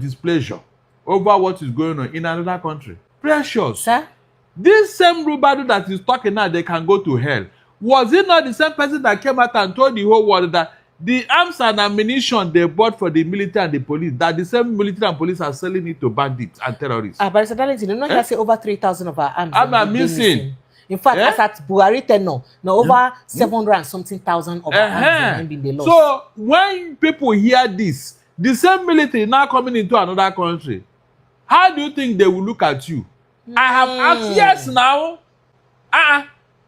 displeasure over what is going on in another country. Precious. Sir? This same Rubadu that is talking now, they can go to hell. Was it not the same person that came out and told the whole world that the arms and ammunition they bought for the military and the police, that the same military and police are selling it to bandits and terrorists? But Darlington, you know, you say over 3,000 of our arms. I'm missing. In fact, as at Buhari tenure, now over 700 and something thousand of our arms have been lost. So when people hear this, the same military now coming into another country, how do you think they will look at you? I have asked yes now.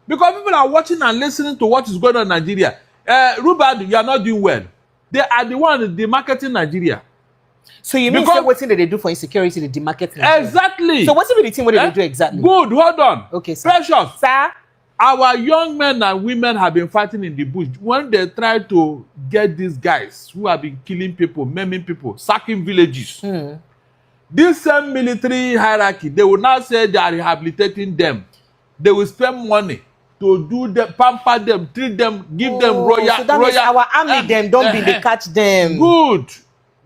Because people are watching and listening to what is going on in Nigeria. Rubad, you are not doing well. They are the one demarketing Nigeria. So you mean what thing they do for insecurity, they demarket Nigeria? Exactly. So what's the thing what they do exactly? Good, hold on. Okay, sir. Precious. Sir? Our young men and women have been fighting in the bush when they try to get these guys who have been killing people, maiming people, sacking villages. This same military hierarchy, they will now say they are rehabilitating them. They will spend money to do them, pamper them, treat them, give them royal. So that means our army them don't be they catch them. Good.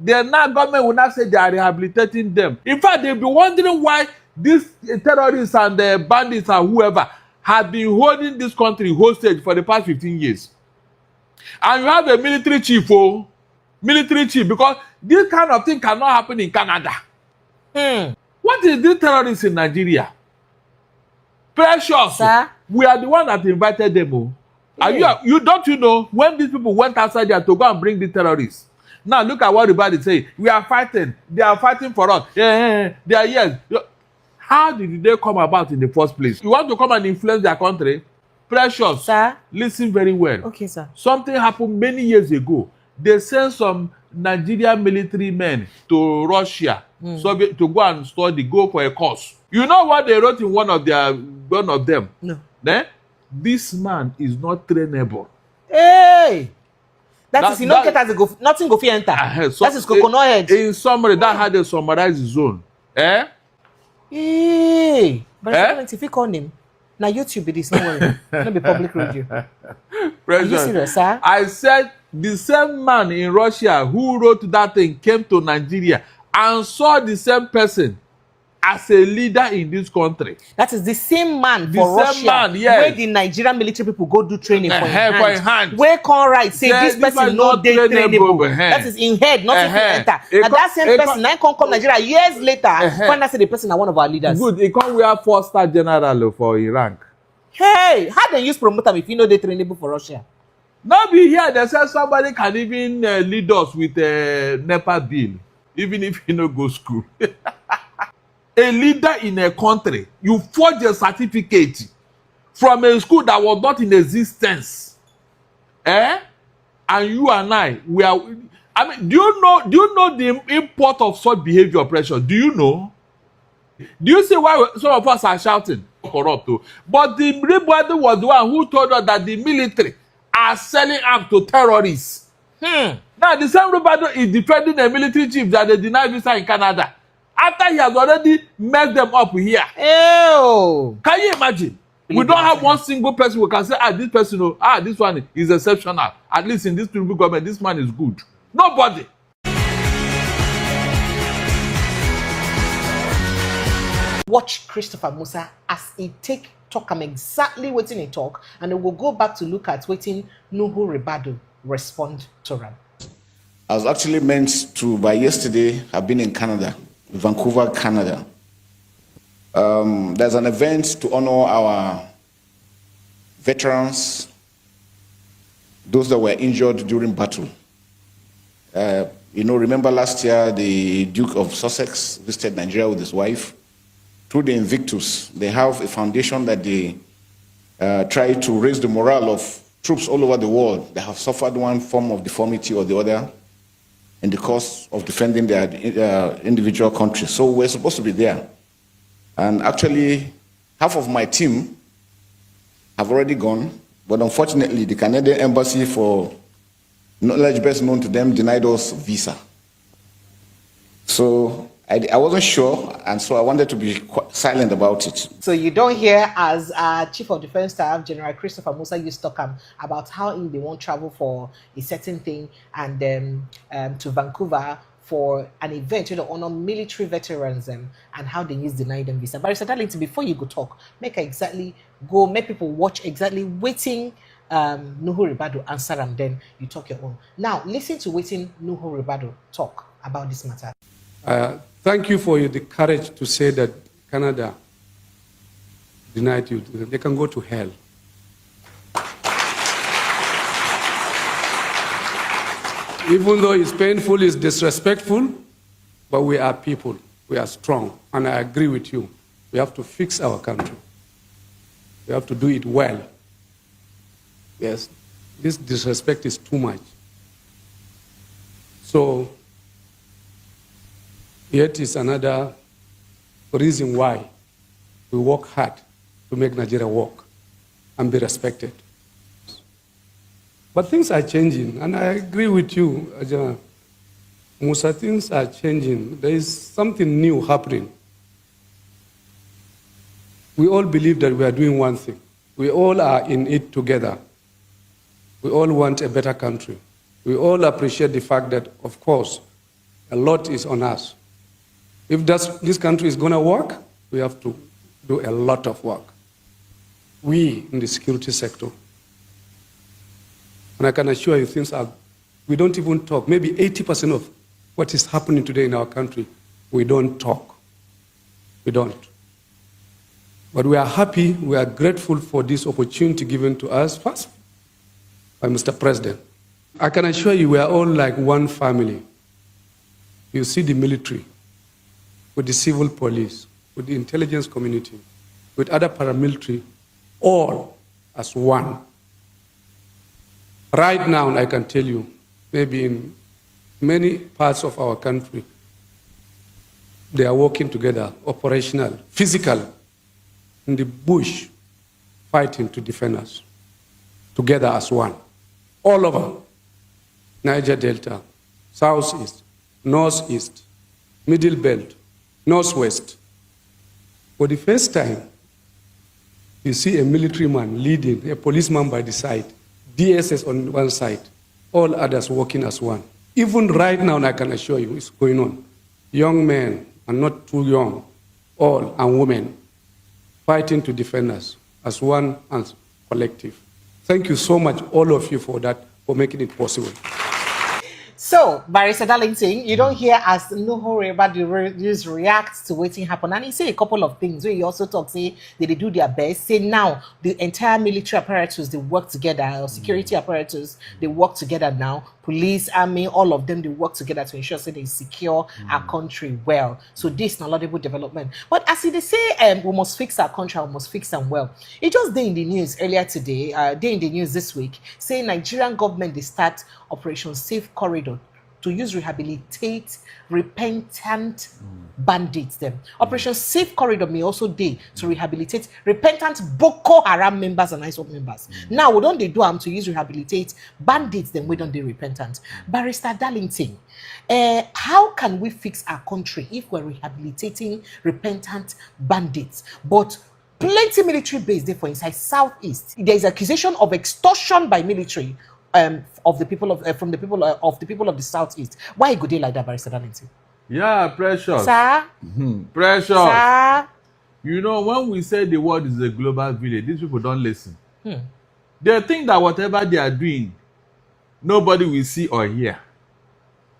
The now government will not say they are rehabilitating them. In fact, they'll be wondering why these terrorists and the bandits and whoever have been holding this country hostage for the past 15 years. And you have a military chief, because this kind of thing cannot happen in Canada. What is this terrorists in Nigeria? Precious. Sir? We are the one that invited them. Are you don't you know when these people went outside there to go and bring the terrorists? Now look at what everybody say. We are fighting. They are fighting for us. They are yes. How did they come about in the first place? You want to come and influence their country? Precious. Sir? Listen very well. Okay, sir. Something happened many years ago. They sent some Nigerian military men to Russia Soviet, to go and go for a course. You know what they wrote in one of them? No. This man is not trainable. Hey! That is, not get as go, nothing go fit enter. So that is coconut head. In summary, that had a summarized zone. Hey! But if you call him, now YouTube it is not be public radio. Are you serious, sir? I said the same man in Russia who wrote that thing came to Nigeria and saw the same person as a leader in this country. That is the same man for Russia, where the Nigerian military people go do training for hand. Where can right say this person not trainable. That is in head, not in enter. And that same person now come Nigeria years later find out say the person are one of our leaders. Good, he come wear 4-star general for a rank. Hey, how they use promote them if you know they trainable for Russia? Now be here, they say somebody can even lead us with a NEPA bill, even if you no go school. A leader in a country, you forge a certificate from a school that was not in existence. And you and I, we are. I mean, do you know the import of such behavior, pressure? Do you know? Do you see why some of us are shouting corrupt? But the everybody was the one who told us that the military are selling arms to terrorists. Now the same Rubado is defending a military chief that they deny visa in Canada after he has already messed them up here. Ew. Can you imagine? We don't have one single person who can say, this person, this one is exceptional. At least in this people government, this man is good. Nobody. Watch Christopher Musa as he talk him exactly what he talk, and then we'll go back to look at waiting Nuhu Ribadu respond to him. I was actually meant to, by yesterday, have been in Canada, Vancouver, Canada. There's an event to honor our veterans, those that were injured during battle. Remember last year, the Duke of Sussex visited Nigeria with his wife. Through the Invictus, they have a foundation that they try to raise the morale of troops all over the world that have suffered one form of deformity or the other in the course of defending their individual countries. So we're supposed to be there. And actually, half of my team have already gone, but unfortunately, the Canadian Embassy, for knowledge best known to them, denied us visa. So I wasn't sure, and so I wanted to be silent about it. So you don't hear as Chief of Defense Staff General Christopher Musa used to talk about how they won't travel for a certain thing and to Vancouver for an event to honor military veterans and how they use deny them visa. Barrister Darlington, before you go talk, make people watch exactly waiting Nuhu Ribadu answer and then you talk your own. Now, listen to waiting Nuhu Ribadu talk about this matter. Thank you for the courage to say that Canada denied you. They can go to hell. Even though it's painful, it's disrespectful, but we are people. We are strong. And I agree with you. We have to fix our country. We have to do it well. Yes, this disrespect is too much. So, yet is another reason why we work hard to make Nigeria work and be respected. But things are changing, and I agree with you, Ajana. Musa, things are changing. There is something new happening. We all believe that we are doing one thing. We all are in it together. We all want a better country. We all appreciate the fact that, of course, a lot is on us. If this country is going to work, we have to do a lot of work. We in the security sector. And I can assure you we don't even talk. Maybe 80% of what is happening today in our country, we don't talk. We don't. But we are happy, we are grateful for this opportunity given to us, first by Mr. President. I can assure you we are all like one family. You see the military, with the civil police, with the intelligence community, with other paramilitary, all as one. Right now, I can tell you, maybe in many parts of our country, they are working together, operational, physical, in the bush, fighting to defend us, together as one. All over Niger Delta, Southeast, Northeast, Middle Belt, Northwest. For the first time, you see a military man leading, a policeman by the side, DSS on one side, all others working as one. Even right now, I can assure you, it's going on. Young men, and not too young, all, and women, fighting to defend us as one and collective. Thank you so much, all of you, for that, for making it possible. So, Barrister Darlington, you don't hear as Nuhu Ribadu react to waiting happen. And he say a couple of things where he also talks, say that they do their best. Say now, the entire military apparatus, they work together, or security apparatus, they work together now. Police, army, all of them, they work together to ensure that they secure our country well. So this is a laudable development. But as they say, we must fix our country, we must fix them well. It just day in the news earlier today, day in the news this week, saying Nigerian government, they start Operation Safe Corridor to use rehabilitate repentant bandits them. Operation Safe Corridor may also do to rehabilitate repentant Boko Haram members and ISWAP members. Now, we don't they do to use rehabilitate bandits them, we don't they repentant. Barrister Darlington, how can we fix our country if we're rehabilitating repentant bandits? But plenty military base there for inside Southeast. There is accusation of extortion by military of the people of from the people of the Southeast. Why go they like that, Barrister Darlington? Yeah, precious. Sir? Precious. Sir? You know, when we say the world is a global village, these people don't listen. They think that whatever they are doing, nobody will see or hear.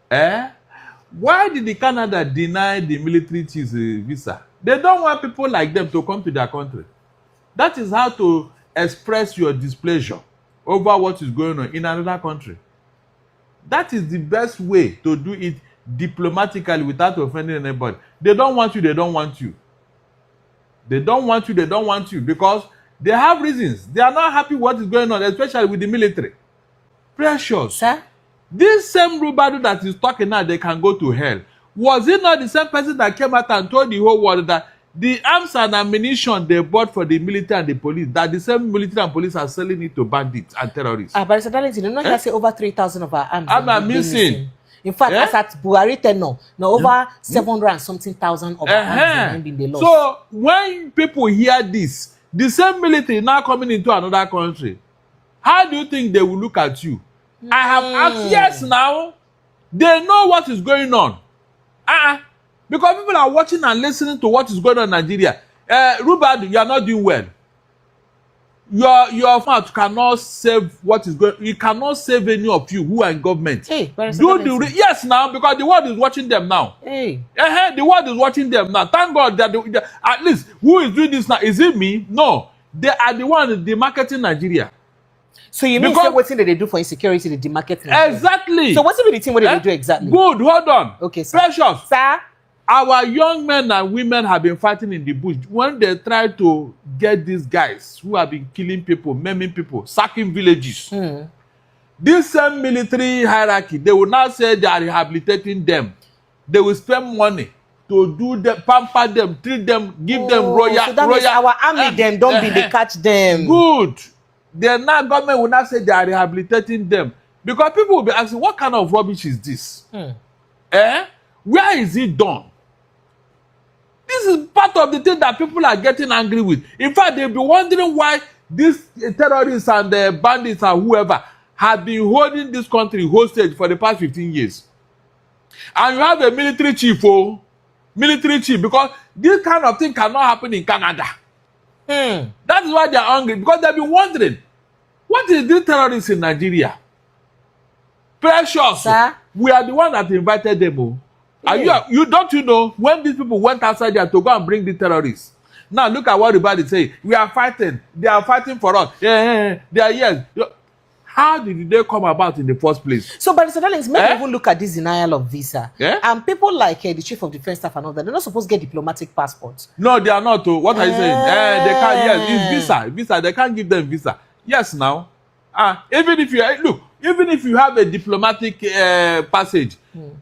Why did the Canada deny the military chiefs visa? They don't want people like them to come to their country. That is how to express your displeasure over what is going on in another country. That is the best way to do it diplomatically without offending anybody. They don't want you, they don't want you. They don't want you, they don't want you because they have reasons. They are not happy what is going on, especially with the military. Precious. Sir? This same Ribadu that is talking now, they can go to hell. Was it not the same person that came out and told the whole world that the arms and ammunition they bought for the military and the police, that the same military and police are selling it to bandits and terrorists? Barrister Darlington, you know you say over 3,000 of our arms. I'm missing. In fact, as at Buhari tenure, now over 700 and something thousand of our arms have been lost. So when people hear this, the same military now coming into another country, how do you think they will look at you? I have asked, yes, now They know what is going on. Because people are watching and listening to what is going on in Nigeria. Rubad, you are not doing well. Your fault cannot save what is going. You cannot save any of you who are in government. Hey, yes now, because the world is watching them now. Hey, the world is watching them now. Thank God that at least who is doing this now? Is it me? No, they are the one the marketing Nigeria. So you mean what thing that they do for insecurity, the demarket? Exactly. So what's the thing what they do exactly? Good, hold on. Okay, sir. Precious. Sir? Our young men and women have been fighting in the bush when they try to get these guys who have been killing people, maiming people, sacking villages. This same military hierarchy, they will now say they are rehabilitating them. They will spend money to do them, pamper them, treat them, give them royal. So that means our army them don't be they catch them. Good. Then now government will not say they are rehabilitating them because people will be asking, what kind of rubbish is this? Where is it done? This is part of the thing that people are getting angry with. In fact, they'll be wondering why these terrorists and the bandits and whoever have been holding this country hostage for the past 15 years. And you have a military chief, because this kind of thing cannot happen in Canada. That is why they are angry, because they've been wondering, what is this terrorists in Nigeria? Precious, sir? We are the one that invited them. You don't know when these people went outside there to go and bring the terrorists. Now look at what everybody say. We are fighting. They are fighting for us. They are yes. How did they come about in the first place? So, but Mr. Darlings, maybe even look at this denial of visa. And people like the chief of defense staff and all that, they're not supposed to get diplomatic passports. No, they are not. What are you saying? They can't. Yes, it's visa. They can't give them visa. Yes, now. Even if you have a diplomatic passage,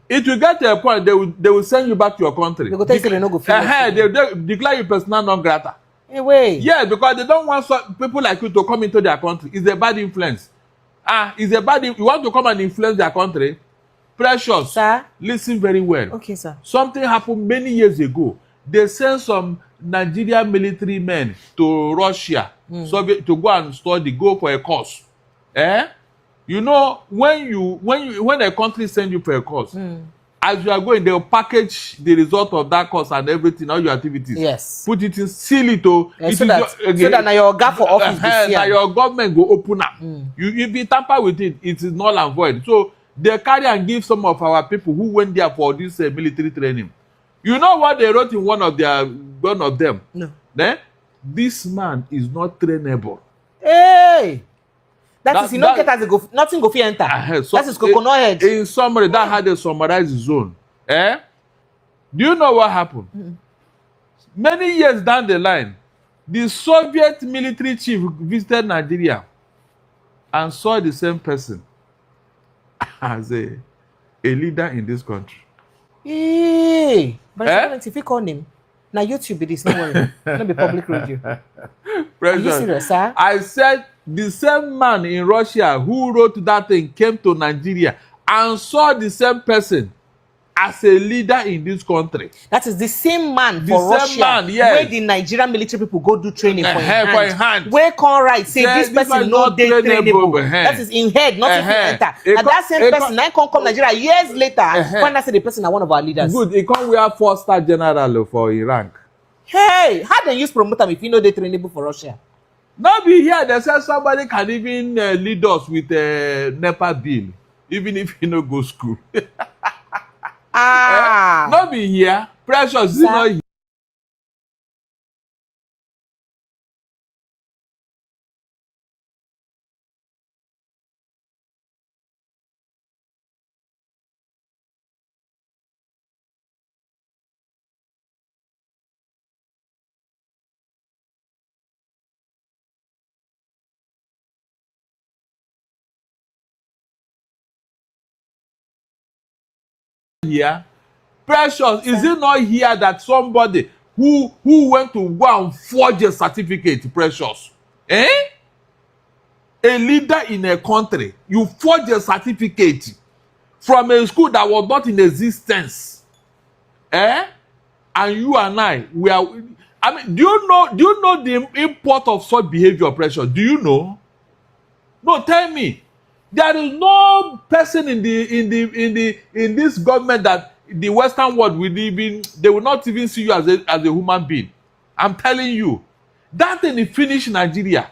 it will get to a point they will send you back to your country. Because they no go they declare you persona non grata. Yeah, because they don't want people like you to come into their country. It's a bad influence. You want to come and influence their country? Precious. Sir? Listen very well. Okay, sir. Something happened many years ago. They sent some Nigerian military men to Russia to go and study, go for a course. You know, when a country sends you for a course, as you are going, they'll package the result of that course and everything, all your activities. Yes. Put it in, seal it. So that now your gap for office now your government go open up. If you tamper with it, it is null and void. So they carry and give some of our people who went there for this military training. You know what they wrote in one of them? No. This man is not trainable. Hey! That is, not get as go, nothing go fit enter. That is coconut head. In summary, that had a summarized zone. Do you know what happened? Many years down the line, the Soviet military chief visited Nigeria and saw the same person as a leader in this country. Hey! But if you call him, now YouTube it is no worry. Not be public radio. Are you serious, sir? I said the same man in Russia who wrote that thing came to Nigeria and saw the same person as a leader in this country. That is the same man for Russia, where the Nigerian military people go do training for hand. Where can right say this person no dey trainable. That is in head, not in enter. And that same person now come Nigeria years later when I say the person is one of our leaders. Good, he come wear 4-star general for Iran. Hey, how they use promote them if you know they trainable for Russia? Now be here, they say somebody can even lead us with a NEPA bill, even if you no go school. Not be here. Precious is not here. Here. Precious, is it not here that somebody who went to go and forge a certificate, Precious? A leader in a country, you forge a certificate from a school that was not in existence. And you and I mean, do you know the import of such behavior, Precious? Do you know? No, tell me. There is no person in this government that the Western world will even, they will not even see you as a human being. I'm telling you, that thing is finished Nigeria.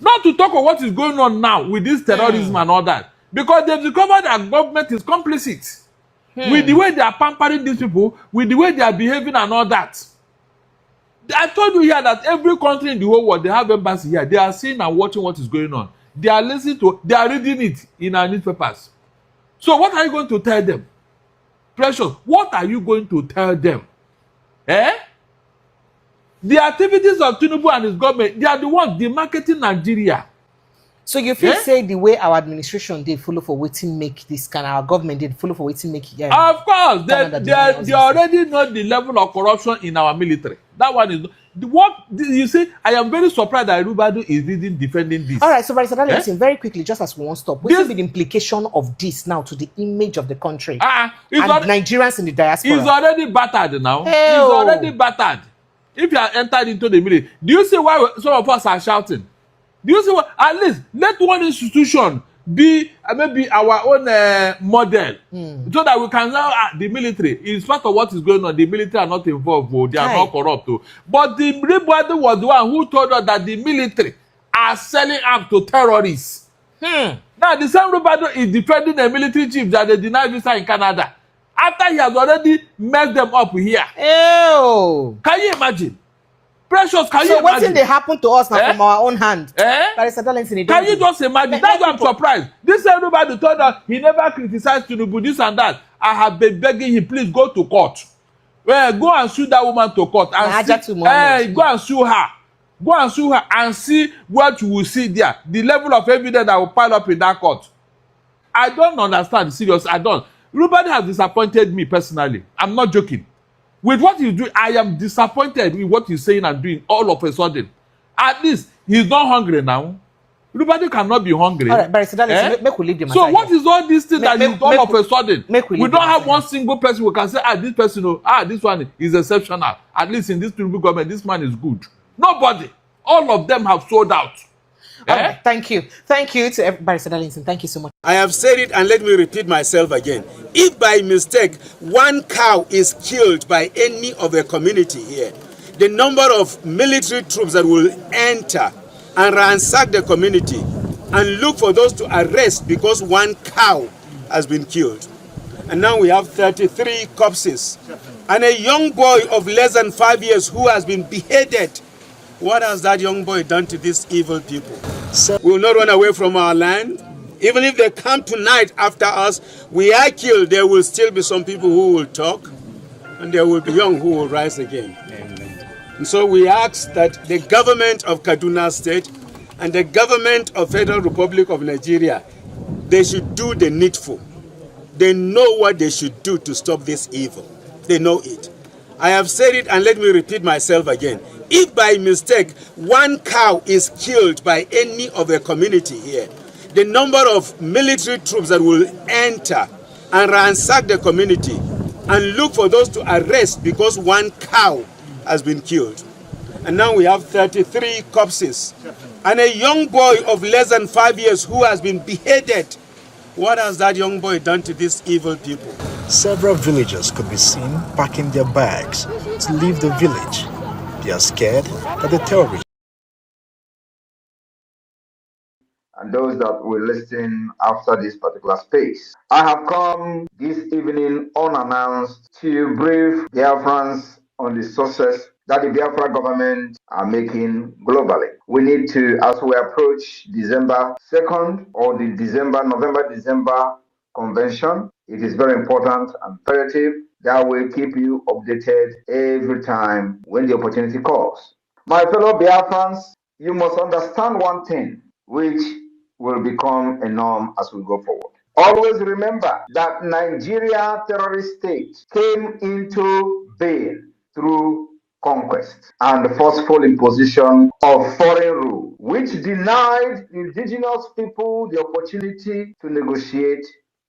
Not to talk of what is going on now with this terrorism and all that, because they've discovered that government is complicit with the way they are pampering these people, with the way they are behaving and all that. I told you here that every country in the whole world, they have embassy here. They are seeing and watching what is going on. They are listening to, they are reading it in our newspapers. So what are you going to tell them? Precious, what are you going to tell them? The activities of Tinubu and his government, they are the ones demarketing Nigeria. So you feel say the way our administration did follow for waiting make this kind, our government did follow for waiting make. Of course, they already know the level of corruption in our military. That one is what you see. I am very surprised that Rubadu is even defending this. All right, so listen very quickly, just as we won't stop. What will be the implication of this now to the image of the country and Nigerians in the diaspora? He's already battered now. He's already battered. If you are entered into the military, do you see why some of us are shouting? Do you see what? At least let one institution be maybe our own model, so that we can now the military. In spite of what is going on, the military are not involved. They are not corrupt. But the Ribadu was the one who told us that the military are selling arms to terrorists. Now the same Ribadu is defending the military chief that they denied visa in Canada after he has already messed them up here. Can you imagine? Precious, can you imagine? So what thing they happen to us now from our own hand? Can you just imagine? That's why I'm surprised. This everybody told us he never criticized Tinubu, this and that. I have been begging him, please go to court. Go and sue that woman to court and go and sue her. Go and sue her and see what you will see there. The level of evidence that will pile up in that court. I don't understand. Seriously, I don't. Nobody has disappointed me personally. I'm not joking. With what he's doing, I am disappointed with what he's saying and doing all of a sudden. At least he's not hungry now. Everybody cannot be hungry. All right, but make we leave the matter. So what is all this thing that is all of a sudden? We don't have one single person we can say, this person, this one is exceptional. At least in this Tinubu government, this man is good. Nobody. All of them have sold out. Right, thank you. Thank you to everybody. Thank you so much. I have said it and let me repeat myself again. If by mistake one cow is killed by any of the community here, the number of military troops that will enter and ransack the community and look for those to arrest because one cow has been killed. And now we have 33 corpses and a young boy of less than 5 years who has been beheaded. What has that young boy done to these evil people? We will not run away from our land. Even if they come tonight after us, we are killed, there will still be some people who will talk, and there will be young who will rise again. Amen. And so we ask that the government of Kaduna State and the government of Federal Republic of Nigeria, they should do the needful. They know what they should do to stop this evil. They know it. I have said it and let me repeat myself again. If by mistake one cow is killed by any of the community here, the number of military troops that will enter and ransack the community and look for those to arrest because one cow has been killed. And now we have 33 corpses and a young boy of less than 5 years who has been beheaded. What has that young boy done to these evil people? Several villagers could be seen packing their bags to leave the village. They are scared that the terrorists and those that will listen after this particular space. I have come this evening unannounced to brief Biafrans on the success that the Biafra government are making globally. We need to, as we approach December 2nd or the November-December convention, it is very important and imperative that we keep you updated every time when the opportunity calls. My fellow Biafrans, you must understand one thing, which will become a norm as we go forward. Always remember that Nigeria terrorist state came into being through conquest and forceful imposition of foreign rule, which denied indigenous people the opportunity to negotiate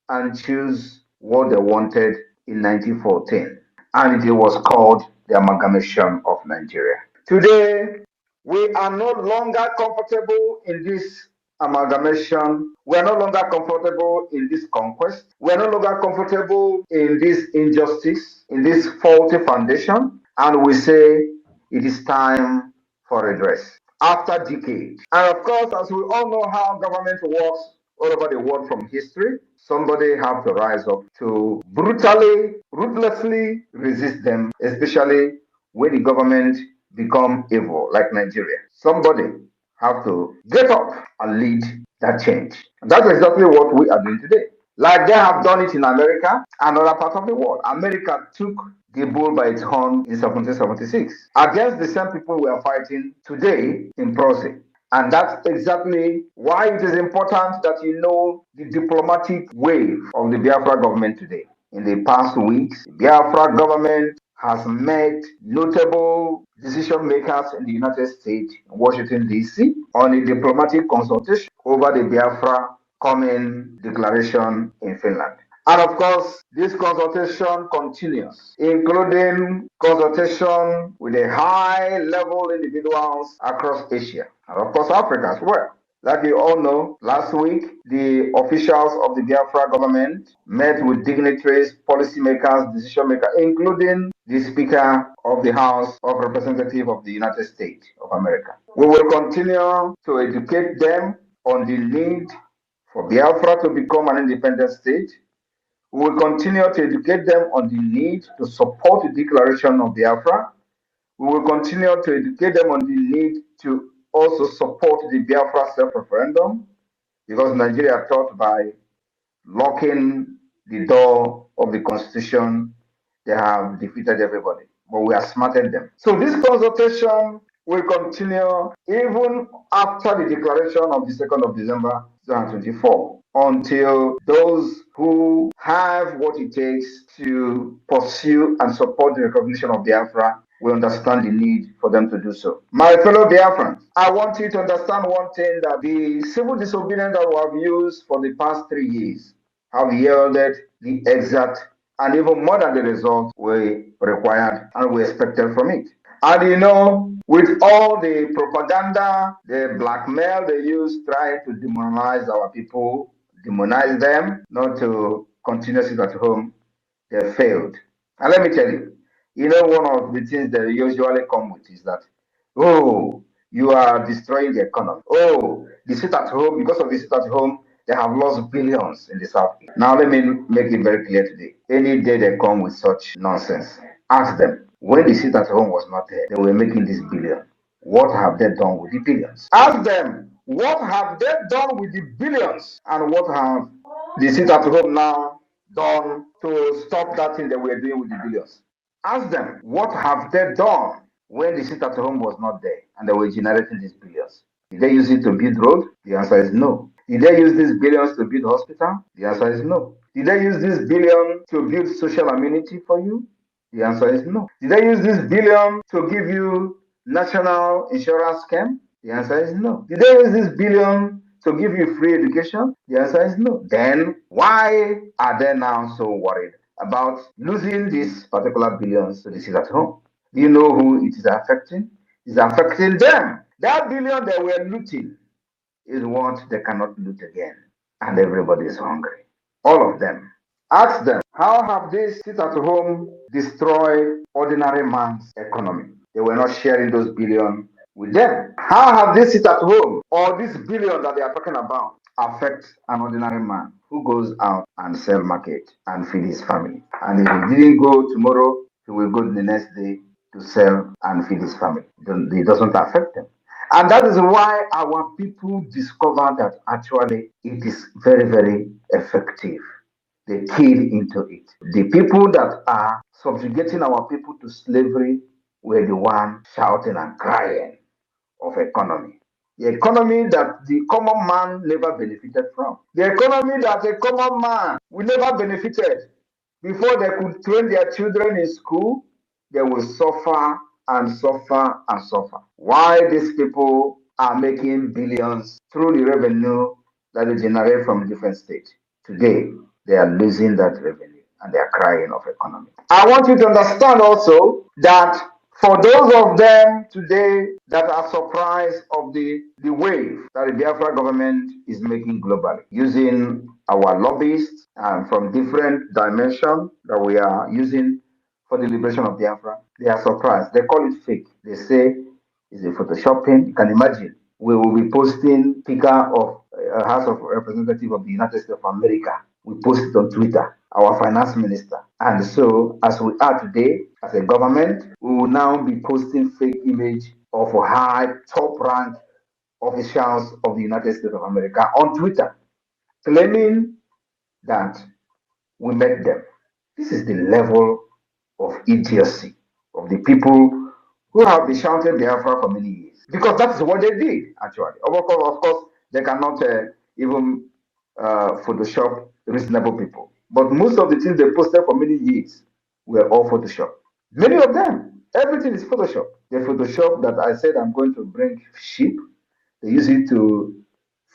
and choose what they wanted in 1914. And it was called the amalgamation of Nigeria. Today, we are no longer comfortable in this amalgamation. We are no longer comfortable in this conquest. We are no longer comfortable in this injustice, in this faulty foundation. And we say it is time for redress after decades. And of course, as we all know how government works all over the world from history, somebody have to rise up to brutally, ruthlessly resist them, especially when the government become evil, like Nigeria. Somebody have to get up and lead that change. And that's exactly what we are doing today. Like they have done it in America and other parts of the world. America took the bull by its horn in 1776 against the same people we are fighting today in Proce. And that's exactly why it is important that you know the diplomatic wave of the Biafra government today. In the past weeks, the Biafra government has met notable decision makers in the United States, Washington, D.C., on a diplomatic consultation over the Biafra coming declaration in Finland. And of course, this consultation continues, including consultation with the high-level individuals across Asia, and of course Africa as well. Like you all know, last week, the officials of the Biafra government met with dignitaries, policymakers, decision makers, including the Speaker of the House of Representatives of the United States of America. We will continue to educate them on the need for Biafra to become an independent state. We will continue to educate them on the need to support the declaration of Biafra. We will continue to educate them on the need to also support the Biafra self-referendum, because Nigeria thought by locking the door of the constitution, they have defeated everybody, but we have smarted them. So this consultation will continue even after the declaration of the 2nd of December 2024, until those who have what it takes to pursue and support the recognition of Biafra will understand the need for them to do so. My fellow Biafrans, I want you to understand one thing, that the civil disobedience that we have used for the past 3 years have yielded the exact and even more than the result we required and we expected from it. And you know, with all the propaganda, the blackmail they use trying to demonize our people, demonize them, not to continue sit at home, they failed. And let me tell you, you know, one of the things they usually come with is that, oh, you are destroying the economy. Oh, the sit at home, because of the sit at home, they have lost billions in the South. Now, let me make it very clear today. Any day they come with such nonsense, ask them, when the sit at home was not there, they were making this billion. What have they done with the billions? Ask them, what have they done with the billions? And what have the sit at home now done to stop that thing that we are doing with the billions? Ask them, what have they done when the sit at home was not there and they were generating these billions? Did they use it to build road? The answer is no. Did they use these billions to build hospital? The answer is no. Did they use this billion to build social amenity for you? The answer is no. Did they use this billion to give you national insurance scheme? The answer is no. Did they use this billion to give you free education? The answer is no. Then why are they now so worried about losing these particular billions to the sit at home? Do you know who it is affecting? It's affecting them. That billion they were looting is what they cannot loot again. And everybody is hungry. All of them. Ask them, how have they sit at home destroyed ordinary man's economy? They were not sharing those billions with them. How have they sit at home, or this billion that they are talking about, affect an ordinary man who goes out and sell market and feed his family? And if he didn't go tomorrow, he will go the next day to sell and feed his family. It doesn't affect them. And that is why our people discover that actually it is very, very effective. They keyed into it. The people that are subjugating our people to slavery were the ones shouting and crying of economy. The economy that the common man never benefited from. The economy that the common man will never benefited. Before they could train their children in school, they will suffer and suffer and suffer. Why these people are making billions through the revenue that they generate from different states. Today, they are losing that revenue and they are crying of economy. I want you to understand also that For those of them today that are surprised of the wave that the Biafra government is making globally, using our lobbyists from different dimensions that we are using for the liberation of Biafra, they are surprised. They call it fake. They say it's a photoshopping. You can imagine. We will be posting Speaker of House of Representatives of the United States of America. We post it on Twitter, our finance minister. And so, as we are today, as a government, we will now be posting fake image of high, top-ranked officials of the United States of America on Twitter, claiming that we met them. This is the level of idiocy of the people who have been shouting Biafra for many years. Because that is what they did, actually. Of course, they cannot even Photoshop reasonable people. But most of the things they posted for many years were all Photoshop. Many of them, everything is Photoshop. The Photoshop that I said I'm going to bring sheep, they use it to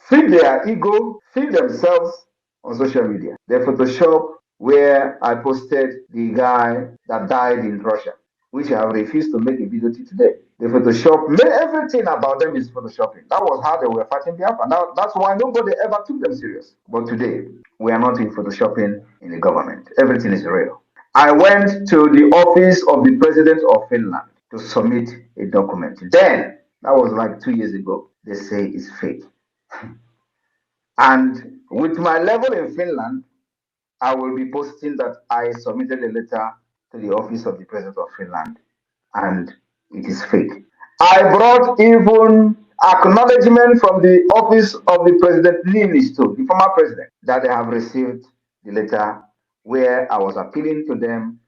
feed their ego, feed themselves on social media. The Photoshop where I posted the guy that died in Russia, which I have refused to make a video to today. The Photoshop, everything about them is Photoshopping. That was how they were fighting Biafra. Now, that's why nobody ever took them serious. But today, we are not in Photoshopping in the government. Everything is real. I went to the office of the president of Finland to submit a document. Then, that was like 2 years ago, they say it's fake. And with my level in Finland, I will be posting that I submitted a letter to the office of the president of Finland, and it is fake. I brought even acknowledgement from the office of the president Niinisto, the former president, that they have received the letter where I was appealing to them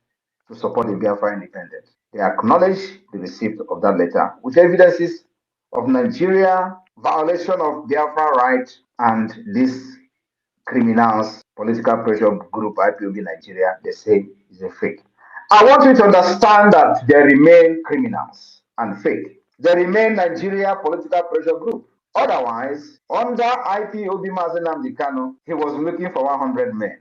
to support the Biafra independence. They acknowledge the receipt of that letter with evidences of Nigeria violation of Biafra rights and this criminals, political pressure group IPOB Nigeria, they say is a fake. I want you to understand that they remain criminals and fake. They remain Nigeria political pressure group. Otherwise, under IPOB Mazen Namdi, he was looking for 100 men.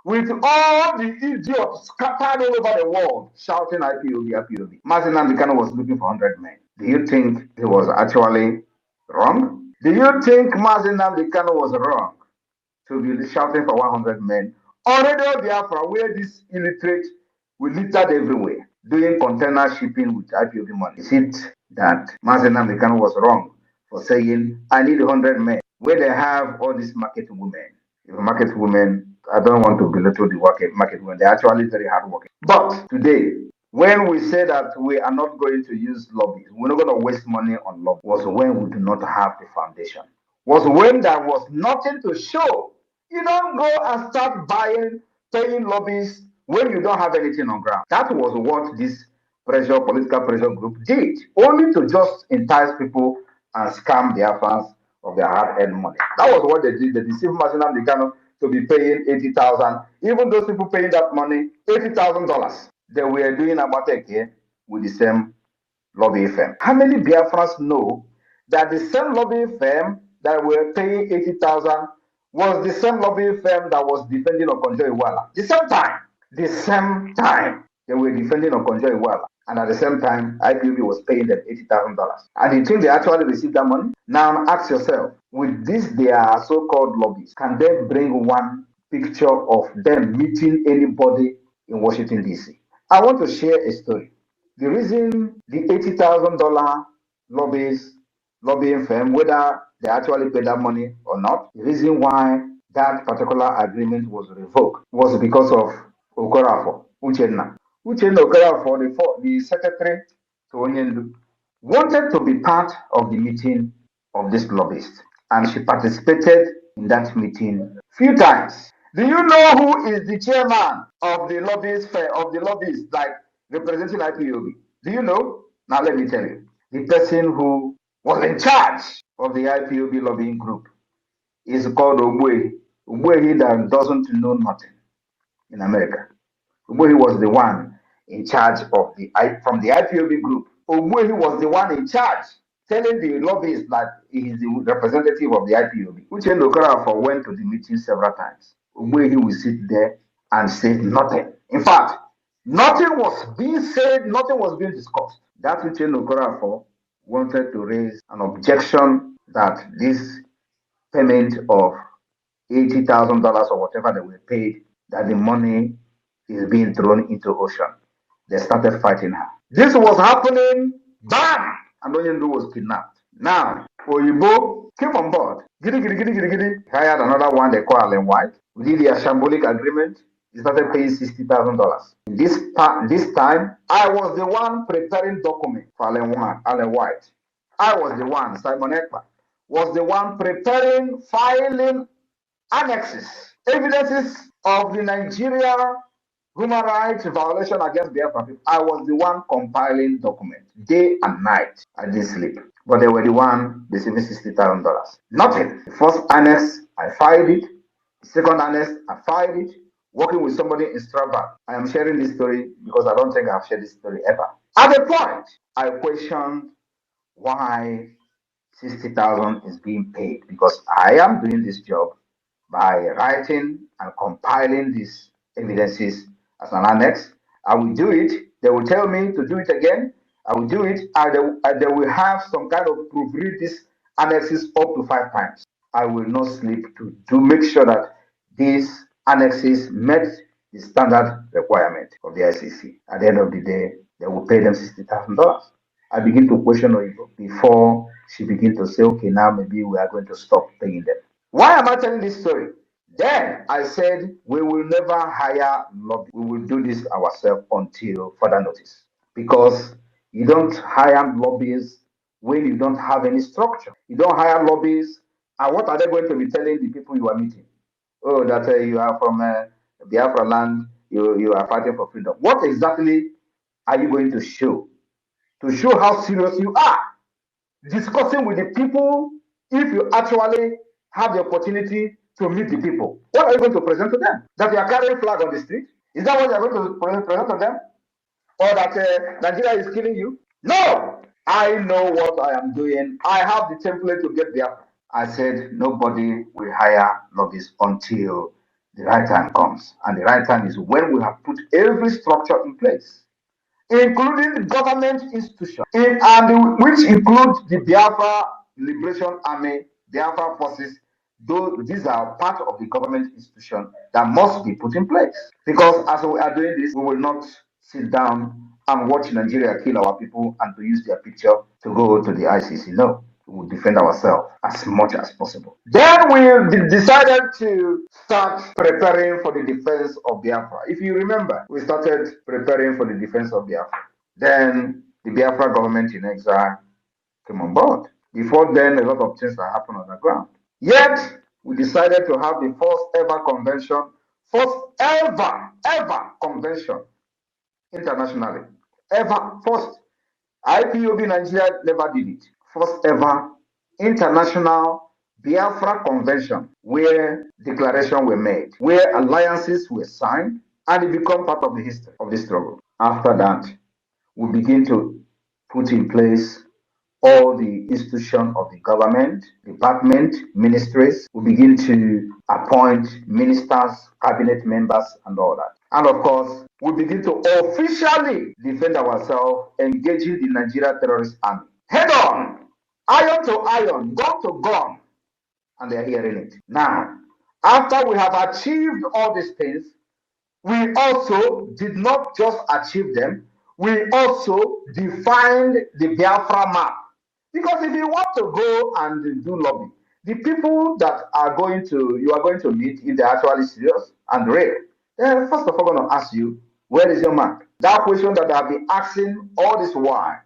With all the idiots scattered all over the world shouting IPOB, IPOB, Mazen Namdi was looking for 100 men. Do you think he was actually wrong? Do you think Mazen Namdi was wrong to be shouting for 100 men on Radio Biafra, where this illiterate will littered everywhere, doing container shipping with IPOB money? Is it that Mazen Namdekan was wrong for saying, I need 100 men, where they have all these market women? If market women, I don't want to belittle the market women, they're actually very hardworking. But today, when we say that we are not going to use lobbies, we're not going to waste money on lobbies, was when we do not have the foundation. Was when there was nothing to show. You don't go and start paying lobbies when you don't have anything on ground. That was what this political pressure group did, only to just entice people and scam their fans of their hard-earned money. That was what they did. They deceived Martinam Decano to be paying $80,000. Even those people paying that money, $80,000, they were doing Abatek here with the same lobby firm. How many Biafrans know that the same lobby firm that were paying 80,000 was the same lobby firm that was defending Okonjo Iweala? The same time they were defending Okonjo Iweala, and at the same time IPOB was paying them $80,000. And you think they actually received that money? Now ask yourself, with this their so-called lobbies, can they bring one picture of them meeting anybody in Washington DC? I want to share a story. The reason the $80,000 lobbying firm, whether they actually paid that money or not, the reason why that particular agreement was revoked was because of Okorafor, Uchenna. Uchenna Okorafor, the secretary to Onyendu, wanted to be part of the meeting of this lobbyist, and she participated in that meeting few times. Do you know who is the chairman of the lobbyists like representing IPOB? Do you know? Now let me tell you. The person who was in charge of the IPOB lobbying group is called Ogbuehi. Ogbuehi that doesn't know nothing in America. Ogbuehi was the one in charge of from the IPOB group. Ogbuehi was the one in charge telling the lobbyists that he is the representative of the IPOB. Uchenna Okorafor went to the meeting several times. Ogbuehi will sit there and say nothing. In fact, Nothing was being said, nothing was being discussed. That which Okorafor wanted to raise an objection that this payment of $80,000 or whatever they were paid, that the money is being thrown into ocean. They started fighting her. This was happening, bam! And Onyendu was kidnapped. Now, Oyibo came on board. Giddy, giddy, giddy, giddy, giddy. Hired another one they call Allen White. We did the shambolic agreement. He started paying $60,000. This time, I was the one preparing document for Allen White. I was the one, Simon Ekpa, was the one preparing, filing annexes, evidences of the Nigeria human rights violation against Biafra people. I was the one compiling documents day and night. I didn't sleep. But they were the one receiving $60,000. Nothing. The first annex, I filed it. The second annex, I filed it. Working with somebody in Strasbourg. I am sharing this story because I don't think I've shared this story ever. At the point, I questioned why 60,000 is being paid, because I am doing this job by writing and compiling these evidences as an annex. I will do it. They will tell me to do it again. I will do it, and they will have some kind of proofread these annexes up to 5 times. I will not sleep to make sure that these annexes met the standard requirement of the ICC. At the end of the day, they will pay them $60,000. I begin to question Oyibo before she begin to say, okay, now maybe we are going to stop paying them. Why am I telling this story? Then I said, we will never hire lobby. We will do this ourselves until further notice. Because you don't hire lobbyists when you don't have any structure. You don't hire lobbyists, and what are they going to be telling the people you are meeting? Oh, that you are from Biafra land, you are fighting for freedom. What exactly are you going to show? To show how serious you are. Discussing with the people, if you actually have the opportunity to meet the people. What are you going to present to them? That you are carrying flag on the street? Is that what you are going to present to them? Or that Nigeria is killing you? No! I know what I am doing. I have the template to get there. I said nobody will hire lobbyists until the right time comes. And the right time is when we have put every structure in place, including the government institution, and which includes the Biafra Liberation Army, Biafra forces. These are part of the government institution that must be put in place. Because as we are doing this, we will not sit down and watch Nigeria kill our people and to use their picture to go to the ICC. No, we will defend ourselves as much as possible. Then we decided to start preparing for the defense of Biafra. If you remember, we started preparing for the defense of Biafra. Then the Biafra government in exile came on board. Before then, a lot of things that happened on the ground. Yet, we decided to have the first ever convention, first ever convention internationally. First. IPOB Nigeria never did it. First ever international Biafra convention where declarations were made, where alliances were signed, and it became part of the history of the struggle. After that, we begin to put in place all the institutions of the government, department, ministries. We begin to appoint ministers, cabinet members, and all that. And of course, we begin to officially defend ourselves, engaging the Nigeria terrorist army. Head on, iron to iron, gun to gun. And they're hearing it. Now, after we have achieved all these things, we also did not just achieve them, we also defined the Biafra map. Because if you want to go and do lobby, the people that you are going to meet, if they're actually serious and real, they're first of all going to ask you, where is your map? That question that I've been asking all this while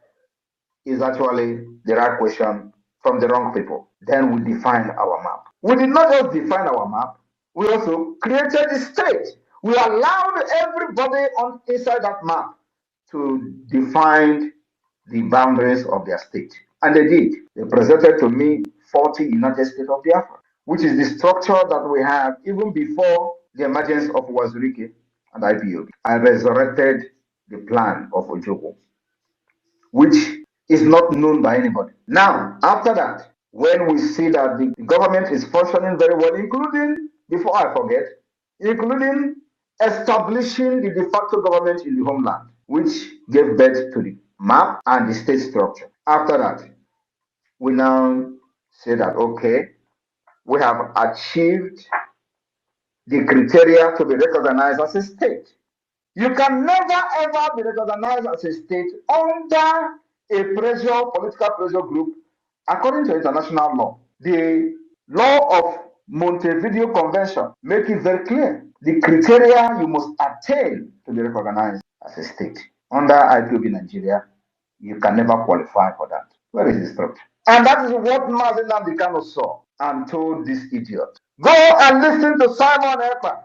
is actually the right question from the wrong people. Then we define our map. We did not just define our map, we also created the state. We allowed everybody inside that map to define the boundaries of their state. And they did. They presented to me 40 United States of Biafra, which is the structure that we have even before the emergence of Wazirike and IPOB. I resurrected the plan of Ojoko, which is not known by anybody. Now, after that, when we see that the government is functioning very well, including, before I forget, including establishing the de facto government in the homeland, which gave birth to the map and the state structure. After that, we now say that, okay, we have achieved the criteria to be recognized as a state. You can never ever be recognized as a state under a political pressure group, according to international law. The law of Montevideo Convention make it very clear. The criteria you must attain to be recognized as a state. Under IPOB Nigeria, you can never qualify for that. Where is the structure? And that is what Mazen Nandikano saw and told this idiot. Go and listen to Simon Ekpa.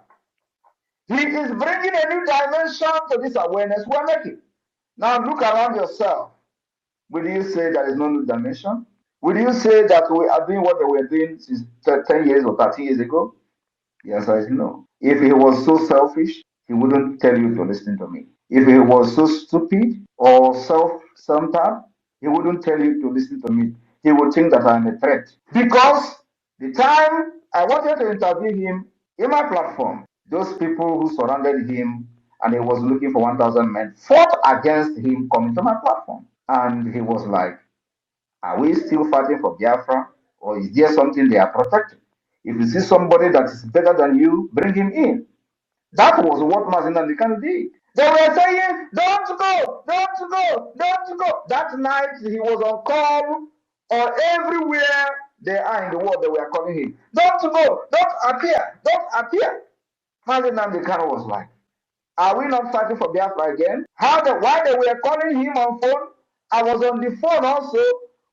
He is bringing a new dimension to this awareness we're making. Now look around yourself. Will you say there is no new dimension? Will you say that we are doing what they were doing since 10 years or 30 years ago? The answer is no. If he was so selfish, he wouldn't tell you to listen to me. If he was so stupid or self-centered, he wouldn't tell you to listen to me. He would think that I'm a threat. Because the time I wanted to interview him in my platform, those people who surrounded him and he was looking for 1,000 men fought against him coming to my platform. And he was like, are we still fighting for Biafra, or is there something they are protecting? If you see somebody that is better than you, bring him in. That was what Mazen Nandikano did. They were saying, don't go, don't go, don't go. That night he was on call, or everywhere they are in the world, they were calling him, don't go, don't appear, don't appear. Mazen Nandikano was like, are we not fighting for Biafra again? Why they were calling him on phone? I was on the phone also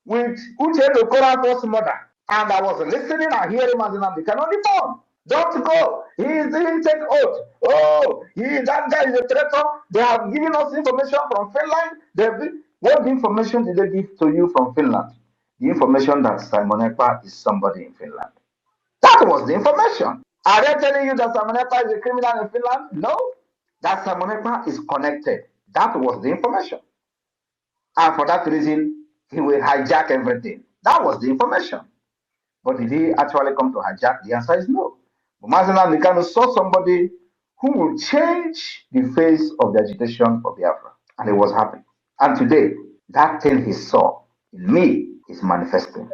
with Uche Okorafor's mother. And I was listening and hearing Mazen Nandikano on the phone. Don't go. He didn't take oath. Oh, that guy is a traitor. They have given us information from Finland. What information did they give to you from Finland? The information that Simon Ekpa is somebody in Finland. That was the information. Are they telling you that Simon Ekpa is a criminal in Finland? No. That Simon Ekpa is connected. That was the information. And for that reason, he will hijack everything. That was the information. But did he actually come to hijack? The answer is no. But Mazen Nandikano saw somebody who will change the face of the agitation for Biafra. And he was happy. And today, that thing he saw in me is manifesting.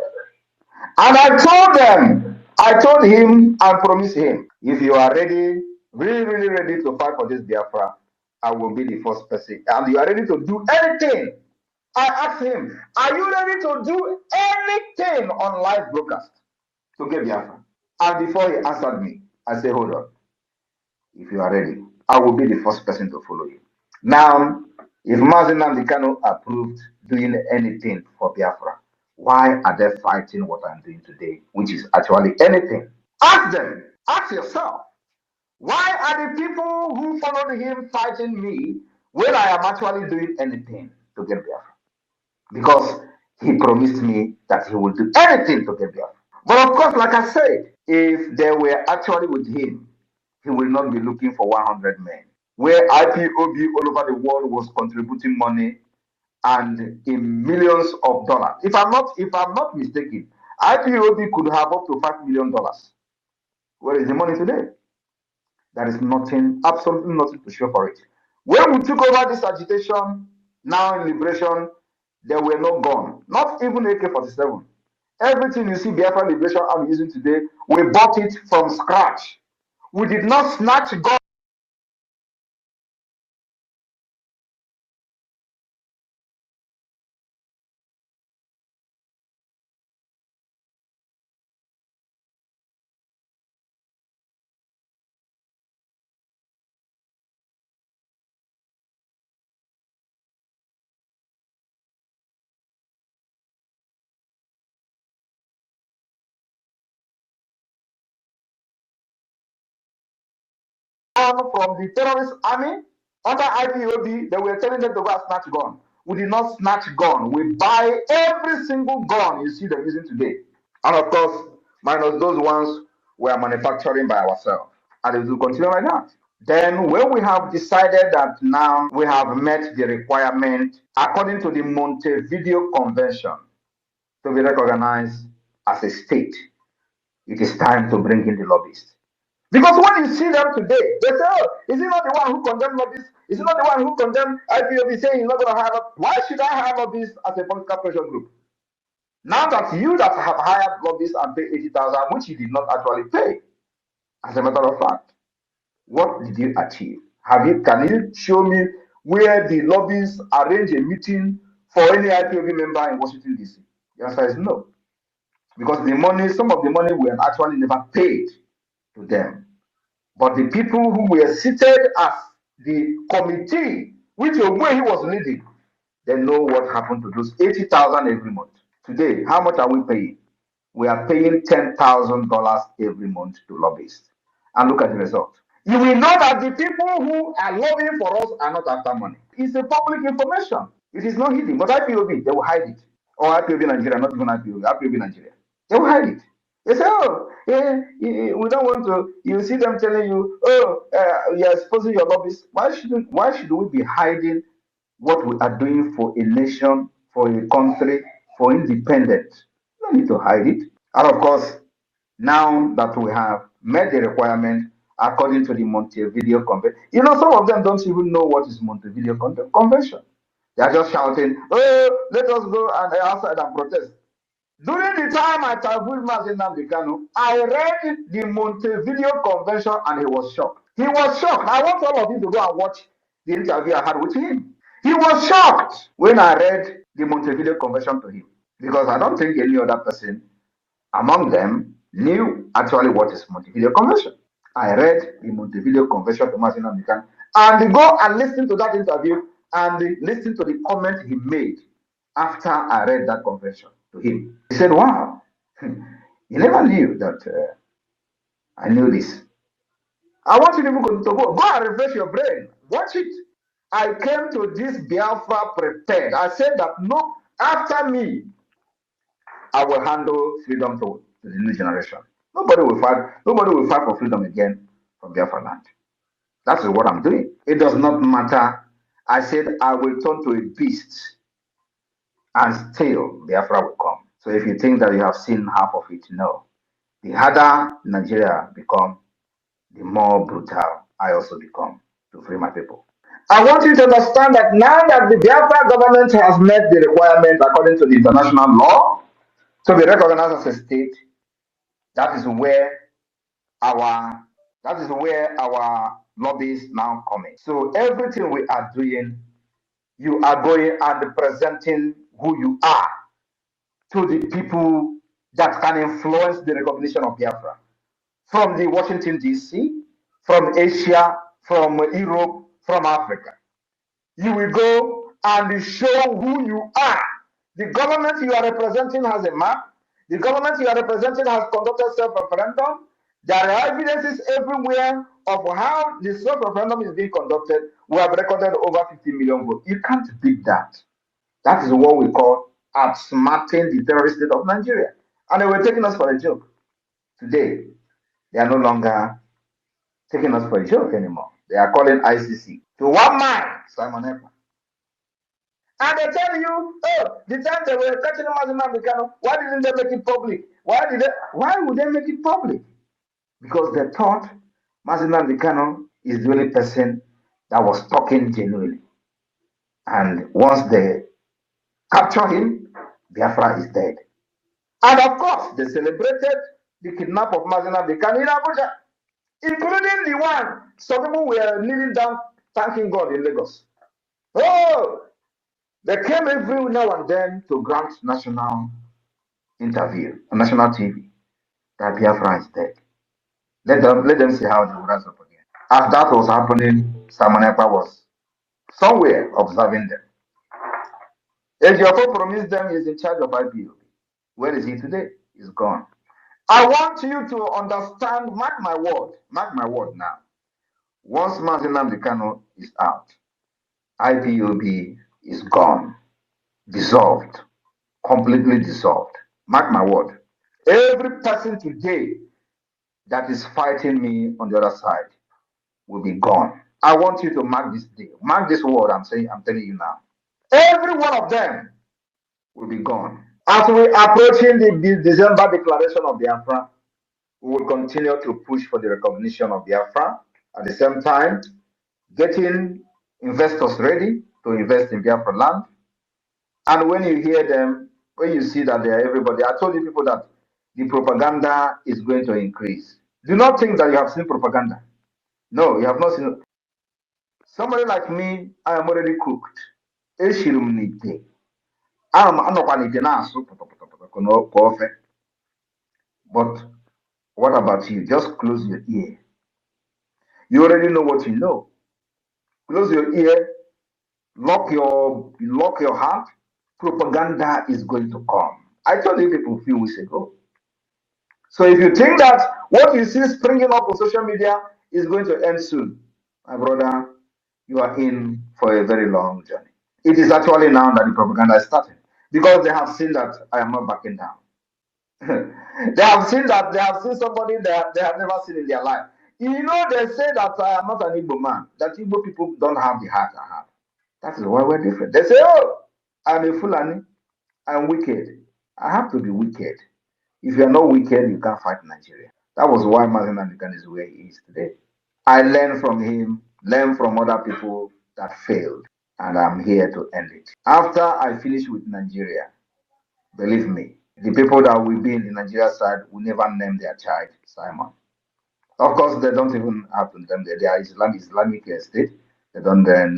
And I told him and promised him, if you are ready, really, really ready to fight for this Biafra, I will be the first person. And you are ready to do anything. I asked him, are you ready to do anything on live broadcast to get Biafra? And before he answered me, I said, hold on. If you are ready, I will be the first person to follow you. Now, if Mazen Nandikano approved doing anything for Biafra, why are they fighting what I'm doing today, which is actually anything? Ask them. Ask yourself. Why are the people who followed him fighting me when I am actually doing anything to get Biafra? Because he promised me that he will do anything to get Biafra. But of course, like I said, if they were actually with him, he will not be looking for 100 men. Where IPOB all over the world was contributing money and in millions of dollars. If I'm not mistaken, IPOB could have up to $5 million. Where is the money today? There is nothing, absolutely nothing to show for it. When we took over this agitation, now in liberation, there were no guns, not even AK-47. Everything you see Biafra Liberation I'm using today, we bought it from scratch. We did not snatch guns. From the terrorist army under IPOB, they were telling them to go and snatch gun. We did not snatch gun. We buy every single gun you see them using today. And of course, minus those ones we are manufacturing by ourselves. And it will continue like that. Then when we have decided that now we have met the requirement according to the Montevideo Convention to be recognized as a state, it is time to bring in the lobbyists. Because when you see them today, they say, oh, is he not the one who condemned lobbyists? Is he not the one who condemned IPOB saying he's not going to hire lobbyists? Why should I hire lobbyists as a political pressure group? Now that you that have hired lobbyists and paid 80,000, which you did not actually pay, as a matter of fact, what did you achieve? Can you show me where the lobbyists arrange a meeting for any IPOB member in Washington, D.C.? The answer is no. Because the money, some of the money were actually never paid to them. But the people who were seated as the committee, which way he was leading, they know what happened to those 80,000 every month. Today, how much are we paying? We are paying $10,000 every month to lobbyists. And look at the result. You will know that the people who are lobbying for us are not after money. It's a public information. It is not hidden. But IPOB, they will hide it. Or IPOB Nigeria, not even IPOB, IPOB Nigeria. They will hide it. They say, oh, we don't want to. You see them telling you, oh, you're exposing your lobbyists. Why should we be hiding what we are doing for a nation, for a country, for independence? No need to hide it. And of course, now that we have met the requirement according to the Montevideo Convention, some of them don't even know what is Montevideo Convention. They are just shouting, oh, let us go and outside and protest. During the time I interviewed Nnamdi Kanu, I read the Montevideo Convention and he was shocked. He was shocked. I want all of you to go and watch the interview I had with him. He was shocked when I read the Montevideo Convention to him, because I don't think any other person among them knew actually what is Montevideo Convention. I read the Montevideo Convention to Nnamdi Kanu, and go and listen to that interview and listen to the comment he made after I read that convention to him. He said, wow, you never knew that I knew this. I want you to go and refresh your brain. Watch it. I came to this Biafra prepared. I said that no, after me, I will handle freedom to the new generation. Nobody will fight for freedom again from Biafra land. That is what I'm doing. It does not matter. I said I will turn to a beast and still Biafra will come. So if you think that you have seen half of it, no. The harder Nigeria become, the more brutal I also become to free my people. I want you to understand that now that the Biafra government has met the requirement according to the international law to be recognized as a state, that is where our lobbies now come in. So everything we are doing, you are going and presenting who you are to the people that can influence the recognition of Biafra. From the Washington, D.C., from Asia, from Europe, from Africa. You will go and show who you are. The government you are representing has a map. The government you are representing has conducted self-referendum. There are evidences everywhere of how the self-referendum is being conducted. We have recorded over 50 million votes. You can't beat that. That is what we call outsmarting the terrorist state of Nigeria. And they were taking us for a joke. Today, they are no longer taking us for a joke anymore. They are calling ICC to one man, Simon Ekpa. And they tell you, oh, the time they were catching Nnamdi Kanu, why didn't they make it public? Why would they make it public? Because they thought Nnamdi Kanu is the only person that was talking genuinely. And once they capture him, Biafra is dead. And of course, they celebrated the kidnap of Nnamdi Kanu in Abuja, including the one some people were kneeling down thanking God in Lagos. Oh, they came every now and then to grant national interview on national TV that Biafra is dead. Let them see how they will rise up again. As that was happening, Simon Ekpa was somewhere observing them. Ejiofor promised them he's in charge of IPOB. Where is he today? He's gone. I want you to understand, mark my word now. Once Nnamdi Kanu is out, IPOB is gone, dissolved, completely dissolved. Mark my word. Every person today that is fighting me on the other side will be gone. I want you to mark this day. Mark this word I'm telling you now. Every one of them will be gone. As we are approaching the December declaration of Biafra, we will continue to push for the recognition of Biafra. At the same time, getting investors ready to invest in Biafra land. And when you hear them, when you see that they are everybody, I told you people that the propaganda is going to increase. Do not think that you have seen propaganda. No, you have not seen. Somebody like me, I am already cooked. Eshirumnite. But what about you? Just close your ear. You already know what you know. Close your ear, lock your heart. Propaganda is going to come. I told you people a few weeks ago. So if you think that what you see springing up on social media is going to end soon, my brother, you are in for a very long journey. It is actually now that the propaganda is starting because they have seen that I am not backing down. They have seen somebody that they have never seen in their life. You know, they say that I am not an Igbo man, that Igbo people don't have the heart I have. That is why we're different. They say, oh, I'm a Fulani, I'm wicked. I have to be wicked. If you're not wicked, you can't fight Nigeria. That was why Martin Nandikan is where he is today. I learned from him, learned from other people that failed, and I'm here to end it. After I finish with Nigeria, believe me, the people that will be in the Nigeria side will never name their child Simon. Of course, they don't even have to name their Islamic state. They don't name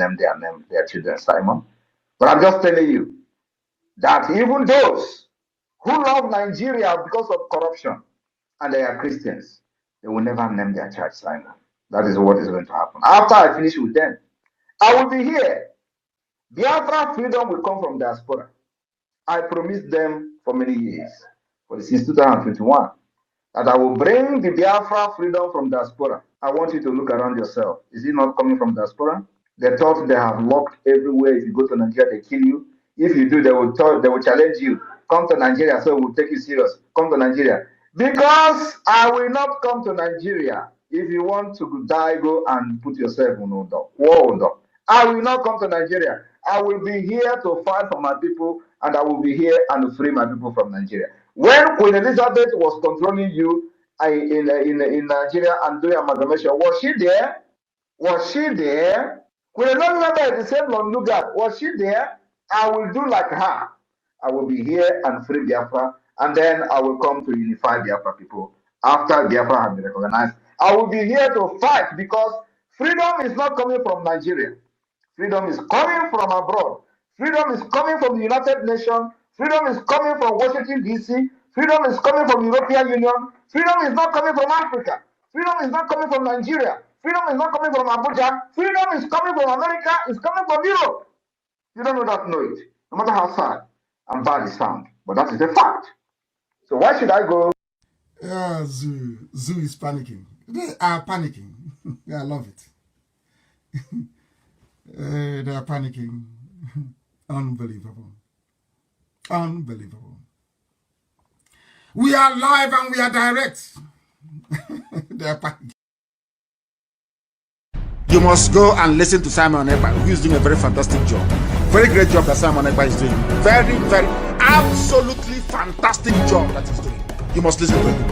their children Simon. But I'm just telling you that even those who love Nigeria because of corruption and they are Christians, they will never name their child Simon. That is what is going to happen. After I finish with them, I will be here. Biafra freedom will come from diaspora. I promised them for many years, since 2021, that I will bring the Biafra freedom from diaspora. I want you to look around yourself. Is it not coming from diaspora? They thought they have locked everywhere. If you go to Nigeria, they kill you. If you do, they will challenge you. Come to Nigeria, so we'll take you serious. Come to Nigeria. Because I will not come to Nigeria. If you want to die, go and put yourself on war. I will not come to Nigeria. I will be here to fight for my people, and I will be here and free my people from Nigeria. When Queen Elizabeth was controlling you in Nigeria and doing amalgamation, was she there? Was she there? Queen Elizabeth, the same Lord Lugard, was she there? I will do like her. I will be here and free Biafra, and then I will come to unify Biafra people after Biafra has been recognized. I will be here to fight because freedom is not coming from Nigeria. Freedom is coming from abroad. Freedom is coming from the United Nations. Freedom is coming from Washington, D.C. Freedom is coming from the European Union. Freedom is not coming from Africa. Freedom is not coming from Nigeria. Freedom is not coming from Abuja. Freedom is coming from America. It's coming from Europe. You don't know that, know it. No matter how sad and bad it sounds. But that is a fact. So why should I go? Zoo is panicking. They are panicking. I love it. They are panicking. Unbelievable. Unbelievable. We are live and we are direct. They are panicking. You must go and listen to Simon Ekpa, who is doing a very fantastic job. Very great job that Simon Ekpa is doing. Very, very, absolutely fantastic job that he's doing. You must listen to him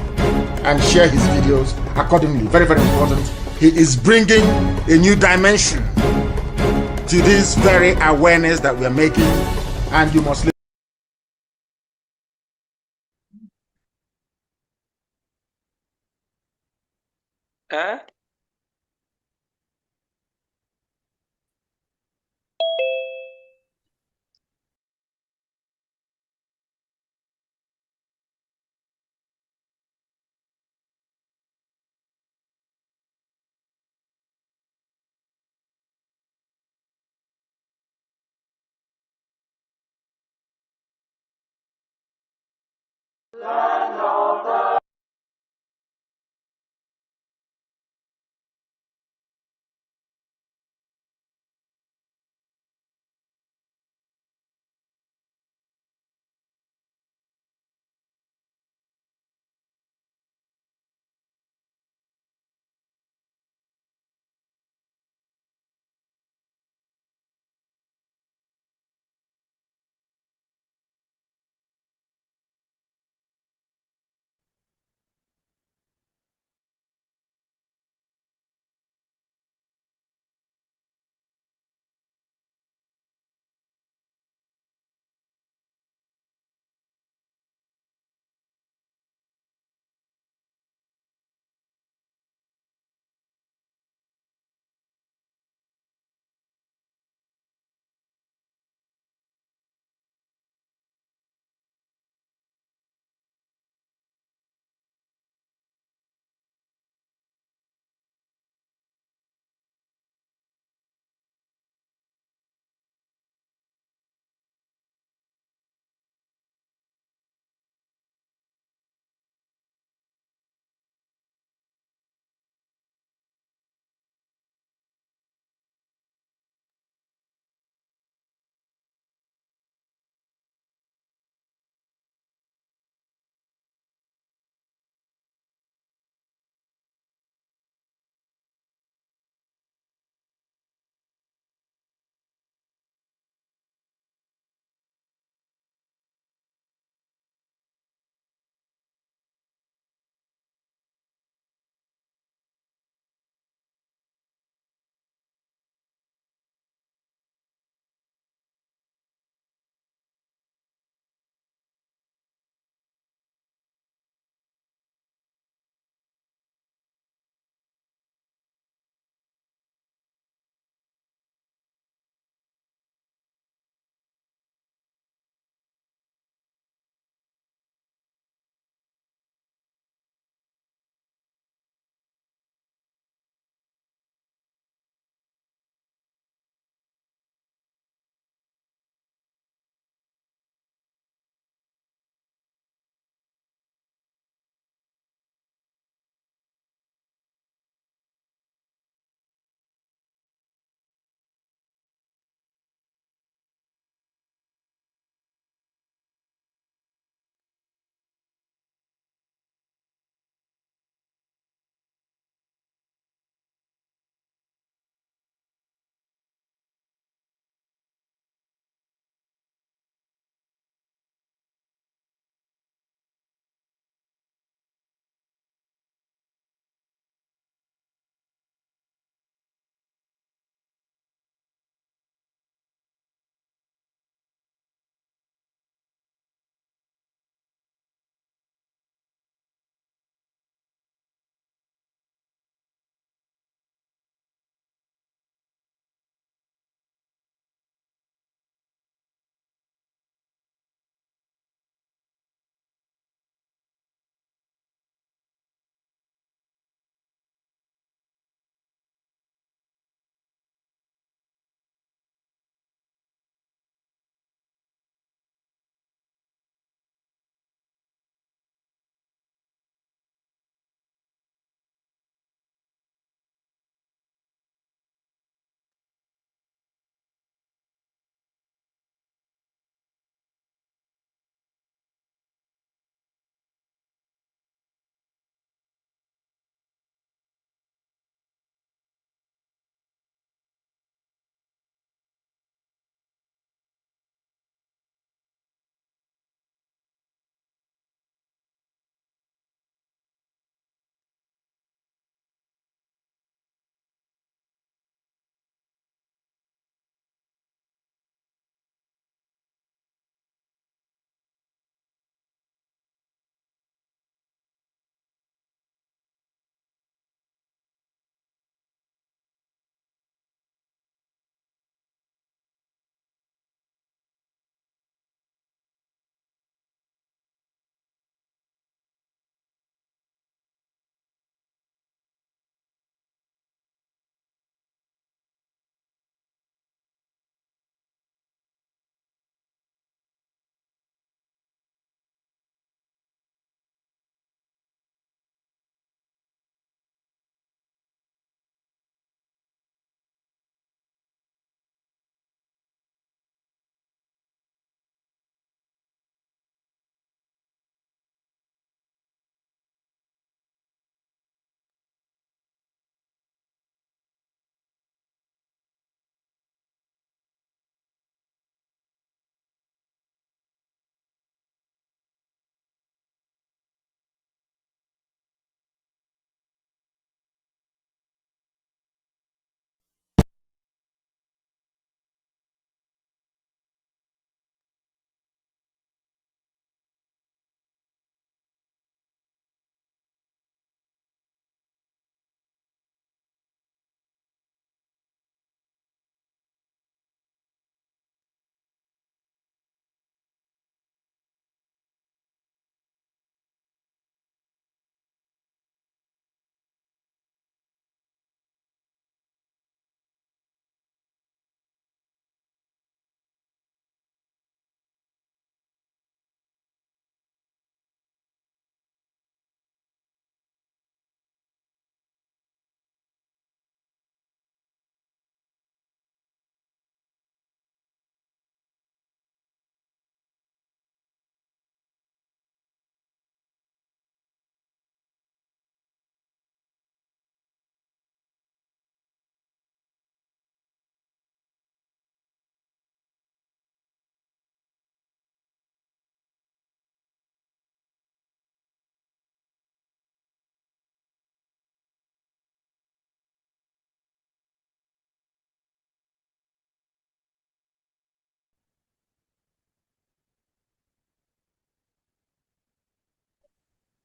and share his videos accordingly. Very, very important. He is bringing a new dimension to this very awareness that we're making, and you must listen. Huh?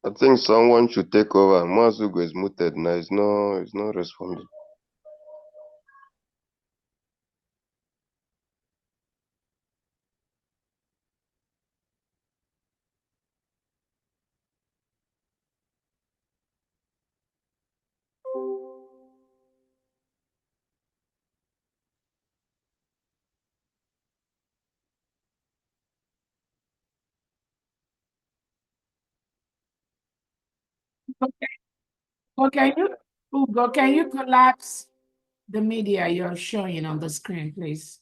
I think someone should take over. Mazugo is muted now. It's not responding. Okay. Ugo, can you collapse the media you're showing on the screen, please?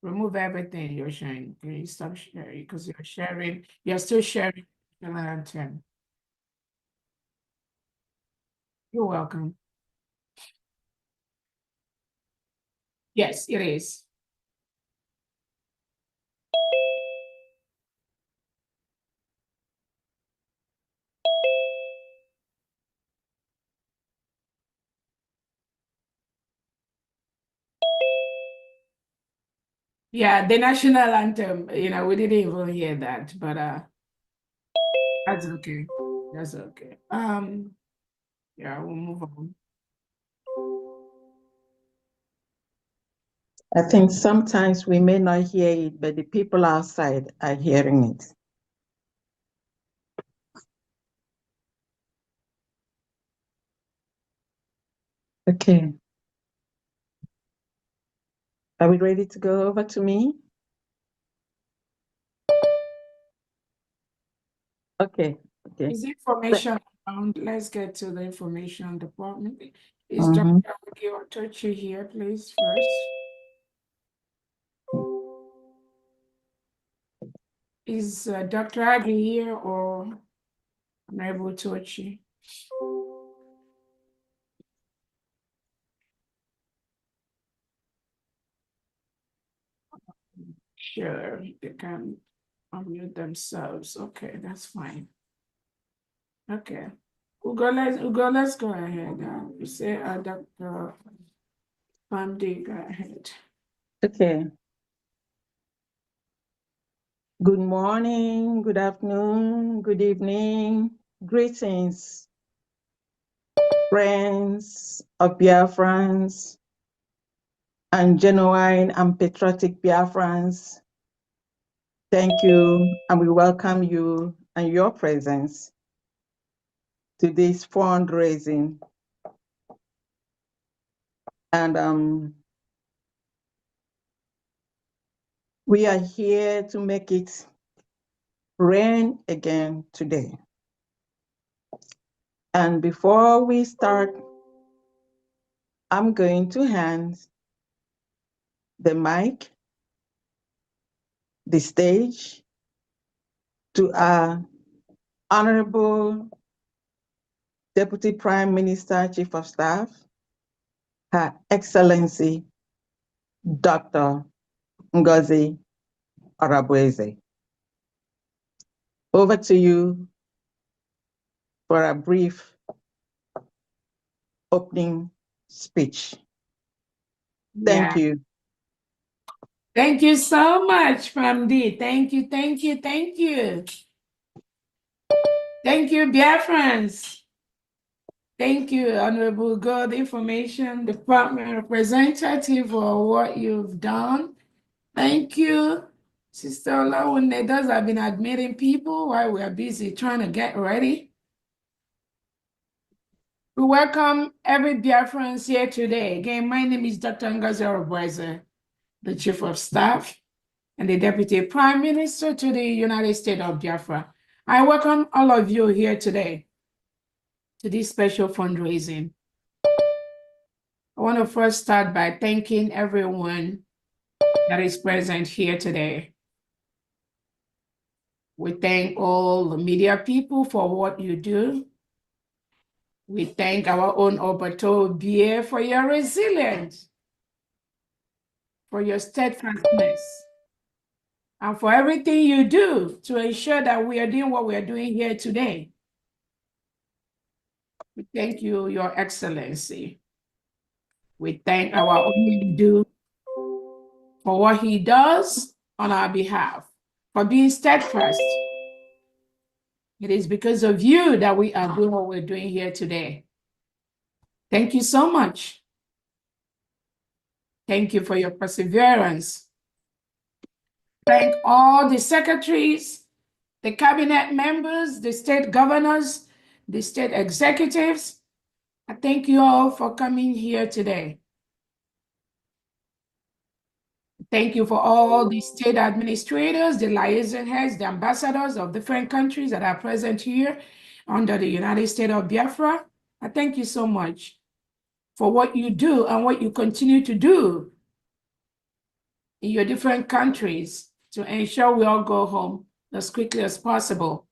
Remove everything you're sharing. Can you stop sharing? Because you're still sharing content. You're welcome. Yes, it is. Yeah, the national anthem, we didn't even hear that, but that's okay. That's okay. Yeah, we'll move on. I think sometimes we may not hear it, but the people outside are hearing it. Okay. Are we ready to go over to me? Okay. Okay. Is information around? Let's get to the information department. Is Dr. Otochi here, please, first? Is Dr. Aggie here or Honorable Tochi? Sure, they can unmute themselves. Okay, that's fine. Okay. Ugo, let's go ahead. You say Dr. Pamdi, go ahead. Okay. Good morning, good afternoon, good evening. Greetings, friends of Biafrans and genuine and patriotic Biafrans. Thank you, and we welcome you and your presence to this fundraising. And we are here to make it rain again today. And before we start, I'm going to hand the mic, the stage, to our Honorable Deputy Prime Minister, Chief of Staff, Her Excellency, Dr. Ngozi Arabueze. Over to you for a brief opening speech. Thank you. Thank you so much, Pamdi. Thank you, thank you, thank you. Thank you, Biafrans. Thank you, Honorable God Information Department representative, for what you've done. Thank you, Sister Olawune. Those have been admitting people while we are busy trying to get ready. We welcome every Biafrans here today. Again, my name is Dr. Ngozi Arabueze, the Chief of Staff and the Deputy Prime Minister to the United States of Biafra. I welcome all of you here today to this special fundraising. I want to first start by thanking everyone that is present here today. We thank all the media people for what you do. We thank our own Obato BA for your resilience, for your steadfastness, and for everything you do to ensure that we are doing what we are doing here today. We thank you, Your Excellency. We thank our Onidu for what he does on our behalf, for being steadfast, It is because of you that we are doing what we're doing here today. Thank you so much. Thank you for your perseverance. Thank all the secretaries, the cabinet members, the state governors, the state executives. I thank you all for coming here today. Thank you for all the state administrators, the liaison heads, the ambassadors of different countries that are present here under the United States of Biafra. I thank you so much for what you do and what you continue to do in your different countries to ensure we all go home as quickly as possible.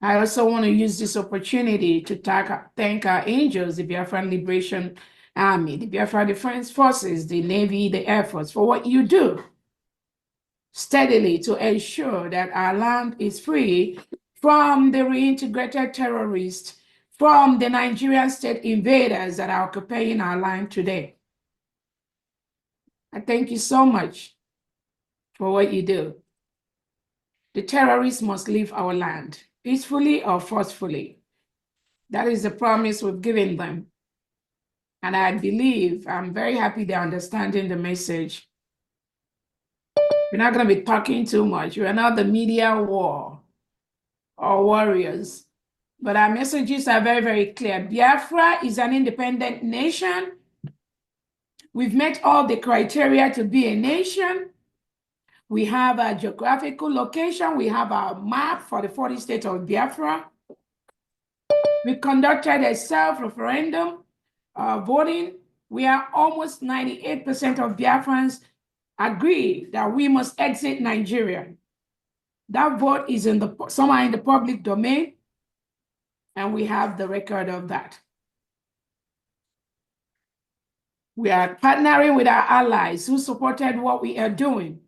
I also want to use this opportunity to thank our angels, the Biafran Liberation Army, the Biafra Defense Forces, the Navy, the Air Force, for what you do steadily to ensure that our land is free from the reintegrated terrorists, from the Nigerian state invaders that are occupying our land today. I thank you so much for what you do. The terrorists must leave our land, peacefully or forcefully. That is the promise we've given them. And I believe, I'm very happy they're understanding the message. We're not going to be talking too much. We're not the media war or warriors. But our messages are very, very clear. Biafra is an independent nation. We've met all the criteria to be a nation. We have a geographical location. We have our map for the 40 states of Biafra. We conducted a self-referendum voting. We are almost 98% of Biafrans agree that we must exit Nigeria. That vote is somewhere in the public domain, and we have the record of that. We are partnering with our allies who supported what we are doing.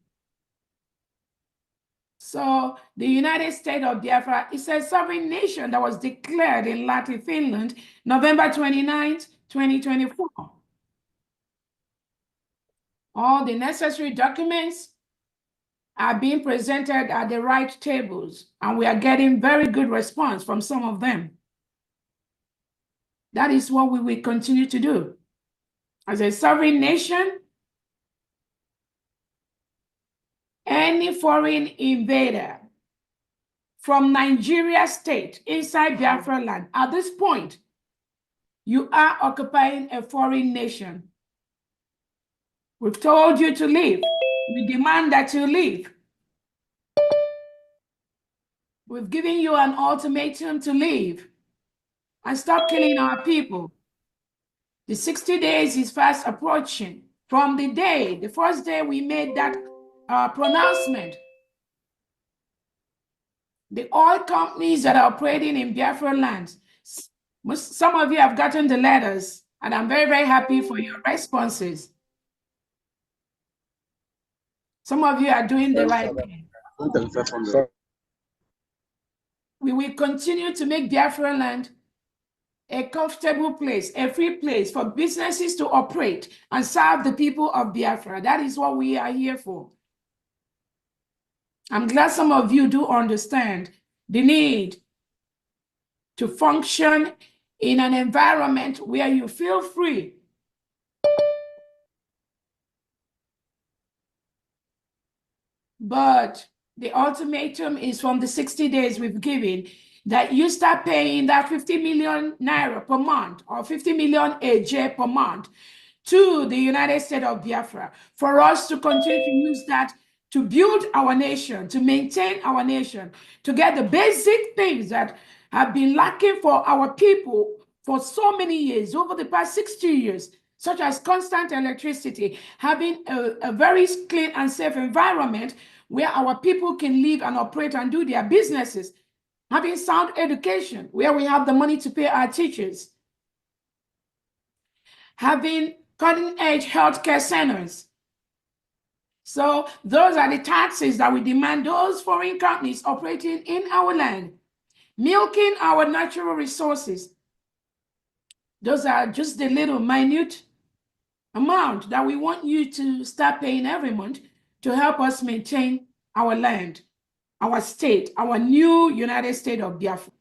So the United States of Biafra is a sovereign nation that was declared in Lahti, Finland, November 29th, 2024. All the necessary documents are being presented at the right tables, and we are getting very good response from some of them. That is what we will continue to do. As a sovereign nation, any foreign invader from Nigeria state inside Biafra land, at this point, you are occupying a foreign nation. We've told you to leave. We demand that you leave. We've given you an ultimatum to leave and stop killing our people. The 60 days is fast approaching. From the first day we made that pronouncement, the oil companies that are operating in Biafra lands, some of you have gotten the letters, and I'm very, very happy for your responses. Some of you are doing the right thing. We will continue to make Biafra land a comfortable place, a free place for businesses to operate and serve the people of Biafra. That is what we are here for. I'm glad some of you do understand the need to function in an environment where you feel free. But the ultimatum is from the 60 days we've given that you start paying that 50 million naira per month or 50 million AJ per month to the United States of Biafra for us to continue to use that to build our nation, to maintain our nation, to get the basic things that have been lacking for our people for so many years, over the past 60 years, such as constant electricity, having a very clean and safe environment where our people can live and operate and do their businesses, having sound education, where we have the money to pay our teachers, having cutting-edge healthcare centers. So those are the taxes that we demand those foreign companies operating in our land, milking our natural resources. Those are just the little minute amount that we want you to start paying every month to help us maintain our land, our state, our new United States of Biafra.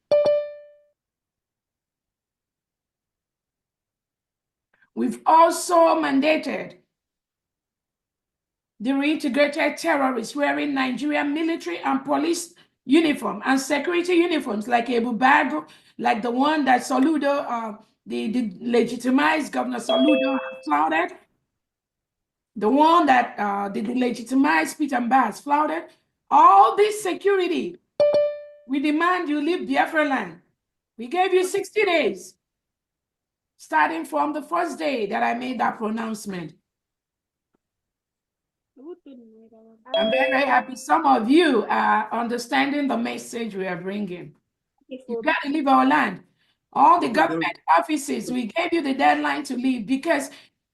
We've also mandated the reintegrated terrorists wearing Nigerian military and police uniform and security uniforms like Ebubago, like the one that Soludo, the legitimized Governor Soludo flouted, the one that the legitimized Peter Mbaz flouted. All this security, we demand you leave Biafra land. We gave you 60 days, starting from the first day that I made that pronouncement. I'm very, very happy some of you are understanding the message we are bringing. You got to leave our land. All the government offices, we gave you the deadline to leave because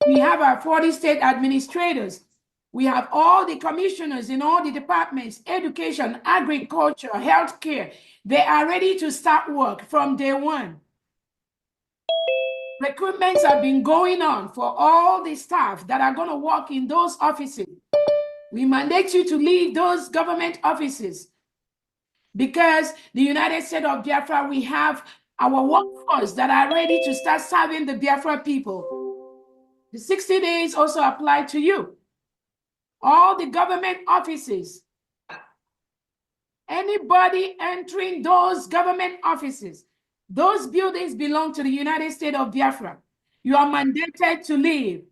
we have our 40 state administrators. We have all the commissioners in all the departments, education, agriculture, healthcare. They are ready to start work from day one. Recruitments have been going on for all the staff that are going to work in those offices. We mandate you to leave those government offices because the United States of Biafra, we have our workforce that are ready to start serving the Biafra people. The 60 days also apply to you. All the government offices, anybody entering those government offices, those buildings belong to the United States of Biafra. You are mandated to leave.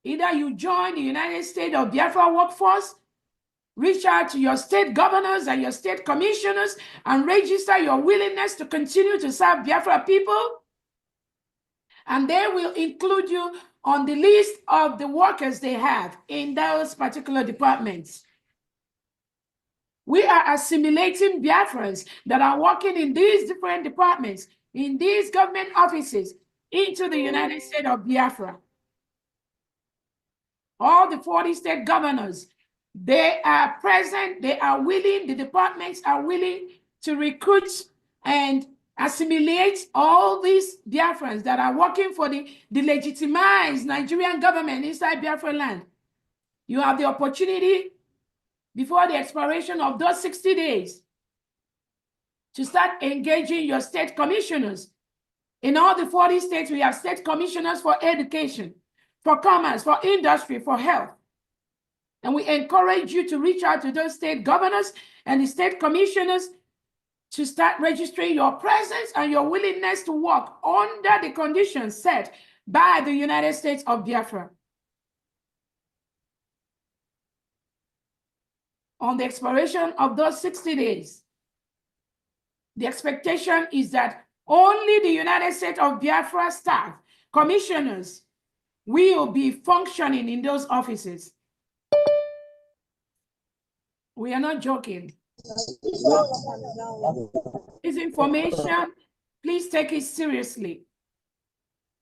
Either you join the United States of Biafra workforce, reach out to your state governors and your state commissioners and register your willingness to continue to serve Biafra people. And they will include you on the list of the workers they have in those particular departments. We are assimilating Biafrans that are working in these different departments, in these government offices, into the United States of Biafra. All the 40 state governors, they are present, they are willing, the departments are willing to recruit and assimilate all these Biafrans that are working for the legitimized Nigerian government inside Biafra land. You have the opportunity before the expiration of those 60 days to start engaging your state commissioners. In all the 40 states, we have state commissioners for education, for commerce, for industry, for health. And we encourage you to reach out to those state governors and the state commissioners to start registering your presence and your willingness to work under the conditions set by the United States of Biafra. On the expiration of those 60 days, the expectation is that only the United States of Biafra staff, commissioners, will be functioning in those offices. We are not joking. This information, please take it seriously.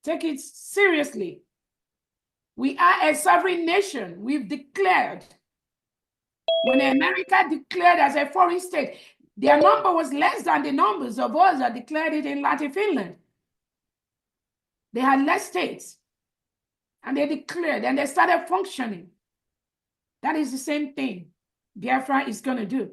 Take it seriously. We are a sovereign nation. We've declared. When America declared as a foreign state, their number was less than the numbers of us that declared it in Latin Finland. They had less states. And they declared and they started functioning. That is the same thing Biafra is going to do.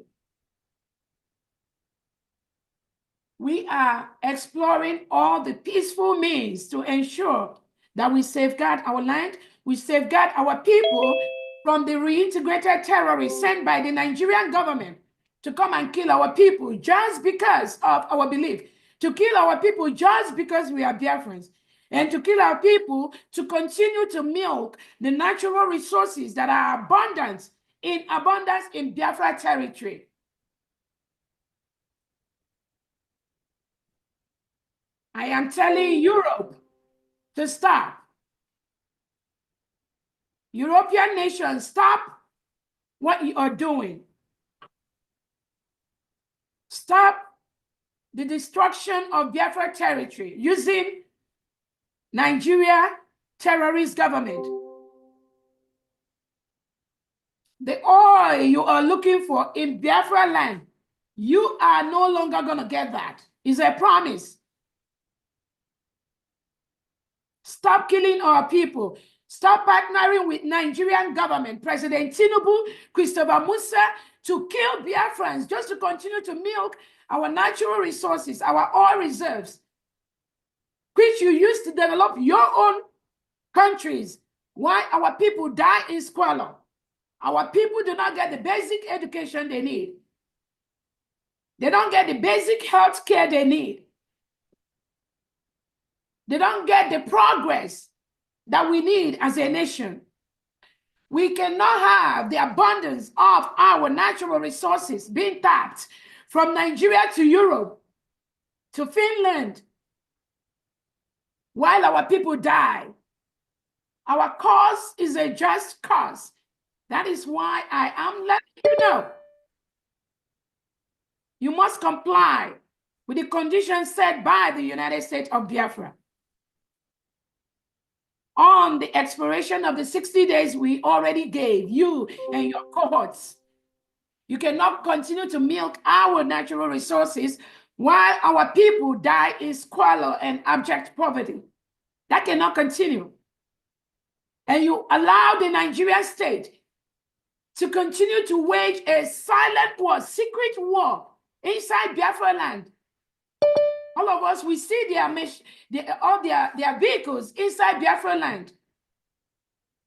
We are exploring all the peaceful means to ensure that we safeguard our land, we safeguard our people from the reintegrated terrorists sent by the Nigerian government to come and kill our people just because of our belief, to kill our people just because we are Biafrans, and to kill our people to continue to milk the natural resources that are abundant in Biafra territory. I am telling Europe to stop. European nations, stop what you are doing. Stop the destruction of Biafra territory using Nigeria terrorist government. The oil you are looking for in Biafra land, you are no longer going to get that. It's a promise. Stop killing our people. Stop partnering with Nigerian government, President Tinubu, Christopher Musa, to kill Biafrans just to continue to milk our natural resources, our oil reserves, which you used to develop your own countries. Why our people die in squalor? Our people do not get the basic education they need. They don't get the basic health care they need. They don't get the progress that we need as a nation. We cannot have the abundance of our natural resources being tapped from Nigeria to Europe, to Finland, while our people die. Our cause is a just cause. That is why I am letting you know. You must comply with the conditions set by the United States of Biafra. On the expiration of the 60 days we already gave you and your cohorts, you cannot continue to milk our natural resources while our people die in squalor and abject poverty. That cannot continue. And you allow the Nigerian state to continue to wage a silent war, secret war inside Biafra land. All of us, we see all their vehicles inside Biafra land,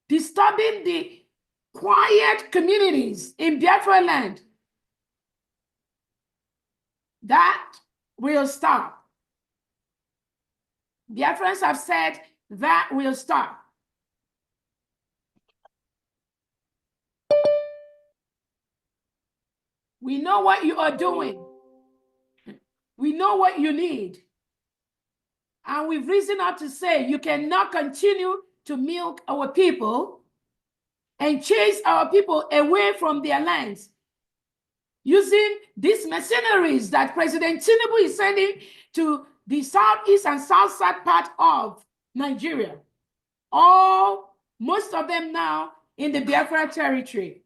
disturbing the quiet communities in Biafra land. That will stop. Biafrans have said that will stop. We know what you are doing. We know what you need. And we've risen up to say you cannot continue to milk our people and chase our people away from their lands using these mercenaries that President Tinubu is sending to the southeast and south-south part of Nigeria. Most of them now in the Biafra territory.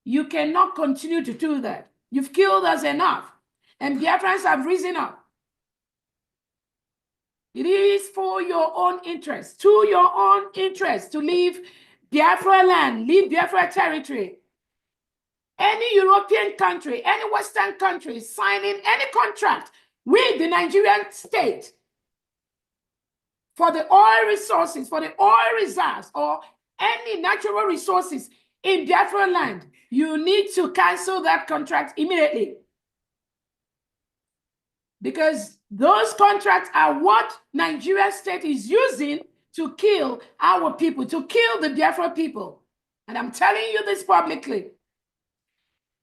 You cannot continue to do that. You've killed us enough. And Biafrans have risen up. It is for your own interest, to your own interest, to leave Biafra land, leave Biafra territory. Any European country, any Western country signing any contract with the Nigerian state for the oil resources, for the oil reserves, or any natural resources in Biafra land, you need to cancel that contract immediately. Because those contracts are what Nigeria state is using to kill our people, to kill the Biafra people. And I'm telling you this publicly.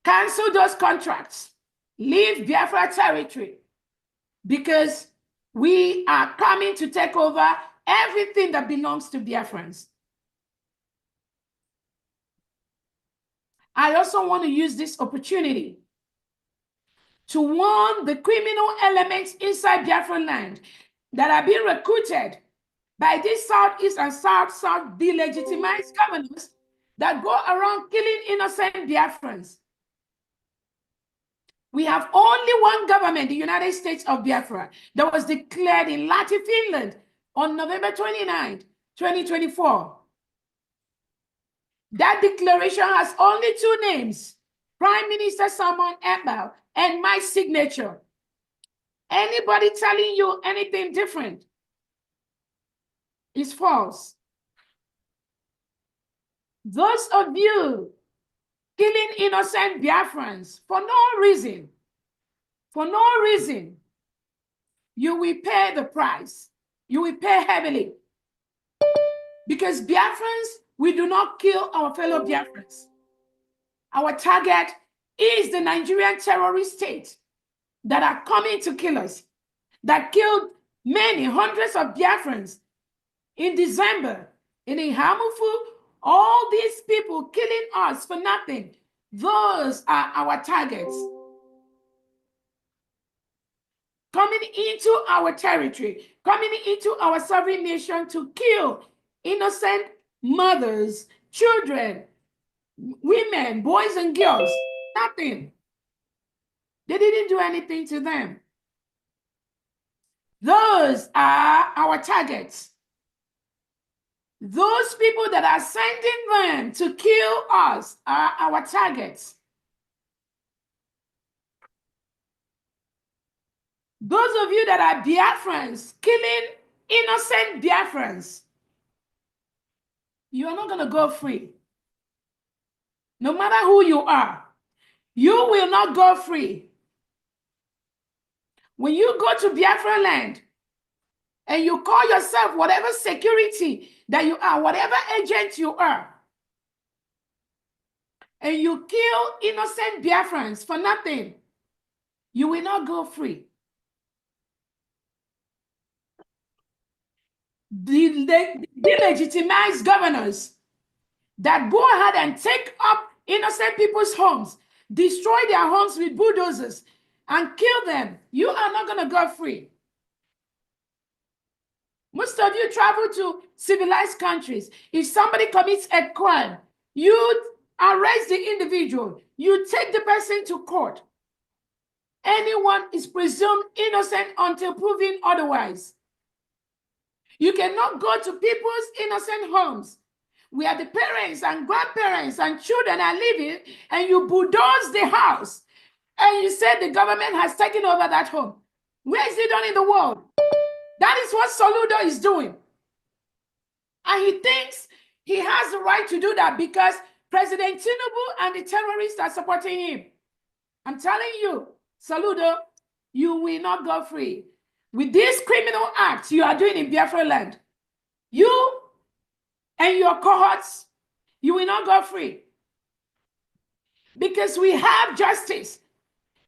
Cancel those contracts. Leave Biafra territory. Because we are coming to take over everything that belongs to Biafrans. I also want to use this opportunity to warn the criminal elements inside Biafran land that are being recruited by these Southeast and South-South delegitimized governors that go around killing innocent Biafrans. We have only one government, the United States of Biafra, that was declared in Lati, Finland on November 29, 2024. That declaration has only two names, Prime Minister Salman Abel and my signature. Anybody telling you anything different is false. Those of you killing innocent Biafrans for no reason, you will pay the price. You will pay heavily. Because Biafrans, we do not kill our fellow Biafrans. Our target is the Nigerian terrorist state that are coming to kill us, that killed many hundreds of Biafrans in December, in Ihamufu. All these people killing us for nothing, those are our targets. Coming into our territory, coming into our sovereign nation to kill innocent mothers, children, women, boys and girls, nothing. They didn't do anything to them. Those are our targets. Those people that are sending them to kill us are our targets. Those of you that are Biafrans, killing innocent Biafrans, you are not going to go free. No matter who you are, you will not go free. When you go to Biafra land and you call yourself whatever security that you are, whatever agent you are, and you kill innocent Biafrans for nothing, you will not go free. The legitimized governors that go ahead and take up innocent people's homes, destroy their homes with bulldozers, and kill them, you are not going to go free. Most of you travel to civilized countries. If somebody commits a crime, you arrest the individual, you take the person to court. Anyone is presumed innocent until proven otherwise. You cannot go to people's innocent homes where the parents and grandparents and children are living, and you bulldoze the house, and you say the government has taken over that home. Where is it done in the world? That is what Soludo is doing. And he thinks he has the right to do that because President Tinubu and the terrorists are supporting him. I'm telling you, Soludo, you will not go free. With this criminal act you are doing in Biafra land, you and your cohorts, you will not go free. Because we have justice.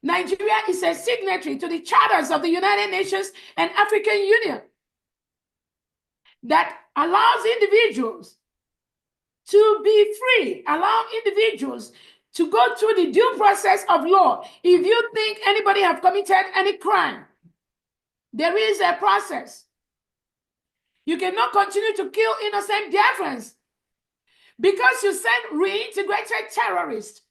Nigeria is a signatory to the charters of the United Nations and African Union that allows individuals to be free, allow individuals to go through the due process of law. If you think anybody have committed any crime, there is a process. You cannot continue to kill innocent Biafrans because you send reintegrated terrorists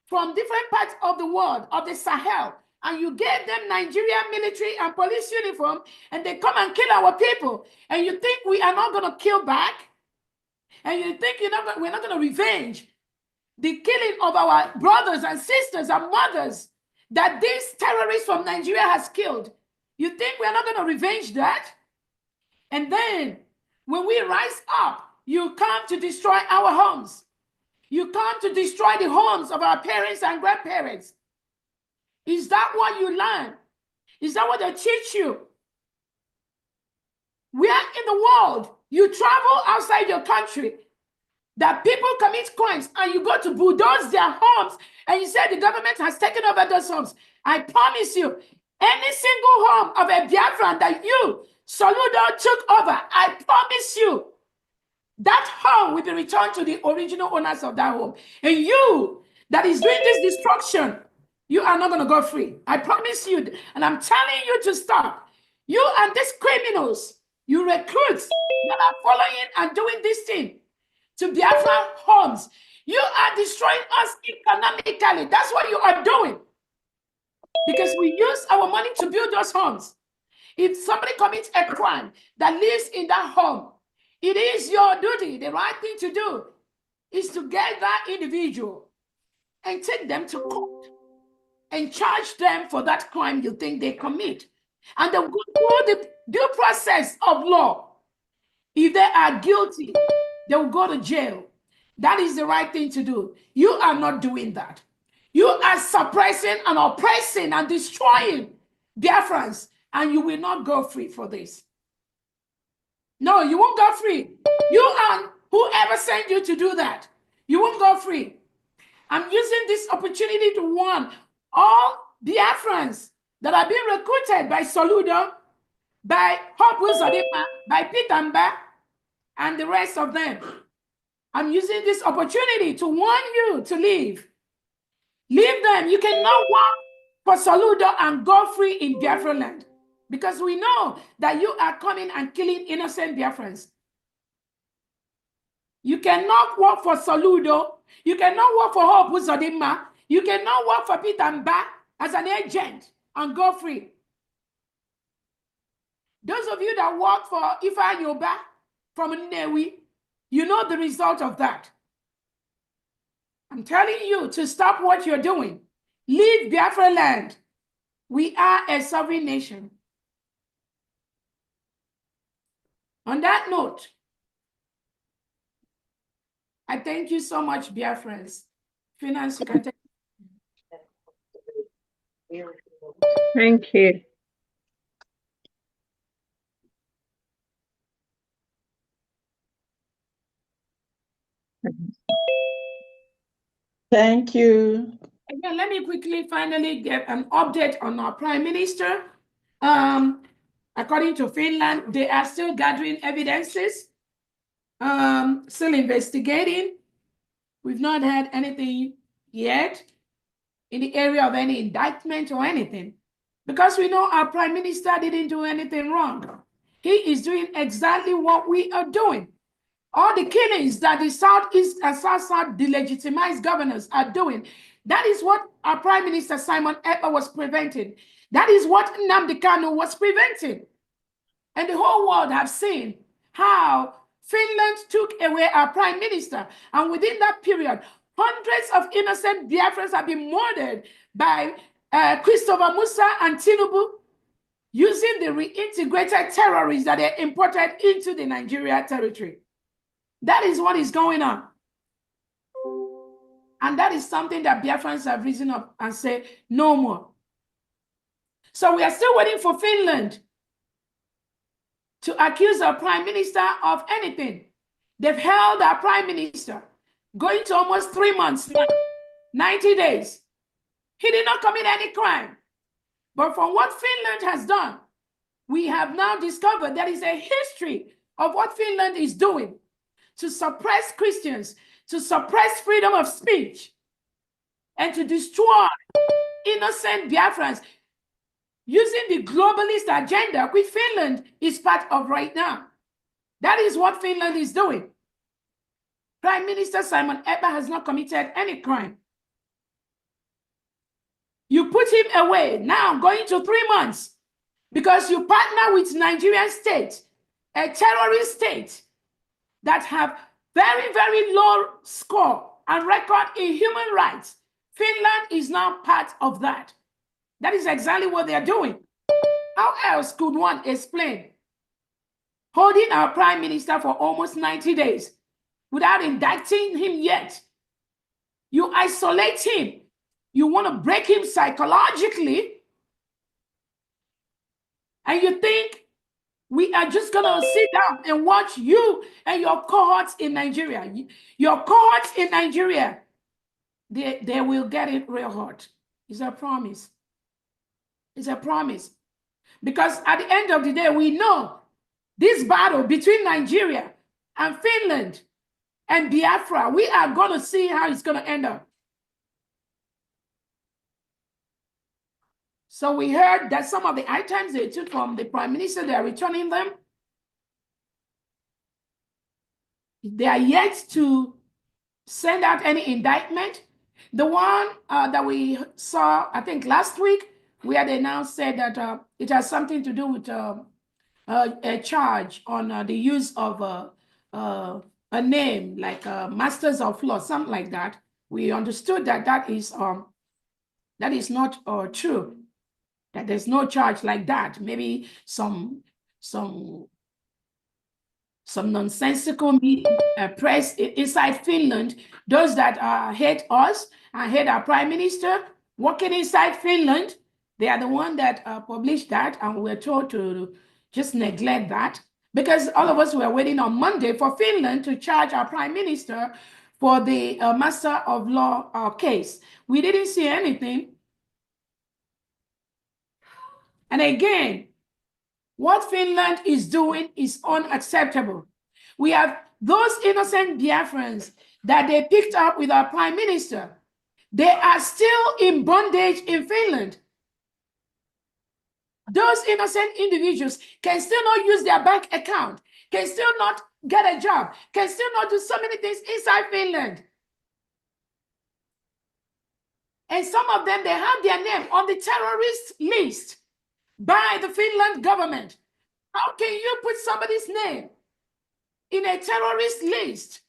from different parts of the world, of the Sahel, and you gave them Nigerian military and police uniform, and they come and kill our people, and you think we are not going to kill back? And you think we're not going to revenge the killing of our brothers and sisters and mothers that these terrorists from Nigeria has killed? You think we're not going to revenge that? And then when we rise up, you come to destroy our homes. You come to destroy the homes of our parents and grandparents. Is that what you learn? Is that what they teach you? Where in the world you travel outside your country that people commit crimes and you go to bulldoze their homes and you say the government has taken over those homes? I promise you, any single home of a Biafran that you, Soludo, took over, I promise you, that home will be returned to the original owners of that home. And you that is doing this destruction, you are not going to go free. I promise you. And I'm telling you to stop. You and these criminals, you recruits that are following and doing this thing to Biafra homes, you are destroying us economically. That's what you are doing. Because we use our money to build those homes. If somebody commits a crime that lives in that home, it is your duty, the right thing to do is to get that individual and take them to court and charge them for that crime you think they commit. And they'll go through the due process of law. If they are guilty, they will go to jail. That is the right thing to do. You are not doing that. You are suppressing and oppressing and destroying Biafrans, and you will not go free for this. No, you won't go free. You and whoever sent you to do that, you won't go free. I'm using this opportunity to warn all Biafrans that are being recruited by Soludo, by Hope Uzodimma, by Pitamba, and the rest of them. I'm using this opportunity to warn you to leave. Leave them. You cannot work for Soludo and go free in Biafra land. Because we know that you are coming and killing innocent Biafrans. You cannot work for Soludo. You cannot work for Hope Uzodimma. You cannot work for Pitamba as an agent and go free. Those of you that work for Ifa Yoba from Nnewi, You know the result of that. I'm telling you to stop what you're doing. Leave Biafra land. We are a sovereign nation. On that note, I thank you so much, Biafrans. Finance, you can take. Thank you. Thank you. Again, let me quickly finally get an update on our Prime Minister. According to Finland, they are still gathering evidences, still investigating. We've not had anything yet in the area of any indictment or anything, because we know our Prime Minister didn't do anything wrong. He is doing exactly what we are doing. All the killings that the Southeast and South delegitimized governors are doing, that is what our Prime Minister Simon Ekpa was preventing. That is what Nnamdi Kanu was preventing. And the whole world have seen how Finland took away our Prime Minister. And within that period, hundreds of innocent Biafrans have been murdered by Christopher Musa and Tinubu using the reintegrated terrorists that they imported into the Nigeria territory. That is what is going on. And that is something that Biafrans have risen up and said, no more. So we are still waiting for Finland to accuse our Prime Minister of anything. They've held our Prime Minister, going to almost 3 months now, 90 days. He did not commit any crime. But from what Finland has done, we have now discovered there is a history of what Finland is doing to suppress Christians, to suppress freedom of speech, and to destroy innocent Biafrans using the globalist agenda, which Finland is part of right now. That is what Finland is doing. Prime Minister Simon Ekpa has not committed any crime. You put him away now, going to 3 months, because you partner with Nigerian state, a terrorist state, that have very, very low score and record in human rights. Finland is now part of that. That is exactly what they're doing. How else could one explain holding our Prime Minister for almost 90 days without indicting him yet? You isolate him. You want to break him psychologically. And you think we are just going to sit down and watch you and your cohorts in Nigeria. Your cohorts in Nigeria, they will get it real hard. It's a promise. It's a promise. Because at the end of the day, we know this battle between Nigeria and Finland and Biafra, we are going to see how it's going to end up. So we heard that some of the items they took from the Prime Minister, they are returning them. They are yet to send out any indictment. The one that we saw, I think last week, where they now said that it has something to do with a charge on the use of a name like Masters of Law, something like that. We understood that that is not true. That there's no charge like that. Maybe some nonsensical press inside Finland, those that hate us and hate our Prime Minister, working inside Finland, they are the one that published that, and we're told to just neglect that, because all of us were waiting on Monday for Finland to charge our Prime Minister for the Master of Law case. We didn't see anything. And again, what Finland is doing is unacceptable. We have those innocent Biafrans that they picked up with our Prime Minister. They are still in bondage in Finland. Those innocent individuals can still not use their bank account, can still not get a job, can still not do so many things inside Finland. And some of them, they have their name on the terrorist list by the Finland government. How can you put somebody's name in a terrorist list,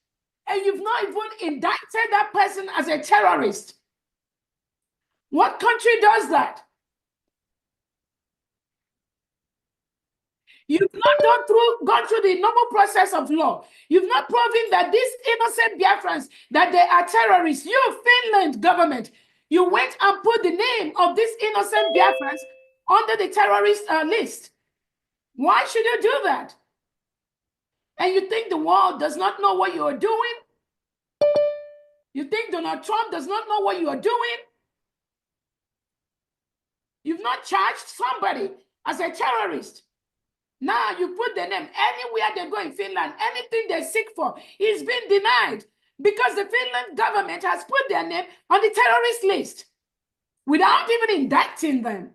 and you've not even indicted that person as a terrorist. What country does that? You've not gone through the normal process of law. You've not proven that these innocent Biafrans, that they are terrorists. You, Finland government, you went and put the name of these innocent Biafrans under the terrorist list. Why should you do that? And you think the world does not know what you are doing? You think Donald Trump does not know what you are doing? You've not charged somebody as a terrorist. Now you put the name anywhere they go in Finland, anything they seek for is being denied because the Finland government has put their name on the terrorist list without even indicting them.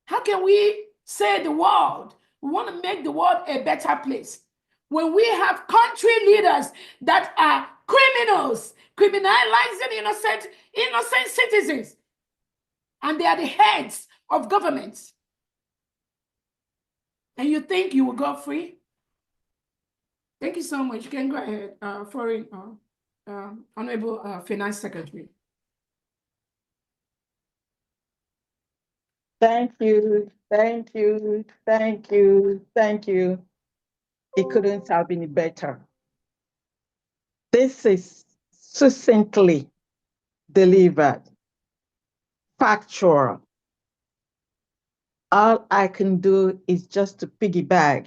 How can we say the world, we want to make the world a better place, when we have country leaders that are criminals, criminalizing innocent citizens, and they are the heads of governments? And you think you will go free? Thank you so much. You can go ahead, Foreign Honorable Finance Secretary. Thank you, thank you, thank you, thank you. It couldn't have been better. This is succinctly delivered, factual. All I can do is just to piggyback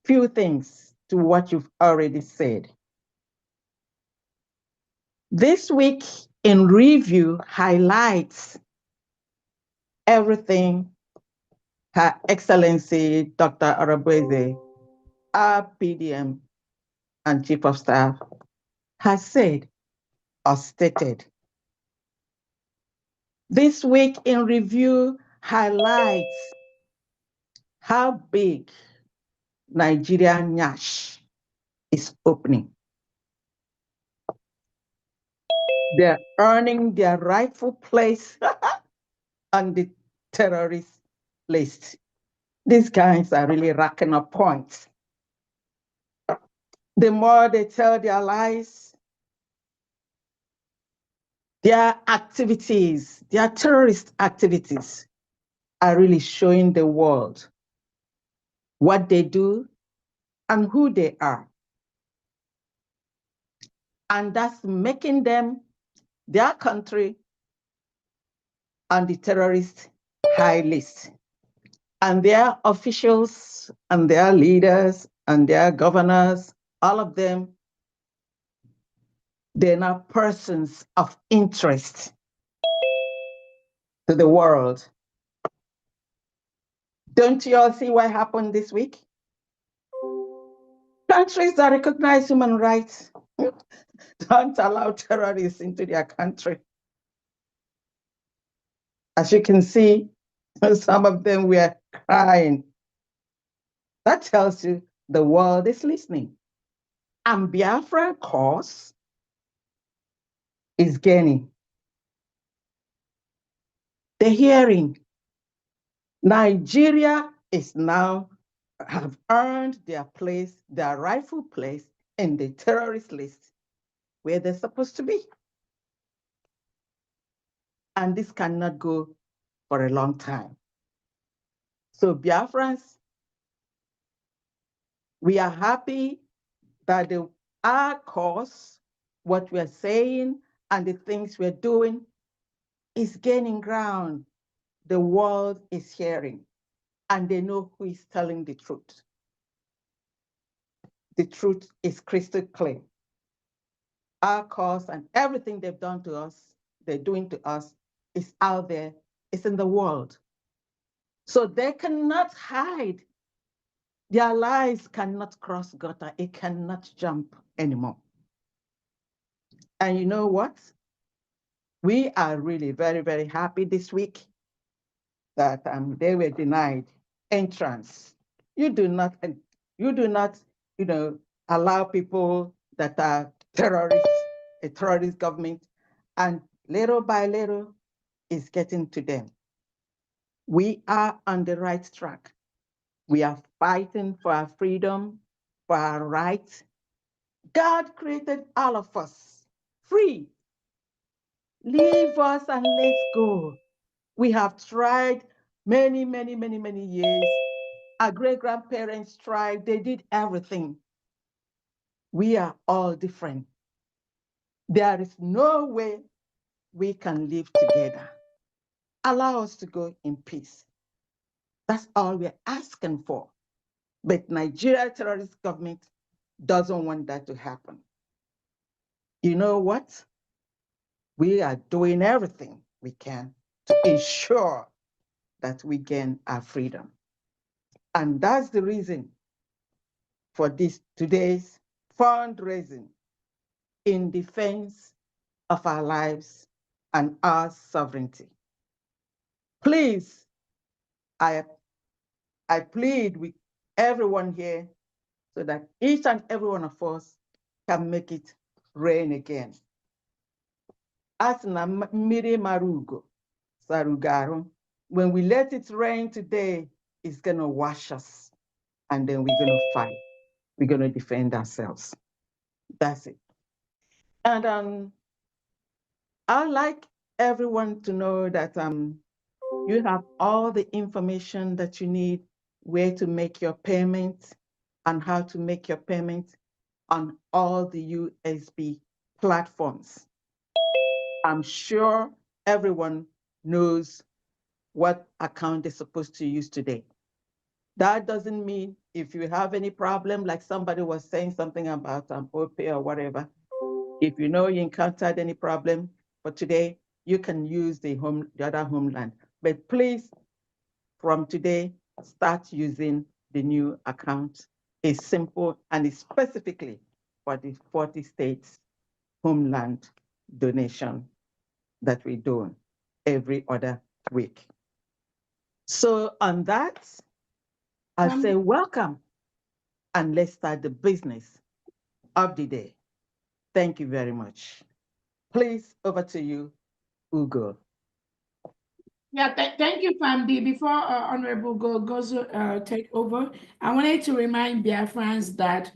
few things to what you've already said. This week in review highlights everything Her Excellency Dr. Arabweze, our PDM and Chief of Staff, has said or stated. This week in review highlights how big Nigerian Nyash is opening. They're earning their rightful place on the terrorist list. These guys are really racking up points. The more they tell their lies, their activities, their terrorist activities are really showing the world what they do and who they are. And that's making them, their country, on the terrorist high list. And their officials and their leaders and their governors, all of them, they're now persons of interest to the world. Don't you all see what happened this week? Countries that recognize human rights don't allow terrorists into their country. As you can see, some of them were crying. That tells you the world is listening. And Biafra cause is gaining. The hearing. Nigeria is now have earned their place, their rightful place in the terrorist list where they're supposed to be. And this cannot go for a long time. So Biafrans, we are happy that our cause, what we are saying and the things we're doing is gaining ground. The world is hearing and they know who is telling the truth. The truth is crystal clear. Our cause and everything they've done to us, they're doing to us, is out there, it's in the world. So they cannot hide. Their lies cannot cross gutter. It cannot jump anymore. And you know what? We are really very, very happy this week that they were denied entrance. You do not, allow people that are terrorists, a terrorist government, and little by little, it's getting to them. We are on the right track. We are fighting for our freedom, for our rights. God created all of us free. Leave us and let's go. We have tried many years. Our great-grandparents tried, they did everything. We are all different. There is no way we can live together. Allow us to go in peace. That's all we're asking for. But Nigeria terrorist government doesn't want that to happen. You know what? We are doing everything we can to ensure that we gain our freedom. And that's the reason for today's fundraising in defense of our lives and our sovereignty. Please, I plead with everyone here so that each and every one of us can make it rain again. As na mmiri marugo sarugaru, when we let it rain today, it's gonna wash us, and then we're gonna fight. We're gonna defend ourselves. That's it. And I'd like everyone to know that you have all the information that you need, where to make your payments and how to make your payments on all the USB platforms. I'm sure everyone knows what account they're supposed to use today. That doesn't mean if you have any problem, like somebody was saying something about OPay or whatever, if you know you encountered any problem for today, you can use the other homeland. But please, from today, start using the new account. It's simple and it's specifically for the 40 states homeland donation that we do every other week. So on that, I say welcome, and let's start the business of the day. Thank you very much. Please, over to you, Ugo. Yeah, thank you, Famdi. Before Honorable goes take over, I wanted to remind Biafrans that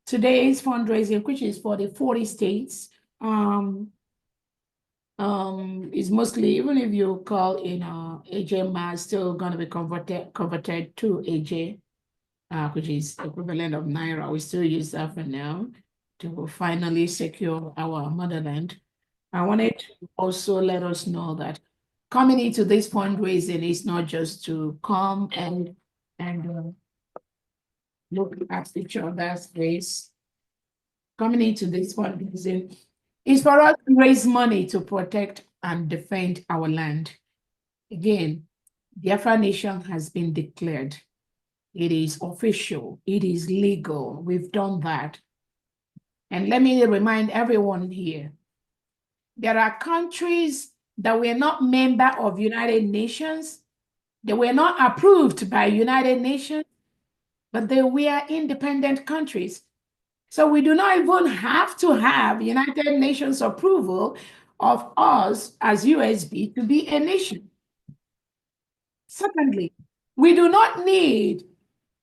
today's fundraising, which is for the 40 states, is mostly, even if you call in AJ, still going to be converted to AJ, which is equivalent of Naira. We still use that for now to finally secure our motherland. I wanted to also let us know that coming into this fundraising is not just to come and look at each other's face. Coming into this fundraising is for us to raise money to protect and defend our land. Again, the Biafra nation has been declared. It is official. It is legal. We've done that. And let me remind everyone here, there are countries that were not member of United Nations. They were not approved by United Nations, but they were independent countries. So we do not even have to have United Nations approval of us as USB to be a nation. Secondly, we do not need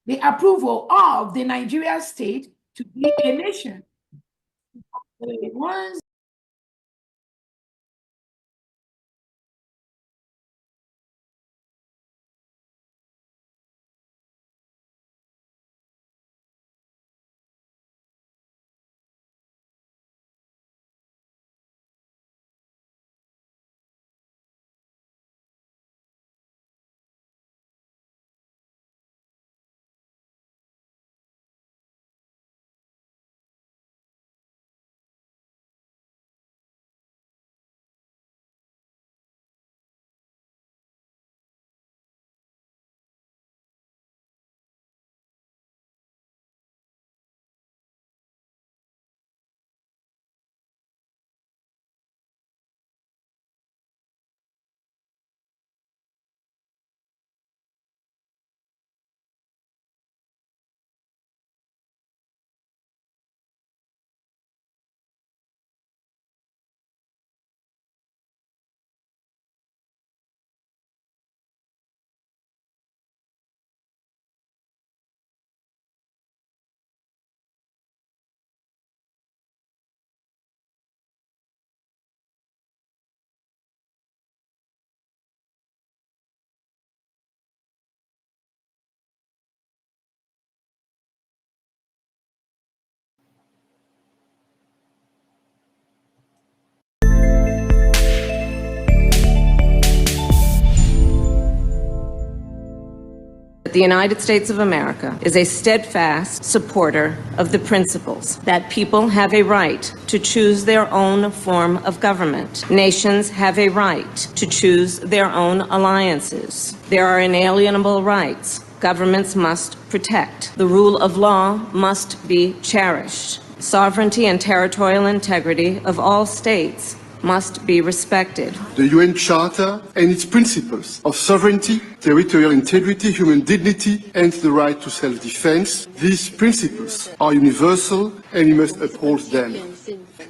the approval of the Nigeria state to be a nation. Once The United States of America is a steadfast supporter of the principles that people have a right to choose their own form of government. Nations have a right to choose their own alliances. There are inalienable rights governments must protect. The rule of law must be cherished. Sovereignty and territorial integrity of all states must be respected. The UN Charter and its principles of sovereignty, territorial integrity, human dignity, and the right to self-defense, these principles are universal and we must uphold them.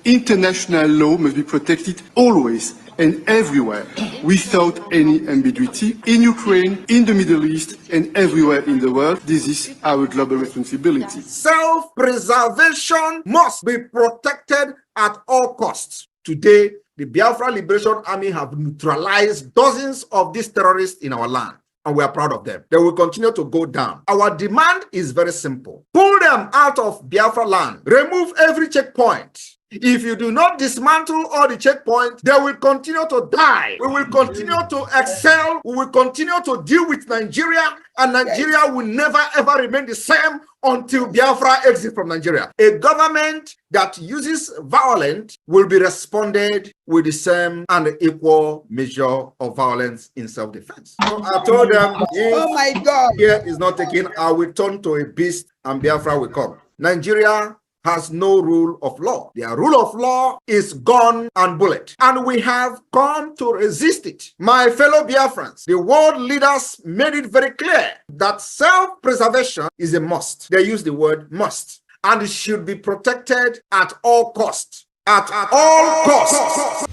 International law must be protected always and everywhere, without any ambiguity, in Ukraine, in the Middle East, and everywhere in the world. This is our global responsibility. Self-preservation must be protected at all costs. Today, the Biafra Liberation Army have neutralized dozens of these terrorists in our land, and we are proud of them. They will continue to go down. Our demand is very simple. Pull them out of Biafra land. Remove every checkpoint. If you do not dismantle all the checkpoints, they will continue to die. We will continue to excel. We will continue to deal with Nigeria, and Nigeria will never ever remain the same until Biafra exits from Nigeria. A government that uses violence will be responded with the same and equal measure of violence in self-defense. So I told them, oh my God, here is not taken, I will turn to a beast and Biafra will come. Nigeria has no rule of law. Their rule of law is gun and bullet, and we have come to resist it. My fellow Biafrans, the world leaders made it very clear that self-preservation is a must. They use the word must, and it should be protected at all costs. At all costs.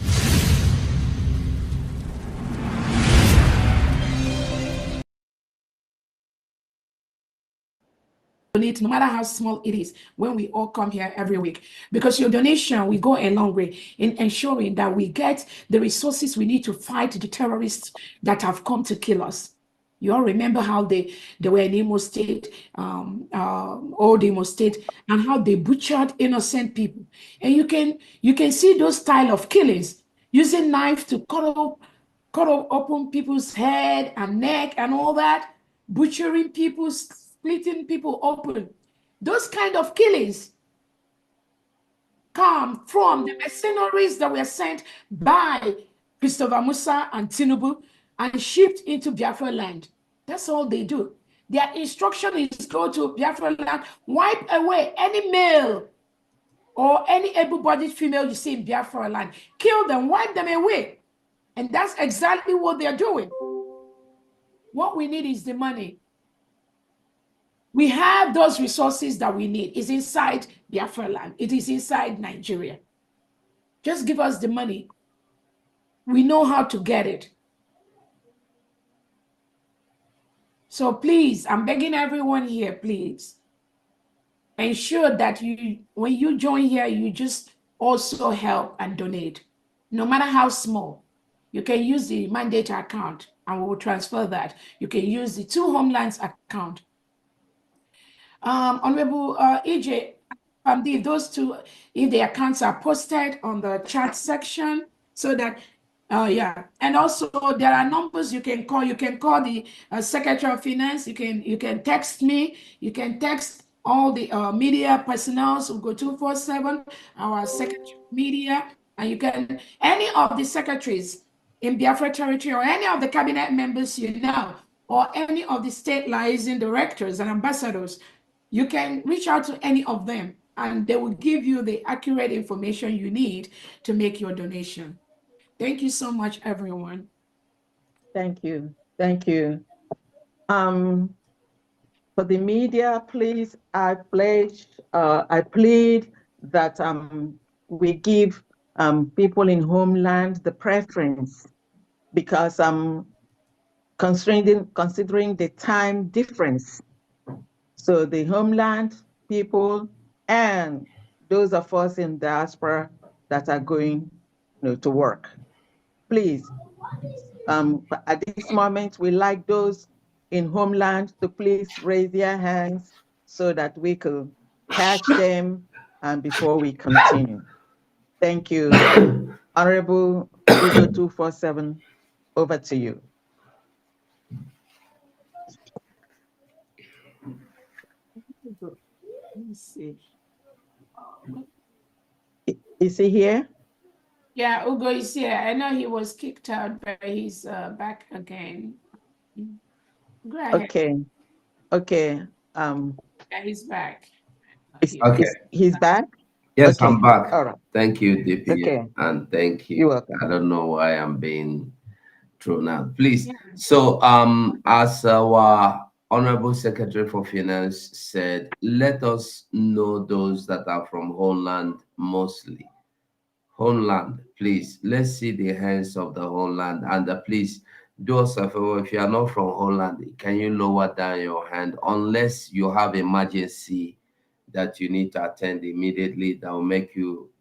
Donate, no matter how small it is, when we all come here every week, because your donation will go a long way in ensuring that we get the resources we need to fight the terrorists that have come to kill us. You all remember how they were in Imo State, old Imo State, and how they butchered innocent people. And you can see those style of killings, using knives to cut open people's head and neck and all that, butchering people, splitting people open. Those kind of killings come from the mercenaries that were sent by Christopher Musa and Tinubu and shipped into Biafra land. That's all they do. Their instruction is go to Biafra land, wipe away any male or any able-bodied female you see in Biafra land. Kill them, wipe them away. And that's exactly what they're doing. What we need is the money. We have those resources that we need. It's inside Biafra land. It is inside Nigeria. Just give us the money. We know how to get it. So please, I'm begging everyone here, please, ensure that when you join here, you just also help and donate, no matter how small. You can use the mandate account and we will transfer that. You can use the Two Homelands account. Honorable EJ, those two, if the accounts are posted on the chat section, so that, yeah. And also there are numbers you can call. You can call the Secretary of Finance. You can text me. You can text all the media personnel. So go 247, our Secretary of Media, and you can, any of the secretaries in Biafra territory or any of the cabinet members you know, or any of the state liaison directors and ambassadors, you can reach out to any of them and they will give you the accurate information you need to make your donation. Thank you so much, everyone. Thank you. Thank you. For the media, please, I plead that we give people in homeland the preference, because considering the time difference. So the homeland people and those of us in diaspora that are going to work. Please, at this moment, we like those in homeland to please raise their hands so that we could catch them and before we continue. Thank you. Honorable Ugo 247, over to you. Let's see. Is he here? Yeah, Ugo is here. I know he was kicked out, but he's back again. Go ahead. Okay. Okay. Yeah, he's back. He's back? Yes, Okay. I'm back. All right. Thank you, DP. Okay. And thank you. You're welcome. I don't know why I'm being thrown out. Please. So, as our Honorable Secretary for Finance said, let us know those that are from homeland mostly. Homeland, please. Let's see the hands of the homeland. And please do us a favor. If you are not from homeland, can you lower down your hand unless you have emergency that you need to attend immediately? That will make you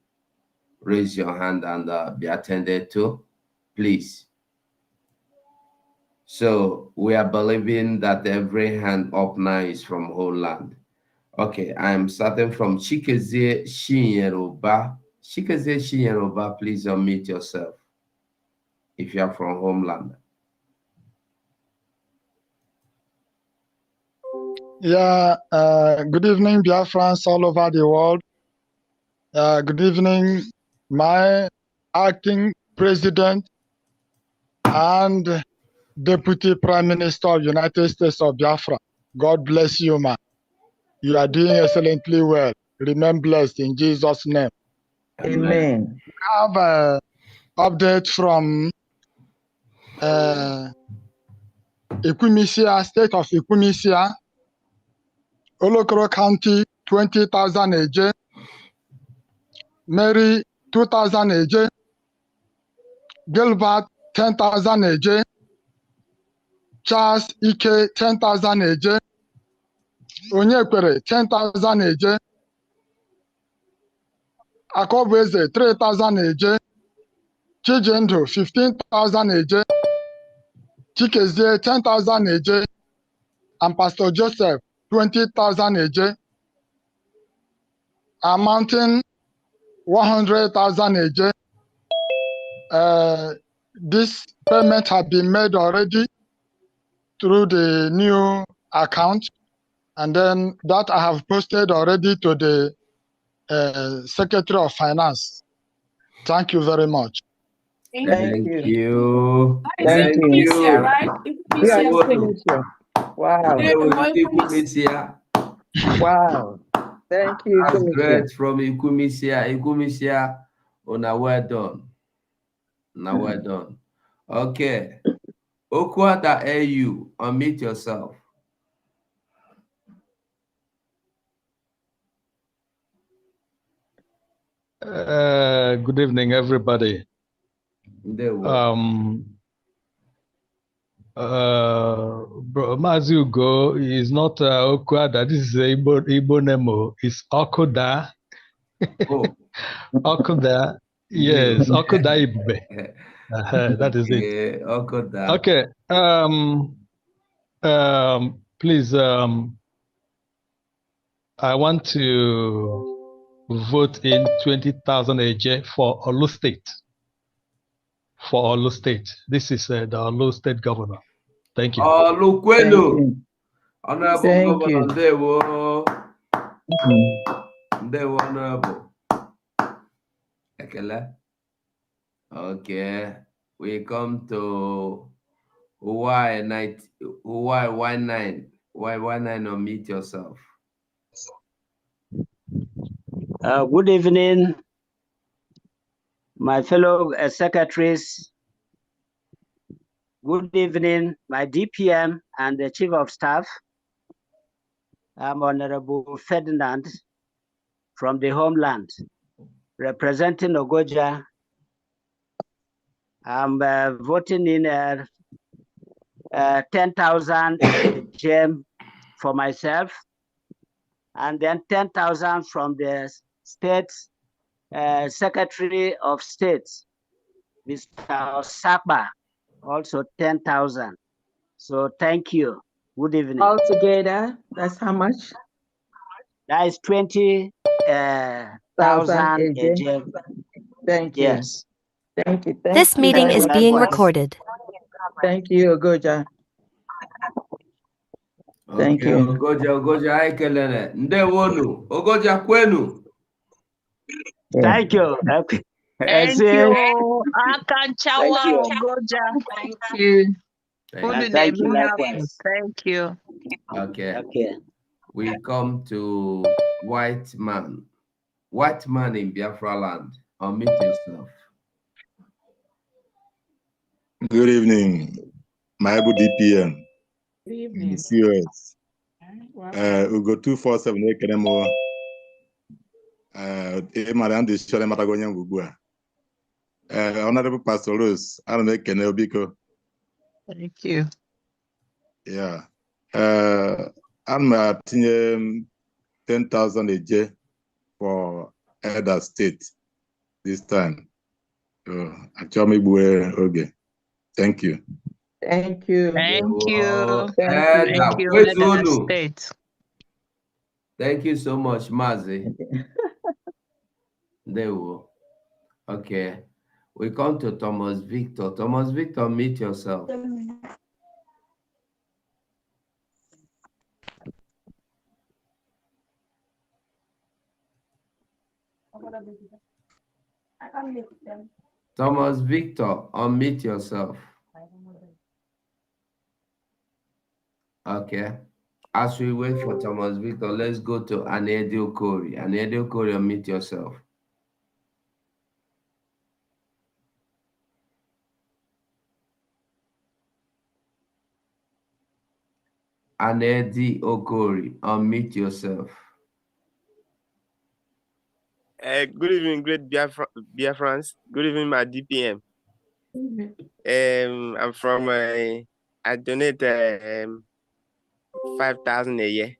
raise your hand and be attended to, please. So we are believing that every hand up now is from homeland. Okay, I'm starting from Chikezie Shinyeroba. Chikezie Shinyeroba, please unmute yourself if you are from homeland. Yeah, good evening, Biafrans all over the world. Good evening, my acting president and Deputy Prime Minister of United States of Biafra. God bless you, man. You are doing excellently well. Remain blessed in Jesus' name. Amen. We have an update from Ekwimisia, state of Ekwimisia, Olokoro County, 20,000 AJ, Mary, 2,000 AJ, Gilbert, 10,000 AJ, Charles Ike, 10,000 AJ, Onyekwere, 10,000 AJ, Akobweze, 3,000 AJ, Chijendo, 15,000 AJ, Chikezie, 10,000 AJ, and Pastor Joseph, 20,000 AJ, amounting 100,000 AJ. This payment has been made already through the new account, and then that I have posted already to the Secretary of Finance. Thank you very much. Thank you. Thank you. Right? We are Ekwimisia. Wow. Wow. Thank you, That's Ekwimisia. great from Ekwimisia. Ekwimisia, well done. Well done. Okay. Okwada AU, unmute yourself. Good evening, everybody. Mazi Ugo is not Okwada. This is Igbo Nemo. It's Okuda. Oh. Okuda. Yes, Okuda Ibe. That is it. Okuda. Okay. Please. I want to vote in 20,000 AJ for Olu State. For Olu State. This is the Olu State governor. Thank you. Olukwenu. Honorable Governor Ndewo Honorable. Okay. We come to Y19. Y19, unmute yourself. Good evening, my fellow secretaries. Good evening, my DPM and the Chief of Staff. I'm Honorable Ferdinand from the homeland, representing Ogoja. I'm voting in 10,000 gem for myself, and then 10,000 from the State Secretary of State, Mr. Osaba, also 10,000. So thank you. Good evening. Altogether, that's how much? That is 20,000 AJ. Thank you. Yes. Thank you. Thank This you meeting is being recorded. Thank you, Ogoja. Thank you. Ogoja Ekelene. Ndewonu. Ogoja Kwenu. Thank you. Thank you. Akanchawa Ogoja. Thank you. Thank you likewise. Thank you. Okay. We come to white man. White man in Biafra land. Unmute yourself. Good evening, my DPM. Good evening. COS. Ugo 247 Ekenemo. Madam de Shole Matagonia Gugua. Honorable Pastor Rose, I'm making Obiko. Thank you. Yeah. I'm at 10,000 a day for Elder State this time. Okay. Thank you. Thank you. Thank you. Thank you. State. Thank you so much, Mazi. There we go. Okay. We come to Thomas Victor. Thomas Victor, meet yourself. Thomas Victor, unmute yourself. Okay. As we wait for Thomas Victor, let's go to Anedi Okori. Anedi Okori, unmute yourself. Anedi Okori, unmute yourself. Good evening, great Biafrans. Good evening, my DPM. I'm from, I donate 5,000 a year.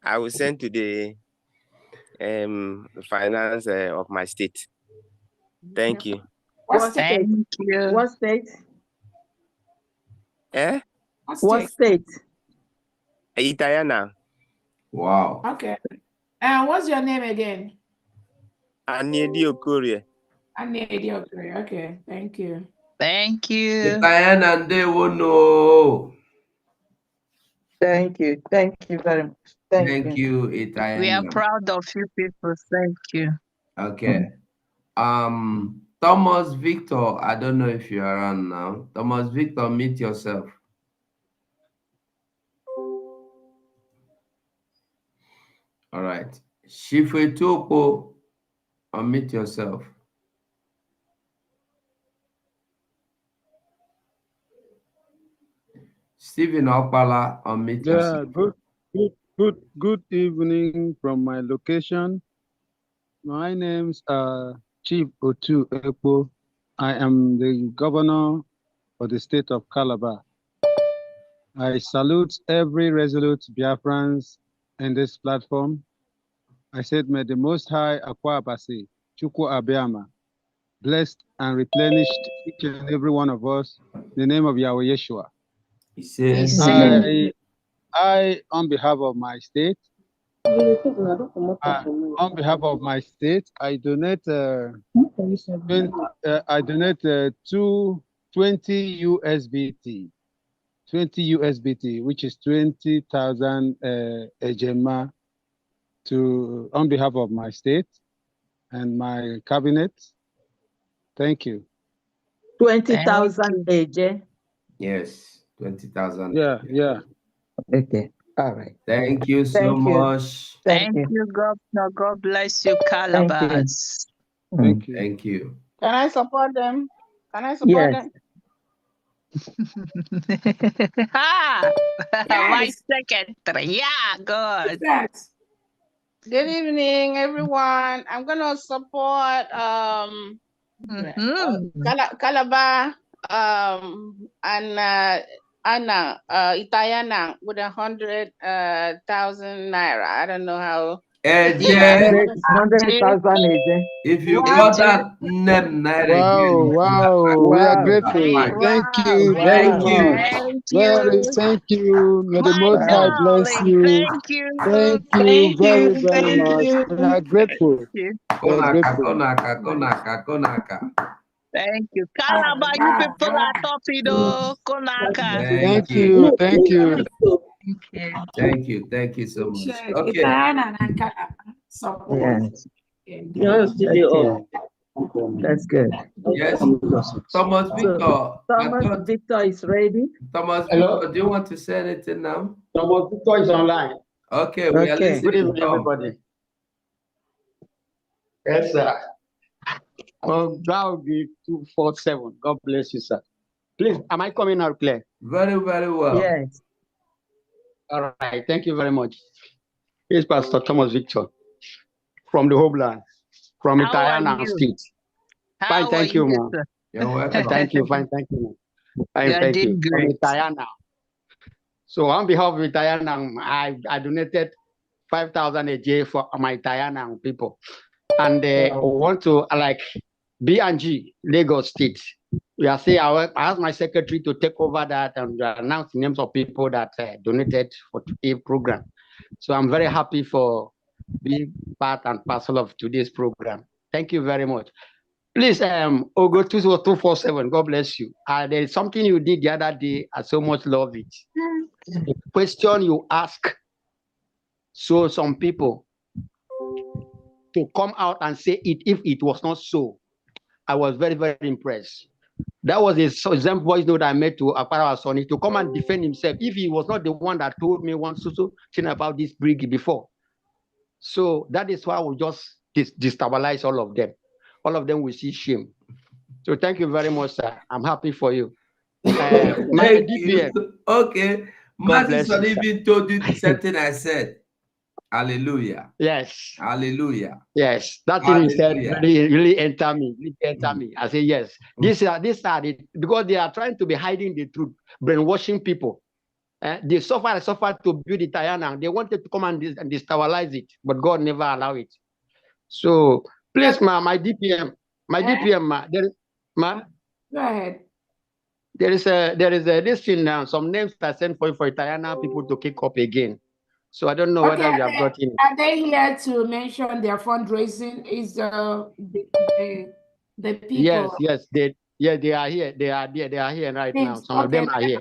I will send to the finance of my state. Thank you. What state? Thank you. What state? Eh? What state? Italiana. Wow. Okay. What's your name again? Anedi Okori. Anedi Okori. Okay. Thank you. Thank you. Italiana and they will know. Thank you. Thank you very much. Thank you, Italiana. We are proud of you people. Thank you. Okay. Thomas Victor, I don't know if you're around now. Thomas Victor, meet yourself. All right. Shifwe Topo, unmute yourself. Stephen Opala, unmute yourself. Good evening from my location. My name's Chief Otu Ekpo. I am the governor of the state of Calabar. I salute every resolute Biafrans in this platform. I said, may the Most High Akwa Abasi, Chukwu Abiama, blessed and replenished each and every one of us in the name of Yahweh Yeshua. I, on behalf of my state, I donate 20 USBT, which is 20,000 Ejema, on behalf of my state and my cabinet. Thank you. 20,000 AJ. Yes, 20,000. Yeah. Okay. All right. Thank you so much. Thank you, Governor. God bless you, Calabas. Thank you. Thank you. Can I support them? Them? Vice Secretary. Yeah, good. Yes. Good evening, everyone. I'm gonna support Calabar and Anna Itayana with 100,000 naira. I don't know how. 100,000 If you got that name, wow, we are grateful. Thank you very much. Thank you. May the Most High bless you. Thank you very much. We are grateful. Konaka. Thank you. Calabar, you people are torpedo. Konaka. Thank you. Thank you. Thank you so much. Okay. Yes. That's good. Yes. Thomas Victor. So, Thomas Victor is ready. Thomas Hello? Victor, do you want to say anything now? Thomas Victor is online. Okay, we are listening. Good evening, Tom. everybody. Yes, sir. Oh, that will be 247. God bless you, sir. Please, am I coming out clear? Very, very well. Yes. All right. Thank you very much. Here's Pastor Thomas Victor from the homeland, from Italian State. Fine, thank you, ma'am. You're welcome. Thank you. Fine, thank you. Fine, You thank you. did From great. Italian. So on behalf of Italian, I donated 5,000 a day for my Italian people, and want to like B&G Lagos State. We are saying I asked my secretary to take over that and announce the names of people that donated for a program. So I'm very happy for being part and parcel of today's program. Thank you very much. Please, Ogo 247, God bless you. There is something you did the other day. I so much love it. The question you ask, so some people to come out and say it if it was not so. I was very, very impressed. That was a example voice note I made to Akpara Sonny to come and defend himself if he was not the one that told me one thing about this brig before. So that is why we just destabilize all of them. All of them will see shame. So thank you very much, sir. I'm happy for you. My DPM. Okay. Martin even told you something I said. Hallelujah. Yes. Hallelujah. Yes. That thing you said really enter me. I say yes. These are because they are trying to be hiding the truth, brainwashing people. They suffered to build it, and they wanted to come and destabilize it, but God never allowed it. So please, my DPM, go ahead. There is this thing now. Some names I sent for Italian people to kick up again. So I don't know whether we have got in. Are they here to mention their fundraising? Is the people? Yes, they are here. They are here right now. Some of them are here.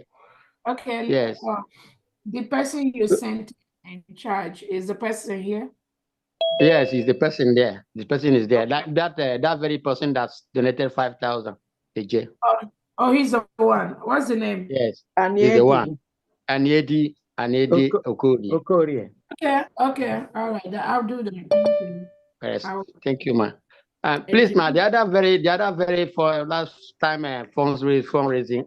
Okay. Yes. The person you sent in charge is the person here. Yes, he's the person there. The person is there. That very person that's donated 5,000 AJ. Oh, he's the one. What's the name? Yes, he's the one. Anyedi Okori. Okay. All right. I'll do that. Thank you. Yes. Thank you, ma. Please, ma. The other very for last time fundraising,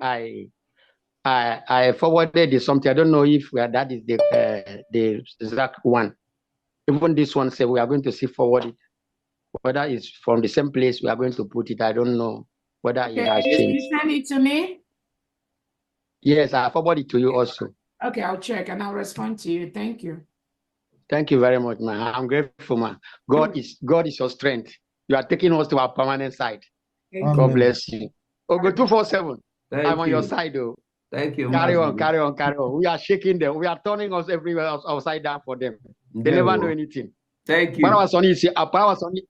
I forwarded something. I don't know if that is the exact one. Even this one said we are going to see forward it. Whether it's from the same place we are going to put it, I don't know whether it has changed. You send it to me? Yes, I forward it to you also. Okay, I'll check and I'll respond to you. Thank you. Thank you very much, man. I'm grateful, man. God is your strength. You are taking us to our permanent side. God bless you. Ogo 247. I'm on your side, though. Thank you. Carry on. We are shaking them. We are turning us everywhere upside down for them. They never know anything. Thank you. Parawasoni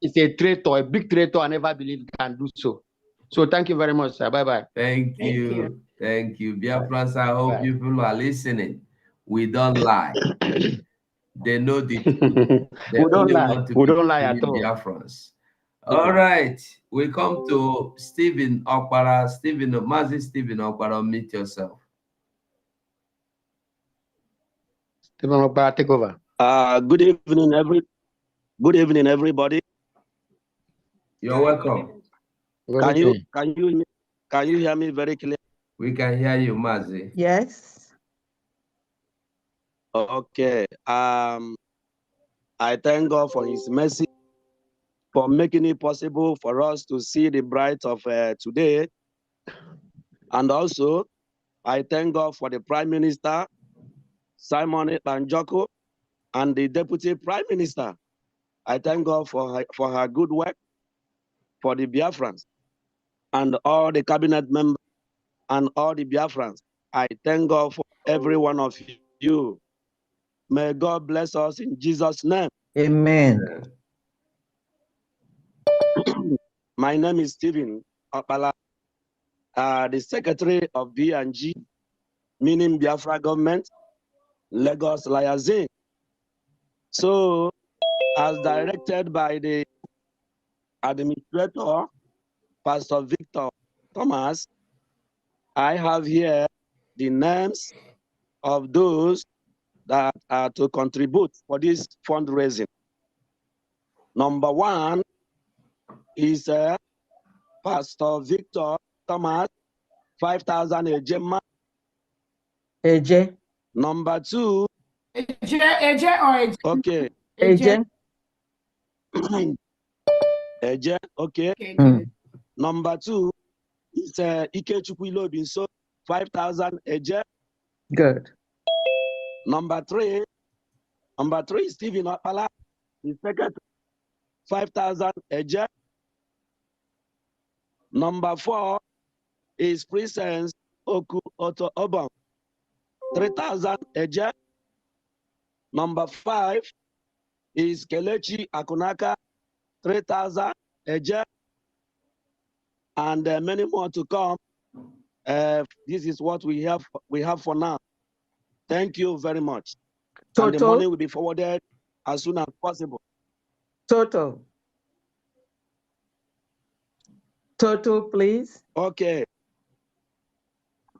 is a traitor, a big traitor. I never believe can do so. So thank you very much, sir. Bye-bye. Thank you. Thank you. Biafrans, I hope people are listening. We don't lie. They know the truth. We don't lie. We don't lie at all. Biafrans. All right. We come to Stephen Okpara. Mazi Stephen Okpara, meet yourself. Stephen Okpara, take over. Good evening, everybody. You're welcome. Can you hear me very clear? We can hear you, Mazi. Yes. Okay. I thank God for His mercy, for making it possible for us to see the bright of today. And also, I thank God for the Prime Minister, Simon Banjoko, and the Deputy Prime Minister. I thank God for her good work, for the Biafrans, and all the cabinet members, and all the Biafrans. I thank God for every one of you. May God bless us in Jesus' name. Amen. My name is Stephen Okpara, the Secretary of B&G, meaning Biafra government, Lagos Liaison. So, as directed by the administrator, Pastor Victor Thomas, I have here the names of those that are to contribute for this fundraising. Number one is Pastor Victor Thomas, 5,000 AJ. AJ. Number two. AJ or AJ? Okay. AJ. AJ, okay. Okay, good. Number two is Ikechukwu Ilobinso, 5,000 AJ. Good. Number three is Stephen Opala, the secretary, 5,000 AJ. Number four is Presence Oku Oto Obam, 3,000 AJ. Number five is Kelechi Akunaka, 3,000 AJ. And many more to come. This is what we have for now. Thank you very much. Total? And the money will be forwarded as soon as possible. Total, please. Okay.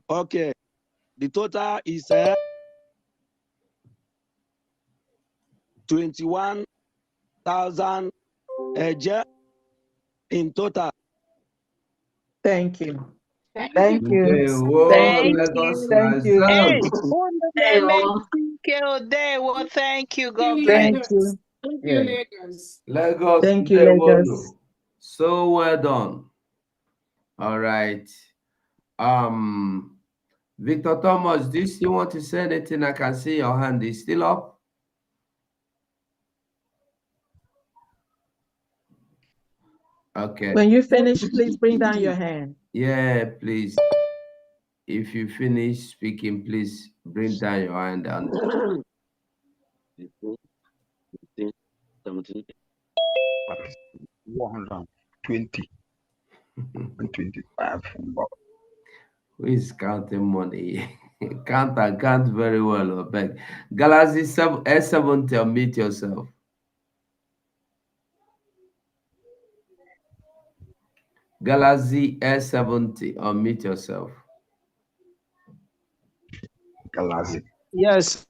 Okay. The total is 21,000 in total. Thank you. Thank you. Okay, whoa, Thank Lagos you. Hey, thank you. God bless. Thank you. Thank you, Lagos. Lagos, Thank you, Lagos. So well done. All right. Victor Thomas, do you still want to say anything? I can see your hand is still up. Okay. When you finish, please bring down your hand. Yeah, please. If you finish speaking, please bring down your hand and 120 and 25. Who is counting money? Count very well, beg. Galaxy S70, unmute yourself. Galaxy S70, unmute yourself. Galaxy. Yes.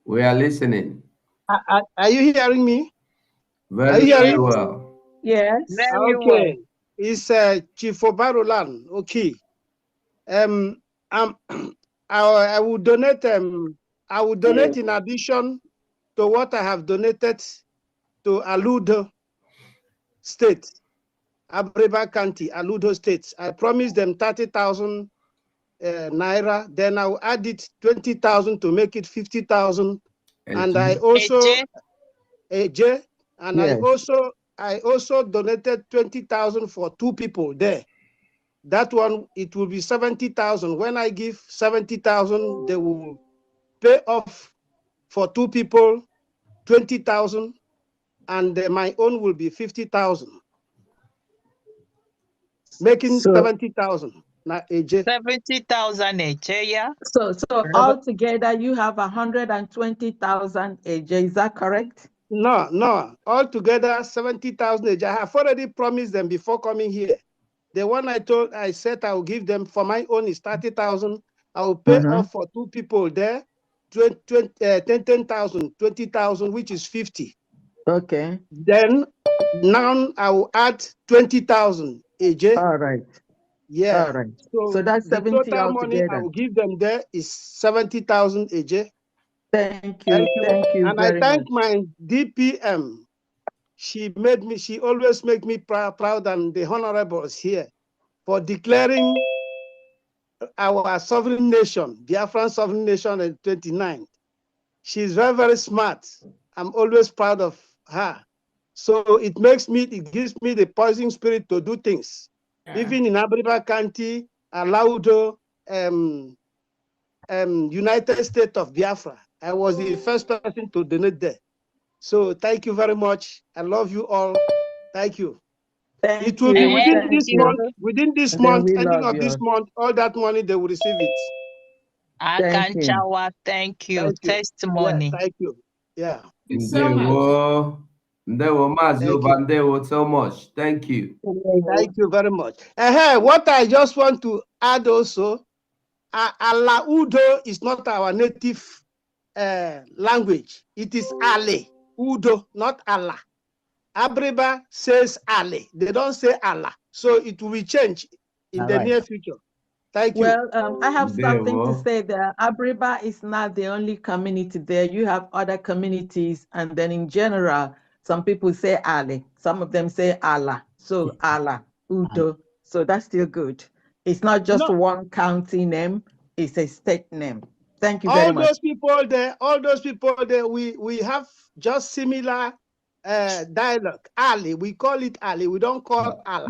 We are listening. Are you hearing me? Very well. Yes. Very okay. Well. It's Chief Obarolan. Okay. I will donate. I will donate in addition to what I have donated to Aludo State, Abreba County, Aludo State. I promised them 30,000 naira. Then I will add it 20,000 to make it 50,000. And I also AJ, and yes. I also donated 20,000 for 2 people there. That one, it will be 70,000. When I give 70,000, they will pay off for 2 people 20,000, and my own will be 50,000, making 70,000. Now, AJ. 70,000 AJ, yeah. So altogether you have 120,000 AJ. Is that correct? No. Altogether 70,000 AJ. I have already promised them before coming here. The one I said I will give them for my own is 30,000. I will pay off for 2 people there, 10,000, 20,000, which is 50. Okay. Then now I will add 20,000 AJ. All right. Yeah. All right. So that's 70 the total money altogether. I will give them there is 70,000 AJ. Thank you. Thank you and very I thank much. my DPM. She always make me proud and the honorables here for declaring our sovereign nation, Biafran sovereign nation, on the 29th. She's very, very smart. I'm always proud of her. So it gives me the poison spirit to do things. Yeah. Even in Abriba County, Alaudo, United States of Biafra, I was the first person to donate there. So thank you very much. I love you all. Thank you. It will be within this you. month. Within this And then month, we ending love of this you. month, all that money they will receive it. Thank you. Akanchawa, thank you. Thank you. Testimony. Yeah, thank you. Yeah. Thank you so much. Thank you. Ndewo so much. Thank you. Thank you very much. What I just want to add also, Allah Udo is not our native language. It is Ale Udo, not Allah. Abriba says Ale. They don't say Allah. So it will change in the near future. Thank you. Well, I have something to say there. Abriba is not the only community there. You have other communities, and then in general, some people say Ali. Some of them say Allah. So Allah, Udo. So that's still good. It's not just one county name, it's a state name. Thank you very much. All those people there, we have just similar dialogue. Ali, we call it Ali. We don't call Allah.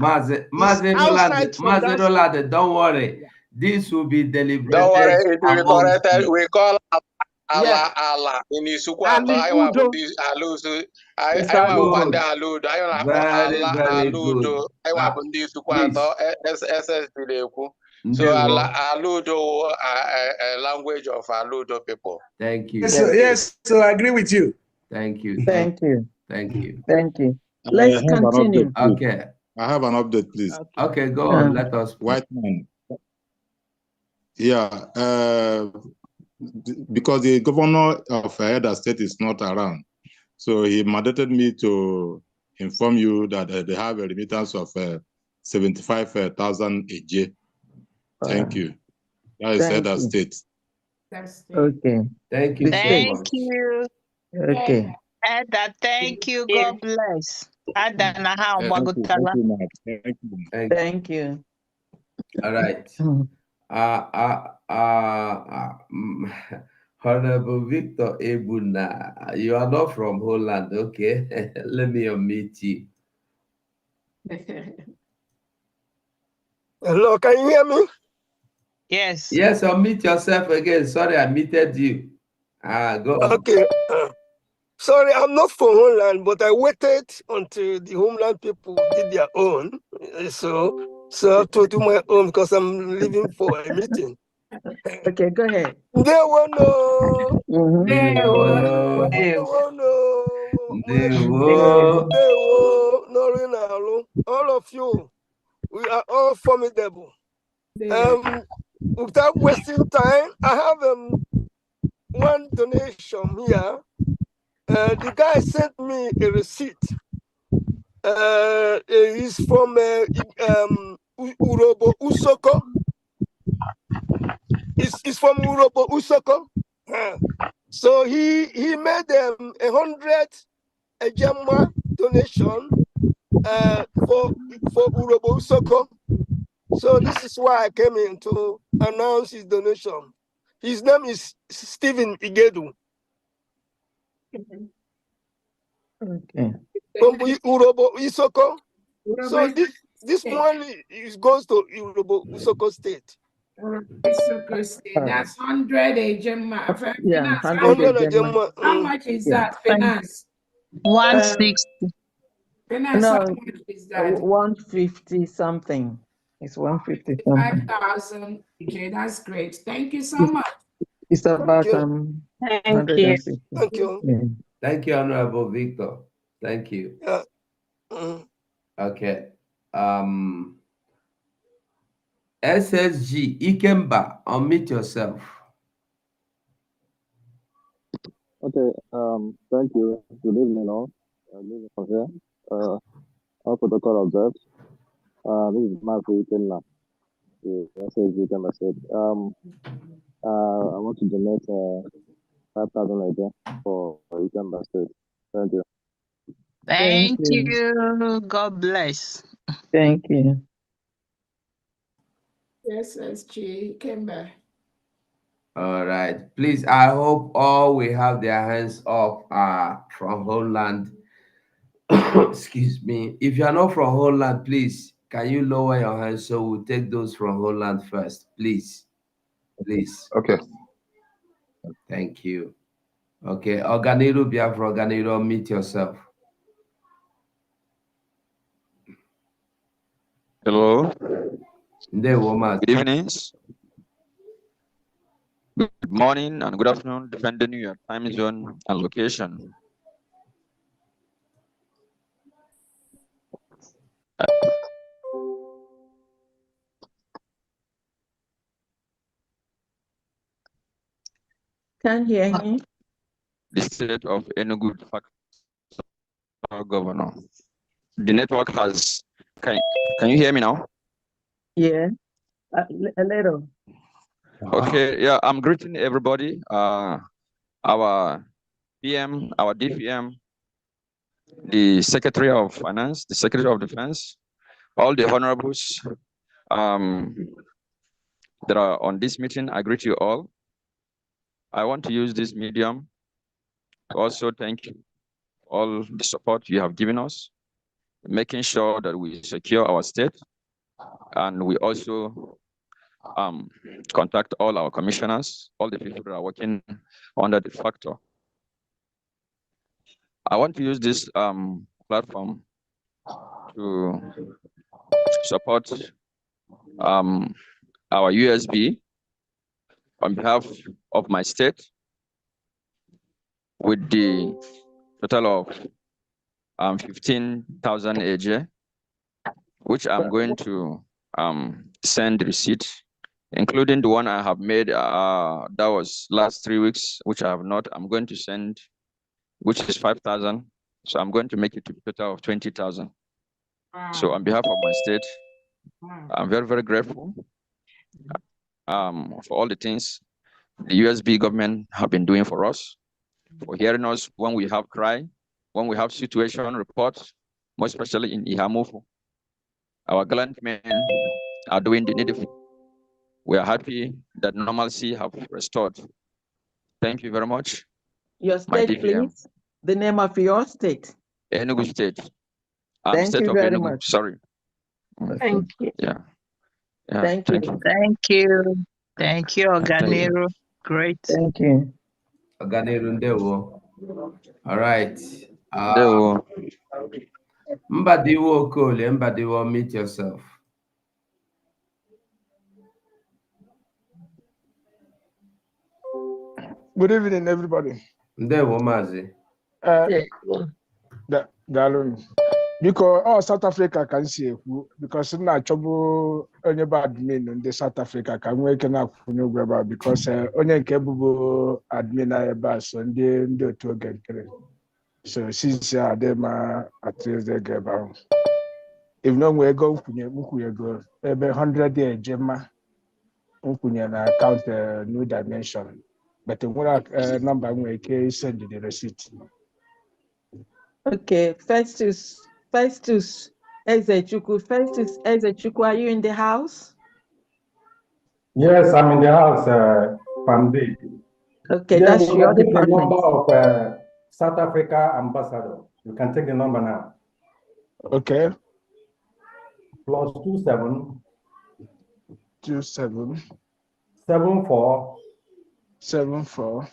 Mazerolade, don't worry. This will be deliberated. Don't worry, it will be amongst corrected. you. We call Allah, Allah. In Isukwato, I want this Alusu. I want Banda Alud. I want Allah Aludo. I want this Sukwato, SSPDQ. So Aludo, a language of Aludo people. Thank you. Yes, so I agree with you. Thank you. Thank you. Thank you. Thank you. Let's continue. Okay. I have an update, please. Okay, go on. Let us. White man. Yeah, because the governor of Edo State is not around, so he mandated me to inform you that they have a remittance of 75,000 AJ. Thank you. That is Edo State. Okay. Thank you. Thank you. Okay. Ada, thank you. God bless. Ada na ha Bagutala. Thank you. All right. Honorable Victor Ebuna, you are not from Holland, okay? Let me unmute you. Hello, can you hear me? Yes. Yes, unmute yourself again. Sorry, I muted you. Go on. Okay. Sorry, I'm not from Homeland, but I waited until the Homeland people did their own. So I have to do my own because I'm leaving for a meeting. Okay, go ahead. There were no. All of you, we are all formidable. Without wasting time, I have one donation here. The guy sent me a receipt. He's from Urobo Usoko. It's from Urobo Usoko. So he made 100 Ejema donation for Urobo Usoko. So this is why I came in to announce his donation. His name is Stephen Igedu. Okay. From Urobo Isoko. So this money goes to Urobo Usoko State. Isoko State. That's 100 Ejema. Yeah, 100 Ejema. How much is that? Finance. 160. Finance. No, How much is that? 150 something. It's 150 something. 5,000. Okay, that's great. Thank you so much. It's about Thank you. 160. Thank you. Yeah. Thank you, Honorable Victor. Thank you. Yeah. Okay. SSG Ikemba, unmute yourself. Okay, thank you. Good evening, all. Good evening from here. All protocol observed. This is Mark Ikemba. The SSG Ikemba said, I want to donate 5,000 again for Ikemba State. Thank you. Thank you. God bless. Thank you. Yes, SG Kimber. All right. Please, I hope all we have their hands up are from Holland. Excuse me. If you are not from Holland, please, can you lower your hands so we'll take those from Holland first, please? Please. Okay. Thank you. Okay. Oganiru Biafra, Oganiru, meet yourself. Hello. Good evening. Good morning and good afternoon, depending on your time zone and location. Can't hear you. The state of Enugu governor. The network has. Can you hear me now? Yeah, a little. Okay. Yeah, I'm greeting everybody. Our PM, our DPM, the Secretary of Finance, the Secretary of Defense, all the honorables that are on this meeting. I greet you all. I want to use this medium to also thank you for all the support you have given us, making sure that we secure our state, and we also contact all our commissioners, all the people that are working under the factor. I want to use this platform to support our USB on behalf of my state with the total of 15,000 AJ, which I'm going to send receipt, including the one I have made that was last 3 weeks, which I have not. I'm going to send, which is 5,000. So I'm going to make it a total of 20,000. So on behalf of my state, I'm very, very grateful for all the things the USB government have been doing for us, for hearing us when we have cry, when we have situation reports, most especially in Ihamufu. Our gallant men are doing the needful. We are happy that normalcy have restored. Thank you very much. Your state, please. The name of your state. Enugu State. Thank State you of very Enugu. much. Sorry. Thank you. Yeah. Thank you. Thank you. Thank you, Oganero. Great. Thank you. Oganero Ndewo. All right. Ndewo. Mbadiwo Okole, Mbadiwo, meet yourself. Good evening, everybody. Ndewo Mazi. Daalụ. Biko South Africa ka m si ekwu because m na-achọbụ onye bụ admin ndị South Africa ka m nwee ike na-akwụnye ụgwọ ebe a because onye nke bụbu admin a ebe a so ndị otu oge nkiri so since adị ma atụeze ego ebe ahụ even though nwee ego nkwụnye ego ebe 100 eje mma nkwụnye na account New Dimension but nwere number nwee ike send the receipt. Okay, Festus Ezechukwu. Festus Ezechukwu, are you in the house? Yes, I'm in the house, Pambi. Okay, that's your department. The number of South Africa ambassador. You can take the number now. Okay. Plus 27 74 031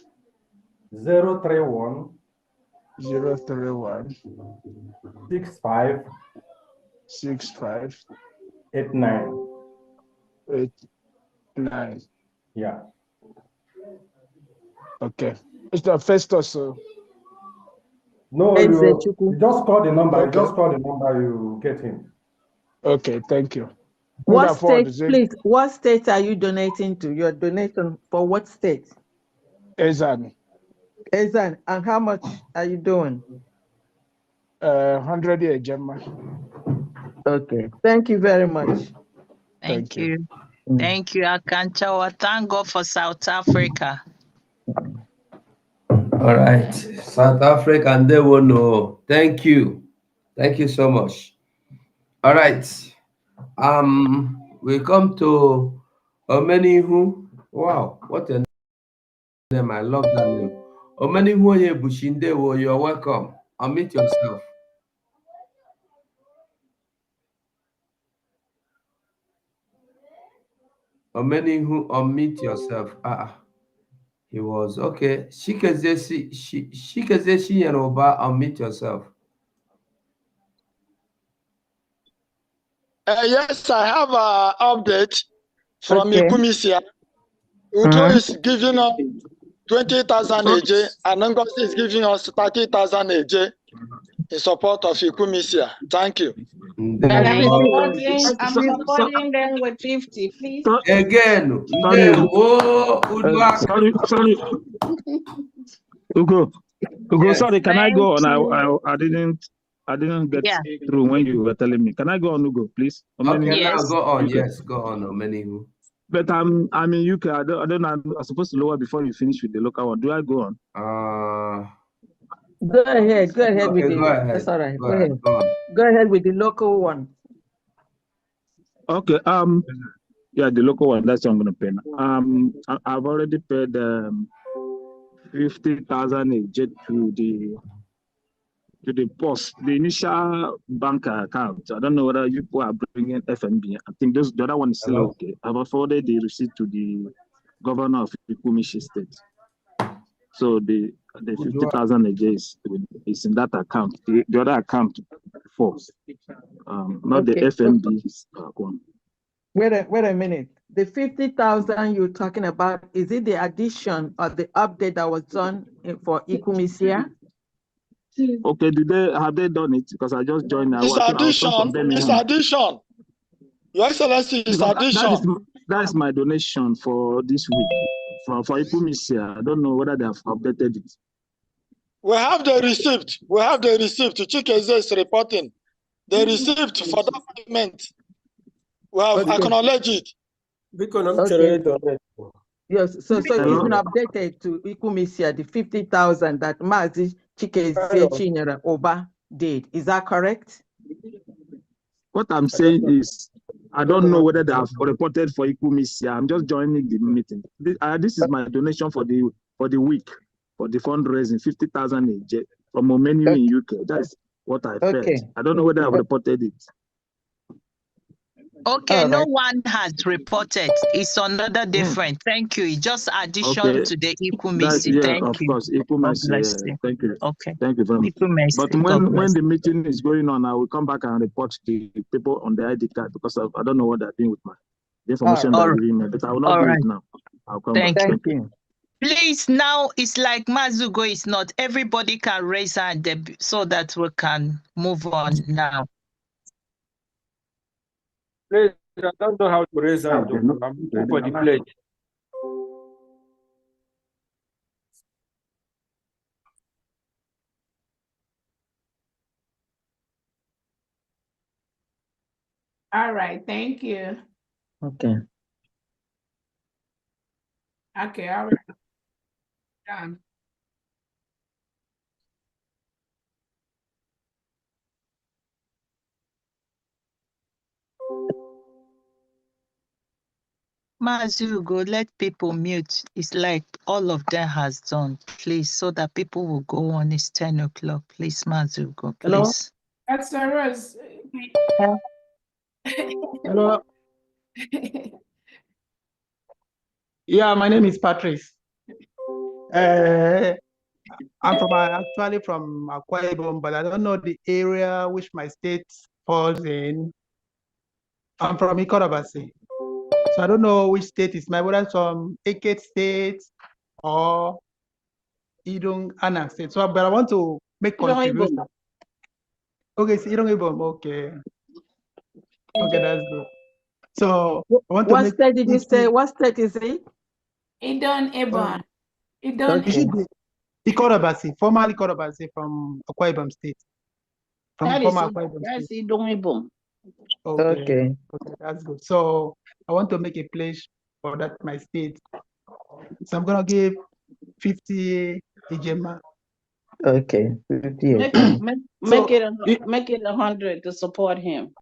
65 89. Yeah. Okay. It's the Festus. No, you just call the number. Okay. You just call the number, you get him. Okay, thank you. What state, please? What state are you donating to? Your donation for what state? Ezan. Ezan. And how much are you doing? 100 a Gemma. Okay. Thank you very much. Thank you. Thank you, Akanchawa. Thank God for South Africa. All right. South Africa, and they will know. Thank you. Thank you so much. All right. We come to Omenihu. Wow, what a name. I love that name. Omenihu Bushindewo, you're welcome. Unmute yourself. Omenihu, unmute yourself. He was okay. Shikezeshi Yoruba, unmute yourself. Yes, I have an update from Ikumisia. Udo is giving us 20,000 AJ, and Ngozi is giving us 30,000 AJ in support of Ikumisia. Thank you. I'm supporting them with 50, please. Again, sorry. Ugo, yes. Sorry, can I go on? I didn't get through when you were telling me. Can I go on, Ugo, please? Okay, now go on. Yes, go on. Omenihu. But I'm in UK. I don't know. I'm supposed to lower before you finish with the local one. Do I go on? Go ahead. Go ahead with go ahead. That's all right. Go ahead. Go ahead with the local one. Okay. Yeah, the local one. That's what I'm gonna pay now. I've already paid 50,000 AJ to the post, the initial bank account. I don't know whether you people are bringing FNB. I think the other one is still okay. I've forwarded the receipt to the governor of Ikumishi State. So the 50,000 is in that account. The other account falls, not the FNB one. Wait a minute. The 50,000 you're talking about, is it the addition or the update that was done for Ikumisia? Okay, have they done it? Because I just joined. It's addition. Your Excellency, it's addition. That is my donation for this week for Ikumisia. I don't know whether they have updated it. We have the receipt. Chikeze is reporting the receipt for that payment. We have acknowledged it. Yes, so it's been updated to Ikumisia, the 50,000 that Mazi Chikeze Chinyere Oba did. Is that correct? What I'm saying is, I don't know whether they have reported for Ikumisia. I'm just joining the meeting. This is my donation for the week, for the fundraising, 50,000 AJ from Omeniu in UK. That's what I paid. I don't know whether I've reported it. Okay, no one has reported. It's another different. Thank you. It's just addition to the Ikumisi. Thank you. Of course, Ikumisi. Thank you. Okay. Thank you very much. But when the meeting is going on, I will come back and report the people on the ID card because I don't know what they're doing with the information they're giving me. But I will not do it now. I'll come back. Thank you. Please, now it's like Mazugo is not. Everybody can raise hand so that we can move on now. Please, I don't know how to raise hand. I'm looking for the pledge. All right, thank you. Okay. Okay, all right. Done. Mazugo, let people mute. It's like all of them has done, please, so that people will go on. It's 10 o'clock. Please, Mazugo, please. That's Rose. Hello. Yeah, my name is Patrice. I'm actually from Akwa Ibom, but I don't know the area which my state falls in. I'm from Ikorobasi. So I don't know which state is my brother from Eket State or Idung Anak State. So, but I want to make contribution. Okay, so Idung Ibom. Okay. Okay, that's good. So I want to what state did you say? What state is it? Idung Ibom. Idung Ibom. Ikorobasi, formerly Ikorobasi from Akwa Ibom State. From former Akwa Ibom State. That's Idung Ibom. Okay, that's good. So I want to make a pledge for that my state. So I'm gonna give 50 Ijema. Okay. Make it 100 to support him.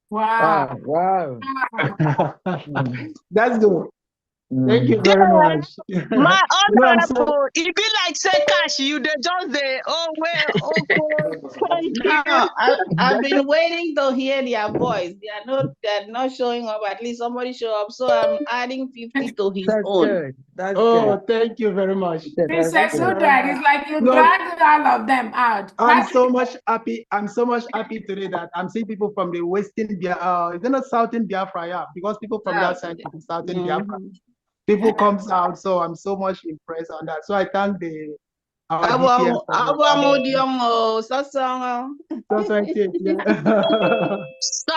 Wow. That's good. Thank you very much. All Honorable, it be like say cash you they just they thank No, you. I've been waiting to hear their voice. They're not showing up. At least somebody show up. So I'm adding 50 to his That's own. good. That's Oh, good. thank you very much. That's Thank you So good. very that much. it's like you No, dragged all of them out. I'm so much happy. I'm so much happy today that I'm seeing people from the Western Biafra. Is it not Southern Biafra? Yeah, because people from that side from Southern Biafra. People comes out, so I'm so much impressed on that. So I thank our DPM for So.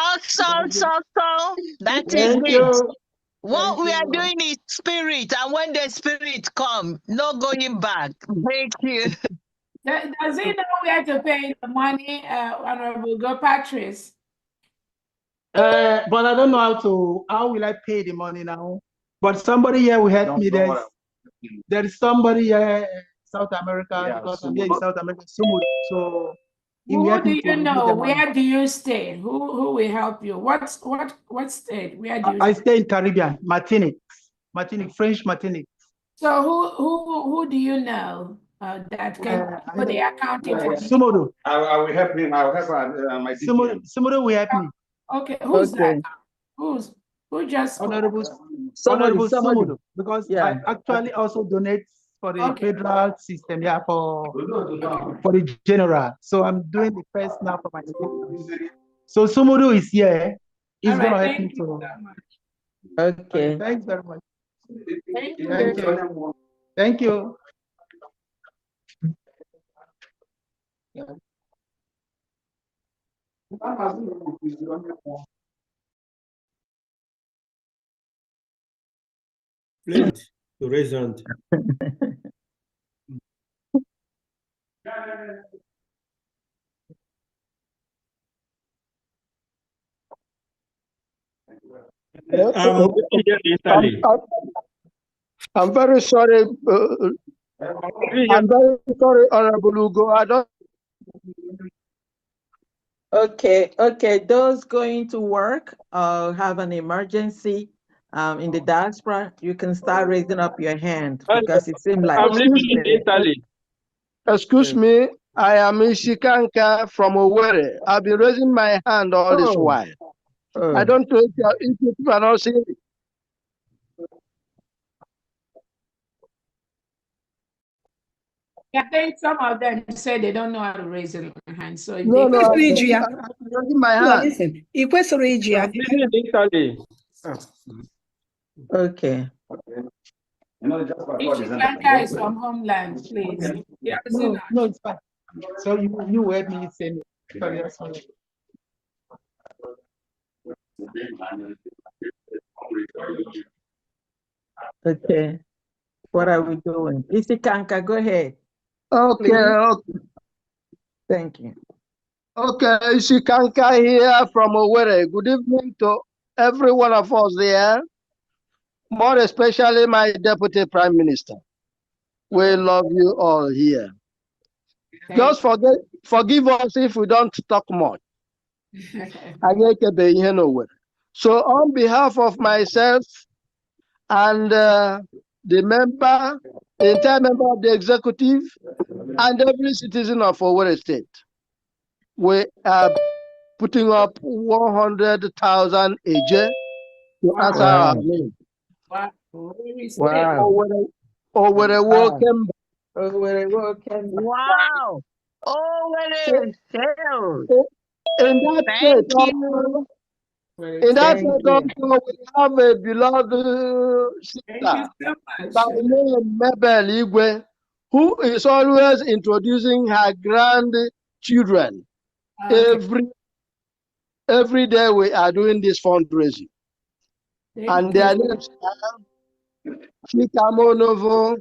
That is Thank it. you. What Thank we are you. doing is spirit, and when the spirit come, no going back. Thank you. Does he know where to pay the money, Honorable Go Patrice? But I don't know how will I pay the money now? But somebody here will help me. There is somebody here in South America, because I'm here in South America, so he will Who help do me you to give know? the money. Where do you stay? Who will help you? What state? Where do you I stay? stay in Caribbean, Martinique, French Martinique. So who do you know that can put the accounting for me? Sumodo. I will help him. I will help my DPM. Sumodo will help me. Okay, who's that? Who just Honorable Somebody. Sumodo, because I actually also donate for the federal system, for the general. So I'm doing the first now for my state. So Sumodo is here. He's gonna help me to. Okay. Thanks very much. Thank you. Thank you. Thank you. Flint to raise hand. I'm very sorry. I'm very sorry, Honorable Ugo. I don't. Okay. Those going to work have an emergency in the diaspora, you can start raising up your hand because it seems like I'm living in Italy. Excuse me, I am Ishikanka from Owerri. I've been raising my hand all this while. I don't know if you are not seeing it. I think some of them say they don't know how to raise their hand. So if No, they I'm raising my hand. listen, I'm living in Italy. Okay. Ishikanka is from homeland, please. No, it's fine. So you heard me say no. Sorry, sorry. Okay. What are we doing? Isikanka, go ahead. Okay, okay. Thank you. Okay, Ishikanka here from Owerri. Good evening to every one of us there, more especially my Deputy Prime Minister. We love you all here. Just forgive us if we don't talk much. So on behalf of myself and the entire member of the executive and every citizen of Owerri State, we are putting up 100,000 AJ to answer our name. Wow. Owerri welcome. Wow. In that Thank state, you. in that state also, we have a beloved sister by the name Mabel Igwe, who is always introducing her grandchildren. Every day we are doing this fundraising. And their names are Chikamo Onovo,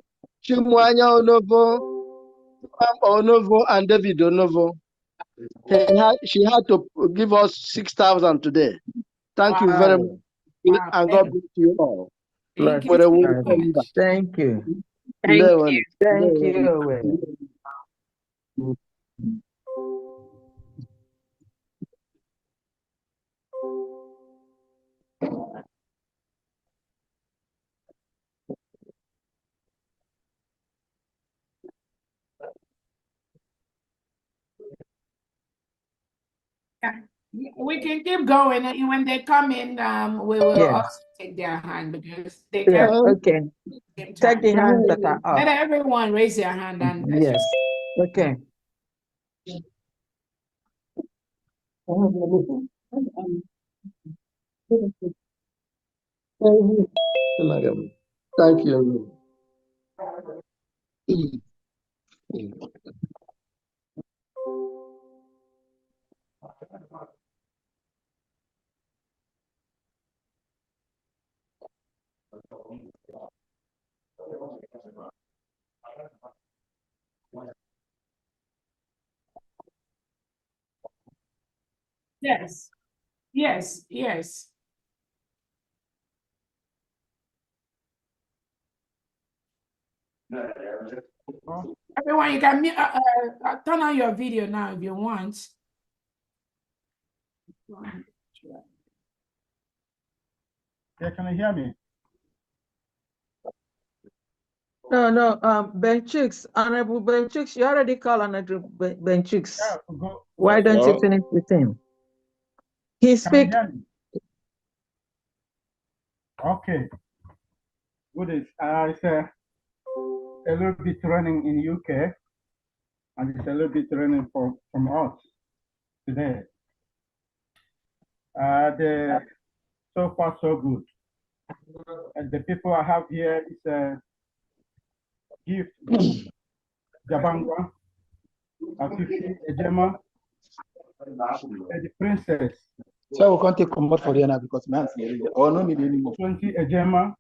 Chimwanya Onovo, Onovo, and David Onovo. She had to give us 6,000 today. Thank you very much. Wow. And God bless you all. Thank you. Thank you. Thank you. We can keep going, and when they come in, we will Yes. also take their hand because they Yeah, can. okay. Take the hands that are up. Let everyone raise their hand and let's Yes. just. Okay. Thank you. Yes, yes, yes. Everyone, you can turn on your video now if you want. Yeah, can you hear me? No, Ben Chicks, Honorable Ben Chicks, you already called Honorable Ben Chicks. Yeah, Why don't you finish with him? He speak. Okay. Good. It's a little bit running in UK, and it's a little bit running from us today. So far so good. And the people I have here is a gift, Jabangwa, a 50 Ejema, and the princess. So we can't take comfort for now because man's or no need anymore. 20 Ejema,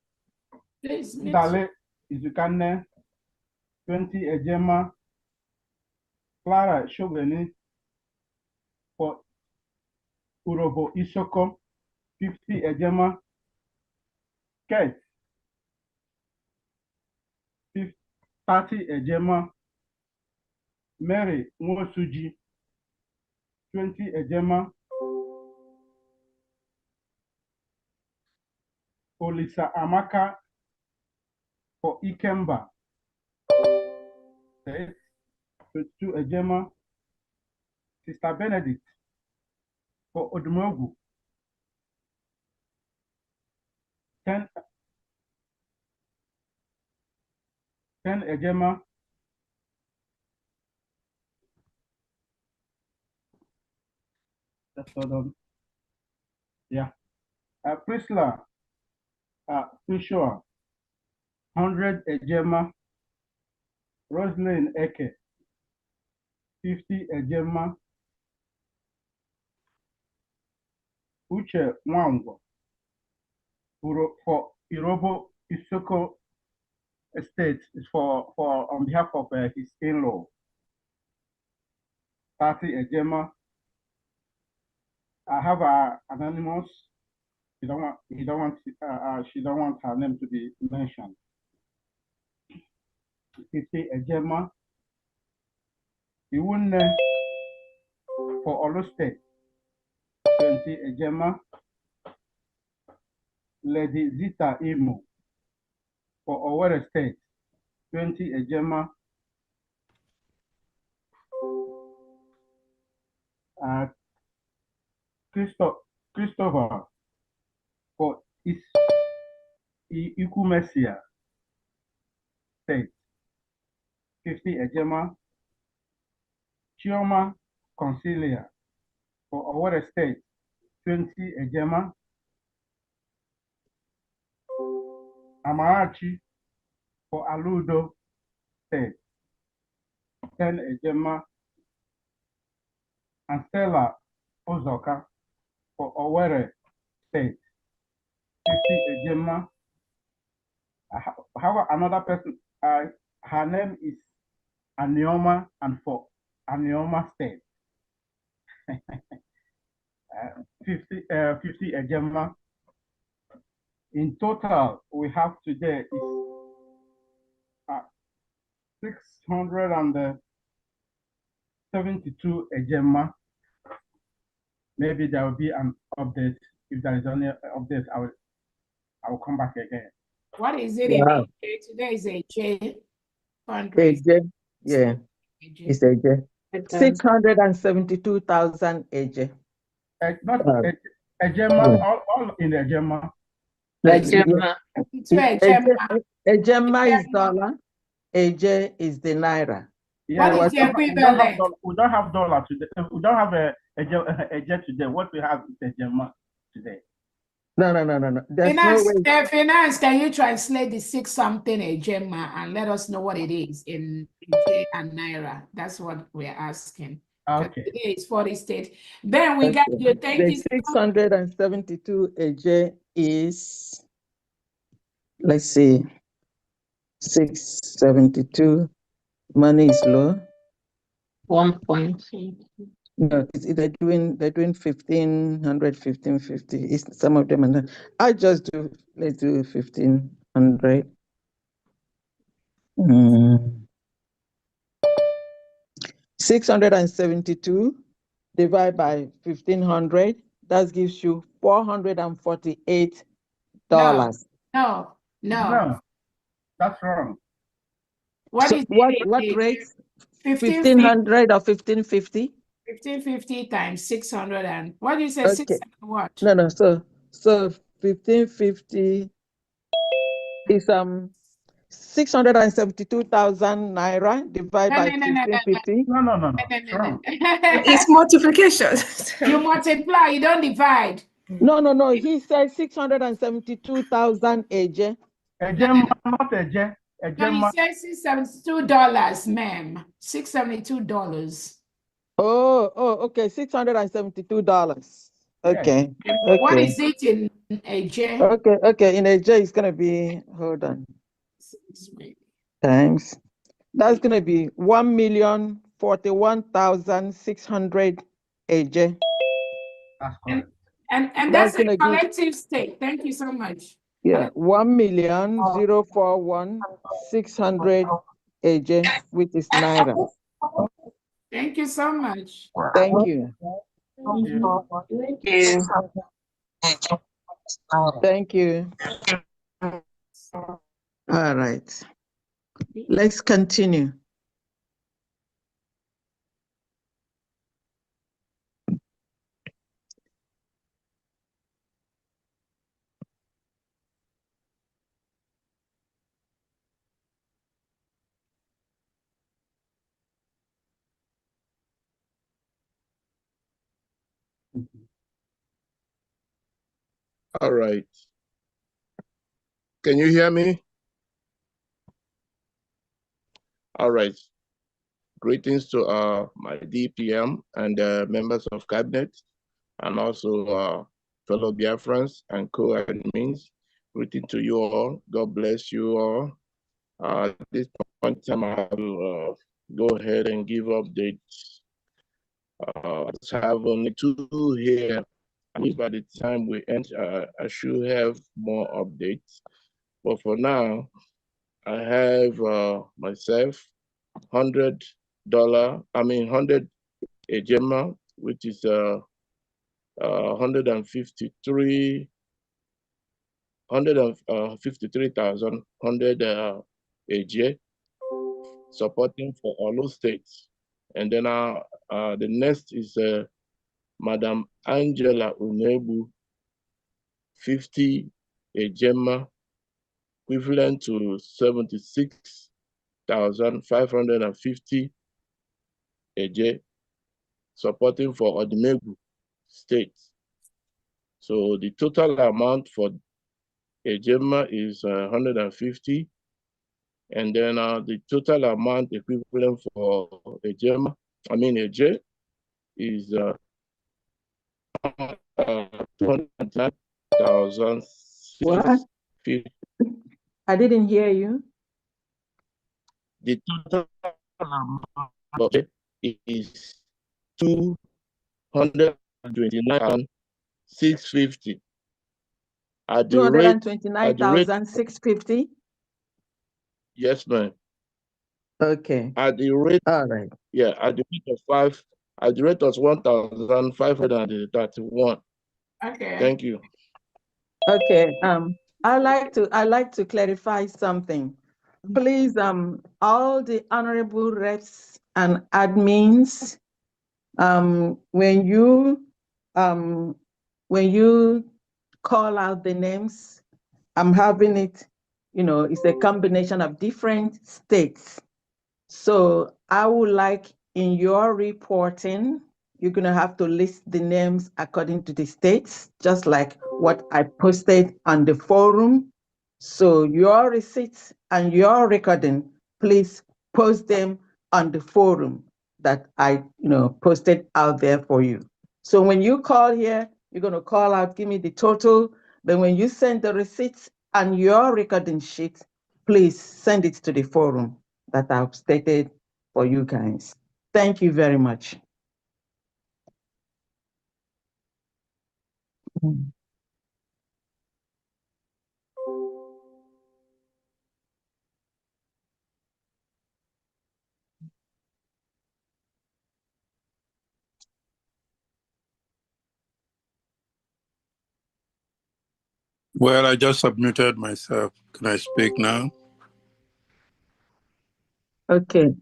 Dale Izukane, 20 Ejema, Clara Shogani for Urobo Isoko, 50 Ejema, Kate, 30 Ejema, Mary Mwosuji, 20 Ejema, Olisa Amaka for Ikemba, 22 Ejema, Sister Benedict for Odumogu, 10 Ejema, that's all done. Yeah. Priscilla, Prishua, 100 Ejema, Roslyn Eke, 50 Ejema, Uche Mwango, for Irobo Isoko Estate, is for on behalf of his in-law, 30 Ejema. I have anonymous. She don't want her name to be mentioned. 50 Ejema. Iwunne for Olo State, 20 Ejema. Lady Zita Imo for Owerri State, 20 Ejema. Christopher for Ikumesia State, 50 Ejema. Chioma Consilia for Owerri State, 20 Ejema. Amarachi for Aludo State, 10 Ejema. And Stella Ozoka for Owerri State, 50 Ejema. I have another person. Her name is Anioma, and for Anioma State, 50 Ejema. In total, we have today is 672 Ejema. Maybe there will be an update. If there is only an update, I will come back again. What is it? Wow. Today is a J fundraising. AJ, yeah, it's AJ. 672,000 AJ. Not Uh, a Gemma, yeah. all in a Gemma. Gemma is dollar, AJ is the naira. Yeah, What is the equivalent? We don't have dollar today. We don't have a jet today. What we have is a Gemma today. No. There's no way. Finance, can you translate the 6 something a Gemma and let us know what it is in J and Naira? That's what we're asking. Okay. Today is 40 states. Ben, we got you. Thank The you. 672 AJ is, let's see, 672. Money is low. 1 point. No, they're doing 1500, 1550. Some of them, and let's do 1500. 672 divided by 1500. That gives you $448. No. That's wrong. What is what rate? 1500 or 1550? 1550 times 600 and what do you say? Okay. 6 what? No. So 1550 is 672,000 naira divided by 1550. No. It's multiplication. You multiply, you don't divide. No. He said 672,000 AJ. A Gemma, not a jet. A No, he Gemma. says $672, ma'am. $672. Oh, okay. $672. Okay. What is it in AJ? Okay. In AJ, it's gonna be, hold on. Times. That's gonna be 1,041,600 AJ. That's correct. And that's a collective state. Thank you so much. Yeah, 1,041,600 AJ, which is naira. Thank you so much. Thank you. Thank you. All right. Let's continue. All right. Can you hear me? All right. Greetings to my DPM and members of cabinet, and also fellow Biafrans and co-admins. Greeting to you all. God bless you all. At this point in time, I will go ahead and give updates. I have only 2 here. And by the time we end, I should have more updates. But for now, I have myself $100. 100 a Gemma, which is 153,100 AJ, supporting for all states. And then the next is Madam Angela Unebu, 50 a Gemma, equivalent to 76,550 AJ, supporting for Odumegu State. So the total amount for Gemma is 150, and then the total amount equivalent for Gemma, AJ, is 209,000. What? I didn't hear you. The total amount is 229,650. At the rate 229,650. Yes, ma'am. Okay. At the rate, all right. Yeah, at the rate of 1,531. Okay. Thank you. Okay. I like to clarify something. Please, all the honorable reps and admins, when you when you call out the names, I'm having it, it's a combination of different states. So I would like in your reporting, you're going to have to list the names according to the states, just like what I posted on the forum. So your receipts and your recording, please post them on the forum that I posted out there for you. So when you call here, you're going to call out, give me the total. Then when you send the receipts and your recording sheet, please send it to the forum that I've stated for you guys. Thank you very much. Well, I just submitted myself. Can I speak now? Okay.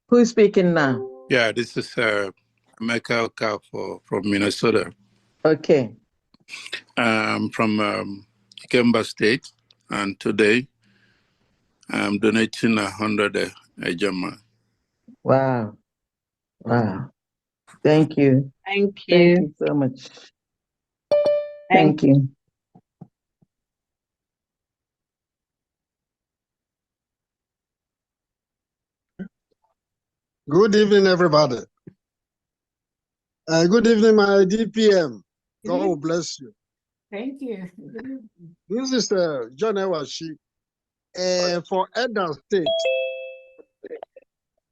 Who's speaking now? Yeah, this is Michael from Minnesota. Okay. From Kemba State, and today I'm donating 100 Ejama. Wow. Wow. Thank you. Thank you. Thank you so much. Thank you. Good evening, everybody. Good evening, my DPM. God will bless you. Thank you. This is John Ewashi. For Edo State,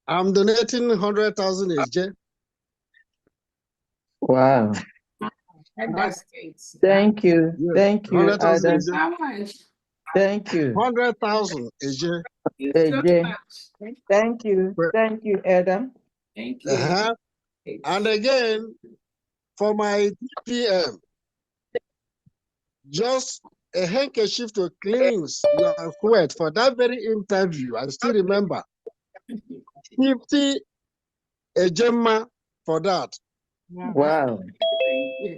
I'm donating 100,000 AJ. Wow. Thank you. Yes, Thank you, 100,000 Adam. AJ. Thank you. 100,000 AJ. AJ. Thank you. Thank you, Adam. Thank you. And again, for my DPM, just a handkerchief to cleanse your sweat for that very interview. I still remember 50 Ejema for that. Wow. Thank you.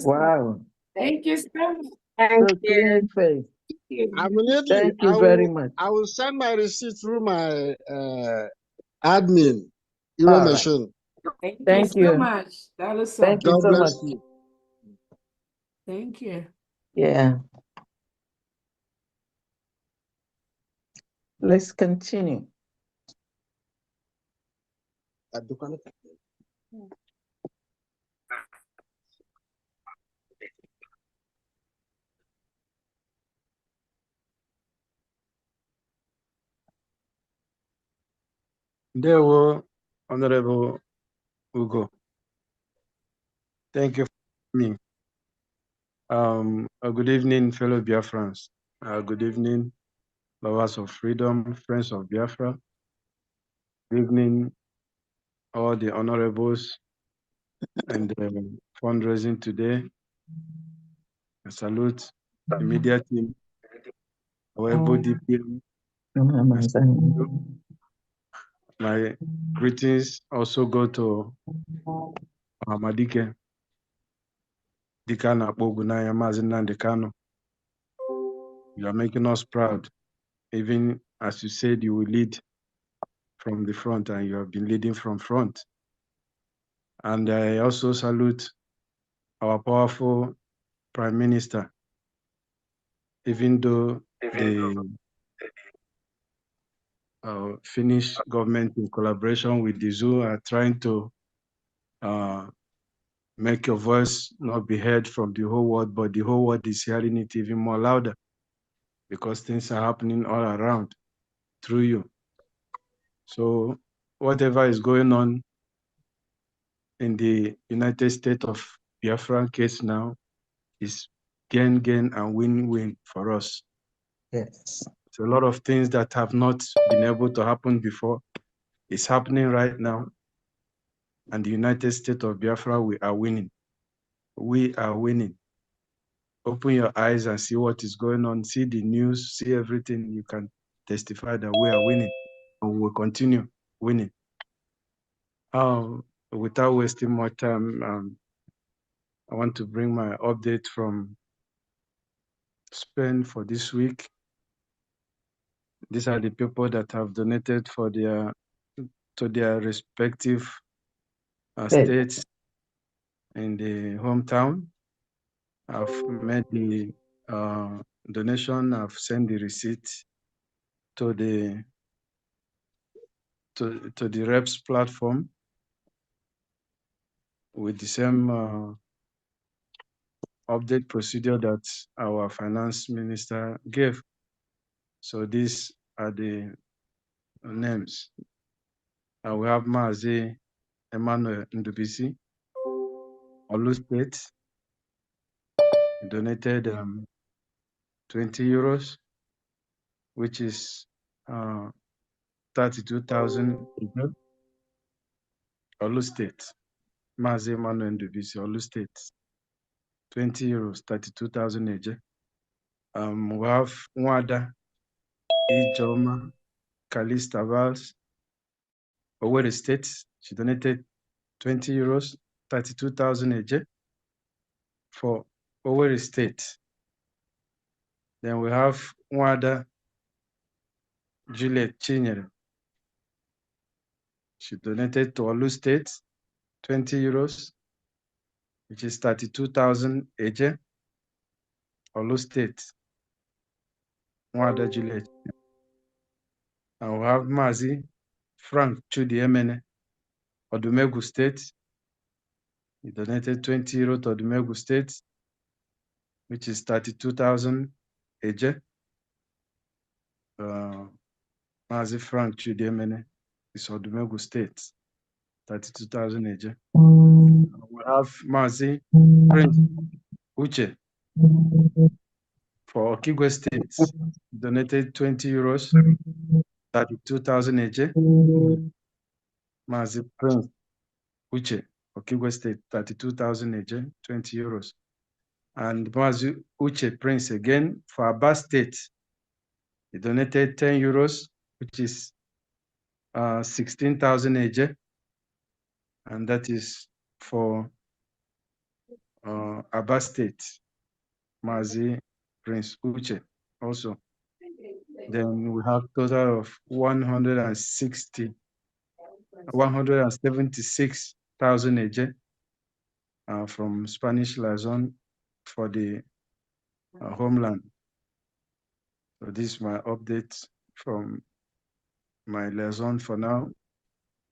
Wow. Thank you so much. So clean face. Immediately, Thank you very much. I will send my receipt through my admin email All right. machine. Thank you you. so much. That is Thank you God so much. bless you. Thank you. Yeah. Let's continue. There were Honorable Ugo. Thank you for me. Good evening, fellow Biafrans. Good evening, lovers of freedom, friends of Biafra. Good evening, all the honorables and fundraising today. I salute the media team, our DPM. My greetings also go to Amadike, Dikana Bogunaya Mazinand Dekano. You are making us proud. Even as you said, you will lead from the front, and you have been leading from front. And I also salute our powerful Prime Minister, even though the Finnish government in collaboration with the zoo are trying to make your voice not be heard from the whole world, but the whole world is hearing it even more louder because things are happening all around through you. So whatever is going on in the United States of Biafra case now is gain, and win for us. Yes. It's a lot of things that have not been able to happen before. It's happening right now. And the United States of Biafra, we are winning. We are winning. Open your eyes and see what is going on. See the news, see everything. You can testify that we are winning. And we will continue winning. Without wasting more time, I want to bring my update from Spain for this week. These are the people that have donated for their to their respective states in the hometown. I've made the donation. I've sent the receipt to the reps platform with the same update procedure that our finance minister gave. So these are the names. We have Mazi Emmanuel Ndubisi, Olu State. He donated 20 euros, which is 32,000. Olu State, Mazi Emmanuel Ndubisi, Olu State, 20 euros, 32,000 AJ. We have Nwada Ijoma Kalista Vals, Owerri State. She donated 20 euros, 32,000 AJ for Owerri State. Then we have Nwada Juliet Chinyere. She donated to Olu State 20 euros, which is 32,000 AJ. Olu State, Nwada Juliet. And we have Mazi Frank Chudi Emene, Odumegu State. He donated 20 euros to Odumegu State, which is 32,000 AJ. Mazi Frank Chudi Emene is Odumegu State, 32,000 AJ. We have Mazi Prince Uche for Okigwe State. He donated 20 euros, 32,000 AJ. Mazi Prince Uche, Okigwe State, 32,000 AJ, 20 euros. And Mazi Uche Prince again for Aba State. He donated 10 euros, which is 16,000 AJ. And that is for Aba State, Mazi Prince Uche also. Then we have total of 176,000 AJ from Spanish liaison for the homeland. So this is my update from my liaison for now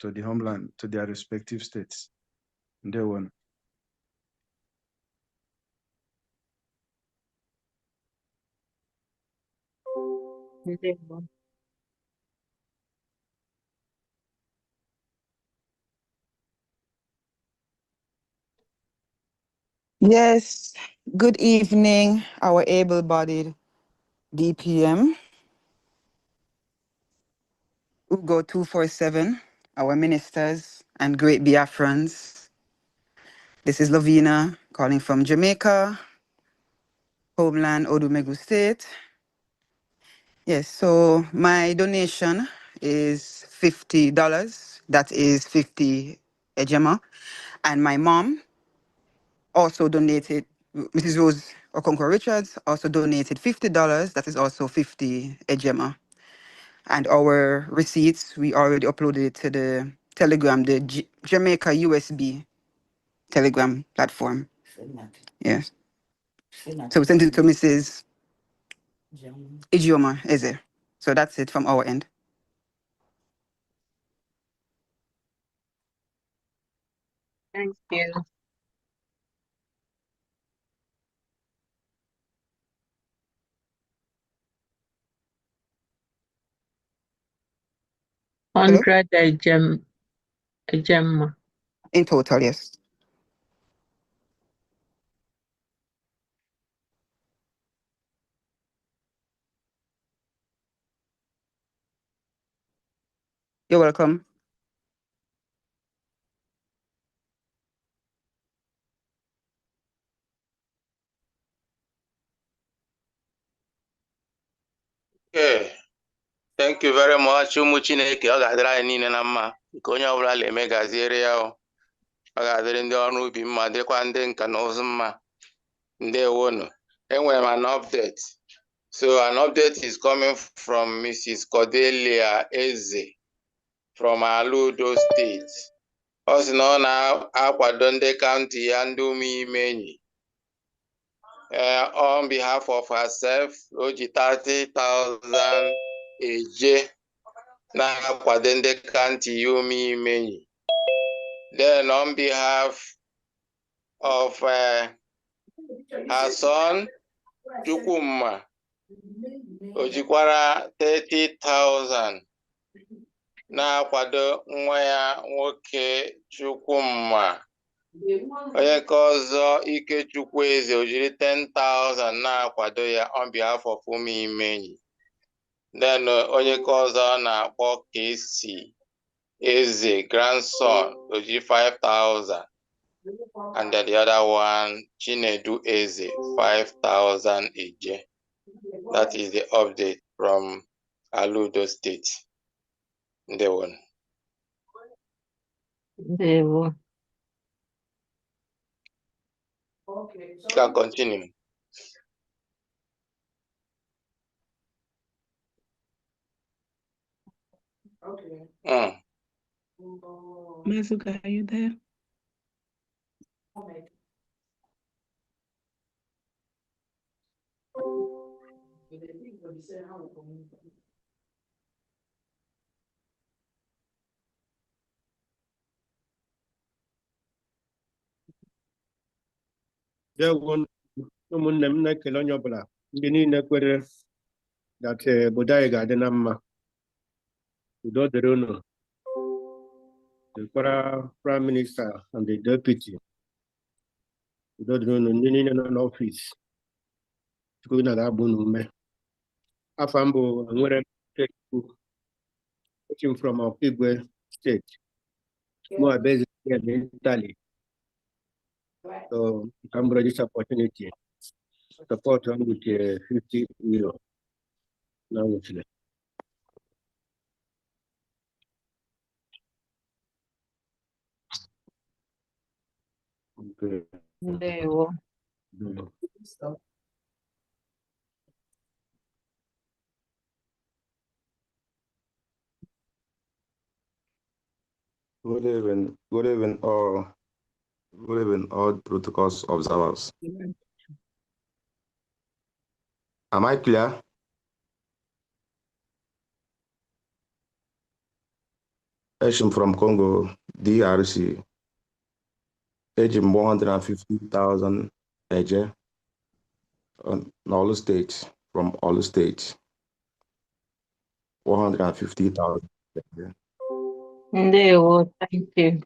to the homeland, to their respective states. Day one. Yes, good evening, our able-bodied DPM, Ugo 247, our ministers and great Biafrans. This is Lovina calling from Jamaica, homeland Odumegu State. Yes, so my donation is $50. That is 50 ejema. And my mom also donated, Mrs. Rose Okonkwo Richards also donated $50. That is also 50 ejema. And our receipts, we already uploaded it to the Telegram, the Jamaica USB Telegram platform. Yes. So we sent it to Mrs. Ijeoma Eze. So that's it from our end. Thank you. Hello? 100 gem. In total, yes. You're welcome. Okay. Thank you very much. Ụmụ Chineke, ọ ga-adịrị anyị niile na mma. Nke onye ọbụla na-eme gaziere ya. ọ ga-adịrị ndị ọrụ ubi mma, dịrịkwa ndị nka na ụzụ mma. Ndewonu. Enwere m an update. So an update is coming from Mrs. Cordelia Eze from Aludo State. Ọ sị na ọ na-akwado ndị kaunti ya ndị Umuimenyi. On behalf of herself, o ji 30,000 eje na-akwado ndị kaunti ya Umuimenyi. Then on behalf of her son, Chukwuma, o jikwara 30,000 na-akwado nwa ya nwoke Chukwuma. Onye nke ọzọ Ikechukwu Eze o jiri 10,000 na-akwado ya on behalf of Umuimenyi. Then onye nke ọzọ na-akpọ KC Eze grandson o jiri 5,000. And then the other one, Chinedu Eze, 5,000 eje. That is the update from Aludo State. The one. Ndewo. You can continue. Okay. Mazuka, are you there? Ụmụnne m na-ekele onye ọbụla ndị niile kwere that obodo anyị ga-adị na mma. Udo dịrị unu. Dịkwara Prime Minister and the Deputy. Udo dịrị unu ndị niile nọ n'ọfịs. Chukwu na ga-abụ unu ume. Afọ mbụ nwere m from Okigwe State. Mo are based in Italy. So you can bring this opportunity. Support them with 50 euro. Now it's left. Okay. Ndewo. Good evening, all protocols observers. Am I clear? Eshim from Congo, DRC. Eshim 150,000 eje on all states, from all states. 150,000 eje. Ndewo, thank you.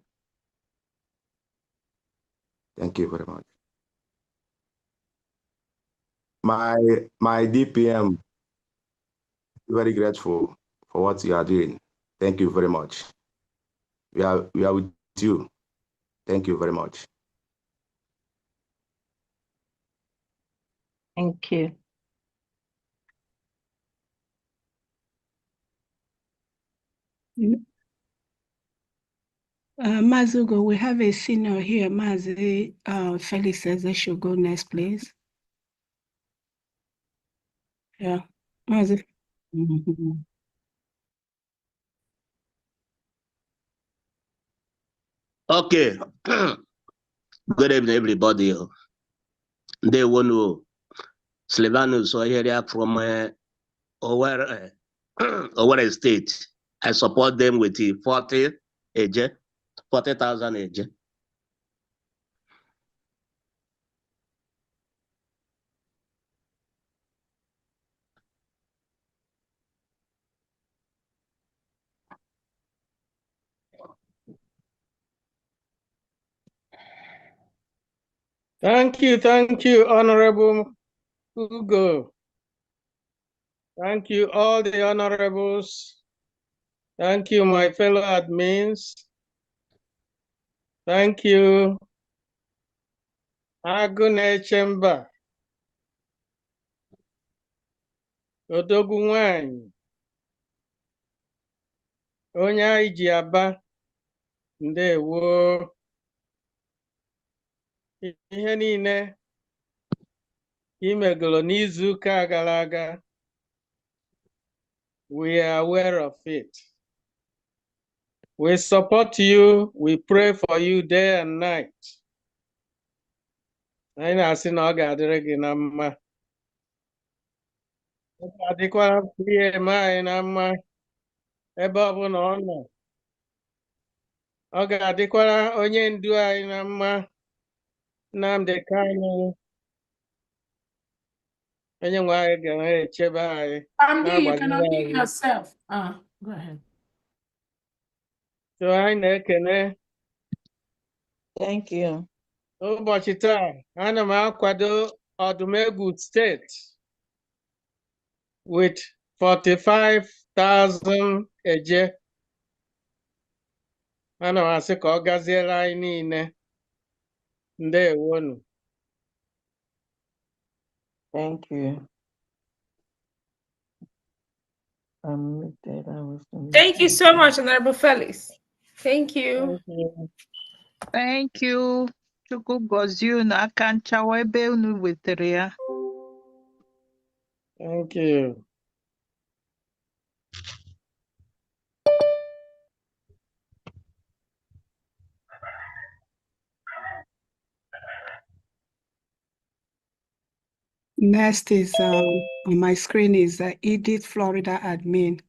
Thank you very much. My DPM, very grateful for what you are doing. Thank you very much. We are with you. Thank you very much. Thank you. Mazugo, we have a senior here. Mazi, Felix says they should go next, please. Yeah, Mazi. Okay. Good evening, everybody. They want to Sylvanus here from Owerri State. I support them with the 40,000 eje. Thank you, Honorable Hugo. Thank you, all the honorables. Thank you, my fellow admins. Thank you, Agune Chamber. Odogunwanyi. Onya Ijiaba. Ndewo. ihe niile imegolo n'izuụka gara aga. We are aware of it. We support you. We pray for you day and night. Anyị na-asị na ọ ga-adịrị gị na mma. Ọ ga-adịkwara PM anyị na mma ebe ọ bụla ọ nọ. Ọ ga-adịkwara onye ndu anyị na mma, Nnamdi Kanu. Onye nwe anyị ga-echebe anyị. You can unmute yourself. Go ahead. So anyị na-ekene. Thank you. Ụbọchị taa, ana m akwado Odumegwu steeti with 45,000 eje. Ana m asị ka ọ gaziere anyị niile. Ndewonu. Thank you. Thank you so much, Honorable Felix. Thank you. Thank you. Chukwu gozie unu aka nchawa ebe unu wetere ya. Thank you. Next is on my screen is Edith, Florida admin.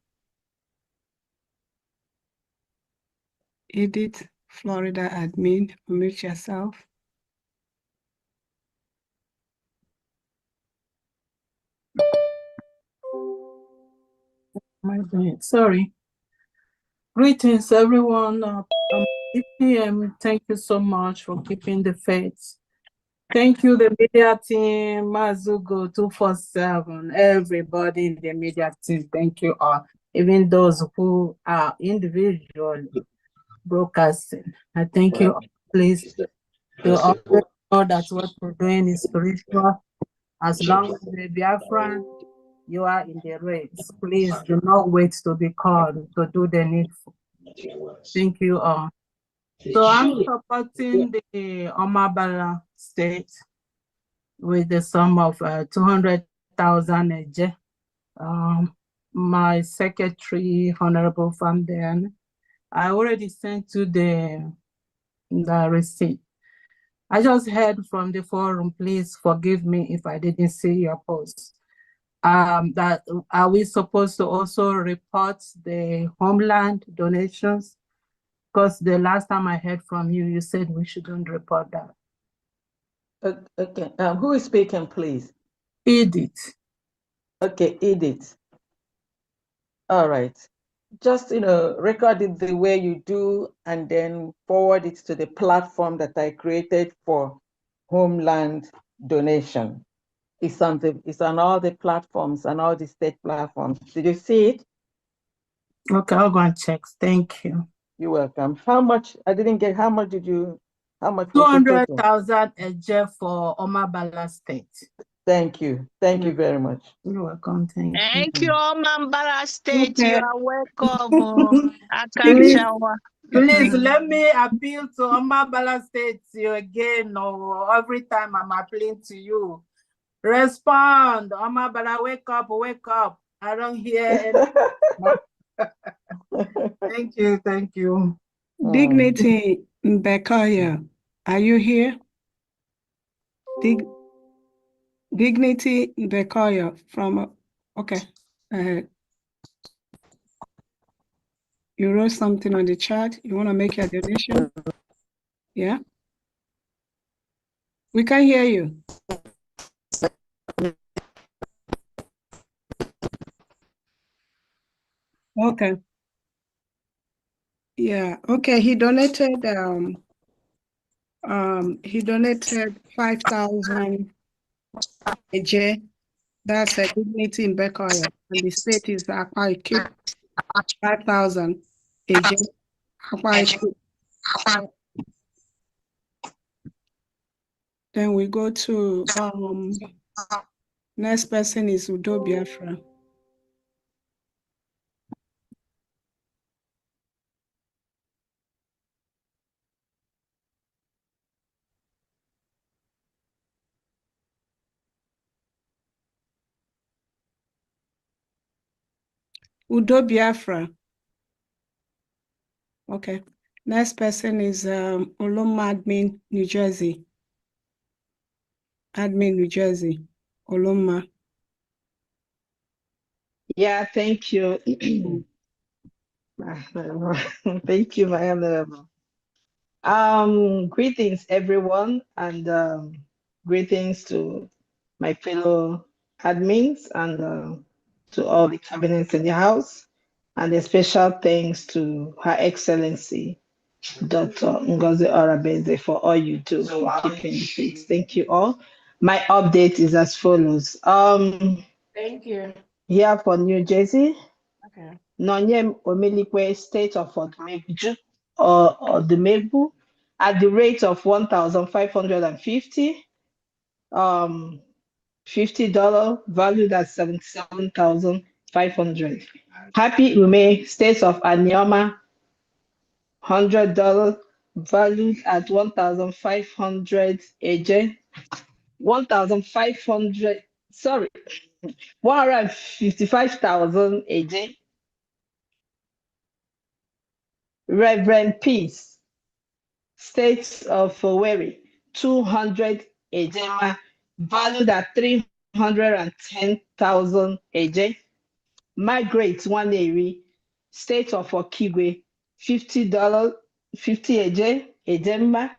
Edith, Florida admin, unmute yourself. My bad. Sorry. Greetings, everyone. EPM, thank you so much for keeping the faith. Thank you, the media team, Mazugo 247, everybody in the media team. Thank you all, even those who are individual broadcasting. I thank you all. Please, you always know that what we're doing is spiritual. As long as the Biafran, you are in the race. Please do not wait to be called to do the needful. Thank you all. So I'm supporting the Omabala state with the sum of 200,000 eje. My secretary, Honorable Van I already sent to the receipt. I just heard from the forum, please forgive me if I didn't see your post. That are we supposed to also report the homeland donations? Because the last time I heard from you, you said we shouldn't report that. Okay, who is speaking, please? Edith. Okay, Edith. All right. Just, record it the way you do and then forward it to the platform that I created for homeland donation. It's on all the platforms and all the state platforms. Did you see it? Okay, I'll go and check. Thank you. You're welcome. How much? I didn't get, how much did you, how much? 200,000 eje for Omabala State. Thank you. Thank you very much. You're welcome. Thank you. Thank you, Omambara State. Okay. You are welcome. Akanchawa. Please let me appeal to Omabala State you again, or every time I'm appealing to you. Respond, Omabala, wake up, wake up. I don't hear any. Thank you, thank you. Dignity Mbekaya, are you here? Dignity Mbekaya from, okay. You wrote something on the chat. You want to make your donation? Yeah? We can hear you. Okay. Yeah, okay. He donated 5,000 AJ. That's a dignity in Bekoya. And the state is Akwa keep 5,000 AJ. Then we go to next person is Udo Biafra. Udo Biafra. Okay. Next person is Oloma Admin, New Jersey. Admin, New Jersey. Oloma. Yeah, thank you. Thank you, my honorable. Greetings, everyone, and greetings to my fellow admins and to all the cabinets in the house, and a special thanks to Her Excellency, Dr. Ngozi Orabeze, for all you do for keeping the faith. Thank you all. My update is as follows. Thank you. Here for New Jersey, Okay. Nonyem Omelikwe, State of Odumegwu, or Odumegwu, at the rate of 1,550, $50, valued at 77,500. Happy Ume, State of Anioma, $100, valued at 1,500 AJ, 1,500, sorry, 155,000 AJ. Reverend Peace, States of Owerri, 200 Ejema, valued at 310,000 AJ. Margaret Waneri, State of Okigwe, $50, 50 AJ, Ejema,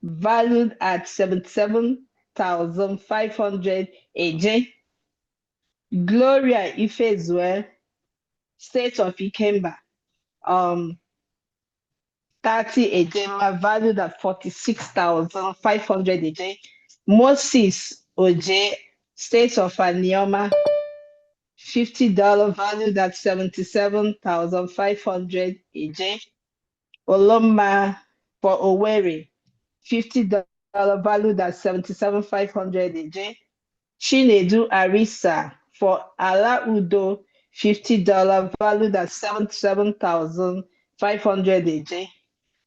valued at 77,500 AJ. Gloria Ifezue, State of Ikemba, 30 Ejema, valued at 46,500 AJ. Moses Oje, State of Anioma, $50, valued at 77,500 AJ. Oloma for Owerri, $50, valued at 77,500 AJ. Chinedu Arisa for Ala Udo, $50, valued at 77,500 AJ.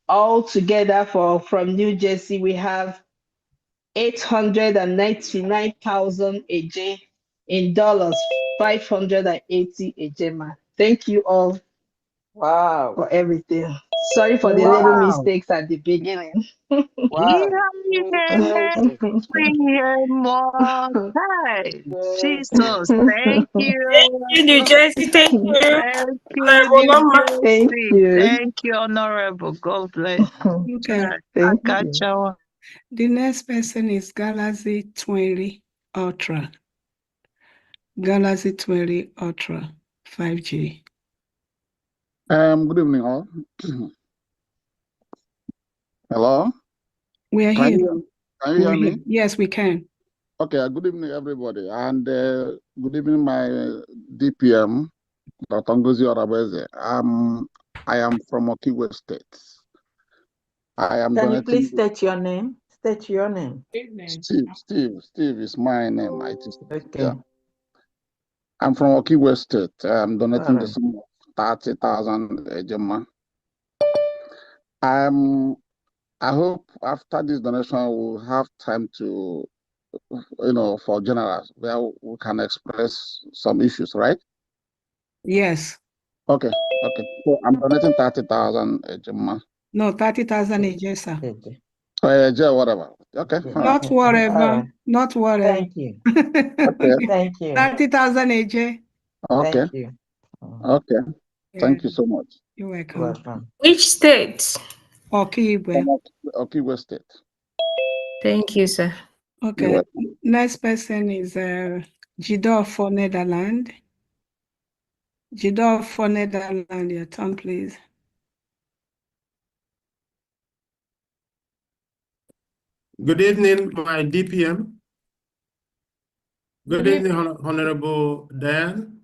All together from New Jersey, we have 899,000 AJ in dollars, 580 AJ. Thank you all. Wow. For everything. Sorry for the little Wow. mistakes at the beginning. Wow. More time. Jesus, thank you. Thank you, New Jersey. Thank you. Thank you, Honorable New Loma. Thank Jersey. you. Thank you, Honorable. God bless. Okay. Thank I got you. you. The next person is Galaxy 20 Ultra. Galaxy 20 Ultra 5G. Good evening, all. Hello? We are Can here. you hear me? Yes, we can. Okay, good evening, everybody. And good evening, my DPM, Dr. Ngozi Orabeze. I am from Okigwe State. I am Can you donating. please state your name? State your name. Steve is my name. Okay. Yeah. I'm from Okigwe State. I'm donating the Right. sum of 30,000 Ejema. I hope after this donation we'll have time to, for generals where we can express some issues, right? Yes. Okay. So I'm donating 30,000 Ejema. No, 30,000 AJ, sir. Whatever. Okay. Not whatever. Not whatever. Thank you. Okay. Thank you. 30,000 AJ. Okay. Thank you. Okay. Thank you so much. You're welcome. Welcome. Which state? Okigwe. Okigwe State. Thank you, sir. Okay. Next person is Jidor for Netherlands. Jidor for Netherlands, your turn, please. Good evening, my DPM. Good evening, Honorable Diane.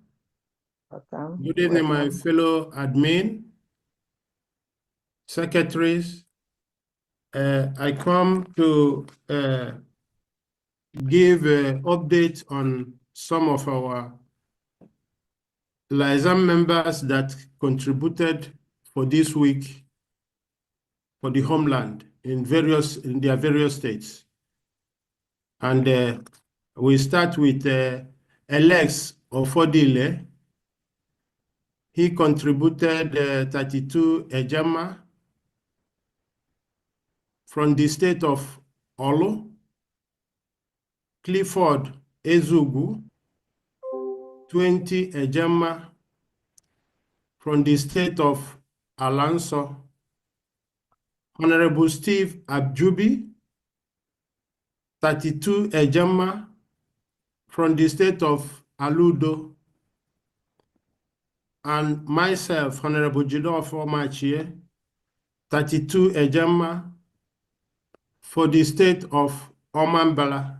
Welcome. Good evening, my fellow admin, secretaries. I come to give an update on some of our liaison members that contributed for this week for the homeland in their various states. And we start with Alex Ofodile. he contributed 32 ejema. From the state of Olo, Clifford Ezugu, 20 ejema. From the state of Alanso, Honorable Steve Abjubi, 32 ejema. From the state of Aludo, and myself, Honorable Jidofo Machie, 32 ejema for the state of Omambala,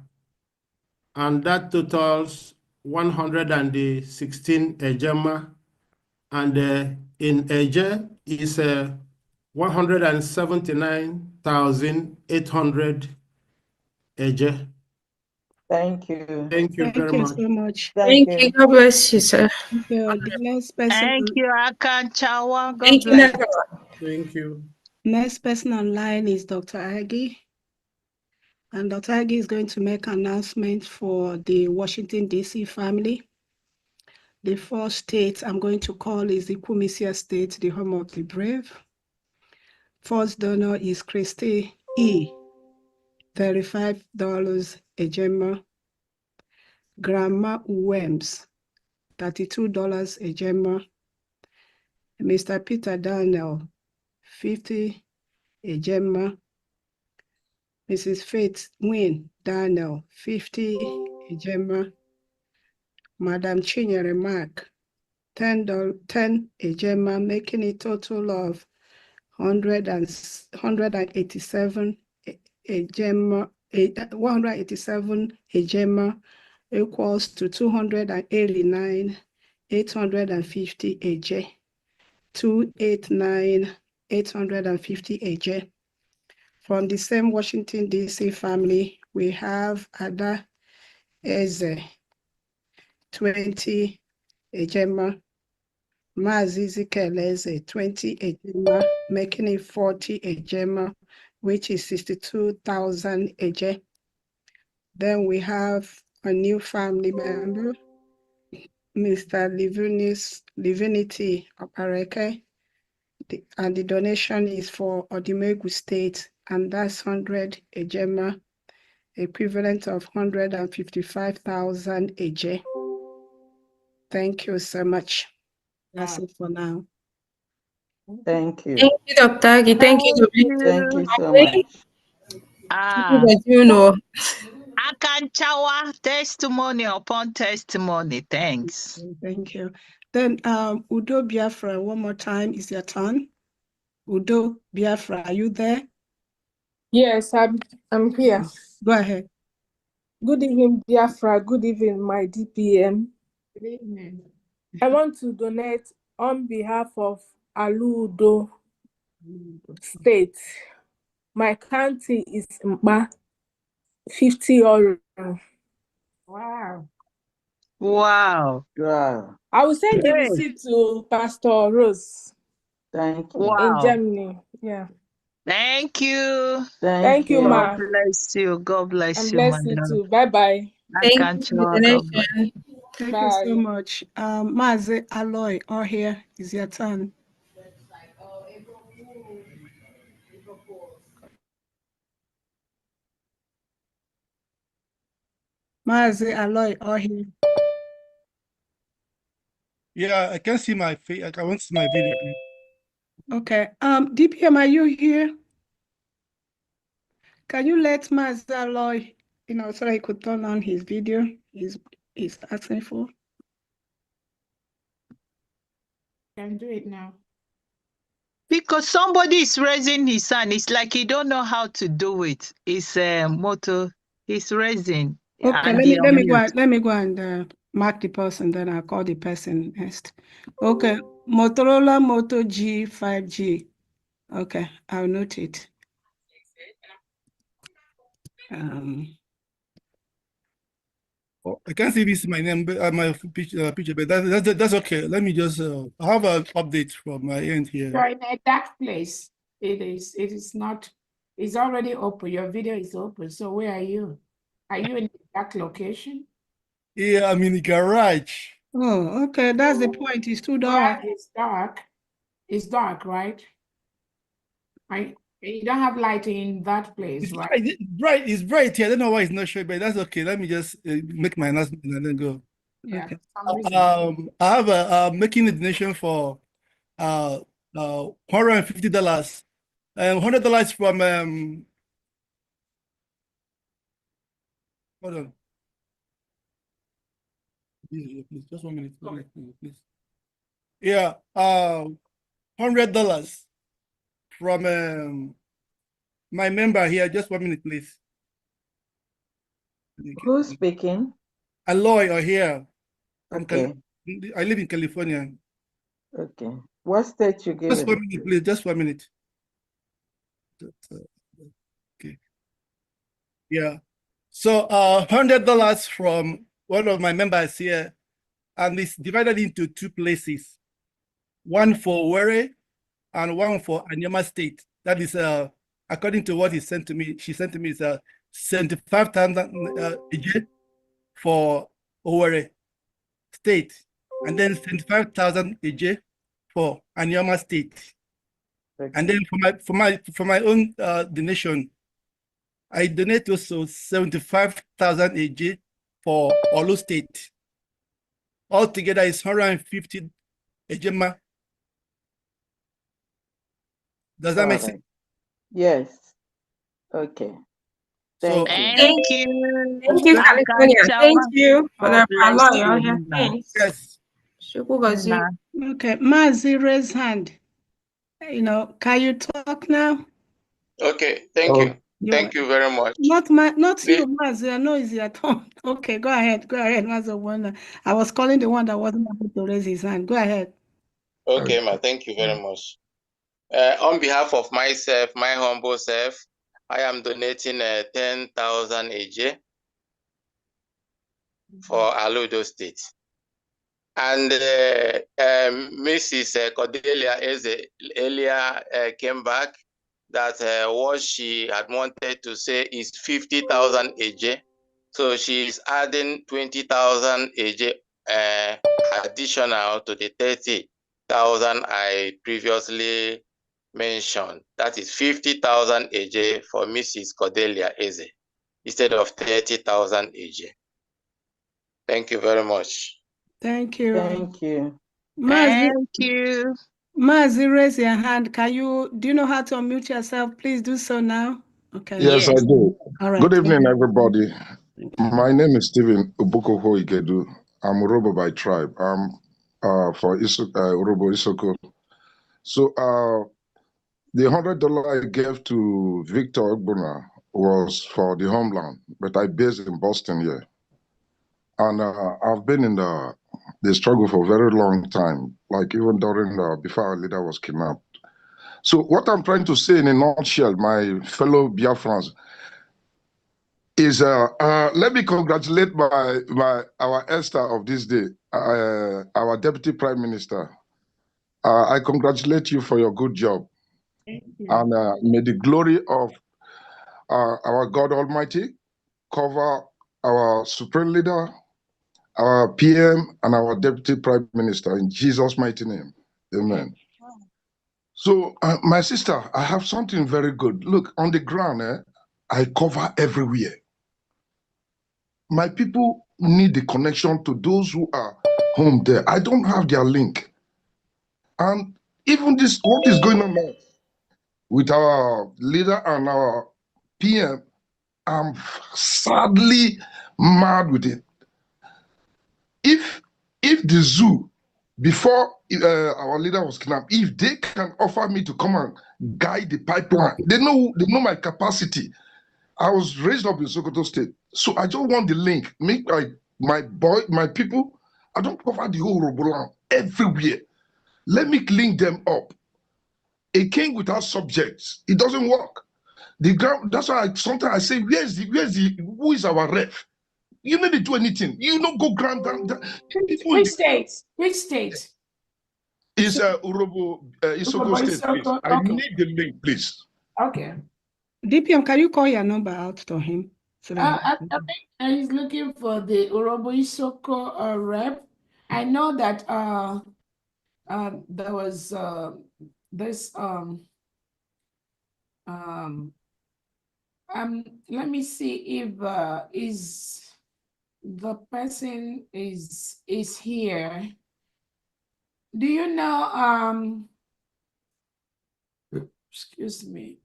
and that totals 116 ejema, and in Eje is 179,800 Eje. Thank you. Thank you very Thank you much. so much. Thank Thank you. you. God bless you, sir. Thank you. The next person, Thank you, Akanchawa. God Thank you, bless. Thank you. next person online is Dr. Aggie. And Dr. Aggie is going to make an announcement for the Washington, D.C. family. The first state I'm going to call is the Kumisia State, the home of the brave. First donor is Christy E., $35 a gemma. Grandma Wems, $32 a gemma. Mr. Peter Daniel, 50 a gemma. Mrs. Faith Wynne Daniel, 50 a gemma. Madam Chinyere Mark, $10 a gemma, making a total of 187 a gemma. 187 a gemma equals to 289,850 AJ. 289,850 AJ. From the same Washington, D.C. family, we have Ada Eze, 20 ejema. Mazizi Keleze, 20 ejema, making it 40 ejema, which is 62,000 AJ. Then we have a new family member, Mr. Livinity Opareke, and the donation is for Odimegu State, and that's 100 ejema, equivalent of 155,000 AJ. Thank you so much. That's it for now. Thank you. Thank you, Dr. Aggie. Thank you. Thank you so much. You know. Akanchawa, testimony upon testimony. Thanks. Thank you. Then Udo Biafra, one more time, is your turn. Udo Biafra, are you there? Yes, I'm here. Go ahead. Good evening, Biafra. Good evening, my DPM. Good evening. I want to donate on behalf of Aludo State. My county is Mba, 50 euro. Wow. Wow. Wow. I will send the Hey. receipt to Pastor Rose. Thank you. Wow. In Germany. Yeah. Thank you. Thank you, ma. God bless you. God bless And you, bless my you love. too. Bye-bye. Thank you for the donation. Thank Bye. you so much. Mazi Aloy, all here is your turn. Mazi Aloy, all here. Yeah, I can see my face. I want to see my video. Okay. DPM, are you here? Can you let Mazi Aloy, so that he could turn on his video? He's asking for. Can do it now. Because somebody is raising his hand. It's like he don't know how to do it. It's a motto. He's raising. Okay, And let me go and mark the person, then I'll call the person next. Okay, Motorola Moto G 5G. Okay, I'll note it. Oh, I can't see this my name, my picture, but that's okay. Let me just have an update from my end here. You're in a dark place. It is not, it's already open. Your video is open. So where are you? Are you in a dark location? Yeah, I'm in the garage. Oh, okay. That's the point. It's too dark. It's dark. It's dark, right? You don't have light in that place, It's right? bright. It's bright here. I don't know why it's not showing, but that's okay. Let me just make my announcement and then go. Yeah, Okay. for some reason. I have a making a donation for $150 and $100 from hold on. Please, just 1 minute. Please. Yeah, $100 from my member here. Just 1 minute, please. Who's speaking? A lawyer here from Okay. I live in California. Okay. What state you give Just it? 1 minute, please. Just 1 minute. Okay. Yeah. So $100 from one of my members here, and it's divided into two places. One for Were and one for Anyama State. That is according to what he sent to me. She sent to me is 75,000 for Owerri State, and then 75,000 for Anyama State. Okay. And then for my own donation, I donate also 75,000 for Olu State. Altogether is 150 ejema. Does that make sense? Yes. Okay. So Thank you. Thank you, California. Thank you for the lawyer. Yeah, thanks. Yes. Okay, Mazi, raise hand. You know, can you talk now? Okay, thank you. Thank you very much. Not you, Mazi. I know it's your turn. Okay, go ahead. Go ahead, Mazi. I was calling the one that wasn't able to raise his hand. Go ahead. Okay, ma. Thank you very much. On behalf of myself, my humble self, I am donating 10,000 AJ for Aludo State. And Mrs. Cordelia Eze earlier came back that what she had wanted to say is 50,000 AJ. So she is adding 20,000 AJ additional to the 30,000 I previously mentioned. That is 50,000 AJ for Mrs. Cordelia Eze instead of 30,000 AJ. Thank you very much. Thank you. Thank you. Thank you. Mazi, raise your hand. Do you know how to unmute yourself? Please do so now. Okay. Yes, I do. All right. Good evening, everybody. My name is Stephen Ubukoko Igedu. I'm Urobo by tribe. I'm for Urobo Isoko. So the $100 I gave to Victor Ogbuna was for the homeland, but I based in Boston here. And I've been in the struggle for a very long time, like even during before our leader was kidnapped. So what I'm trying to say in a nutshell, my fellow Biafrans, is let me congratulate our Esther of this day, our Deputy Prime Minister. I congratulate you for your good job. And may the glory of our God Almighty cover our Supreme Leader, our PM, and our Deputy Prime Minister in Jesus' mighty name. Amen. So, my sister, I have something very good. Look, on the ground, I cover everywhere. My people need the connection to those who are home there. I don't have their link. And even this, what is going on now with our leader and our PM, I'm sadly mad with it. If the zoo, before our leader was kidnapped, if they can offer me to come and guide the pipeline, they know my capacity. I was raised up in Sokoto State, so I just want the link. Make my people. I don't cover the whole Roboland everywhere. Let me link them up. A king without subjects, it doesn't work. The ground. That's why sometimes I say, who is our ref? You need to do anything. You don't go ground down. Which state? Which state? It's Urobo Isoko State, please. Isoko, I okay. need the link, please. Okay. DPM, can you call your number out to him? So that I think he's looking for the Urobo Isoko rep. I know that there was this let me see if is the person is here. Do you know excuse me.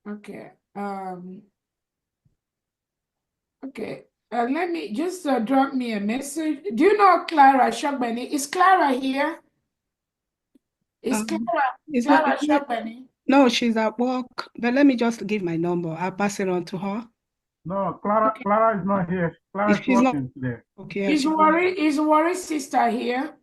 Okay. Okay. Let me just drop me a message. Do you know Clara Shogbeni? Is Clara here? Is Clara Shogbeni? No, she's at work, but let me just give my number. I'll pass it on to her. No, Clara is not here. Clara is She's not working today. okay. Is Worry's sister here?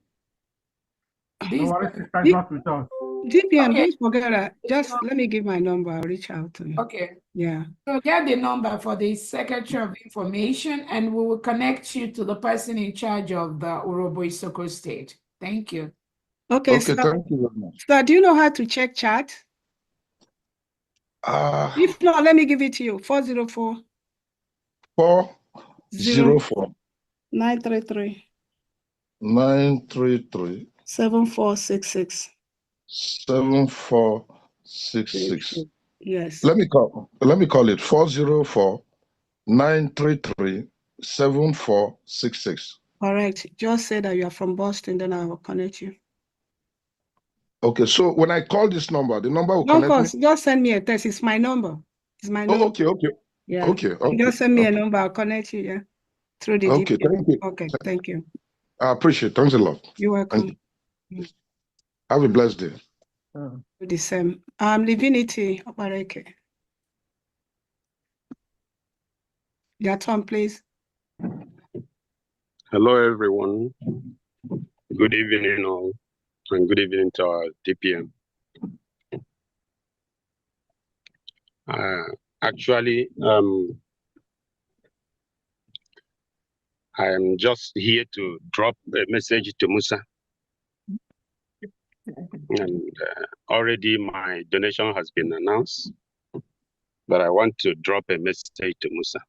No, Worry's sister is not with us. DPM, Okay. don't forget that. Just let me give my number. I'll reach out to you. Okay. Yeah. So get the number for the Secretary of Information, and we will connect you to the person in charge of the Urobo Isoko State. Thank you. Okay, Okay, thank you very much. So do you know how to check chat? If not, let me give it to you. 404 404 933 933 7466. 7466. Yes. Let me call it 404 933 7466. Correct. Just say that you are from Boston, then I will connect you. Okay, so when I call this number, the number will Of connect course, me? just send me a text. It's my number. It's my number. Okay. Yeah. Okay. Just send me a number. I'll connect you. Yeah. Through the Okay, DPM. thank you. Okay. Thank you. I appreciate it. Thanks a lot. You're welcome. Have a blessed day. The same. Divinity Opareke. Your turn, please. Hello, everyone. Good evening, all, and good evening to our DPM. Actually, I am just here to drop a message to Musa. And already my donation has been announced, but I want to drop a message to Musa.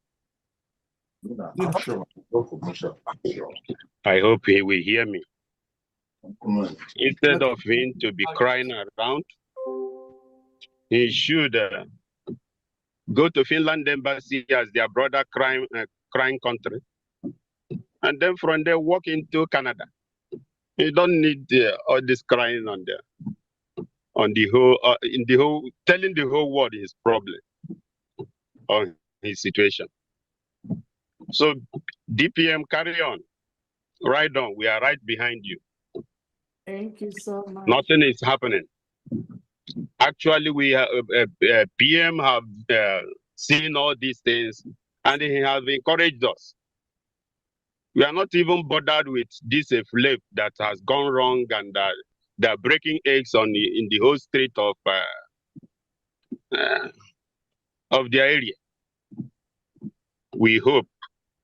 I hope he will hear me. Instead of him to be crying around, he should go to Finland embassy as their brother crime country, and then from there walk into Canada. You don't need all this crying on the whole in the whole telling the whole world his problem or his situation. So DPM, carry on, right on. We are right behind you. Thank you so much. Nothing is happening. Actually, we have PM have seen all these things, and he has encouraged us. We are not even bothered with this flip that has gone wrong, and they're breaking eggs in the whole street of their area. We hope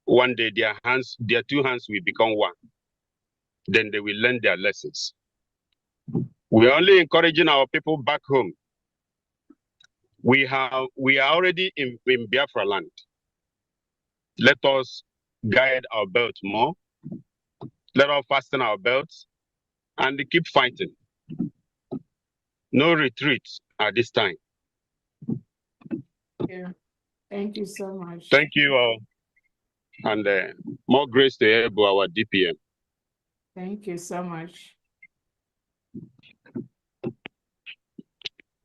one day their two hands will become one. Then they will learn their lessons. We are only encouraging our people back home. We are already in Biafra land. Let us guide our belt more. Let us fasten our belts and keep fighting. No retreat at this time. Yeah. Thank you so much. Thank you all. And more grace to our DPM. Thank you so much.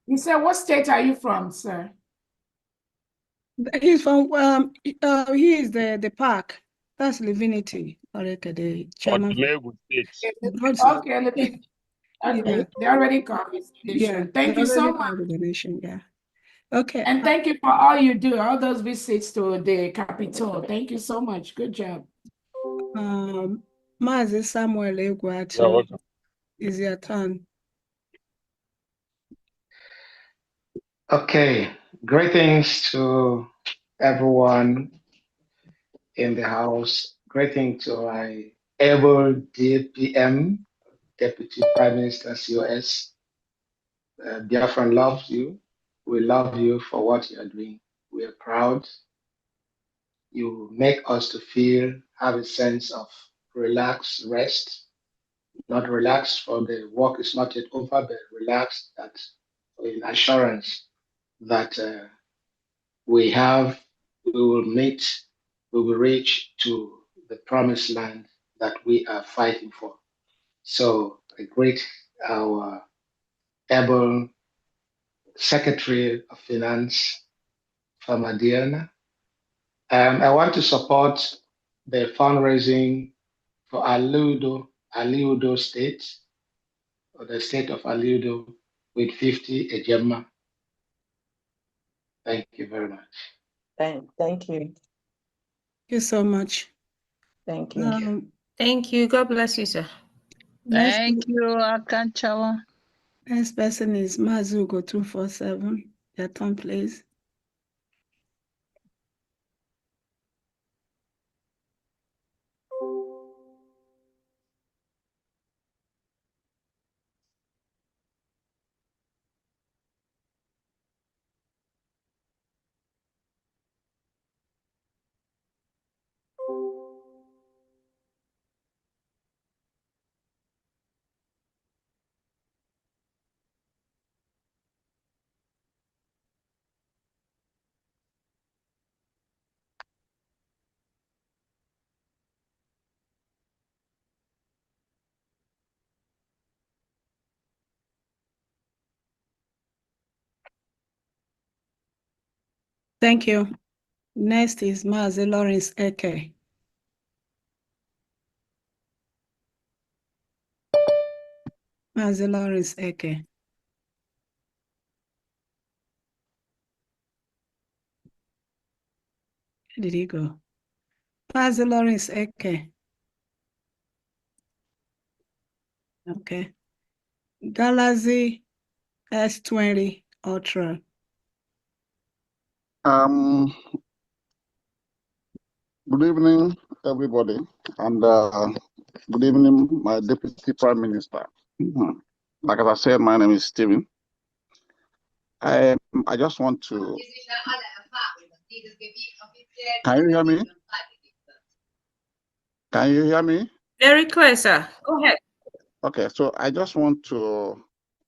You said, what state are you from, sir? He's from he is the park. That's Divinity. The chairman. Okay, okay. Yeah. They already got his Yeah. donation. Thank you so much. The donation, yeah. Okay. And thank you for all you do, all those visits to the Capitol. Thank you so much. Good job. Mazi Samuel Egwatu, is your turn. Okay, greetings to everyone in the house. Greetings to my able DPM, Deputy Prime Minister COS. Biafran loves you. We love you for what you are doing. We are proud. You make us to feel have a sense of relaxed rest, not relaxed for the work is not yet over, but relaxed that in assurance that we will meet, we will reach to the promised land that we are fighting for. So I greet our able Secretary of Finance, Famadiana. I want to support the fundraising for Aliudo State, or the state of Aliudo, with 50 Ejema. Thank you very much. Thank you. Thank you so much. Thank you. Thank you. God bless you, sir. Thank you, Akanchawa. Next person is Mazugo 247. Your turn, please. Thank you. Next is Mazi Lawrence Eke. Mazi Lawrence Eke. Where did he go? Mazi Lawrence Eke. Okay. Galaxy S20 Ultra. Good evening, everybody, and good evening, my Deputy Prime Minister. Like as I said, my name is Stephen. I just want to. Can you hear me? Can you hear me? Very clear, sir. Go ahead. Okay, so I just want to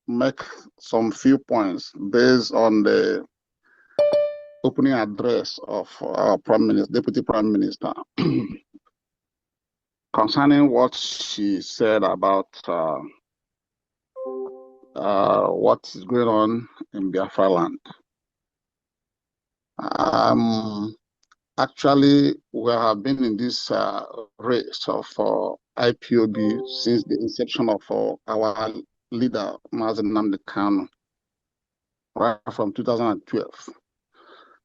make some few points based on the opening address of our Prime Minister, Deputy Prime Minister, concerning what she said about what is going on in Biafra land. Actually, we have been in this race of IPOB since the inception of our leader, Mazen Nnamdi Kanu, right from 2012.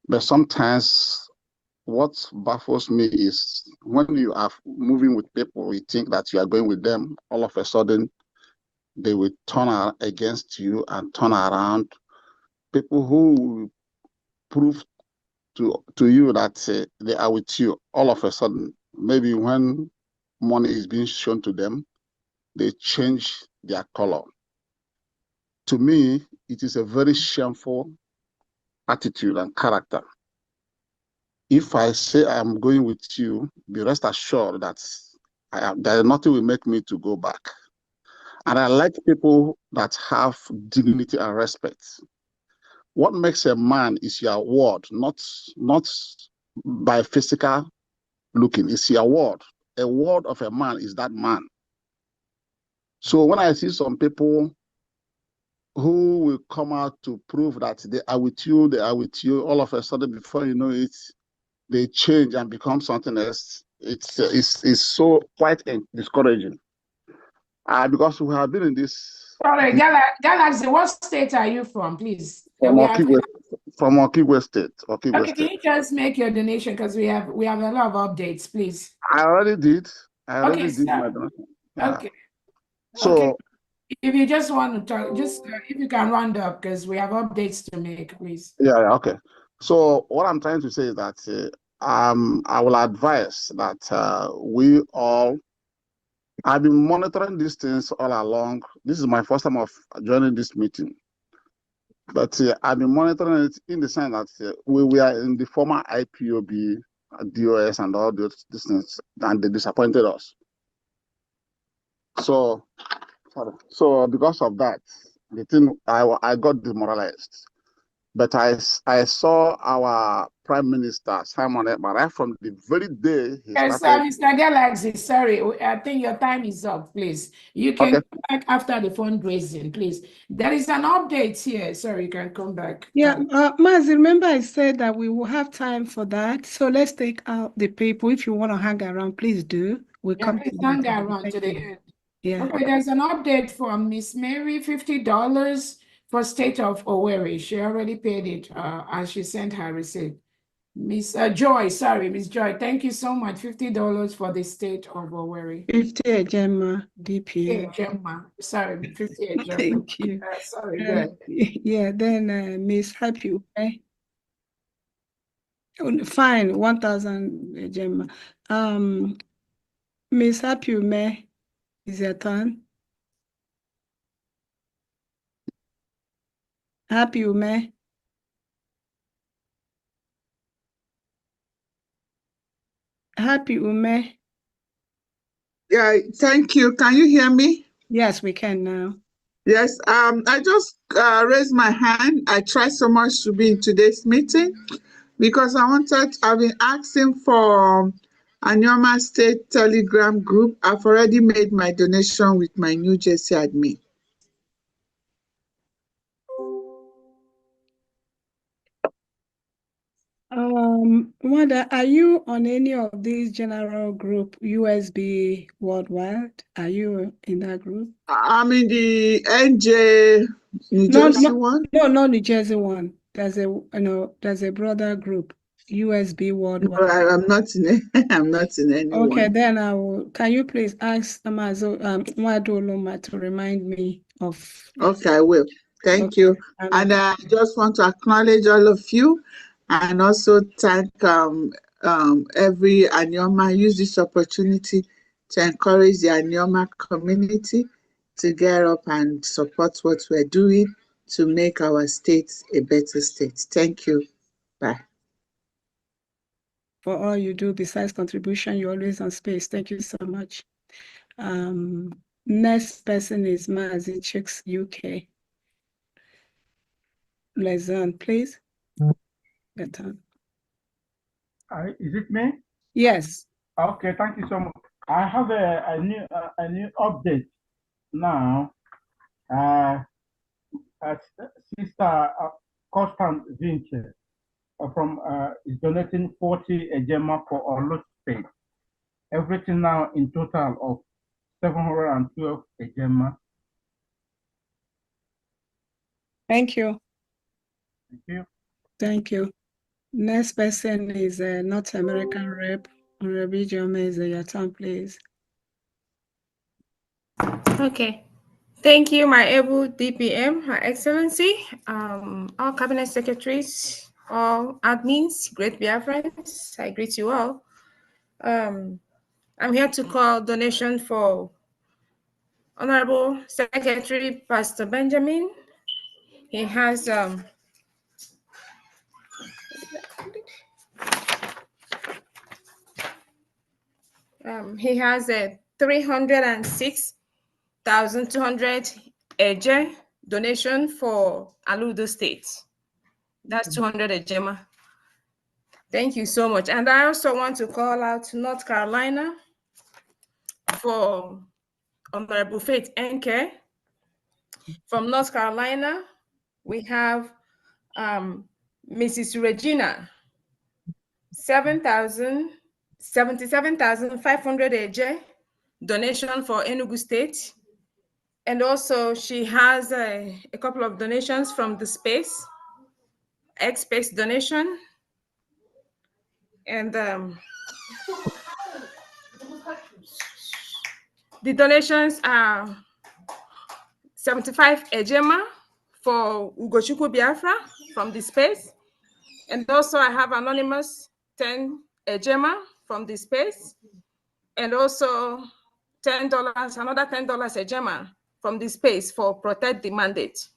But sometimes what baffles me is when you are moving with people, you think that you are going with them, all of a sudden they will turn against you and turn around. People who prove to you that they are with you, all of a sudden, maybe when money is being shown to them, they change their color. To me, it is a very shameful attitude and character. If I say I'm going with you, be rest assured that there nothing will make me to go back. And I like people that have dignity and respect. What makes a man is your word, not by physical looking. It's your word. A word of a man is that man. So when I see some people who will come out to prove that they are with you, all of a sudden, before you know it, they change and become something else. It's so quite discouraging. Because we have been in this. Sorry, Galaxy, what state are you from, please? From Okigwe State. Okay, can you just make your donation because we have a lot of updates, please. I already did. My donation. Yeah. Okay. So okay. If you just want to talk, just if you can round up because we have updates to make, please. Yeah, okay. So what I'm trying to say is that I will advise that we all. I've been monitoring these things all along. This is my first time of joining this meeting. But I've been monitoring it in the sense that we are in the former IPOB DOS and all these things, and they disappointed us. So, so because of that, the thing I got demoralized. But I saw our Prime Minister, Simon Ekpa, from the very day he started. Mr. Galaxy, sorry, I think your time is up, please. You can come back after the fundraising, please. There is an update here. Sorry, you can come back. Yeah, Mazi, remember I said that we will have time for that. So let's take out the people. If you want to hang around, please do. We'll come Please to hang that. around to the end. Yeah. Okay, there's an update from Miss Mary, $50 for State of Owerri. She already paid it and she sent her receipt. Miss Joy, thank you so much. $50 for the State of Owerri. 50 Gemma DPM. Gemma, sorry, 50 Gemma. Thank you. Sorry, good. Yeah, then Miss Happy, okay? Fine, 1,000 Gemma. Miss Happy, May, is your turn? Happy, May. Happy, Ume. Yeah, thank you. Can you hear me? Yes, we can now. Yes, I just raised my hand. I tried so much to be in today's meeting because I've been asking for a Nyoma State Telegram group. I've already made my donation with my New Jersey admin. Wanda, are you on any of these general group, USB Worldwide? Are you in that group? I'm in the NJ New Jersey one. No, not New Jersey one. There's a brother group, USB Worldwide. No, I'm not in it. I'm not in any Okay, one. then can you please ask Wadoloma to remind me of. Okay, I will. Thank you. And I just want to acknowledge all of you and also thank every Anyoma. Use this opportunity to encourage the Anyoma community to get up and support what we're doing to make our state a better state. Thank you. Bye. For all you do besides contribution, you're always on space. Thank you so much. Next person is Mazi Chicks UK. Lezan, please. Better. Is it me? Yes. Okay, thank you so much. I have a new update now. Sister Constant Vince from is donating 40 Ejema for Olu State. Everything now in total of 712 Ejema. Thank you. Thank you. Thank you. Next person is a North American rep. Rebijio Meza, your turn, please. Okay. Thank you, my able DPM, Her Excellency, all cabinet secretaries, all admins, great Biafrans, I greet you all. I'm here to call donation for Honorable Secretary Pastor Benjamin. He has a 306,200 Eje donation for Aludo State. That's 200 Ejema. Thank you so much. And I also want to call out North Carolina for Honorable Faith Enke. From North Carolina, we have Mrs. Regina, 77,500 Eje donation for Enugu State. And also she has a couple of donations from the Space, X-Space donation. And the donations are 75 Ejema for Ugochukwu Biafra from the Space. And also I have anonymous 10 Ejema from the Space. And also $10, another $10 Ejema from the Space for Protect the Mandate.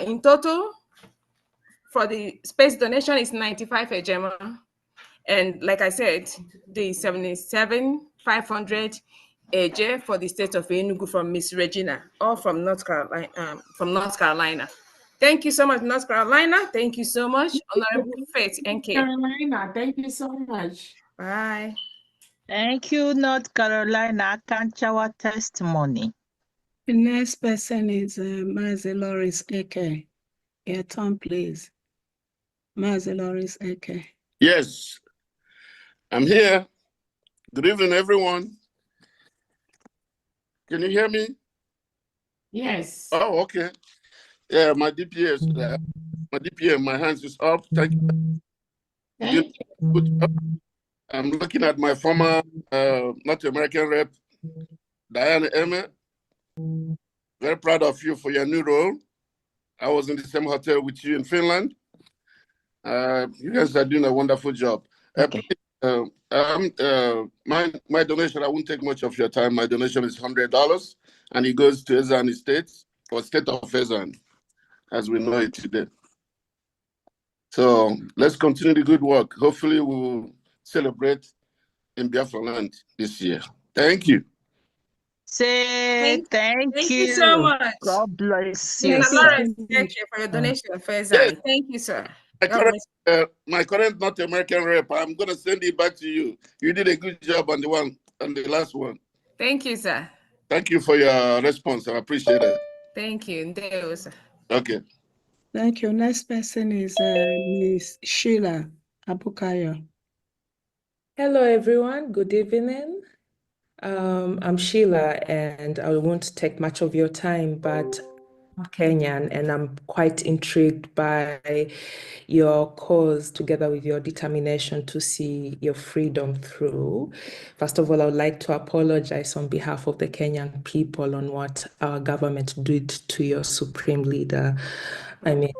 In total, for the Space donation is 95 Ejema. And like I said, the 77,500 AJ for the state of Enugu from Miss Regina, all from North Carolina. Thank you so much, North Carolina. Thank you so much, Honorable Faith NK. Carolina, thank you so much. Bye. Thank you, North Carolina. Kanchawa testimony. The next person is Mazi Loris Eke. Your turn, please. Mazi Loris Eke. Yes, I'm here. Good evening, everyone. Can you hear me? Yes. Oh, okay. Yeah, my DPS, my hands is up. Thank you. Thank you. Good job. I'm looking at my former North American rep, Diana Emma. Very proud of you for your new role. I was in the same hotel with you in Finland. You guys are doing a wonderful job. Okay. My donation, I won't take much of your time. My donation is $100, and it goes to Ezan Estates, or State of Ezan, as we know it today. So let's continue the good work. Hopefully we'll celebrate in Biafra land this year. Thank you. Say thank you. So much. God bless you. Mr. Lawrence, thank you for your donation for Ezan. Yes. Thank you, sir. My current North American rep, I'm going to send it back to you. You did a good job on the last one. Thank you, sir. Thank you for your response. I appreciate it. Thank you. Okay. Thank you. Next person is Ms. Sheila Abukayo. Hello, everyone. Good evening. I'm Sheila, and I won't take much of your time, but I'm Kenyan, and I'm quite intrigued by your cause together with your determination to see your freedom through. First of all, I would like to apologize on behalf of the Kenyan people on what our government did to your supreme leader. I mean,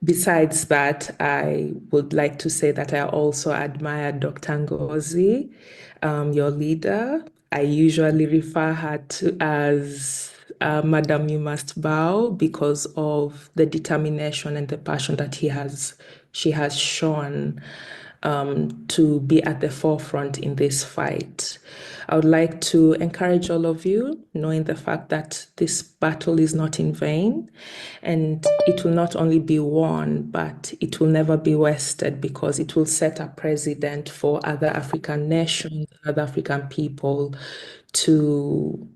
besides that, I would like to say that I also admire Dr. Ngozi, your leader. I usually refer her to as Madam You Must Bow because of the determination and the passion that she has shown to be at the forefront in this fight. I would like to encourage all of you, knowing the fact that this battle is not in vain, and it will not only be won, but it will never be wasted, because it will set a precedent for other African nations, other African people to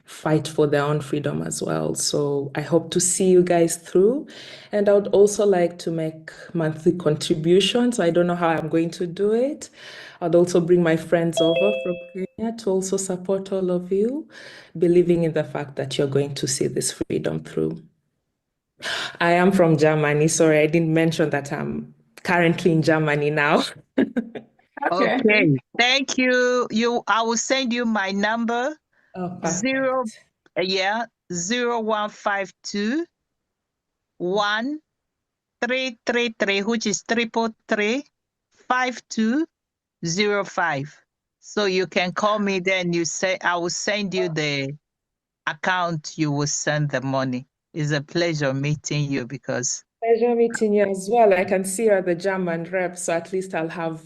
fight for their own freedom as well. So I hope to see you guys through. And I would also like to make monthly contributions. I don't know how I'm going to do it. I'd also bring my friends over from Kenya to also support all of you, believing in the fact that you're going to see this freedom through. I am from Germany. Sorry, I didn't mention that I'm currently in Germany now. Okay. Thank you. I will send you my number. Oh, 0152 1333, which is 333-5205. So you can call me, then I will send you the account you will send the money. It's a pleasure meeting you because Pleasure meeting you as well. I can see you're the German rep, so at least I'll have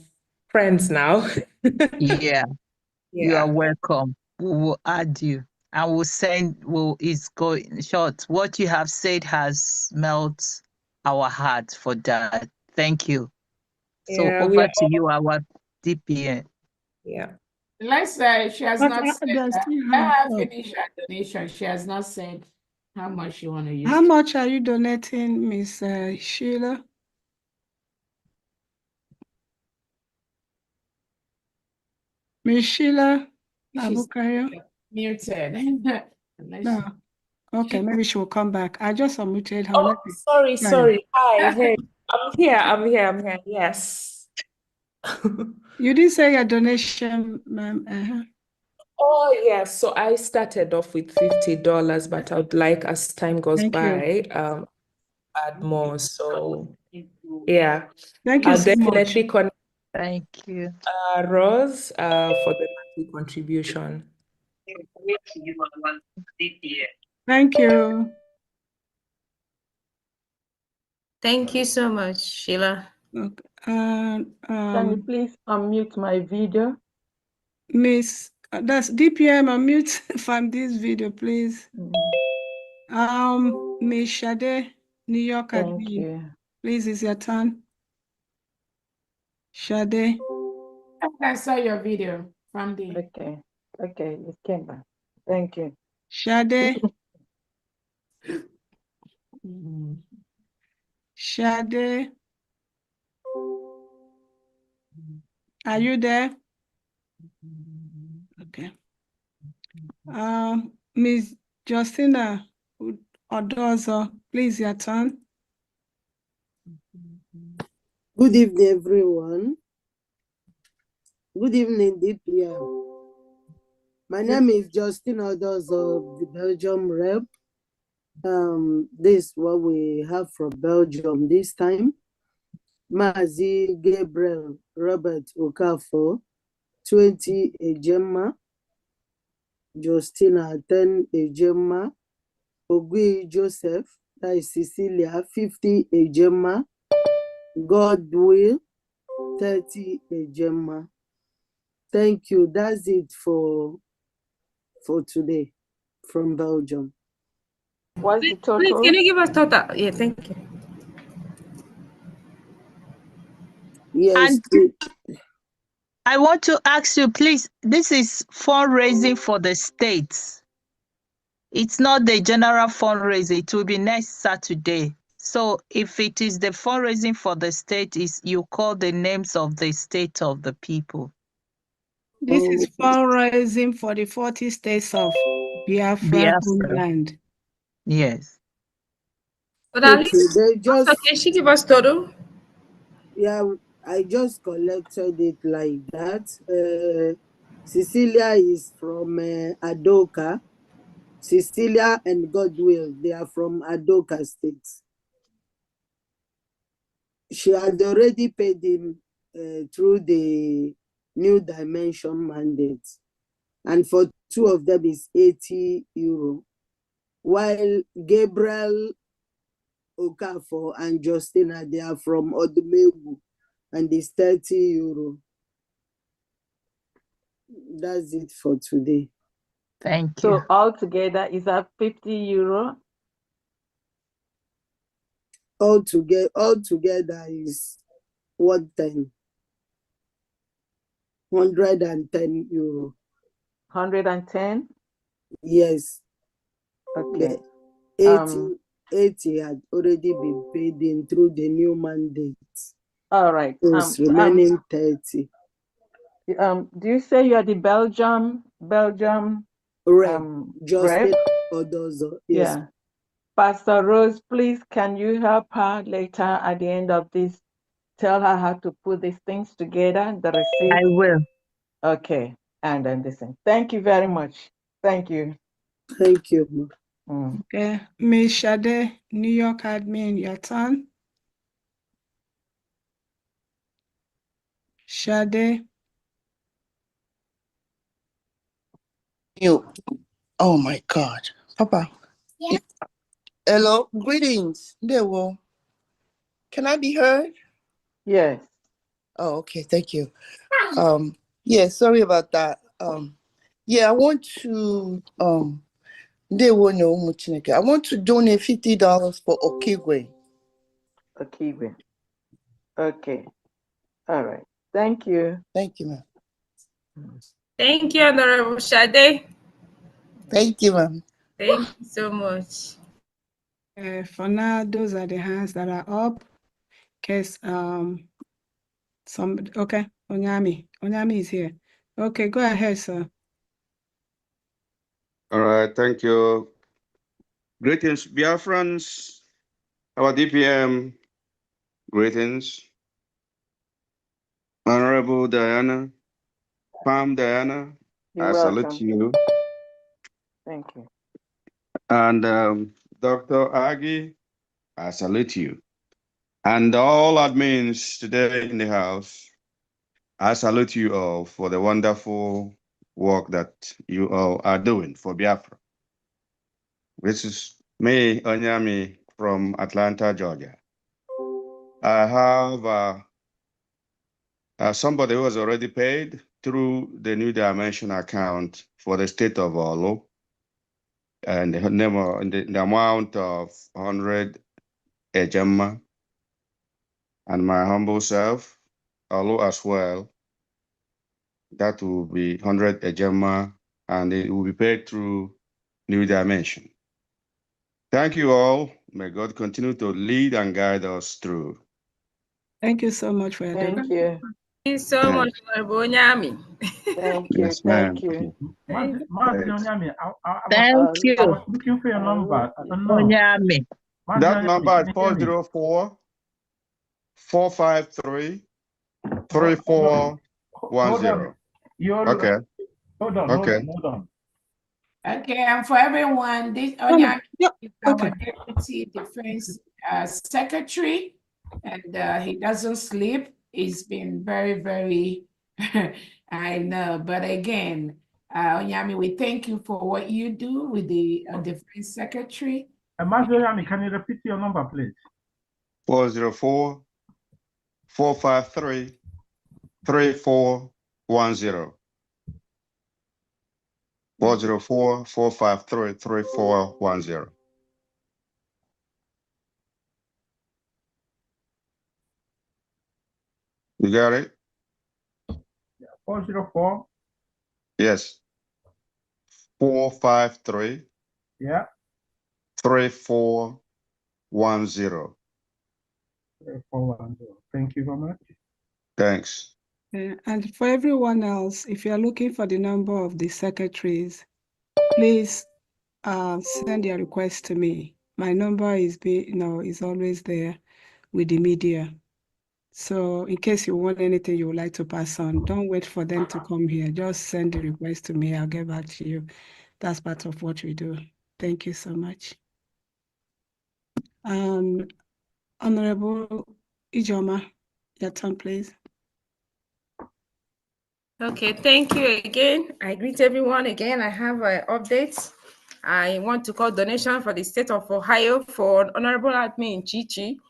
friends now. yeah, you are welcome. We will add you. I will send, it's going short. What you have said has melted our heart for that. Thank you. So Yeah, over to you, our DPN. Yeah. Let's say she has not said there's that. still Let her hands up. finish her donation. She has not said how much you want to use. How much are you donating, Miss Sheila? Miss Sheila Abukayo? Muted. No. Okay, maybe she will come back. I just unmuted her. Oh, sorry. Hi, hey. I'm here. Yes. You didn't say your donation, ma'am. Oh, yes. So I started off with $50, but I would like, as time goes by, add more. So, yeah. Thank you I'll so much. definitely connect Thank you. Rose for the monthly contribution. Thank you. Thank you so much, Sheila. Okay. Can you please unmute my video? Miss, that's DPM, unmute from this video, please. Miss Shade, New York Thank admin. you. Please, it's your turn. Shade. I saw your video from the. Okay, it came back. Thank you. Shade. Shade. Are you there? Okay. Miss Justina Odozo, please, your turn. Good evening, everyone. Good evening, DPM. My name is Justin Odozo of the Belgium rep. This is what we have from Belgium this time. Mazi Gabriel Robert Okafor, 20 Ejema. Justina 10 Ejema. Ogui Joseph, that is Cecilia, 50 Ejema. Godwill, 30 Ejema. Thank you. That's it for today from Belgium. What's the total? Please, can you give us total? Yeah, thank you. Yes. And I want to ask you, please, this is fundraising for the states. It's not the general fundraiser. It will be next Saturday. So if it is the fundraising for the state, you call the names of the state of the people. This is fundraising for the 40 states of Biafra homeland. Yes. But at Okay, least, they just, also, can she give us total? yeah, I just collected it like that. Cecilia is from Adoka. Cecilia and Godwill, they are from Adoka State. She had already paid him through the New Dimension mandate. And for two of them is 80 euro. While Gabriel Okafor and Justina, they are from Odumegu, and it's 30 euro. That's it for today. Thank you. So altogether, is that 50 euro? Altogether is 110. 110 euro. 110? Yes. Okay. 80 had already been paid in through the new mandate. All right. It's remaining 30. Do you say you are the Belgium Rep, rep? Odozo, yes. Yeah. Pastor Rose, please, can you help her later at the end of this? Tell her how to put these things together, the receipt. I will. Okay. And then listen. Thank you very much. Thank you. Thank you. Okay. Miss Shade, New York admin, your turn. Shade. You. Oh my God. Papa. Yeah. Hello. Greetings. There will. Can I be heard? Yes. Oh, okay. Thank you. Yeah, sorry about that. Yeah, I want to they will know much. I want to donate $50 for Okigwe. Okigwe. Okay. All right. Thank you. Thank you, ma'am. Thank you, Honorable Shade. Thank you, ma'am. Thank you so much. For now, those are the hands that are up. Case somebody, okay, Onyami is here. Okay, go ahead, sir. All right, thank you. Greetings, Biafrans, our DPM, greetings. Honorable Diana, Palm Diana, You're I welcome. salute you. Thank you. And Dr. Agi, I salute you. And all admins today in the house, I salute you all for the wonderful work that you all are doing for Biafra. This is me, Onyami, from Atlanta, Georgia. I have Somebody who has already paid through the New Dimension account for the state of Olo, and the amount of 100 Ejema, and my humble self, Olo as well. That will be 100 Ejema, and it will be paid through New Dimension. Thank you all. May God continue to lead and guide us through. Thank you so much for your Thank you. Thank you so much, Honorable Onyami. Thank you. Yes, Thank ma'am. you. Thank I you, was looking for your number. I don't know. Onyami. That number is 404 453 3410. Okay. Hold on. Okay. Okay, and for everyone, this Onyami is our Deputy Defense Secretary, and he doesn't sleep. He's been very, very, I know, but again, Onyami, we thank you for what you do with the Defense Secretary. Onyami, can you repeat your number, please? 404 453 3410. 404 453 3410. You got it? 404. Yes. 453 Yeah. 3410. 3410. Thank you very much. Thanks. And for everyone else, if you're looking for the number of the secretaries, please send your request to me. My number is always there with the media. So in case you want anything you would like to pass on, don't wait for them to come here. Just send the request to me. I'll get back to you. That's part of what we do. Thank you so much. Honorable Ijoma, your turn, please. Okay, thank you again. I greet everyone again. I have updates. I want to call donation for the state of Ohio for Honorable Admin Chichi.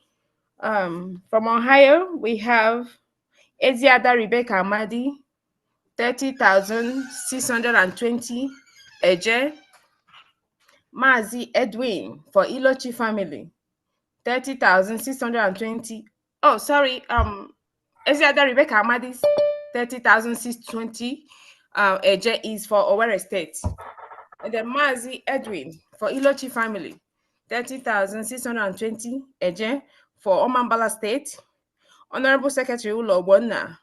From Ohio, we have Eziada Rebecca Amadi, 30,620 Eje. Mazi Edwin for Ilochi family, 30,620. Oh, sorry. Eziada Rebecca Amadi's 30,620 Eje is for Owerri State. And then Mazi Edwin for Ilochi family, 30,620 Eje for Omambala State. Honorable Secretary Ulo Bona,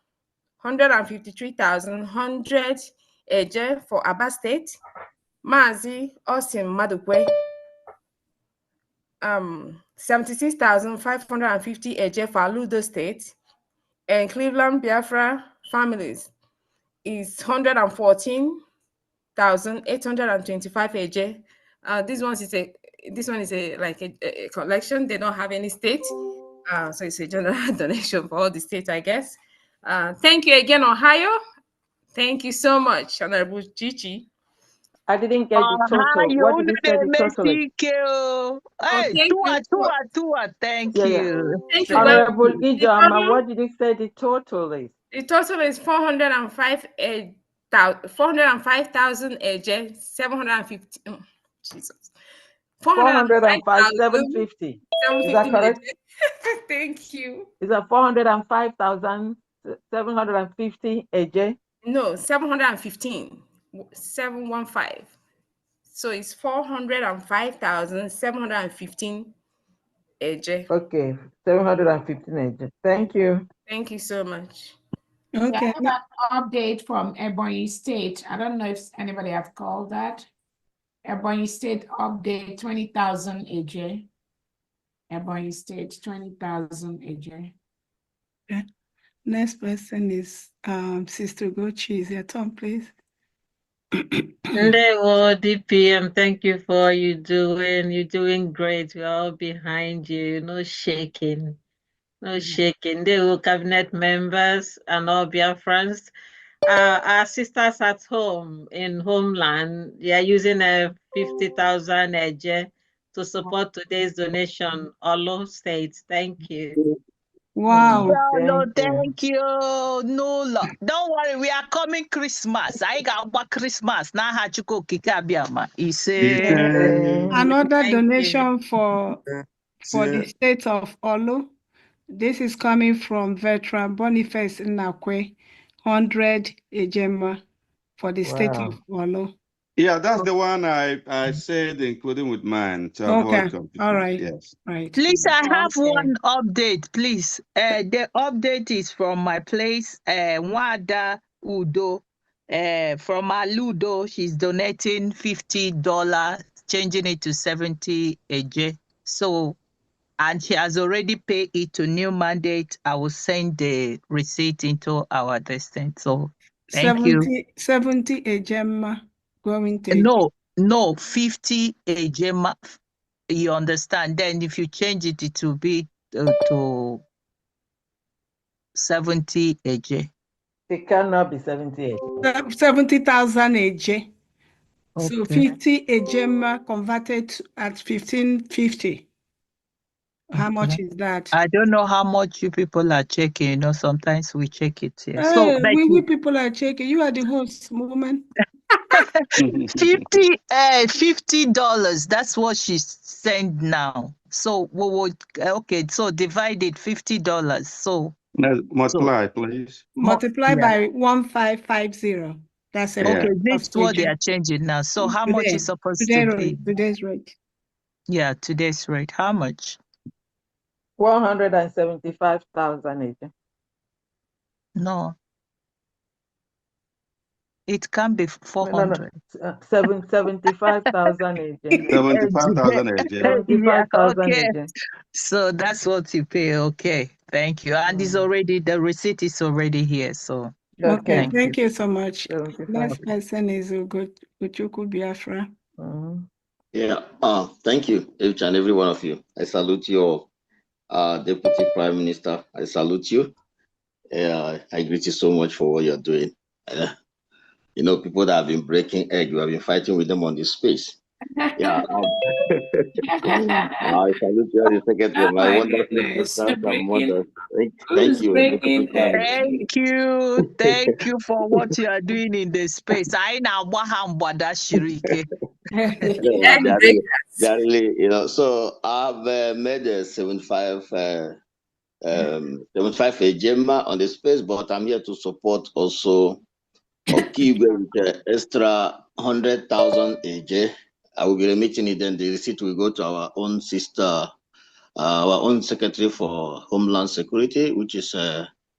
153,100 Eje for Aba State. Mazi Austin Madukwe, 76,550 Eje for Aludo State. And Cleveland Biafra families is 114,825 Eje. This one is a collection. They don't have any state, so it's a general donation for all the states, I guess. Thank you again, Ohio. Thank you so much, Honorable Chichi. I didn't get the total. What did you say the total is? Hey, thank you. Thank you. Honorable Ijoma, what did you say the total is? The total is 405,000 Eje, 750. Jesus. 405,750. Is that correct? Thank you. Is that 405,750 Eje? No, 715. 715. So it's 405,715 Eje. Okay, 715 Eje. Thank you. Thank you so much. Okay. Yeah, I have an update from Ebonyi State. I don't know if anybody have called that. Ebonyi State update 20,000 Eje. Ebonyi State 20,000 Eje. Okay. Next person is Sister Gochi. Is your turn, please? Hello, DPM. Thank you for all you're doing. You're doing great. We're all behind you. No shaking. No shaking. They were cabinet members and all Biafrans. Our sisters at home in homeland, they are using a 50,000 Eje to support today's donation. Olo State. Thank you. Wow. No, thank you. No, don't worry. We are coming Christmas. I got what Christmas. Now, Hachuko Kikabiama. Another Thank donation for the state of Olu. This is coming from veteran Boniface Nakwe, 100 Ejema for the state of Olu. Yeah, that's the one I said, including with mine, to avoid Okay, confusion. all right. Yes. Right. Please, I have one update, please. The update is from my place, Wada Udo. From Aludo, she's donating $50, changing it to 70 AJ. So, and she has already paid it to New Mandate. I will send the receipt into our destination. So, thank you. 70 Ejema going to No, 50 AJ. You understand? Then if you change it, it will be to 70 AJ. It cannot be 70 AJ. 70,000 AJ. So Okay. 50 Ejema converted at 1550. How much is that? I don't know how much you people are checking. You know, sometimes we check it here. So, Hey, we people are checking. You are the host, woman. $50. That's what she sent now. So we would okay. So divide it $50. So multiply, please. Multiply by 1550. That's it. Okay. This is what they are changing now. So how much is supposed to be? Today's rate. Yeah, today's rate. How much? 175,000 AJ. No. It can be 400. No. 75,000 AJ. 75,000 AJ. 75,000 Okay. AJ. So that's what you pay. Okay. Thank you. And it's already, the receipt is already here. So Okay, thank you so much. 75. Next person is Ugochukwu Biafra. Yeah, thank you, each and every one of you. I salute you all. Deputy Prime Minister, I salute you. I greet you so much for what you're doing. You know, people that have been breaking egg, you have been fighting with them on this space. Yeah. I salute you, the secretary, my wonderful sisters and mothers. Thank you, Deputy Prime Minister. Thank you for what you are doing in the space. I now Wahambada Shirike. They are really, you know. So I've made a 75 Gemma on the space, but I'm here to support also Okigwe with extra 100,000 AJ. I will be remitting it, then the receipt will go to our own sister, our own secretary for Homeland Security, which is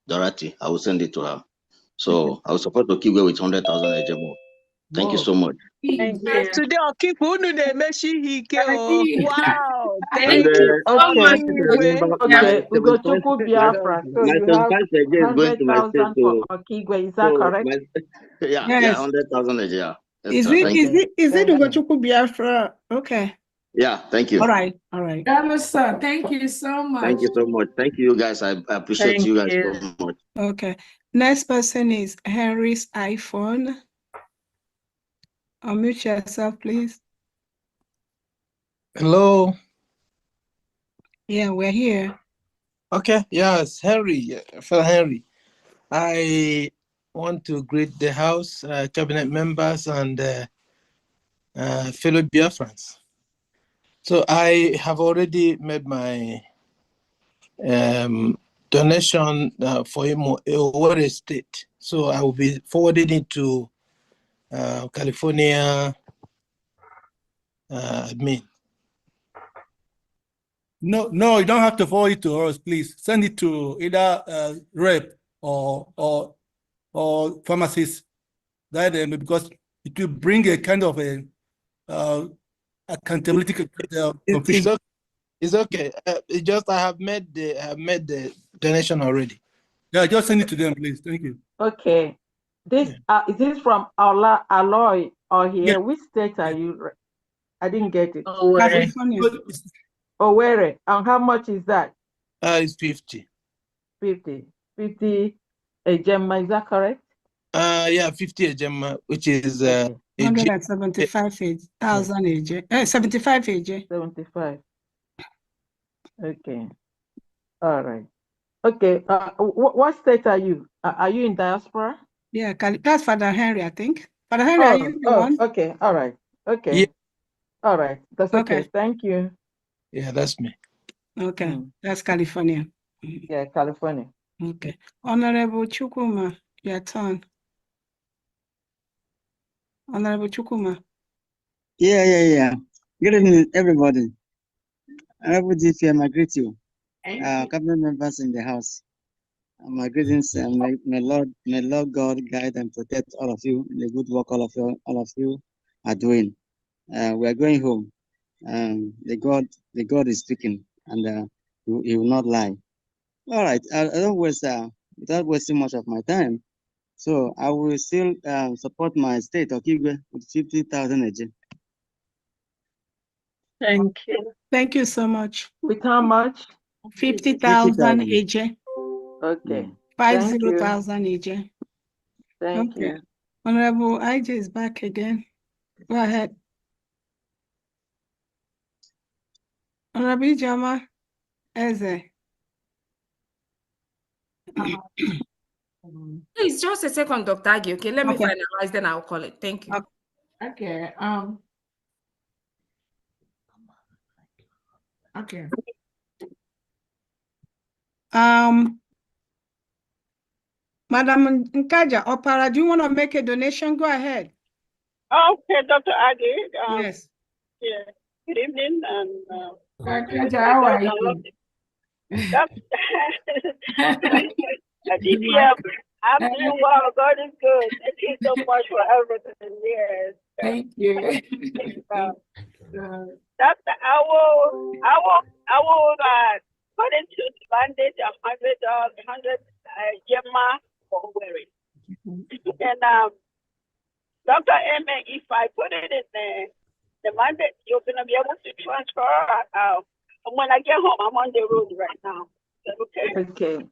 Dorothy. I will send it to her. So I will support Okigwe with 100,000 AJ more. Thank you so much. Thank you. Today, I'll keep on the Wow. And Thank you. Okay, Ugochukwu Biafra. So my you have 75 is going to my state 100,000 to. for Okigwe. Is that correct? Yeah, Yes. 100,000 a year. Is it Ugochukwu Biafra? Okay. Yeah, thank you. All right. Thank you so much. Thank you so much. Thank you, guys. I appreciate you guys so much. Okay. Next person is Henry's iPhone. Unmute yourself, please. Hello. Yeah, we're here. Okay, yes, Henry, fellow Henry. I want to greet the House, cabinet members, and fellow Biafrans. So I have already made my donation for Owerri State. So I will be forwarding it to California admin. No, you don't have to forward it to us, please. Send it to either rep or pharmacist. That because it will bring a kind of a accountability confusion. It's okay. It's just I have made the donation already. Yeah, just send it to them, please. Thank you. Okay. This is this from Alloy or here? Yeah. Which state are you? I didn't get it. Owerri. And how much is that? It's 50. 50 a gemma, is that correct? Yeah, 50 a gemma, which is 175,000 AJ. 75 AJ. 75. Okay. All right. Okay. What state are you? Are you in diaspora? Yeah, that's Father Henry, I think. Father Henry, are you the one? Okay. All right. Okay. Yeah. All right. That's okay. Okay. Thank you. Yeah, that's me. Okay. That's California. Yeah, California. Okay. Honorable Chukuma, your turn. Honorable Chukuma. Yeah. Good evening, everybody. Honorable DPM, I greet you. Cabinet members in the house. My greetings, and may Lord God guide and protect all of you in the good work all of you are doing. We are going home. The God is speaking, and he will not lie. All right, I don't waste without wasting much of my time. So I will still support my state of Igwe with 50,000 again. Thank you. Thank you so much. With how much? 50,000 AJ. Okay. 50,000 AJ. Thank Okay. you. Honorable IJ is back again. Go ahead. Honorable Jama Eze. Please, just a second, Dr. Agi. Okay, let me finalize, then I'll call it. Thank you. Okay. Okay. Madam Nkaja Opara, do you want to make a donation? Go ahead. Okay, Dr. Agi. Yes. Yeah. Good evening, and Nkaja, how are you? DPM, I'm doing well. God is good. Thank you so much for everything. Yes. Thank you. Doctor, I will put into the bandage $100 Gemma for wearing. And Dr. Emma, if I put it in the mandate, you're gonna be able to transfer. When I get home, I'm on the road right now. Okay. Okay.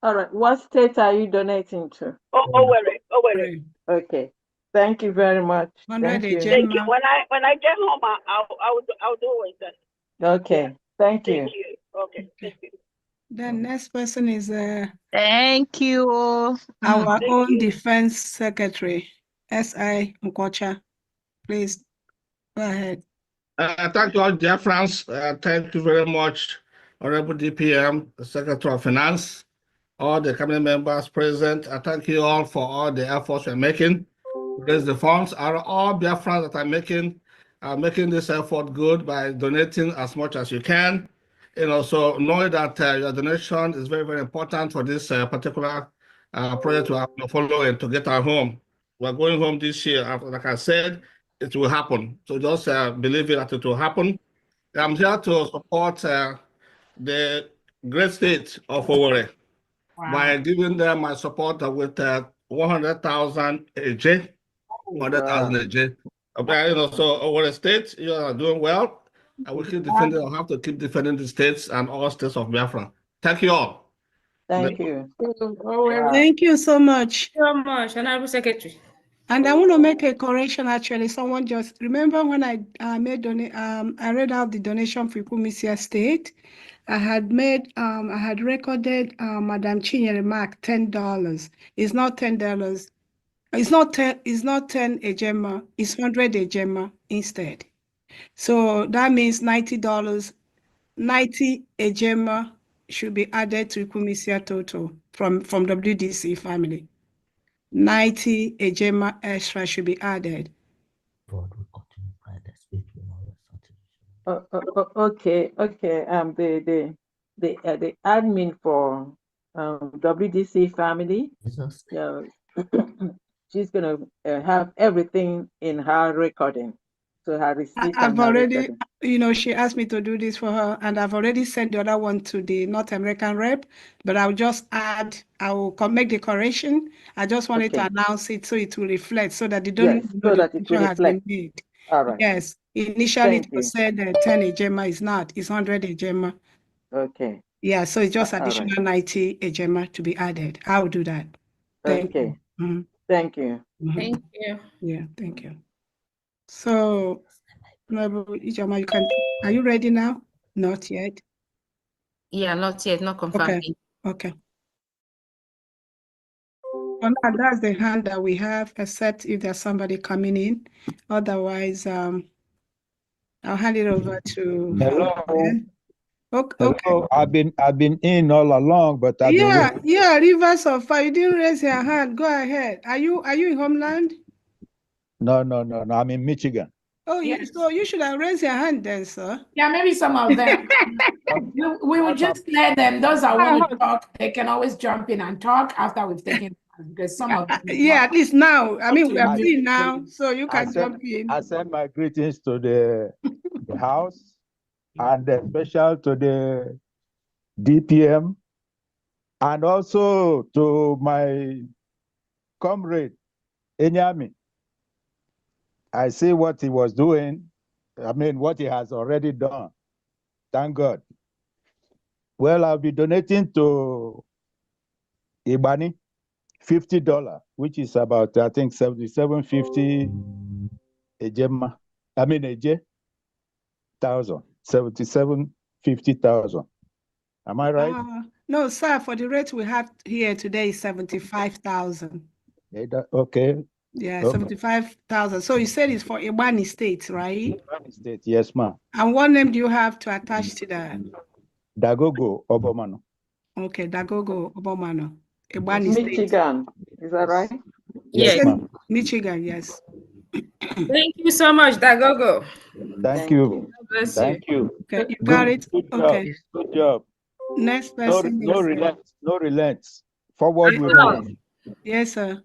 All right. What state are you donating to? Owerri. Okay. Thank you very much. Thank you. Thank you. When I get home, I'll do it then. Okay. Thank you. Thank you. Okay. Thank you. The next person is thank you. Our own Defense Secretary, S.I. Nkocha. Please go ahead. Thank you all, dear friends. Thank you very much, Honorable DPM, the Secretary of Finance, all the cabinet members present. I thank you all for all the efforts you're making. Because the funds are all Biafrans that are making this effort good by donating as much as you can. So know that your donation is very, very important for this particular project we are following to get our home. We're going home this year. Like I said, it will happen. So just believe it that it will happen. I'm here to support the great state of Owerri by giving them my support with 100,000 AJ. 100,000 AJ. So Owerri state, you are doing well. And we keep defending, I'll have to keep defending the states and all states of Biafra. Thank you all. Thank you. Thank you so much. So much, Honorable Secretary. And I want to make a correction. Actually, someone just remember when I I read out the donation for Kumisia State. I had recorded Madam Chinyere Mark $10. It's not $10. It's not 10. It's not 10 ejema. It's 100 ejema instead. So that means $90. 90 ejema should be added to Kumisia total from WDC family. 90 ejema extra should be added. Okay. The admin for WDC family. She's gonna have everything in her recording. So her receipt I've and her already, recording. she asked me to do this for her, and I've already sent the other one to the North American rep, but I'll just add, I will make the correction. I just wanted to announce it so it will reflect, so that they don't know so the that it will has been reflect. made. All right. Yes, initially Thank it was you. said 10 ejema is not, it's 100 ejema. Okay. Yeah, so it's just All additional right. 90 ejema to be added. I'll do that. Thank you. Thank you. Thank you. Yeah, thank you. So, Ijoma, are you ready now? Not yet. Yeah, not yet, not confirmed. Okay. Okay. Well, that's the hand that we have, except if there's somebody coming in. Otherwise, I'll hand it over to. Hello. Okay. Hello. I've been in all along, but I've been waiting. Yeah, Rivers of Fire. You didn't raise your hand. Go ahead. Are you in Homeland? No. I'm in Michigan. Oh, so you should have raised your hand then, sir. Yeah, maybe some of them. we will just let them. Those that want to talk, they can always jump in and talk after we've taken because some of them. Yeah, at least now. I mean, we are free now, so you can jump in. I send my greetings to the House and special to the DPM and also to my comrade, Enyami. I see what he was doing. I mean, what he has already done. Thank God. Well, I'll be donating to Ibani $50, which is about, I think, 7750 a gemma. I mean, a J thousand, 7750,000. Am I right? No, sir. For the rate we have here today is 75,000. Okay. Yeah, 75,000. So you said it's for Ibani State, right? Ibani State, yes, ma'am. And what name do you have to attach to that? Dagogo Obomano. Okay, Dagogo Obomano. Ibani State. Michigan, is that right? Yes. Michigan, yes. Thank you so much, Dagogo. Thank you. God bless Thank you. Okay, you got it. Good job. Okay. Good job. Next person No is relents. No relents. Forward we move. Yes, sir.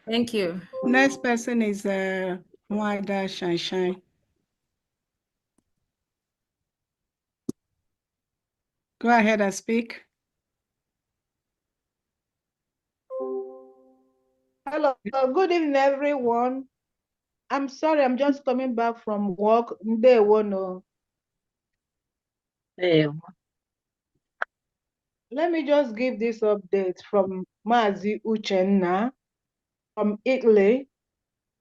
Thank you. Next person is Wanda Shine. Go ahead and speak. Hello, good evening, everyone. I'm sorry, I'm just coming back from work. They wanna. Let me just give this update from Mazi Uchenna from Italy,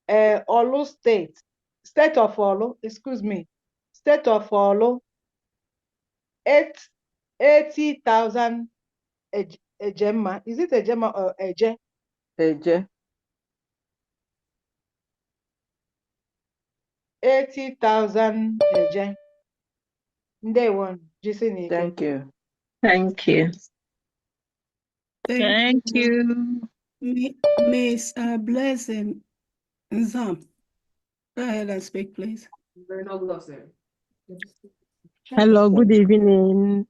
Olu State, State of Olu, excuse me, State of Olu, 80,000 Ejema. Is it Ejema or Eje? Eje. 80,000 Eje. Day one, Jisinike. Thank you. Thank you. Thank you. Miss Blessing Nzam. Go ahead and speak, please. Hello, good evening,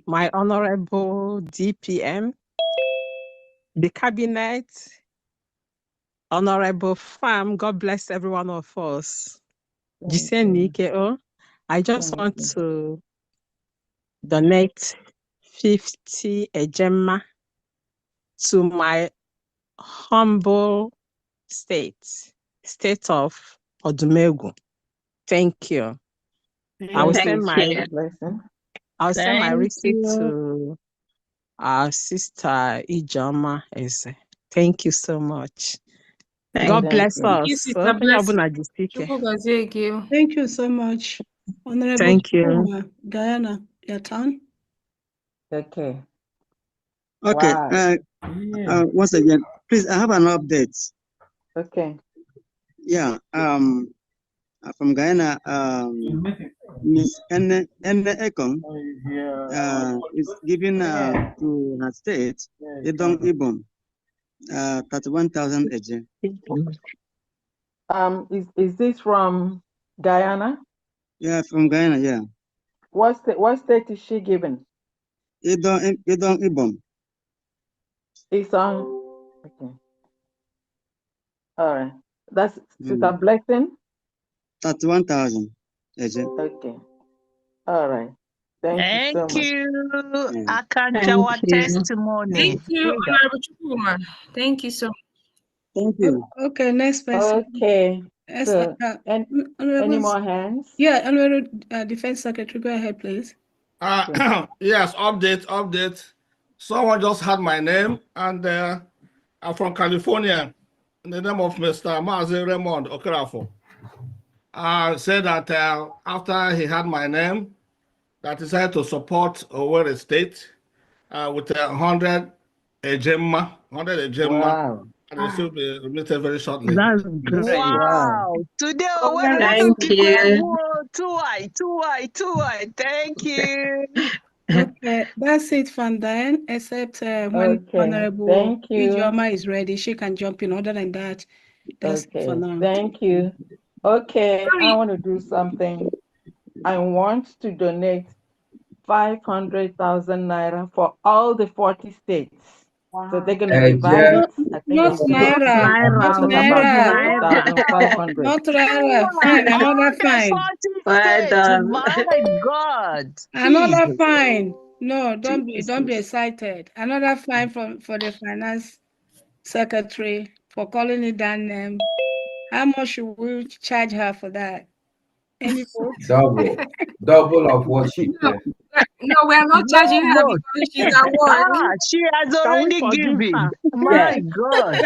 my honorable DPM, the cabinet, honorable FAM. God bless every one of us. I just want to donate 50 ejema to my humble state of Odumegu. Thank you. I will send my receipt to our sister Ijoma. Thank you so much. God bless us. Thank you so much. Honorable Thank you. Guyana, your turn. Okay. Okay. Wow. Once again, please, I have an update. Okay. Yeah. From Guyana, Miss Enne Ekong is giving to her state, Edong Ibom, 31,000 eje. Is this from Guyana? Yeah, from Guyana, yeah. What state is she given? Edong Ibom. It's on. Okay. All right. That's Sister Blessing. 31,000 eje. Okay. All right. Thank you so much. Akanchawa testimony. Thank you, Honorable Chukuma. Thank you so much. Thank you. Okay, next person. Okay. So, any more hands? Yeah, Honorable Defense Secretary, go ahead, please. Yes, update. Someone just had my name, and I'm from California. In the name of Mr. Mazi Raymond Okerafo. Said that after he had my name, that he decided to support Owerri State with 100 Gemma, 100 Gemma. Wow. And it will be remitted very shortly. That's Yes. great. Wow. Today, what Thank you. Too high. Thank you. Okay, that's it from then, except when Okay, Honorable thank you. Ijoma is ready, she can jump in. Other than that, that's it for Okay, now. thank you. Okay, I want to do something. I want to donate 500,000 naira for all the 40 states. So they're going to divide it. I think Not it's going to naira, not total about naira, 50,500. not naira. Fine, another fine. Well done. My God. Another Jesus. fine. No, don't be excited. Another fine for the finance secretary for calling it that name. How much should we charge her for that? Any votes? Double of what she said. No, we are not charging her No. because she's at work. She has Can we already forgive given. her? My God.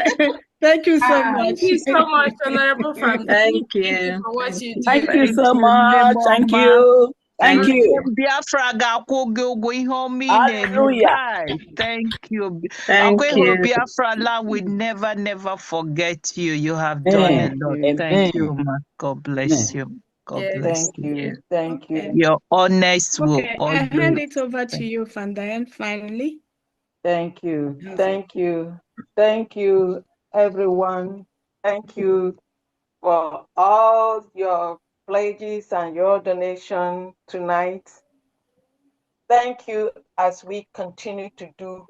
Thank you so much. Thank you so much, Honorable Family. Thank Thank you you. for what you do. Thank you so Thank much. Thank Mama. you. Thank you. Biafra ga-akwụ gị ụgwọ ihe ọma ị na-eme. Hallelujah. Kai, thank you. Thank Akwụghị you. Biafra land will never forget you. You have done a Amen. lot. you. Thank you, Amen. ma. God bless you. God Yes. bless Thank you. you. Thank you. Your honest will Okay, I hand always. it over to you, Fandayan, finally. Thank you. Yes. Thank you. Thank you, everyone. Thank you for all your pledges and your donation tonight. Thank you as we continue to do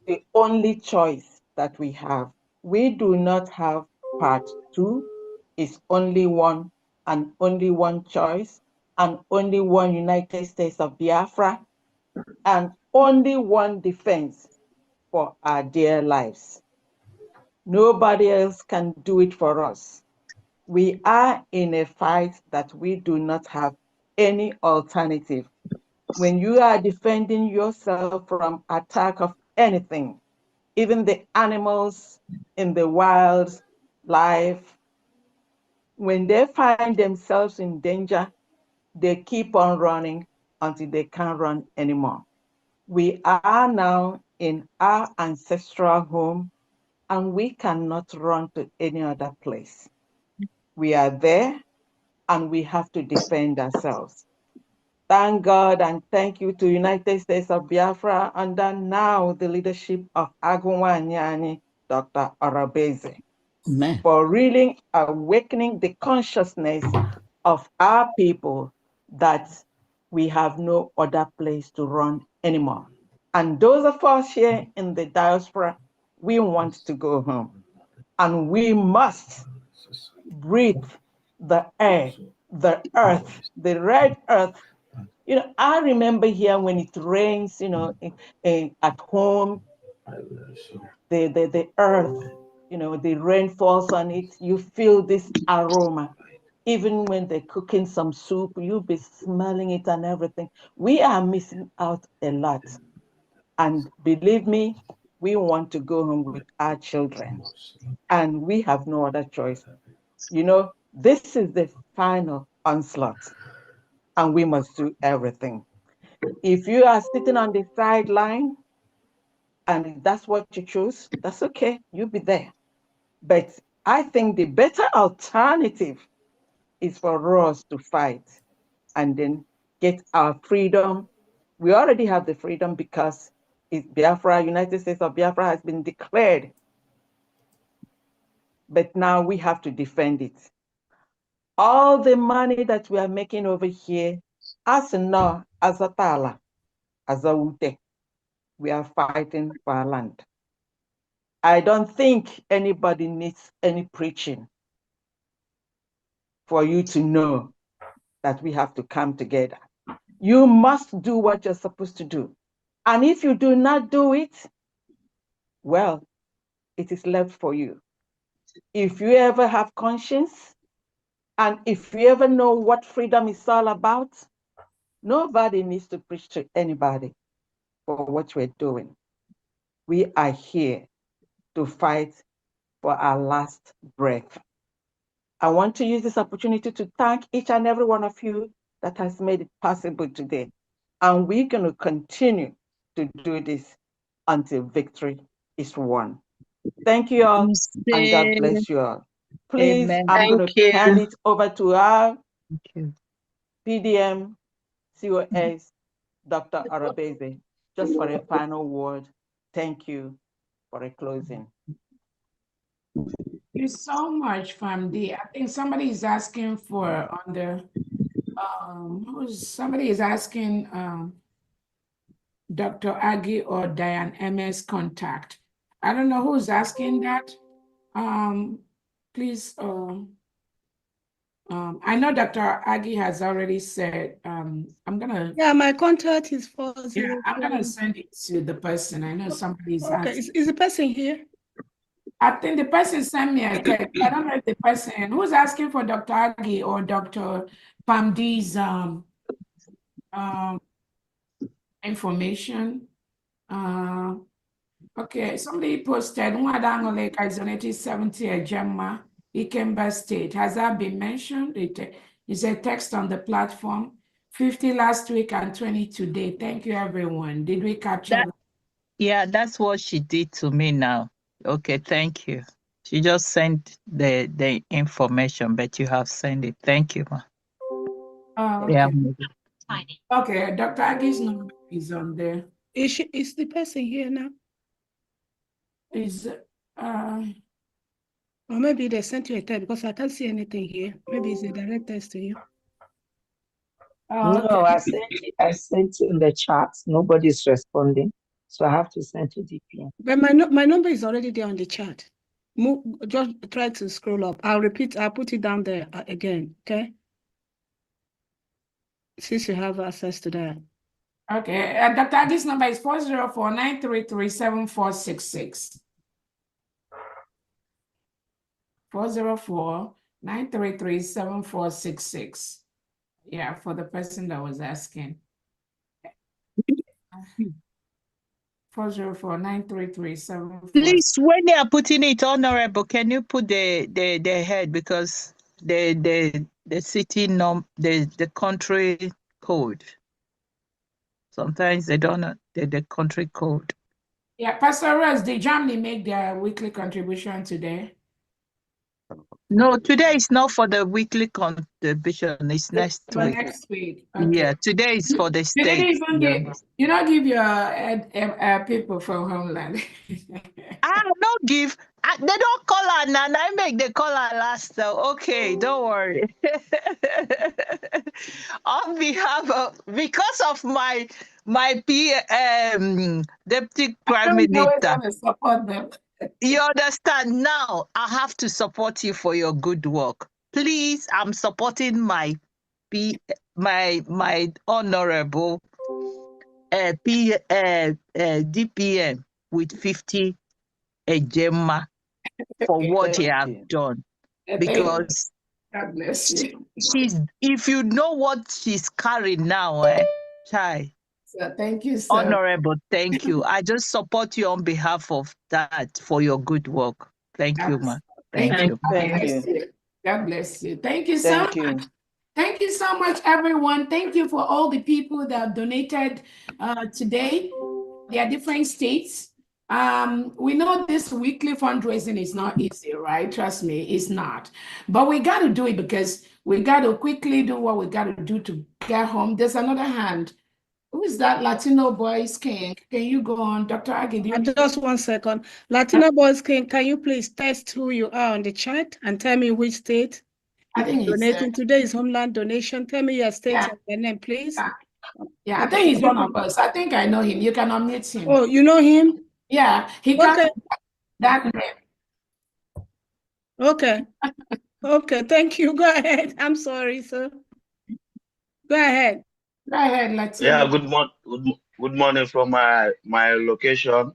the only choice that we have. We do not have part two. It's only one and only one choice and only one United States of Biafra and only one defense for our dear lives. Nobody else can do it for us. We are in a fight that we do not have any alternative. When you are defending yourself from attack of anything, even the animals in the wild life, when they find themselves in danger, they keep on running until they can't run anymore. We are now in our ancestral home and we cannot run to any other place. We are there and we have to defend ourselves. Thank God and thank you to United States of Biafra under now the leadership of Agumwanyani, Dr. Arabeze, for really awakening the consciousness of our people that we have no other place to run anymore. And those of us here in the diaspora, we want to go home. And we must breathe the air, the earth, the red earth. You know, I remember here when it rains, you know, at home, the earth, you know, the rain falls on it, you feel this aroma. Even when they're cooking some soup, you'll be smelling it and everything. We are missing out a lot. And believe me, we want to go home with our children. And we have no other choice. You know, this is the final onslaught. And we must do everything. If you are sitting on the sideline and that's what you choose, that's okay, you'll be there. But I think the better alternative is for us to fight and then get our freedom. We already have the freedom because Biafra, United States of Biafra has been declared. But now we have to defend it. All the money that we are making over here, as now, as a tala, as a ute, we are fighting for our land. I don't think anybody needs any preaching for you to know that we have to come together. You must do what you're supposed to do. And if you do not do it, well, it is left for you. If you ever have conscience, and if you ever know what freedom is all about, nobody needs to preach to anybody for what we're doing. We are here to fight for our last breath. I want to use this opportunity to thank each and every one of you that has made it possible today. And we're going to continue to to do this until victory is won. Thank you all, and God bless you all. Please, Amen. I'm going to hand it over to our Thank you. PDM COS, Dr. Arabeze, just for a final word. Thank you for a closing. Thank you so much, Famdi. I think somebody is asking for on the somebody is asking Dr. Aggie or Diane MS contact. I don't know who's asking that. Please, I know Dr. Aggie has already said, I'm gonna. Yeah, my contact is 404. Yeah, I'm gonna send it to the person. I know somebody's Okay, asking. is the person here? I think the person sent me a text. I don't know if the person who's asking for Dr. Aggie or Dr. Pamdi's information. Okay, somebody posted Nwadangole Kaizonetti 70 Ejema, Ikemba State. Has that been mentioned? It is a text on the platform. 50 last week and 20 today. Thank you, everyone. Did we capture that? Yeah, that's what she did to me now. Okay, thank you. She just sent the information, but you have sent it. Thank you, ma. Okay. Yeah. Okay, Dr. Aggie's number is on there. Is the person here now? Or maybe they sent you a text because I can't see anything here. Maybe it's a direct text to you. No, Okay. I sent in the chat. Nobody's responding. So I have to send to DPM. But my number is already there on the chat. Just try to scroll up. I'll put it down there again, okay? Since you have access to that. Okay, Dr. Aggie's number is 404-933-7466. 404-933-7466. Yeah, for the person that was asking. 404-933-7466. Please, when they are putting it, Honorable, can you put the head, because the city the country code. Sometimes they don't know the country code. Yeah, Pastor Rose, did Germany make their weekly contribution today? No, today is not for the weekly contribution. It's next For week. next week. Okay. Yeah, today is for the You states. you don't give your people from homeland. Don't give. They don't call her now. I make the call her last. So okay, don't worry. On behalf of, because of my deputy prime minister. Support them. You understand now? I have to support you for your good work. Please, I'm supporting my honorable DPM with 50 Ejema for what he have done. Because God bless you. if you know what she's carrying now, Chai. So thank you, sir. Honorable, thank you. I just support you on behalf of that for your good work. Thank you, ma. Thank you. Thank you. God bless you. Thank you so much. Thank you so much, everyone. Thank you for all the people that have donated today. There are different states. We know this weekly fundraising is not easy, right? Trust me, it's not. But we got to do it because we got to quickly do what we got to do to get home. There's another hand. Who is that Latino Boys King? Can you go on, Dr. Aggie? Just 1 second. Latino Boys King, can you please text who you are on the chat and tell me which state I think donating? Today is Homeland Donation. Tell me your state and your name, please. Yeah, I think he's one of us. I think I know him. You can unmute him. Oh, you know him? Yeah, he got that name. Okay. Okay, thank you. Go ahead. I'm sorry, sir. Go ahead. Go ahead, Latino. Yeah, good morning from my location.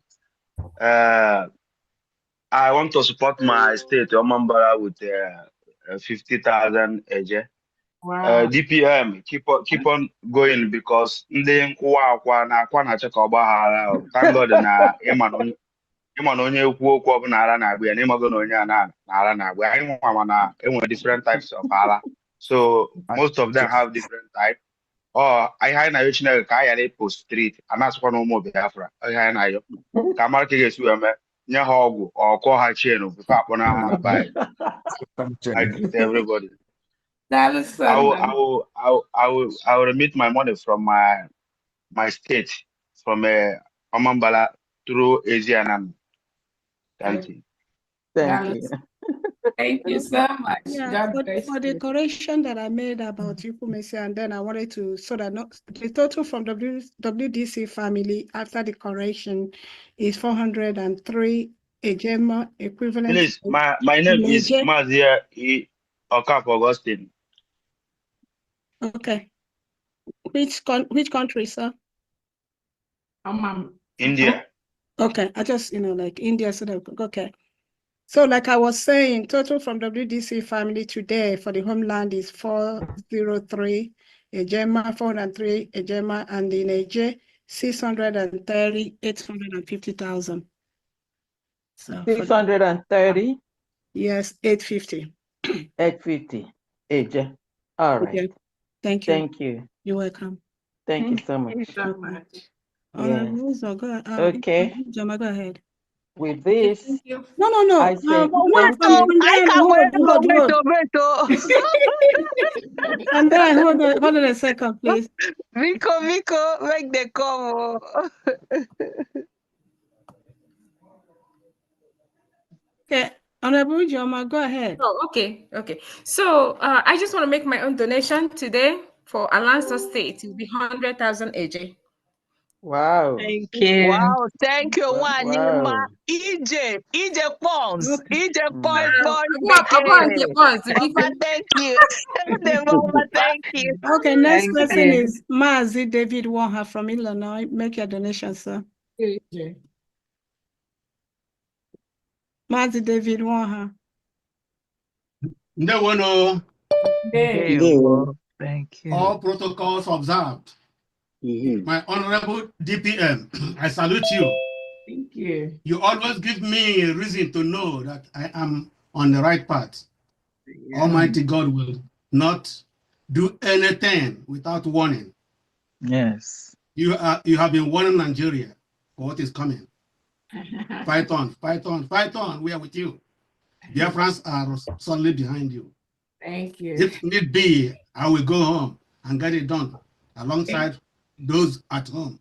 I want to support my state, Omambara, with 50,000 AJ. Wow. DPM, keep on going, because thank God na ịma na onye ekwu okwu ọbụla ara na-agba ya na ịmago na onye na ara na-agba anyị nwa na enwere different types of ara, so most of them have different type. Oh, I had na yochina ka ya le post street. Anasukwa no mo Biafra. I had na yo. Ka mar ke gesu eme. Nya ha ogwu or call her chain of before akpona ha buy. I greet everybody. That is so I will, nice. I will, I will, I will, I will remit my money from my state, from Amambala through Asia and Thank you. Thank you. Thank you so much. Yeah, God bless for the you. correction that I made about Yukumesi, and then I wanted to, so that not, the total from WDC family after the correction is 403 Ejema equivalent. Please, my name is Niger. Mazia E. Okaf Augustine. Okay. Which country, sir? India. Okay, I just, like India, so that, okay. So like I was saying, total from WDC family today for the homeland is 403 Ejema, 403 Ejema, and in Niger, 630, 850,000. So 630? Yes, 850. 850. Eje. All right. Okay. Thank you. Thank you. You're welcome. Thank you so Thank you much. so much. Yes. Go, Okay. Jama, go ahead. With this, Thank you. No. I say What? thank you. I can wait. And then hold on a second, please. Vico, make the call. Okay, Honorable Joma, go ahead. Oh, okay. So I just want to make my own donation today for Alonso State. It will be 100,000 AJ. Wow. Thank you. Wow, thank you, Wanima. Wow. EJ Pons, EJ Pons, Pons. Papa, thank you. Mama, thank you. Okay, next Thank person you. is Mazi David Wonha from Illinois. Make your donation, sir. Mazi David Wonha. Ndewano. Thank you. All protocols observed. My honorable DPM, I salute you. Thank you. You always give me a reason to know that I am on the right path. Almighty God will not do anything without warning. Yes. You have been warning Nigeria for what is coming. Fight on, fight on, fight on. We are with you. Biafrans are solidly behind you. Thank you. If need be, I will go home and get it done alongside those at home.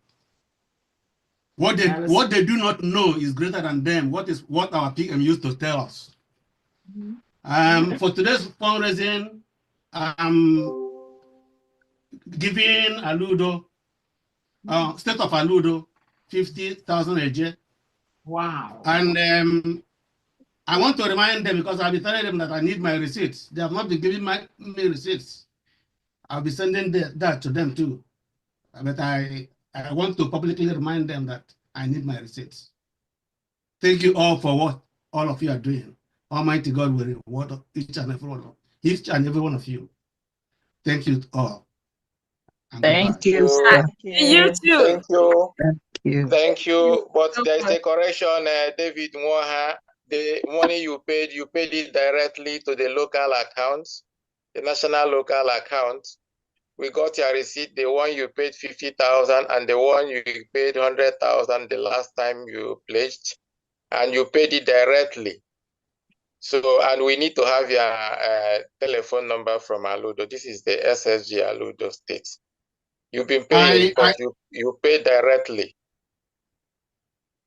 What they do not know is greater than them. What our PM used to tell us. For today's fundraising, giving Aludo, State of Aludo, 50,000 a year. Wow. And I want to remind them, because I'll be telling them that I need my receipts. They have not been giving me receipts. I'll be sending that to them too. But I want to publicly remind them that I need my receipts. Thank you all for what all of you are doing. Almighty God will reward each and every one of you. Thank you all. And Thank goodbye. you, sir. You too. Thank you. Thank you. Thank you. But there is a correction, David Moha. The money you paid it directly to the local accounts, the national local account. We got your receipt, the one you paid 50,000 and the one you paid 100,000 the last time you pledged, and you paid it directly. So, and we need to have your telephone number from Aludo. This is the SSG Aludo State. You've been paying, but you pay directly.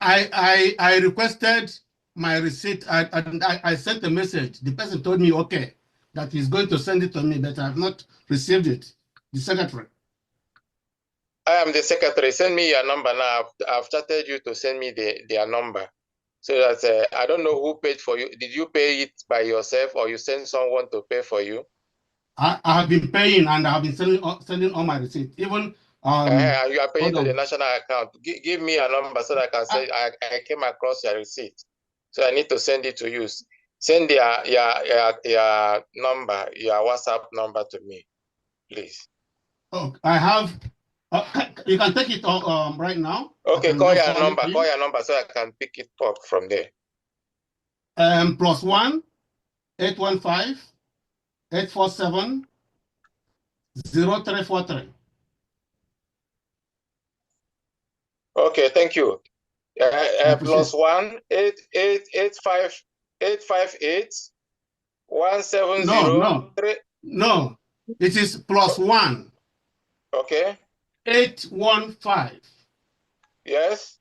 I requested my receipt. I sent a message. The person told me, okay, that he's going to send it to me, but I have not received it. The secretary. I am the secretary. Send me your number now. I've chatted you to send me their number. So that I don't know who paid for you. Did you pay it by yourself or you send someone to pay for you? I have been paying and I have been sending all my receipts. Even and you are paying to the national account. Give me a number so that I can say I came across your receipt. So I need to send it to you. Send your number, your WhatsApp number to me, please. Oh, I have. You can take it right now. Okay, call your number. Call your number so I can pick it up from there. +1 815 847 0343. Okay, thank you. Plus 1 858 170 No. It is plus 1. Okay. 815. Yes.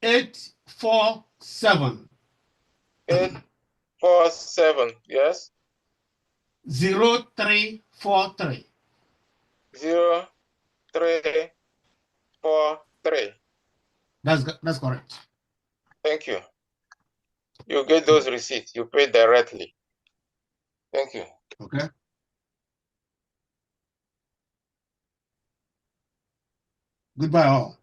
847. 847. Yes. 0343. 0343. That's correct. Thank you. You get those receipts. You pay directly. Thank you. Okay. Goodbye, all.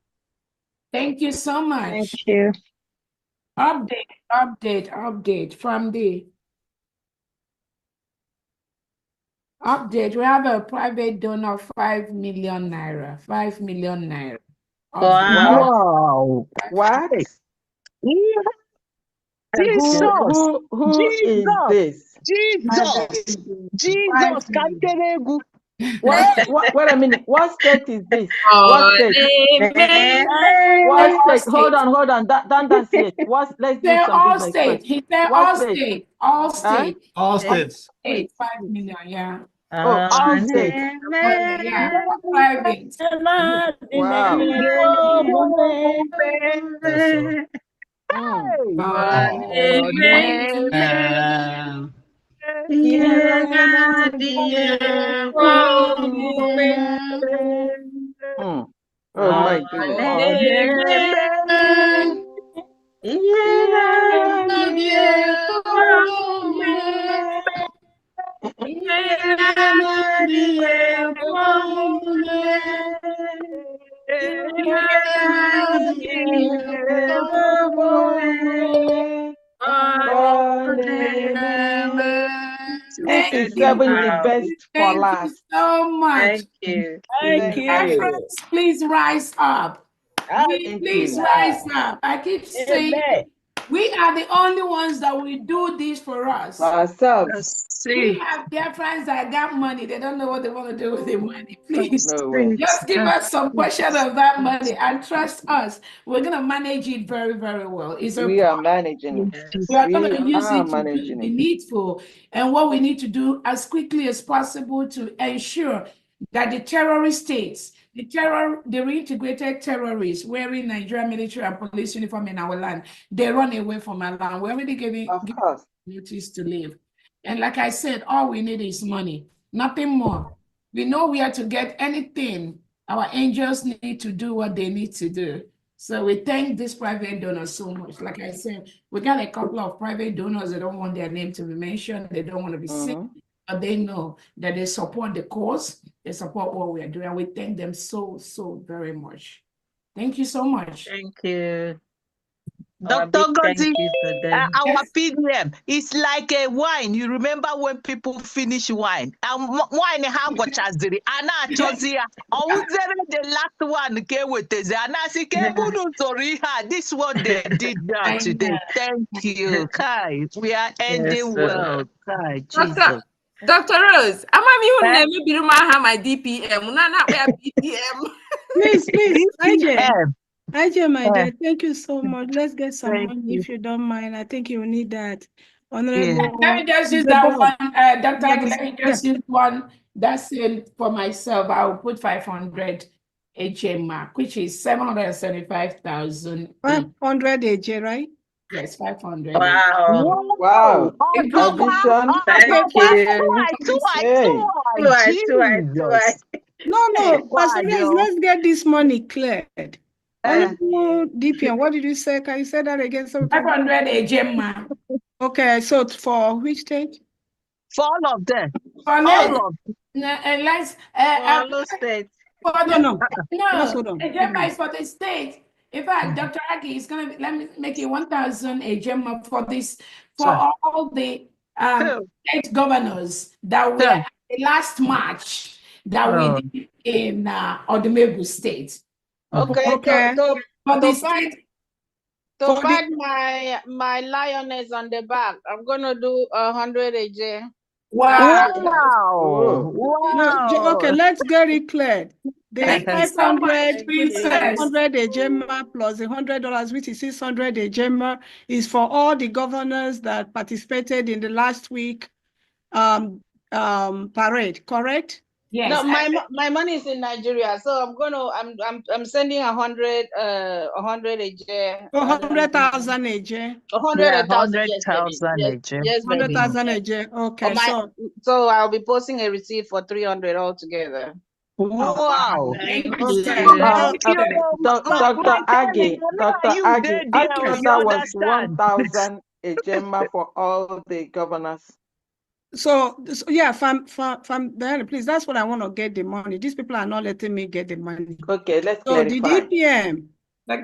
Thank you so much. Thank you. Update from the update. We have a private donor, 5 million naira. 5 million naira. Wow. What? Jesus. Who is this? Jesus. Jesus. Kanteregu. Wait a minute. What state is this? What state? What state? Hold on. Don't see it. Let's do They're some all business state. first. He said What all state? state. All state. All states. 5 million, yeah. Oh, all states. Yeah. Private. Wow. Oh my goodness. This is saving the best for last. So much. Thank you. Thank you. Biafrans, please rise up. Please rise up. I keep saying we are the only ones that will do this for us. Ourselves. We have Biafrans that got money. They don't know what they want to do with the money. Please, No way. just give us some portion of that money and trust us. We're going to manage it very, very well. We are managing it. We are going to use are it to do managing the it. needful and what we need to do as quickly as possible to ensure that the terrorist states, the reintegrated terrorists wearing Nigerian military and police uniform in our land, they run away from our land. We're already giving notice to leave. And like I said, all we need is money, nothing more. We know where to get anything. Our angels need to do what they need to do. So we thank this private donor so much. Like I said, we got a couple of private donors that don't want their name to be mentioned. They don't want to be seen, but they know that they support the cause. They support what we are doing. And we thank them so, so very much. Thank you so much. Thank you. Dr. Thank Gozi, you for them. our PDM is like a wine. You remember when people finish wine? Wine have got chaziri. Ana chozi ya. The last one came with the Anasi This is what they did now today. Thank you, Kai. We are ending well, Kai. Jesus. Dr. Rose, I'm having you my DPM. Not we are BPM. Please, IJ, my dear, thank you so much. Let's get some money if you don't mind. I think you need that. Honorable. Let me just use that one, Dr. Aggie, let me just use one. That's it for myself. I'll put 500 HMA, which is 775,000. 500 AJ, right? Yes, 500. Wow. Addition. Thank you. No, Pastor Grace, let's get this money cleared. Honorable DPM, what did you say? Can you say that again? 500 HMA. Okay, so for which state? For all of them. For all of them. Let's states. No, hold on. HMA is for the state. In fact, Dr. Aggie is gonna let me make it 1,000 HMA for this all the state governors that were at the last march that we did in Odumegwu State. Okay. For the state. To pat my lioness on the back, I'm gonna do 100 AJ. Wow. No, okay, let's get it cleared. The Thank you so much, 500, Princess. 500 Ejema plus the $100, which is 600 Ejema, is for all the governors that participated in the last week parade, correct? Yes. No, my money is in Nigeria, so I'm sending 100 AJ. 100,000 AJ. 100,000 yesterday. 100,000 Yes, AJ. yes, baby. 100,000 AJ. Okay, so I'll be posting a receipt for 300 altogether. Wow. Thank Okay. you. Dr. Aggie, I thought that was understand. 1,000 Ejema for all the governors. So yeah, from Diana, please, that's what I want to get the money. These people are not letting me get the money. Okay, let's So the clarify. DPM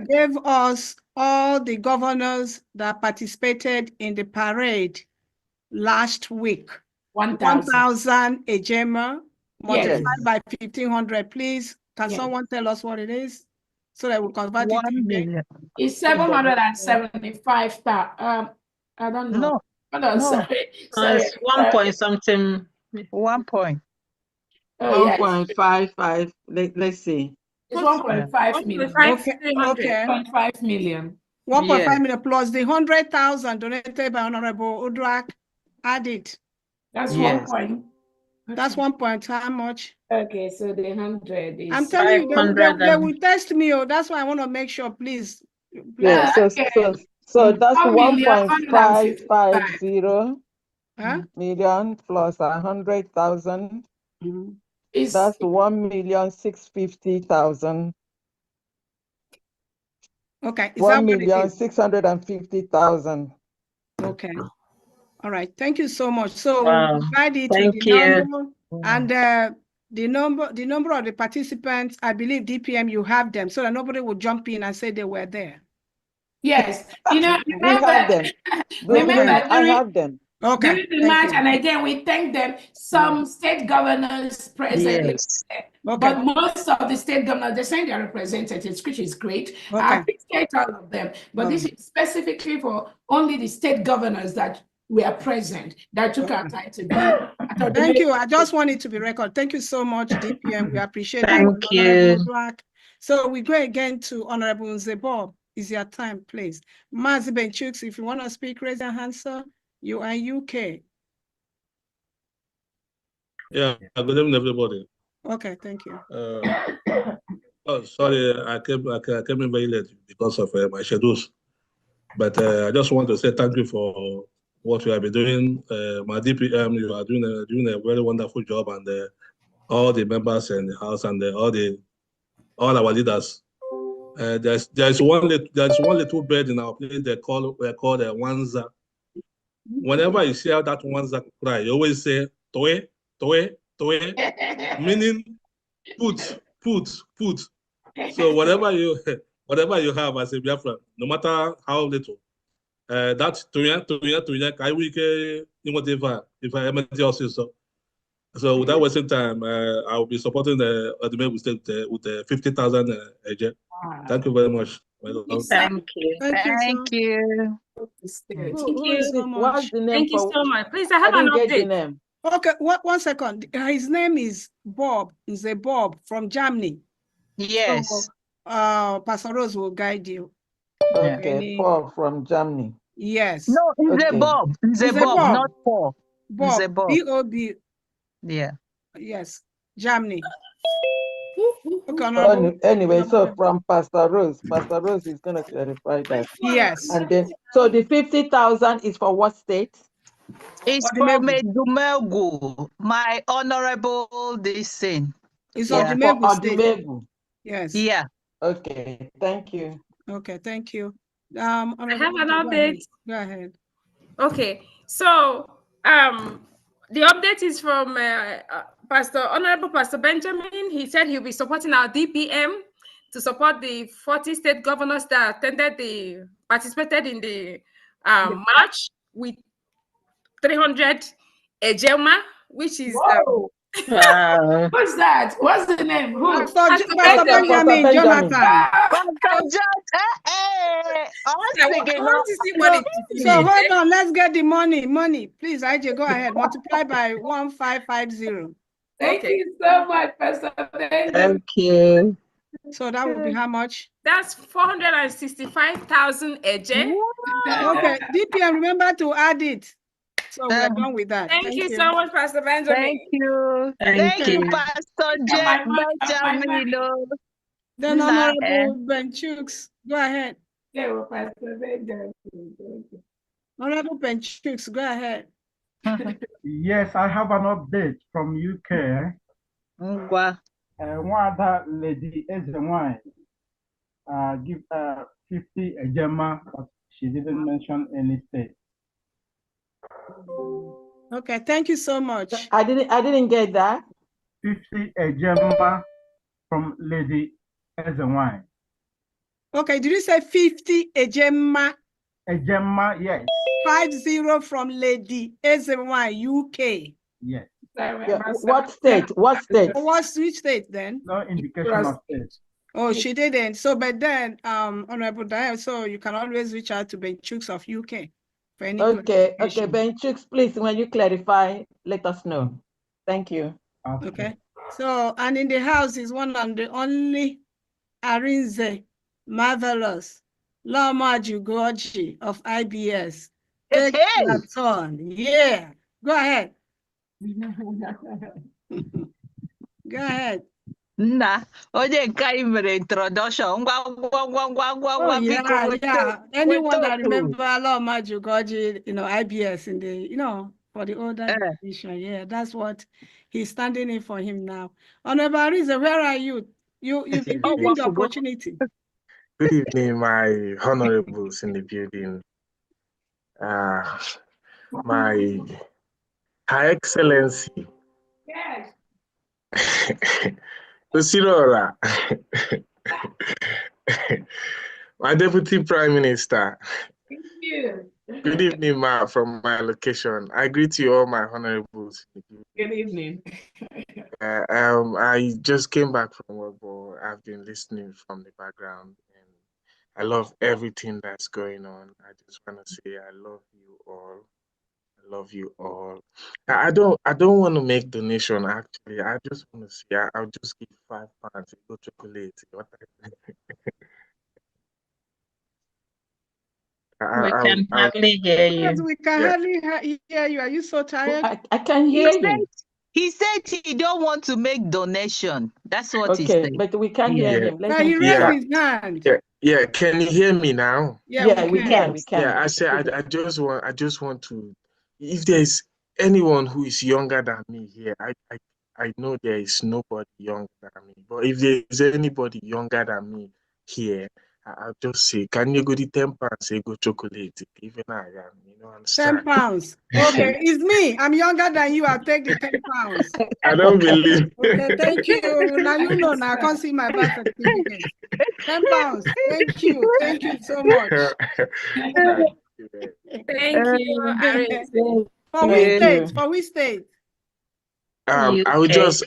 gave us all the governors that participated in the parade last week. 1,000 Ejema multiplied by 1,500. Please, can someone tell us what it is so that we convert it to 1 million. It's 775,000. I don't know. No. Hold on, sorry. It's 1 point something. 1 point. Oh, yes. 1.55. Let's see. It's 1.5 million. Okay. 1.5 million. 1.5 million plus the 100,000 donated by Honorable Udrak added. That's 1 point. That's 1 point. How much? Okay, so the 100 is. I'm telling you, they will test me. Oh, that's why I want to make sure, please. Yeah, so that's 1.550 million plus 100,000. That's 1,650,000. Okay. Is that what it is? 1,650,000. Okay. All right. Thank you so much. So Wow. we'll divide it with the number and the number of the participants. I believe DPM, you have them, so that nobody will jump in and say they were there. Yes. You know, We have them. I have them. Okay. During the march, and again, we thank them. Some state governors presently, but most of the state governors, they send their representatives, which is great. I appreciate all of them. But this is specifically for only the state governors that were present, that took our time to be. Thank you. I just want it to be recorded. Thank you so much, DPM. We appreciate it. Thank you. So we go again to Honorable Zebob. Is your time, please. Mazi Benchuk, if you want to speak, raise your hand, sir. You are UK. Yeah, good evening, everybody. Okay, thank you. Oh, sorry, I came in very late because of my schedules. But I just want to say thank you for what you have been doing. My DPM, you are doing a very wonderful job, and all the members in the house and all our leaders. There's one little bird in our place. We're called Wanza. Whenever you hear that Wanza cry, you always say "toe, toe, toe," meaning put. So whatever you have as a Biafran, no matter how little, that toya, if I emergency also. So without wasting time, I will be supporting the Odumegwu State with the 50,000 AJ. Thank you very much. Thank you. Thank you. What's the name? Thank you so much. Please, I have an update. Okay, one second. His name is Bob. He's a Bob from Germany. Yes. So, Pastor Rose will guide you. Okay, Paul from Germany. Yes. No, it's a Bob. It's a Bob, not Paul. Bob. B-O-B. Yeah. Yes. Germany. Anyway, so from Pastor Rose is going to clarify that. Yes. And then, so the 50,000 is for what state? It's from Odumegwu, my honorable thing. It's Odumegwu State. Odumegwu. Yes. Yeah. Okay, thank you. Okay, thank you. I have an update. Go ahead. Okay, so the update is from Honorable Pastor Benjamin. He said he'll be supporting our DPM to support the 40 state governors that participated in the march with 300 Ejema, which is what's that? What's the name? Who? Pastor Benjamin Jonathan. So hold on, let's get the money. Please, IJ, go ahead. Multiply by 1550. Thank you so much, Pastor Benjamin. Thank you. So that would be how much? That's 465,000 AJ. Okay, DPM, remember to add it. So we're done with that. Thank you so much, Pastor Benjamin. Thank you. Thank you. Pastor Benjamin. Then Honorable Ben Chooks, go ahead. Yeah, well, Pastor Benjamin. Honorable Ben Chooks, go ahead. Yes, I have an update from UK. One other lady Ezenwine give 50 a Gemma, but she didn't mention any state. Okay, thank you so much. I didn't get that. 50 a Gemma from Lady Ezenwine. Okay, did you say 50 a Gemma? A Gemma, yes. 50 from Lady Ezenwine, UK. Yes. Yeah. What state? What state? Which state then? No indication of state. Oh, she didn't. So, but then, Honorable Diane, so you can always reach out to Ben Chooks of UK for any Okay, clarification. Ben Chooks, please, when you clarify, let us know. Thank you. Okay. So, and in the house is one and the only Arinze Marvelous Lama Jugoji of IBS. Take your turn. Yeah. Go ahead. Go ahead. Nah, onye kai mere introduction. Oh, yeah. Anyone that remember Lama Jugoji, IBS in the, for the older generation. Yeah, that's what he's standing in for him now. Honorable Arinze, where are you? You've been given the opportunity. Good evening, my honorables in the building. My High Excellency. Yes. Osirora. My Deputy Prime Minister. Thank you. Good evening, ma, from my location. I greet you all, my honorables. Good evening. I just came back from work, but I've been listening from the background, and I love everything that's going on. I just want to say I love you all. I love you all. I don't want to make donation. Actually, I just want to say I'll just give £5 to go chocolate. We can hardly hear you. Yes, we can hardly hear you. Are you so tired? I can hear you. He said he don't want to make donation. That's what he said. But we can't hear him. But he raised his hand. Yeah. Can you hear me now? Yeah, we can. Yeah, I say I just want to. If there's anyone who is younger than me here, I know there is nobody younger than me. But if there's anybody younger than me here, I'll just say, can you go to £10 say go chocolate? Even I am, understand? £10. Okay, it's me. I'm younger than you. I'll take the £10. I don't believe. Okay, thank you. Now you know. Now I can't see my birth certificate. £10. Thank you. Thank you so much. Thank you, Arinze. For which state? For which state? I would just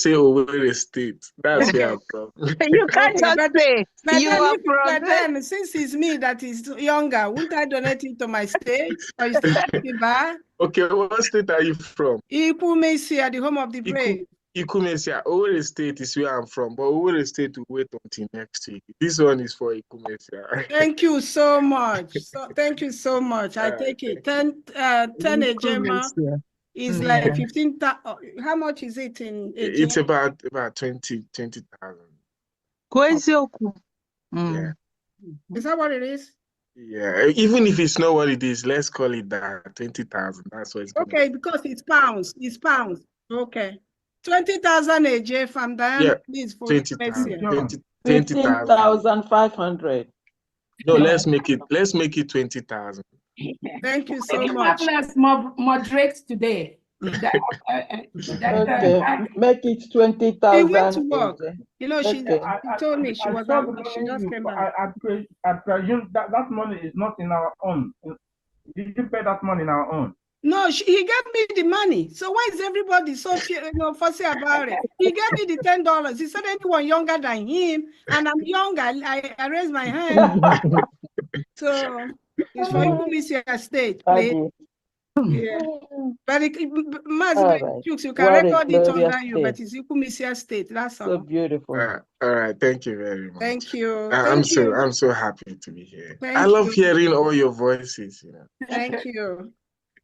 say Owerri State. That's where I'm from. You can't just say you are from. But then, since it's me that is younger, wouldn't I donate it to my state? Or is it bad? Okay, what state are you from? Ikumesia, the home of the brave. Ikumesia, Owerri State is where I'm from, but Owerri State will wait until next week. This one is for Ikumesia. Thank you so much. Thank you so much. I take it. 10 Ejema is like 15,000. How much is it in Ejema? It's about 20,000. Yeah. Is that what it is? Yeah, even if it's not what it is, let's call it that 20,000. That's what it's okay, because it's pounds. It's pounds. Okay. 20,000 AJ from Diane, please, for 20,000. 15,500. No, let's make it 20,000. Thank you so much. Let's moderate today. Okay, make it 20,000. She went to work. She told me she was out. She just came back. I presume that money is not in our own. Did you pay that money in our own? No, he gave me the money. So why is everybody so fussy about it? He gave me the $10. He said anyone younger than him, and I'm younger. I raised my hand. So it's for Ikumesia State, please. Yeah. But Right. you can What a record it glorious under you, but state. it's Ekumisia State. That's So all. beautiful. All right, thank you very much. Thank you. I'm so happy to be here. I Thank love you. hearing all your voices. Thank you.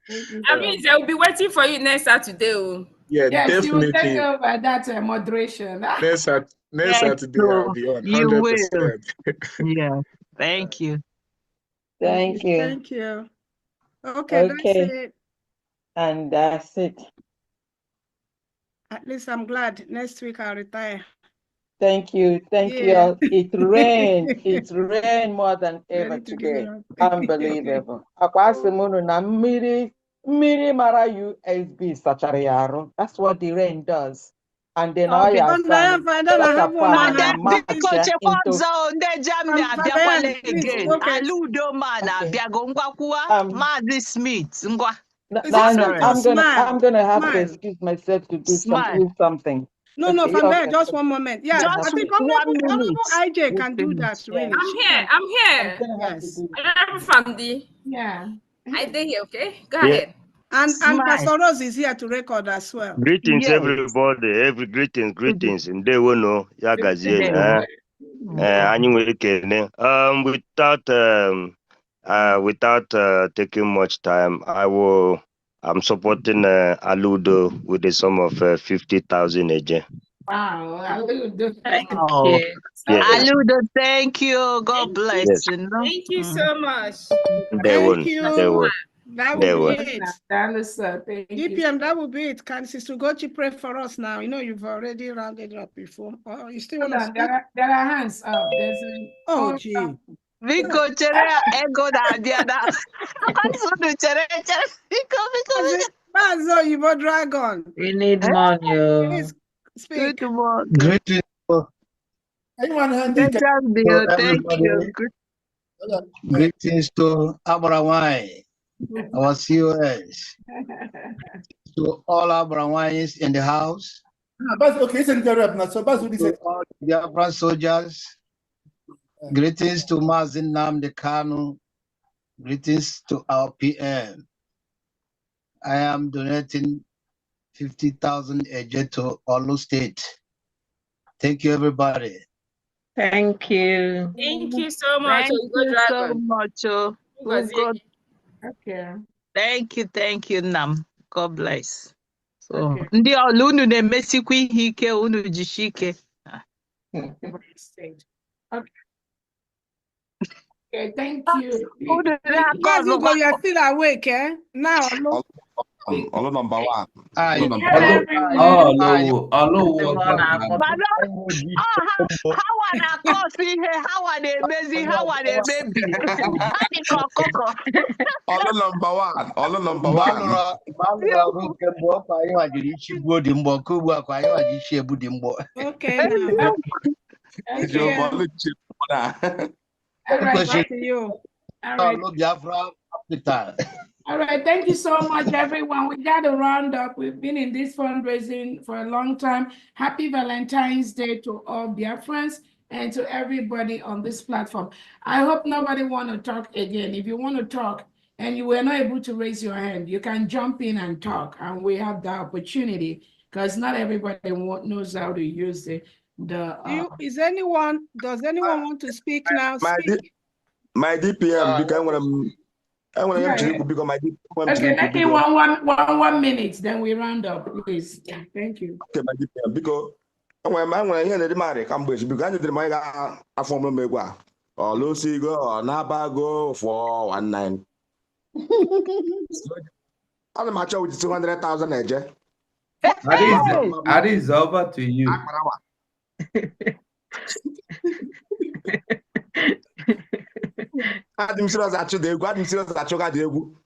Thank you. I mean, they'll be waiting for you next Saturday. Yeah, yes, you will take definitely. over that moderation. Next Saturday, I'll be on you 100%. will. Yeah. Thank you. Thank you. Thank you. Okay, that's it. And that's it. At least I'm glad. Next week I'll retire. Thank you. Thank you Yeah. all. It rained. It rained more than ever Ready to give it today. up. Unbelievable. Akwasimunu na mmiri mara USB sachara ya arụ. That's what the rain does. And then all your son, ndị Germany abịakwala again. Aludo man abịago ngwakwuwa Maazị Smith ngwa. I'm gonna have to excuse myself to do something. No, Okay, Fanbea, just 1 moment. Yeah, just I think 1 Honorable minute. IJ can do that, really. I'm here. Yes. I'm from the. Yeah. I think okay. Go Yeah. ahead. And Pastor Rose is here to record as well. Greetings, everybody. Greetings. Ndewono, ya gazieni. Anyị nwere ekele. Without taking much time, I'm supporting Aludo with a sum of 50,000 again. Wow, Aludo. Thank you. Yes. Aludo, thank you. God bless Yes. you. Thank you so much. Thank you. That They will will. be it. DPM, that will be it. Can Sister Gochi pray for us now? You know, you've already rounded up before. Oh, you still want to speak? There are hands up. There's a... Oh, gee. Biko chere ego na-abịa na asụsụ chere biko. Bazo, you dragon. We need money. Please speak. Good morning. Greetings to Thank everybody. you. Greetings to Abrawai, our COS. To all Abrawais in the house. But okay, it's interrupt now. So, but to all Biafran soldiers. Greetings to Mazin Namde Kanu. Greetings to our PM. I am donating 50,000 a year to Olu State. Thank you, everybody. Thank you. Thank you so much. Thank you so much. Okay. Thank you, Nam. God bless. So, ndị ọlụ unu na-emesikwa ihe ike unu jishi ike. Okay, thank you. You are still awake, eh? Now, look. Olu number one. How na-akọsi ihe, how na-emezi, how na-emebi. Ha dị ka ọkụkọ. Olu number one. Olu number one. Okay, now. All right, back to you. All right. All right, thank you so much, everyone. We got to round up. We've been in this fundraising for a long time. Happy Valentine's Day to all Biafrans and to everybody on this platform. I hope nobody want to talk again. If you want to talk and you were not able to raise your hand, you can jump in and talk, and we have the opportunity because not everybody knows how to use the. Does anyone want to speak now? My DPM became Okay, make it one minute, then we round up, please. Thank you. Okay, my DPM, because I'm here to marry Cambridge because I did my form of Megua or Lucy go or Napa go for 19. I'm match with 200,000 edge. That is over to you. I'm serious at you. I'm serious at you.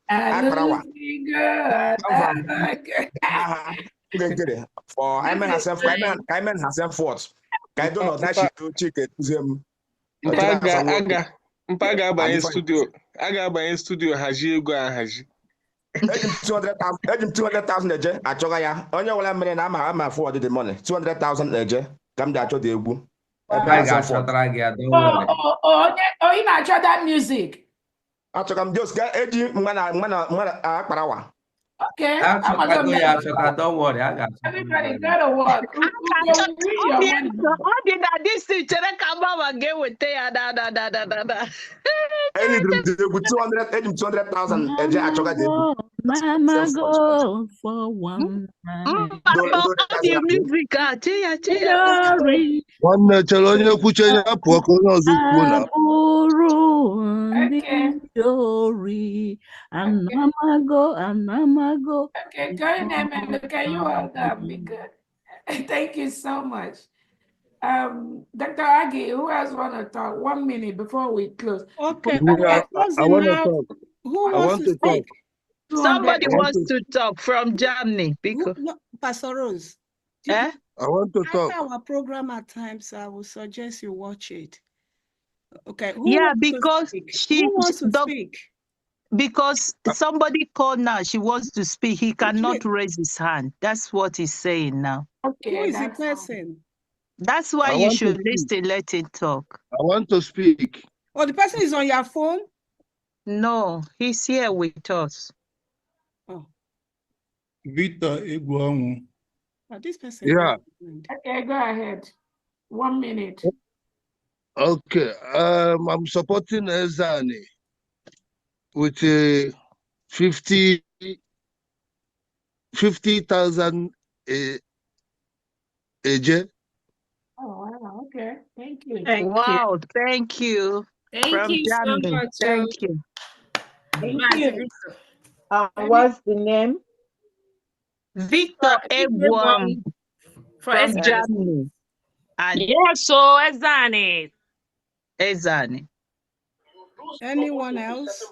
For I has fought. I don't know that she do chicken to them. Mpaga abanye studio. Aga abanye studio haji ego ahaji. 200,000 eje achọga ya. Onye wala mere na ama afford the money. 200,000 eje. Kam da achọ the egwu. Oh, you not try that music. Achọka m just ga eji mma akparawa. Okay, I'm I'm gonna go. Don't worry, I got Everybody go to work. Read your money. Ọ dị na district chere ka mama ga-eweta ya da. Eji m 200,000 eje achọga Mama go for one night. Ọ dị music a che ya. Glory. Nwanne chere onye kwuche ya pụọ ka onye ọzọ kwuo na. Abụrụ ndị ori. Anamago. Okay, go in there, man. Okay, you all done. Be good. Thank you so much. Dr. Agi, who else want to talk? 1 minute before we close. Okay. I want to talk. Who wants to speak? Somebody wants to talk from Germany. No, Pastor Rose. I want to talk. After our program at times, I will suggest you watch it. Okay. Who wants to speak? Because somebody called now, she wants to speak. He cannot raise his hand. That's what he's saying now. Okay, who is the person? That's why you should listen, let him talk. I want to speak. Oh, the person is on your phone? No, he's here with us. Oh. Victor Iguamu. Oh, this person. Yeah. Okay, go ahead. 1 minute. Okay. I'm supporting Ezani with 50,000 AJ. Oh, wow. Okay. Thank you. Wow, thank you. Thank you so much. Thank you. Thank you. What's the name? Victor Egwam from Germany. Yes, so Ezani. Anyone else?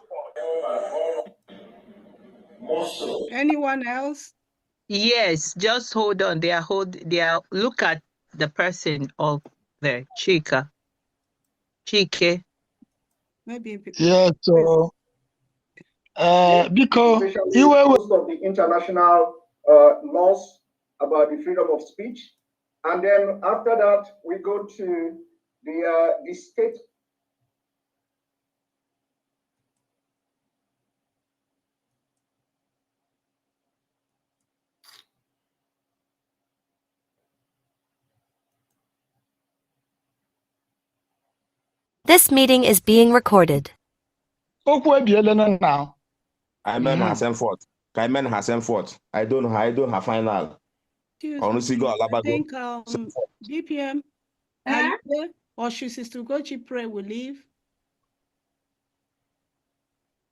Anyone else? Yes, just hold on. They are look at the person of there, Chike. Maybe Yeah, so because most of the international laws about the freedom of speech, and then after that we go to the state. This meeting is being recorded. Now. Amen has sent forth. Amen has sent forth. I don't have final. Honestly, go I think DPM, are you there? Or should Sister Gochi pray we leave?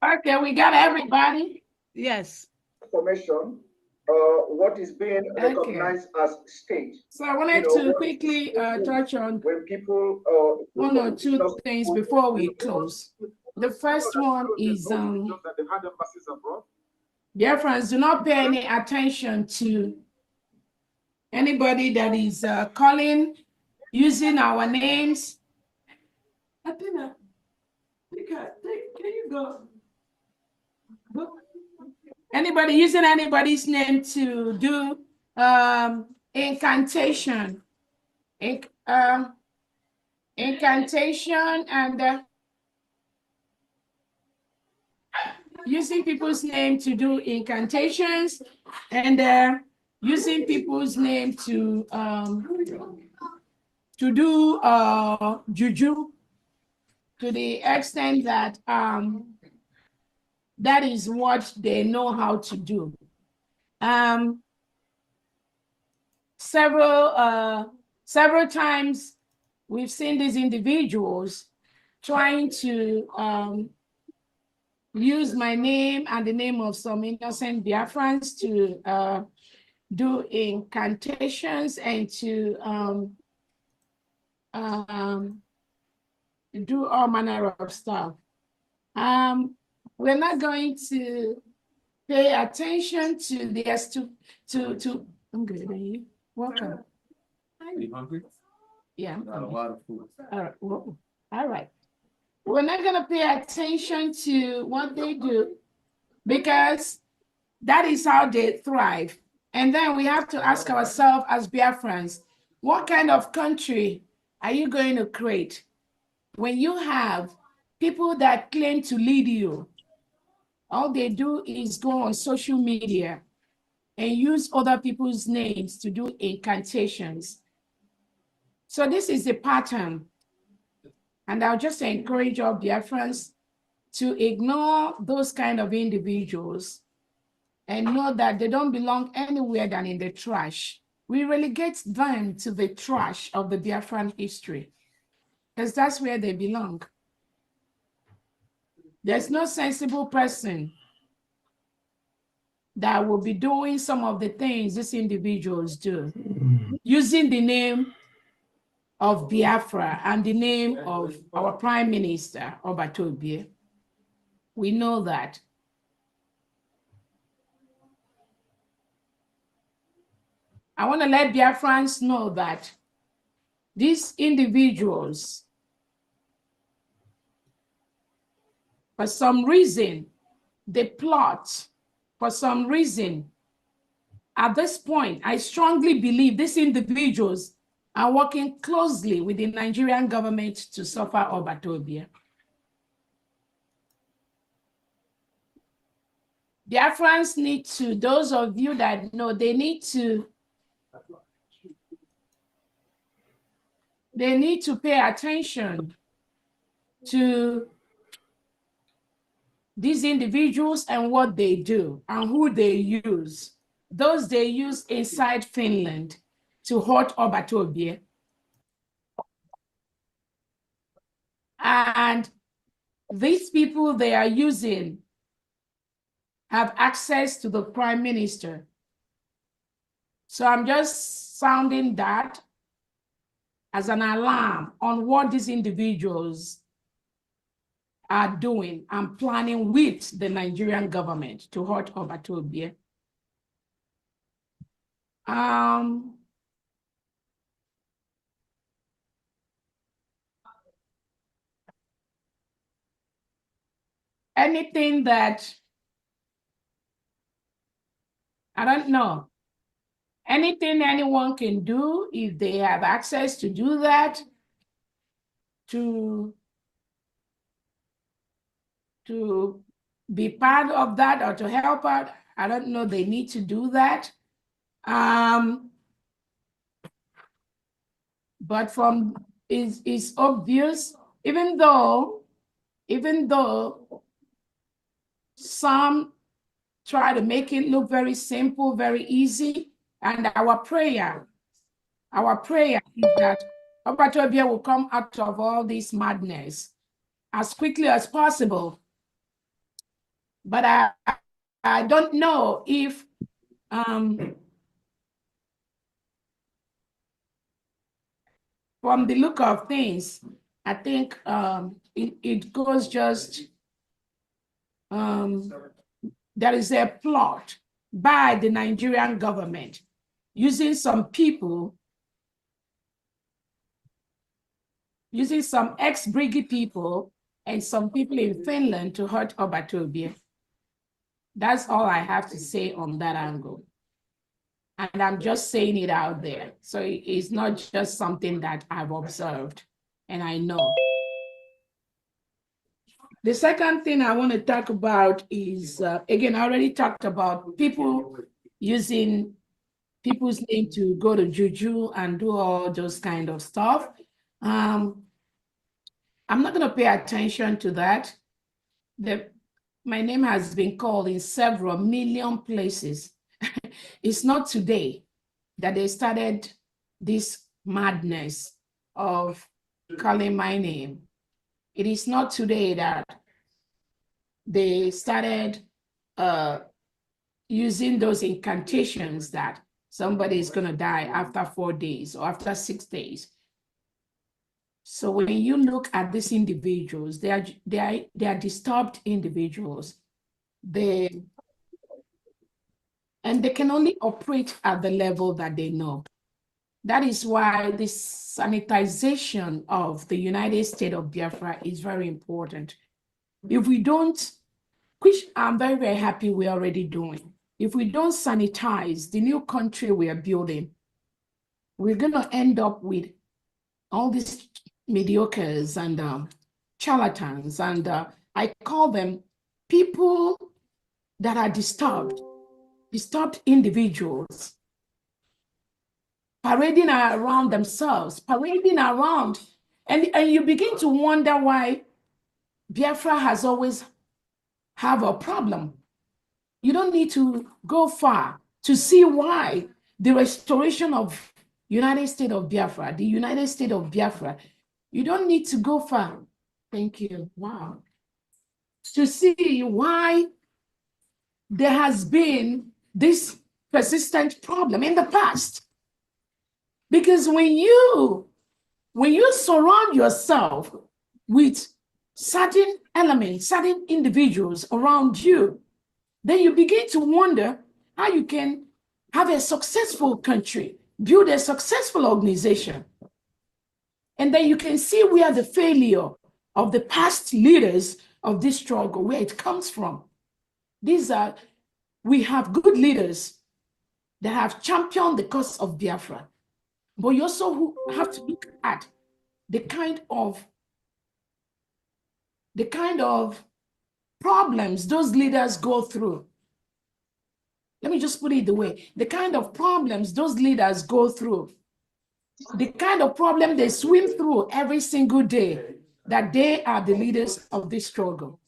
Okay, we got everybody. Yes. Information, what is being recognized as state. So I wanted to quickly touch on when people 1 or 2 things before we close. The first one is Biafrans, do not pay any attention to anybody that is calling, using our names. Athena, can you go? Anybody using anybody's name to do incantation, incantation, and using people's name to do incantations, and using people's name to do juju, to the extent that that is what they know how to do. Several times we've seen these individuals trying to use my name and the name of some innocent Biafrans to do incantations and to do all manner of stuff. We're not going to pay attention to this I'm good. Are you? Welcome. Are you hungry? Yeah. I'm Got a lot of food. All right. Whoa. All right. We're not going to pay attention to what they do because that is how they thrive. And then we have to ask ourselves as Biafrans, what kind of country are you going to create when you have people that claim to lead you, all they do is go on social media and use other people's names to do incantations. So this is the pattern. And I'll just encourage all Biafrans to ignore those kind of individuals and know that they don't belong anywhere than in the trash. We relegate them to the trash of the Biafran history, because that's where they belong. There's no sensible person that will be doing some of the things these individuals do, using the name of Biafra and the name of our Prime Minister, Obatobie. We know that. I want to let Biafrans know that these individuals, for some reason, they plot. For some reason, at this point, I strongly believe these individuals are working closely with the Nigerian government to suffer Obatobia. Biafrans need to, those of you that know, they need to pay attention to these individuals and what they do and who they use. Those they use inside Finland to hurt Obatobie. And these people they are using have access to the Prime Minister. So I'm just sounding that as an alarm on what these individuals are doing and planning with the Nigerian government to hurt Obatobie. Anything that, I don't know, anything anyone can do if they have access to do that, to be part of that or to help out, I don't know, they need to do that. But from it's obvious, even though some try to make it look very simple, very easy, and our prayer is that Obatobie will come out of all this madness as quickly as possible. But I don't know if from the look of things, I think it goes just, there is a plot by the Nigerian government using some people, using some ex-Briggy people and some people in Finland to hurt Obatobie. That's all I have to say on that angle. And I'm just saying it out there. So it's not just something that I've observed and I know. The second thing I want to talk about is, again, I already talked about people using people's name to go to juju and do all those kind of stuff. I'm not going to pay attention to that. My name has been called in several million places. It's not today that they started this madness of calling my name. It is not today that they started using those incantations that somebody is going to die after 4 days or after 6 days. So when you look at these individuals, they are disturbed individuals. And they can only operate at the level that they know. That is why this sanitization of the United States of Biafra is very important. If we don't, which I'm very, very happy we're already doing, if we don't sanitize the new country we are building, we're going to end up with all these mediocres and charlatans, and I call them people that are disturbed individuals, parading around themselves, parading around, and you begin to wonder why Biafra has always have a problem. You don't need to go far to see why the restoration of United States of Biafra, the United States of Biafra, you don't need to go far. Thank you. Wow. To see why there has been this persistent problem in the past. Because when you surround yourself with certain elements, certain individuals around you, then you begin to wonder how you can have a successful country, build a successful organization. And then you can see where the failure of the past leaders of this struggle, where it comes from. We have good leaders that have championed the cause of Biafra. But you also have to look at the kind of problems those leaders go through. Let me just put it the way, the kind of problems those leaders go through, the kind of problem they swim through every single day, that they are the leaders of this struggle.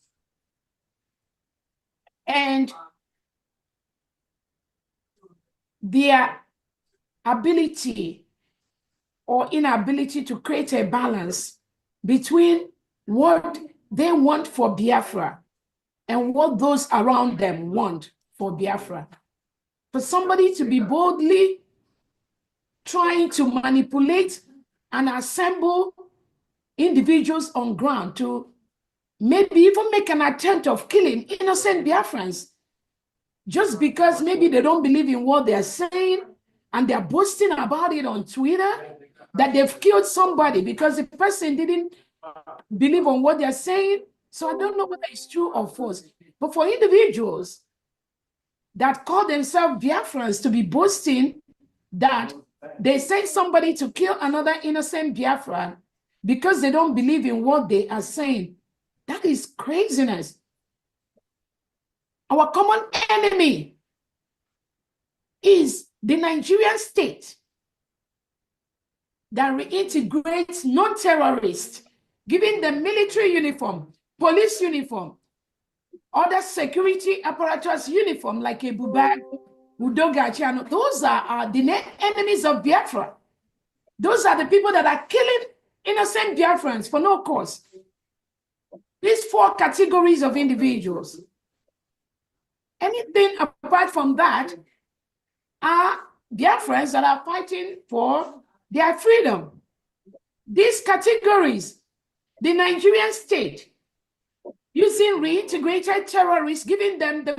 And their ability or inability to create a balance between what they want for Biafra and what those around them want for Biafra. For somebody to be boldly trying to manipulate and assemble individuals on ground to maybe even make an attempt of killing innocent Biafrans just because maybe they don't believe in what they're saying and they're boasting about it on Twitter, that they've killed somebody because the person didn't believe on what they're saying. So I don't know whether it's true or false. But for individuals that call themselves Biafrans to be boasting that they sent somebody to kill another innocent Biafran because they don't believe in what they are saying, that is craziness. Our common enemy is the Nigerian state that reintegrates non-terrorists, giving them military uniform, police uniform, other security apparatus uniform like a Bubag, Udoga. Those are the enemies of Biafra. Those are the people that are killing innocent Biafrans for no cause. These four categories of individuals. Anything apart from that are Biafrans that are fighting for their freedom. These categories, the Nigerian state, using reintegrated terrorists, giving them the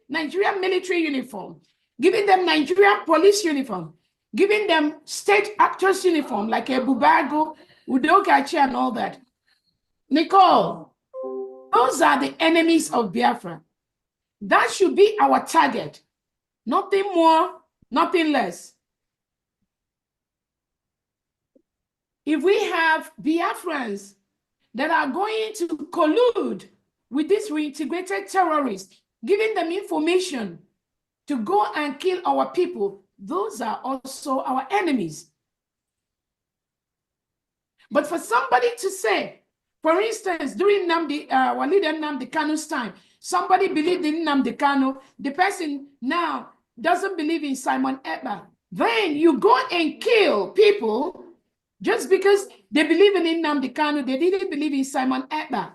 Nigerian military uniform, giving them Nigerian police uniform, giving them state actors uniform like a Bubago, Udokachi, and all that. Nicole, those are the enemies of Biafra. That should be our target. Nothing more, nothing less. If we have Biafrans that are going to collude with these reintegrated terrorists, giving them information to go and kill our people, those are also our enemies. But for somebody to say, for instance, during our leader Nnamdi Kanu's time, somebody believed in Nnamdi Kanu, the person now doesn't believe in Simon Ekpa. Then you go and kill people just because they believe in Nnamdi Kanu, they didn't believe in Simon Ekpa.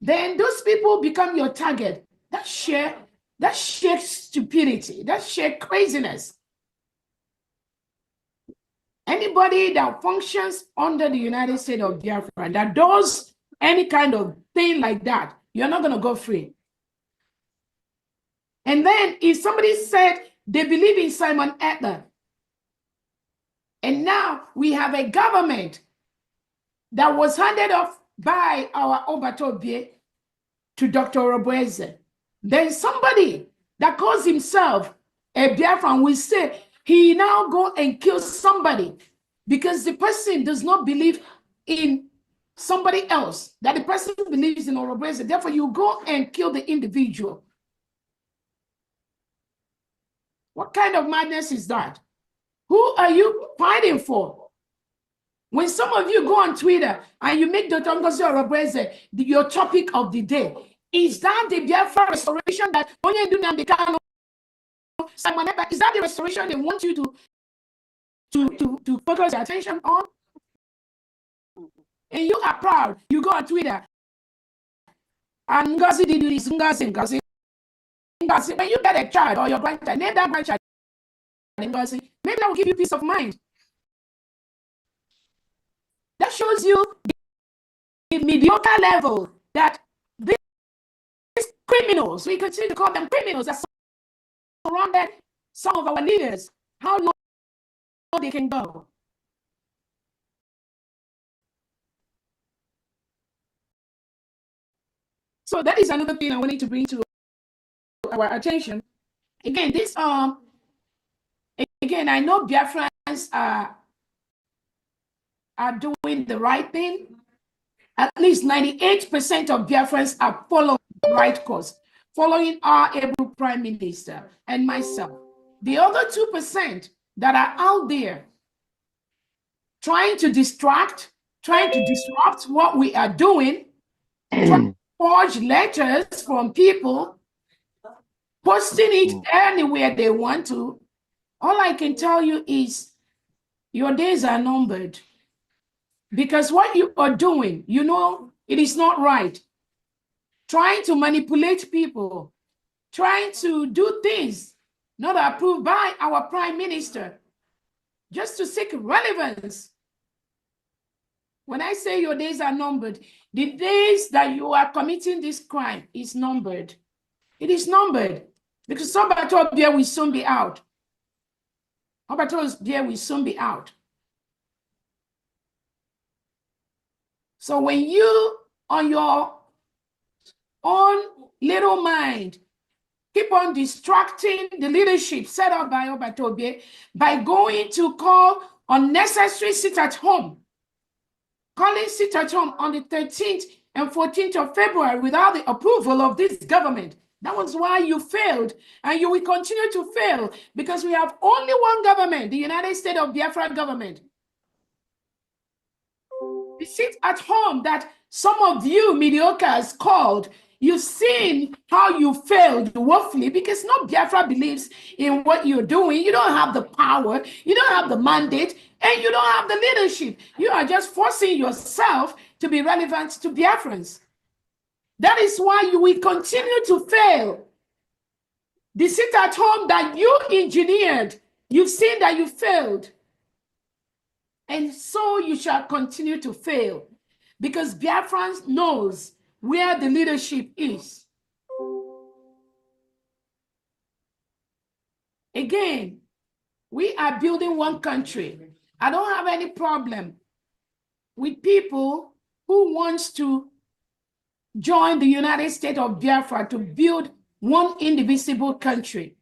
Then those people become your target. That's sheer stupidity. That's sheer craziness. Anybody that functions under the United States of Biafra, that does any kind of thing like that, you're not going to go free. And then if somebody said they believe in Simon Ekpa, and now we have a government that was handed off by our Obatobie to Dr. Roboeze, then somebody that calls himself a Biafran will say he now go and kill somebody because the person does not believe in somebody else, that the person believes in Orobese. Therefore, you go and kill the individual. What kind of madness is that? Who are you fighting for? When some of you go on Twitter and you make Dr. Ngozi Orobese your topic of the day, is that the Biafra restoration that is that the restoration they want you to focus your attention on? And you are proud. You go on Twitter and Ngozi did this, Ngozi. When you get a child or your grandchild, name that grandchild Ngozi. Maybe that will give you peace of mind. That shows you the mediocre level that these criminals, we continue to call them criminals, that surrounded some of our leaders, how low they can go. So that is another thing I wanted to bring to our attention. Again, this again, I know Biafrans are doing the right thing. At least 98% of Biafrans are following the right course, following our able Prime Minister and myself. The other 2% that are out there trying to distract, trying to disrupt what we are doing, trying to forge letters from people, posting it anywhere they want to. All I can tell you is your days are numbered. Because what you are doing, you know, it is not right. Trying to manipulate people, trying to do things not approved by our Prime Minister, just to seek relevance. When I say your days are numbered, the days that you are committing this crime is numbered. It is numbered because Sobato beer will soon be out. Sobato's beer will soon be out. So when you, on your own little mind, keep on distracting the leadership set up by Obatobie by going to call unnecessary sit at home, calling sit at home on the 13th and 14th of February without the approval of this government. That was why you failed, and you will continue to fail because we have only one government, the United States of Biafra government. The sit at home that some of you mediocres called, you've seen how you failed woefully because no Biafra believes in what you're doing. You don't have the power, you don't have the mandate, and you don't have the leadership. You are just forcing yourself to be relevant to Biafrans. That is why you will continue to fail. The sit at home that you engineered, you've seen that you failed. And so you shall continue to fail because Biafrans knows where the leadership is. Again, we are building one country. I don't have any problem with people who wants to join the United States of Biafra to build one indivisible country.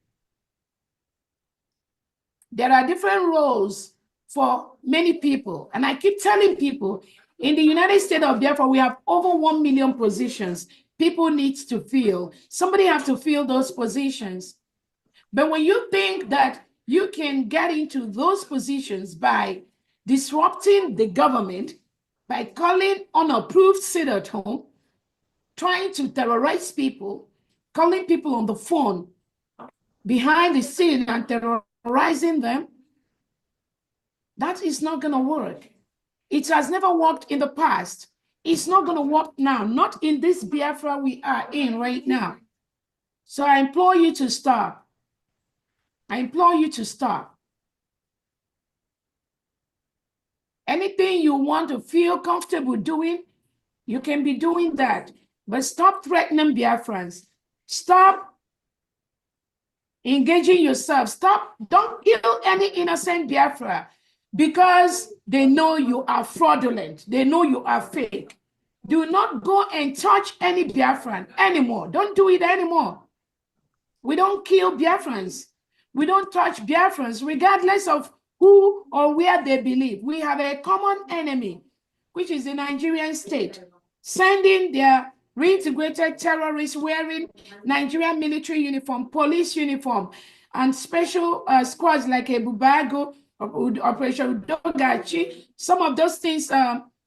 There are different roles for many people. And I keep telling people, in the United States of Biafra, we have over 1 million positions people need to fill. Somebody has to fill those positions. But when you think that you can get into those positions by disrupting the government, by calling unapproved sit at home, trying to terrorize people, calling people on the phone behind the scene and terrorizing them, that is not going to work. It has never worked in the past. It's not going to work now, not in this Biafra we are in right now. So I implore you to stop. I implore you to stop. Anything you want to feel comfortable doing, you can be doing that. But stop threatening Biafrans. Stop engaging yourself. Stop. Don't kill any innocent Biafra because they know you are fraudulent. They know you are fake. Do not go and touch any Biafran anymore. Don't do it anymore. We don't kill Biafrans. We don't touch Biafrans, regardless of who or where they believe. We have a common enemy. which is the Nigerian state, sending their reintegrated terrorists wearing Nigerian military uniform, police uniform, and special squads like Ebubago, Operation Dogachi. Some of those things they're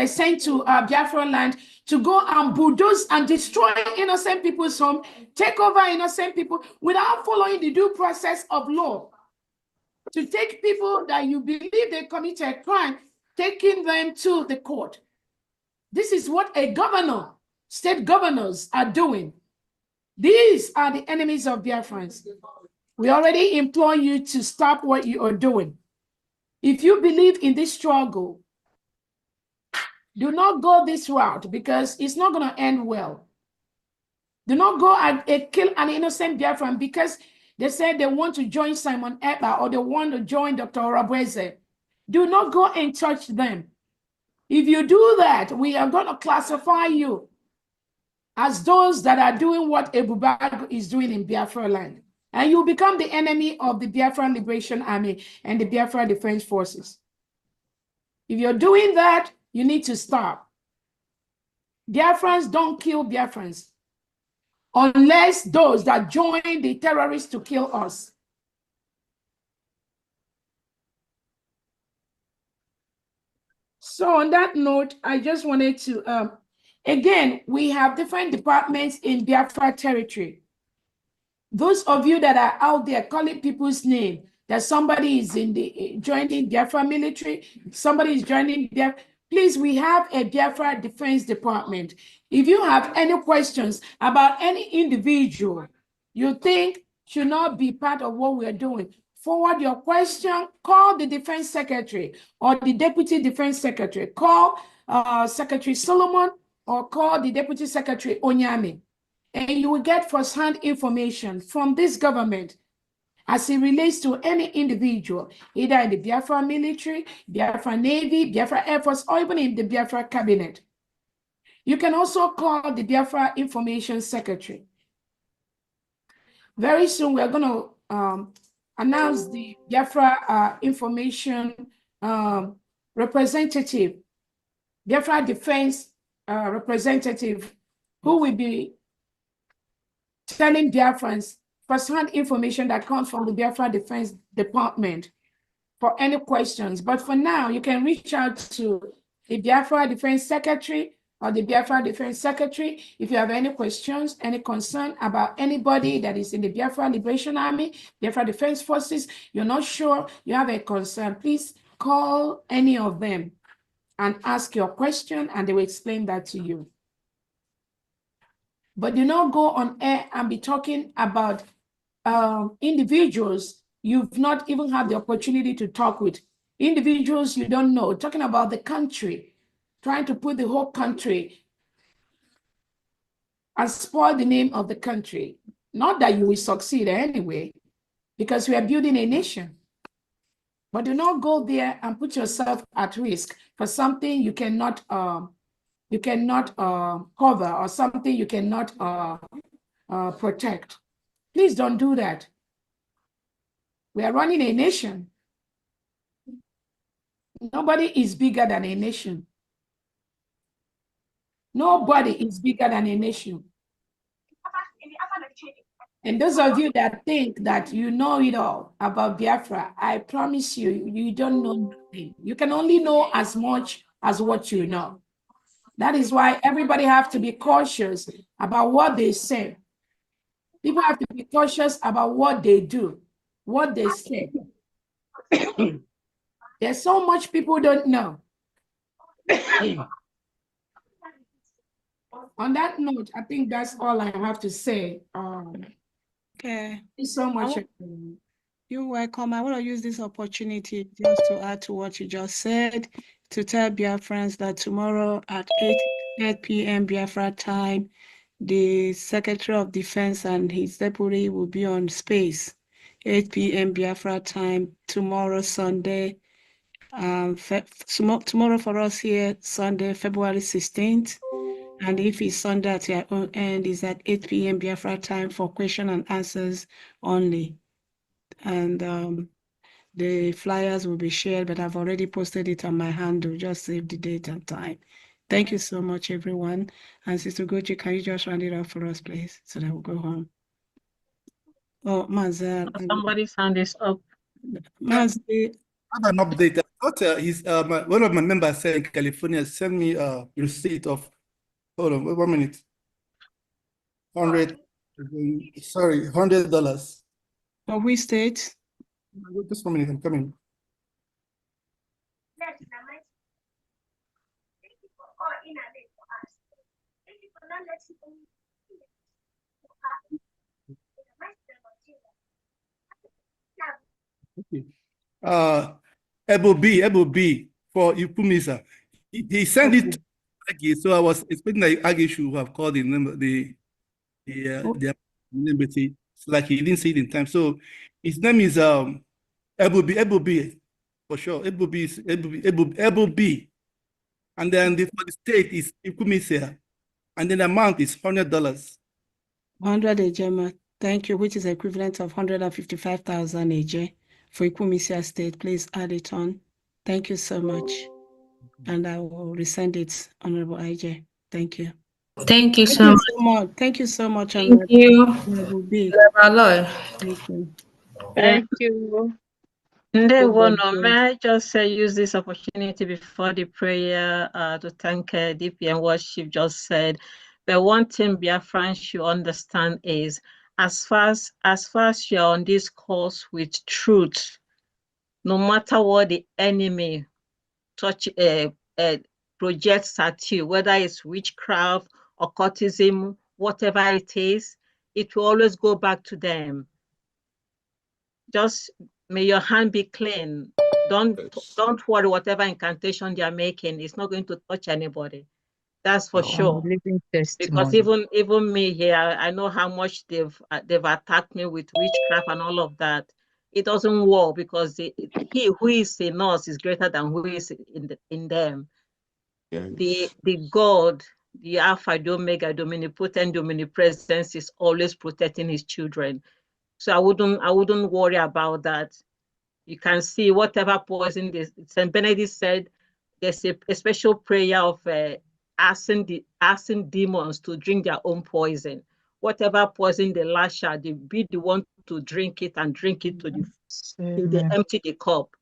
sent to Biafra land to go and bulldoze and destroy innocent people's home, take over innocent people without following the due process of law. To take people that you believe they committed a crime, taking them to the court. This is what a governor, state governors are doing. These are the enemies of Biafrans. We already implore you to stop what you are doing. If you believe in this struggle, do not go this route because it's not going to end well. Do not go and kill an innocent Biafran because they said they want to join Simon Ekpa or they want to join Dr. Orabweze. Do not go and touch them. If you do that, we are going to classify you as those that are doing what Ebubago is doing in Biafra land. And you become the enemy of the Biafran Liberation Army and the Biafra Defense Forces. If you're doing that, you need to stop. Biafrans don't kill Biafrans unless those that join the terrorists to kill us. So on that note, I just wanted to, again, we have different departments in Biafra territory. Those of you that are out there calling people's name, that somebody is in the joining Biafra military, somebody is joining Biafra, please, we have a Biafra Defense Department. If you have any questions about any individual you think should not be part of what we're doing, forward your question, call the Defense Secretary or the Deputy Defense Secretary. Call Secretary Solomon or call the Deputy Secretary Onyame. And you will get first-hand information from this government as it relates to any individual, either in the Biafra military, Biafra Navy, Biafra Air Force, or even in the Biafra cabinet. You can also call the Biafra Information Secretary. Very soon, we're going to announce the Biafra Information Representative, Biafra Defense Representative, who will be telling Biafrans first-hand information that comes from the Biafra Defense Department for any questions. But for now, you can reach out to the Biafra Defense Secretary or the Biafra Defense Secretary if you have any questions, any concern about anybody that is in the Biafra Liberation Army, Biafra Defense Forces, you're not sure, you have a concern, please call any of them and ask your question and they will explain that to you. But do not go on air and be talking about individuals you've not even had the opportunity to talk with, individuals you don't know, talking about the country, trying to put the whole country and spoil the name of the country. Not that you will succeed anyway, because we are building a nation. But do not go there and put yourself at risk for something you cannot cover or something you cannot protect. Please don't do that. We are running a nation. Nobody is bigger than a nation. Nobody is bigger than a nation. And those of you that think that you know it all about Biafra, I promise you, you don't know nothing. You can only know as much as what you know. That is why everybody have to be cautious about what they say. People have to be cautious about what they do, what they say. There's so much people don't know. On that note, I think that's all I have to say. Okay. Thank you so much. You're welcome. I want to use this opportunity just to add to what you just said, to tell Biafrans that tomorrow at 8 p.m. Biafra time, the Secretary of Defense and his deputy will be on space. 8 p.m. Biafra time, tomorrow, Sunday. Tomorrow for us here, Sunday, February 16th. And if it's Sunday at your own end, is at 8 p.m. Biafra time for question and answers only. And The flyers will be shared, but I've already posted it on my handle. Just save the date and time. Thank you so much, everyone. And Sister Gochi, can you just round it up for us, please, so that we'll go home? Oh, Mazar. Somebody's hand is up. Mazi. I have an update. I thought one of my members said in California sent me a receipt of, hold on, 1 minute. $100. For which state? Just 1 minute, I'm coming. Okay. Ebo B for Ipumisa. He sent it to Aggie, so I was expecting that Aggie should have called the number, the embassy. It's like he didn't see it in time. So his name is Ebo B for sure. Ebo B. And then for the state is Ipumisa. And then the amount is $100. 100 AJ, thank you, which is equivalent of 155,000 AJ for Ipumisia State. Please add it on. Thank you so much. And I will resend it, Honorable IJ. Thank you. Thank you so much. Thank you so much. Thank you. Honorable B. Thank you. Ndewono, may I just use this opportunity before the prayer to thank DPM what she just said. But one thing Biafran should understand is as far as you're on this course with truth, no matter what the enemy projects at you, whether it's witchcraft, occultism, whatever it is, it will always go back to them. Just may your hand be clean. Don't worry whatever incantation they are making. It's not going to touch anybody. That's for sure. Because even me here, I know how much they've attacked me with witchcraft and all of that. It doesn't work because he who is in us is greater than who is in them. Yes. The God, the Alpha, the Omega, the omnipotent, the omnipresence is always protecting his children. So I wouldn't worry about that. You can see whatever poison St. Benedict said, there's a special prayer of asking demons to drink their own poison. Whatever poison they lash out, they be the one to drink it and drink it till they empty the cup.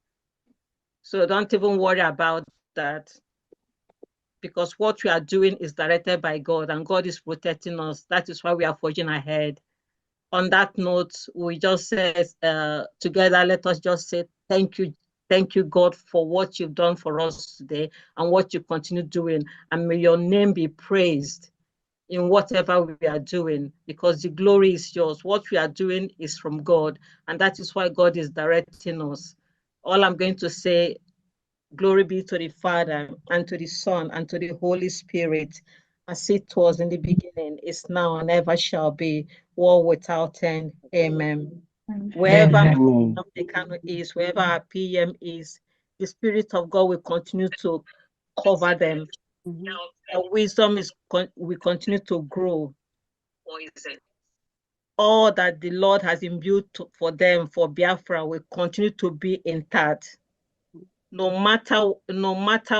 So don't even worry about that, because what we are doing is directed by God and God is protecting us. That is why we are forging ahead. On that note, we just said together, let us just say thank you, God, for what you've done for us today and what you continue doing. And may your name be praised in whatever we are doing, because the glory is yours. What we are doing is from God, and that is why God is directing us. All I'm going to say, glory be to the Father, and to the Son, and to the Holy Spirit, as it was in the beginning, is now, and ever shall be, world without end. Amen. Wherever Mekano is, wherever our PM is, the Spirit of God will continue to cover them. Wisdom will continue to grow. All that the Lord has imbued for them, for Biafra, will continue to be intact. No matter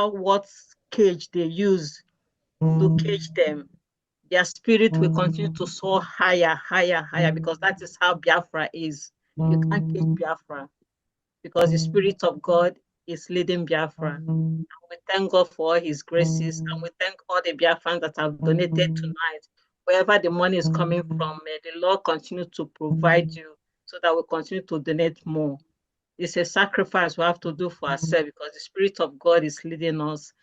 what cage they use to cage them, their spirit will continue to soar higher, because that is how Biafra is. You can't cage Biafra, because the Spirit of God is leading Biafra. And we thank God for all his graces, and we thank all the Biafrans that have donated tonight. Wherever the money is coming from, may the Lord continue to provide you so that we continue to donate more. It's a sacrifice we have to do for ourselves, because the Spirit of God is leading us.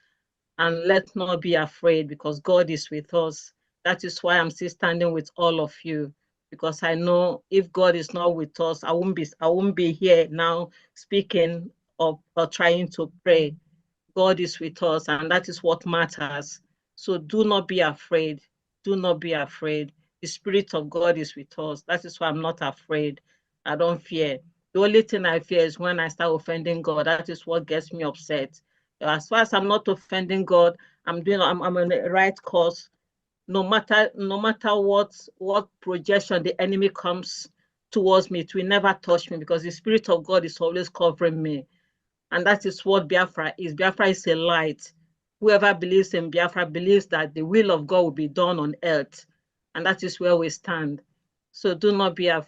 And let's not be afraid, because God is with us. That is why I'm still standing with all of you, because I know if God is not with us, I won't be here now speaking or trying to pray. God is with us, and that is what matters. So do not be afraid. Do not be afraid. The Spirit of God is with us. That is why I'm not afraid. I don't fear. The only thing I fear is when I start offending God. That is what gets me upset. As far as I'm not offending God, I'm on the right course. No matter what projection the enemy comes towards me, it will never touch me because the Spirit of God is always covering me. And that is what Biafra is. Biafra is a light. Whoever believes in Biafra believes that the will of God will be done on earth. And that is where we stand. So do not be afraid.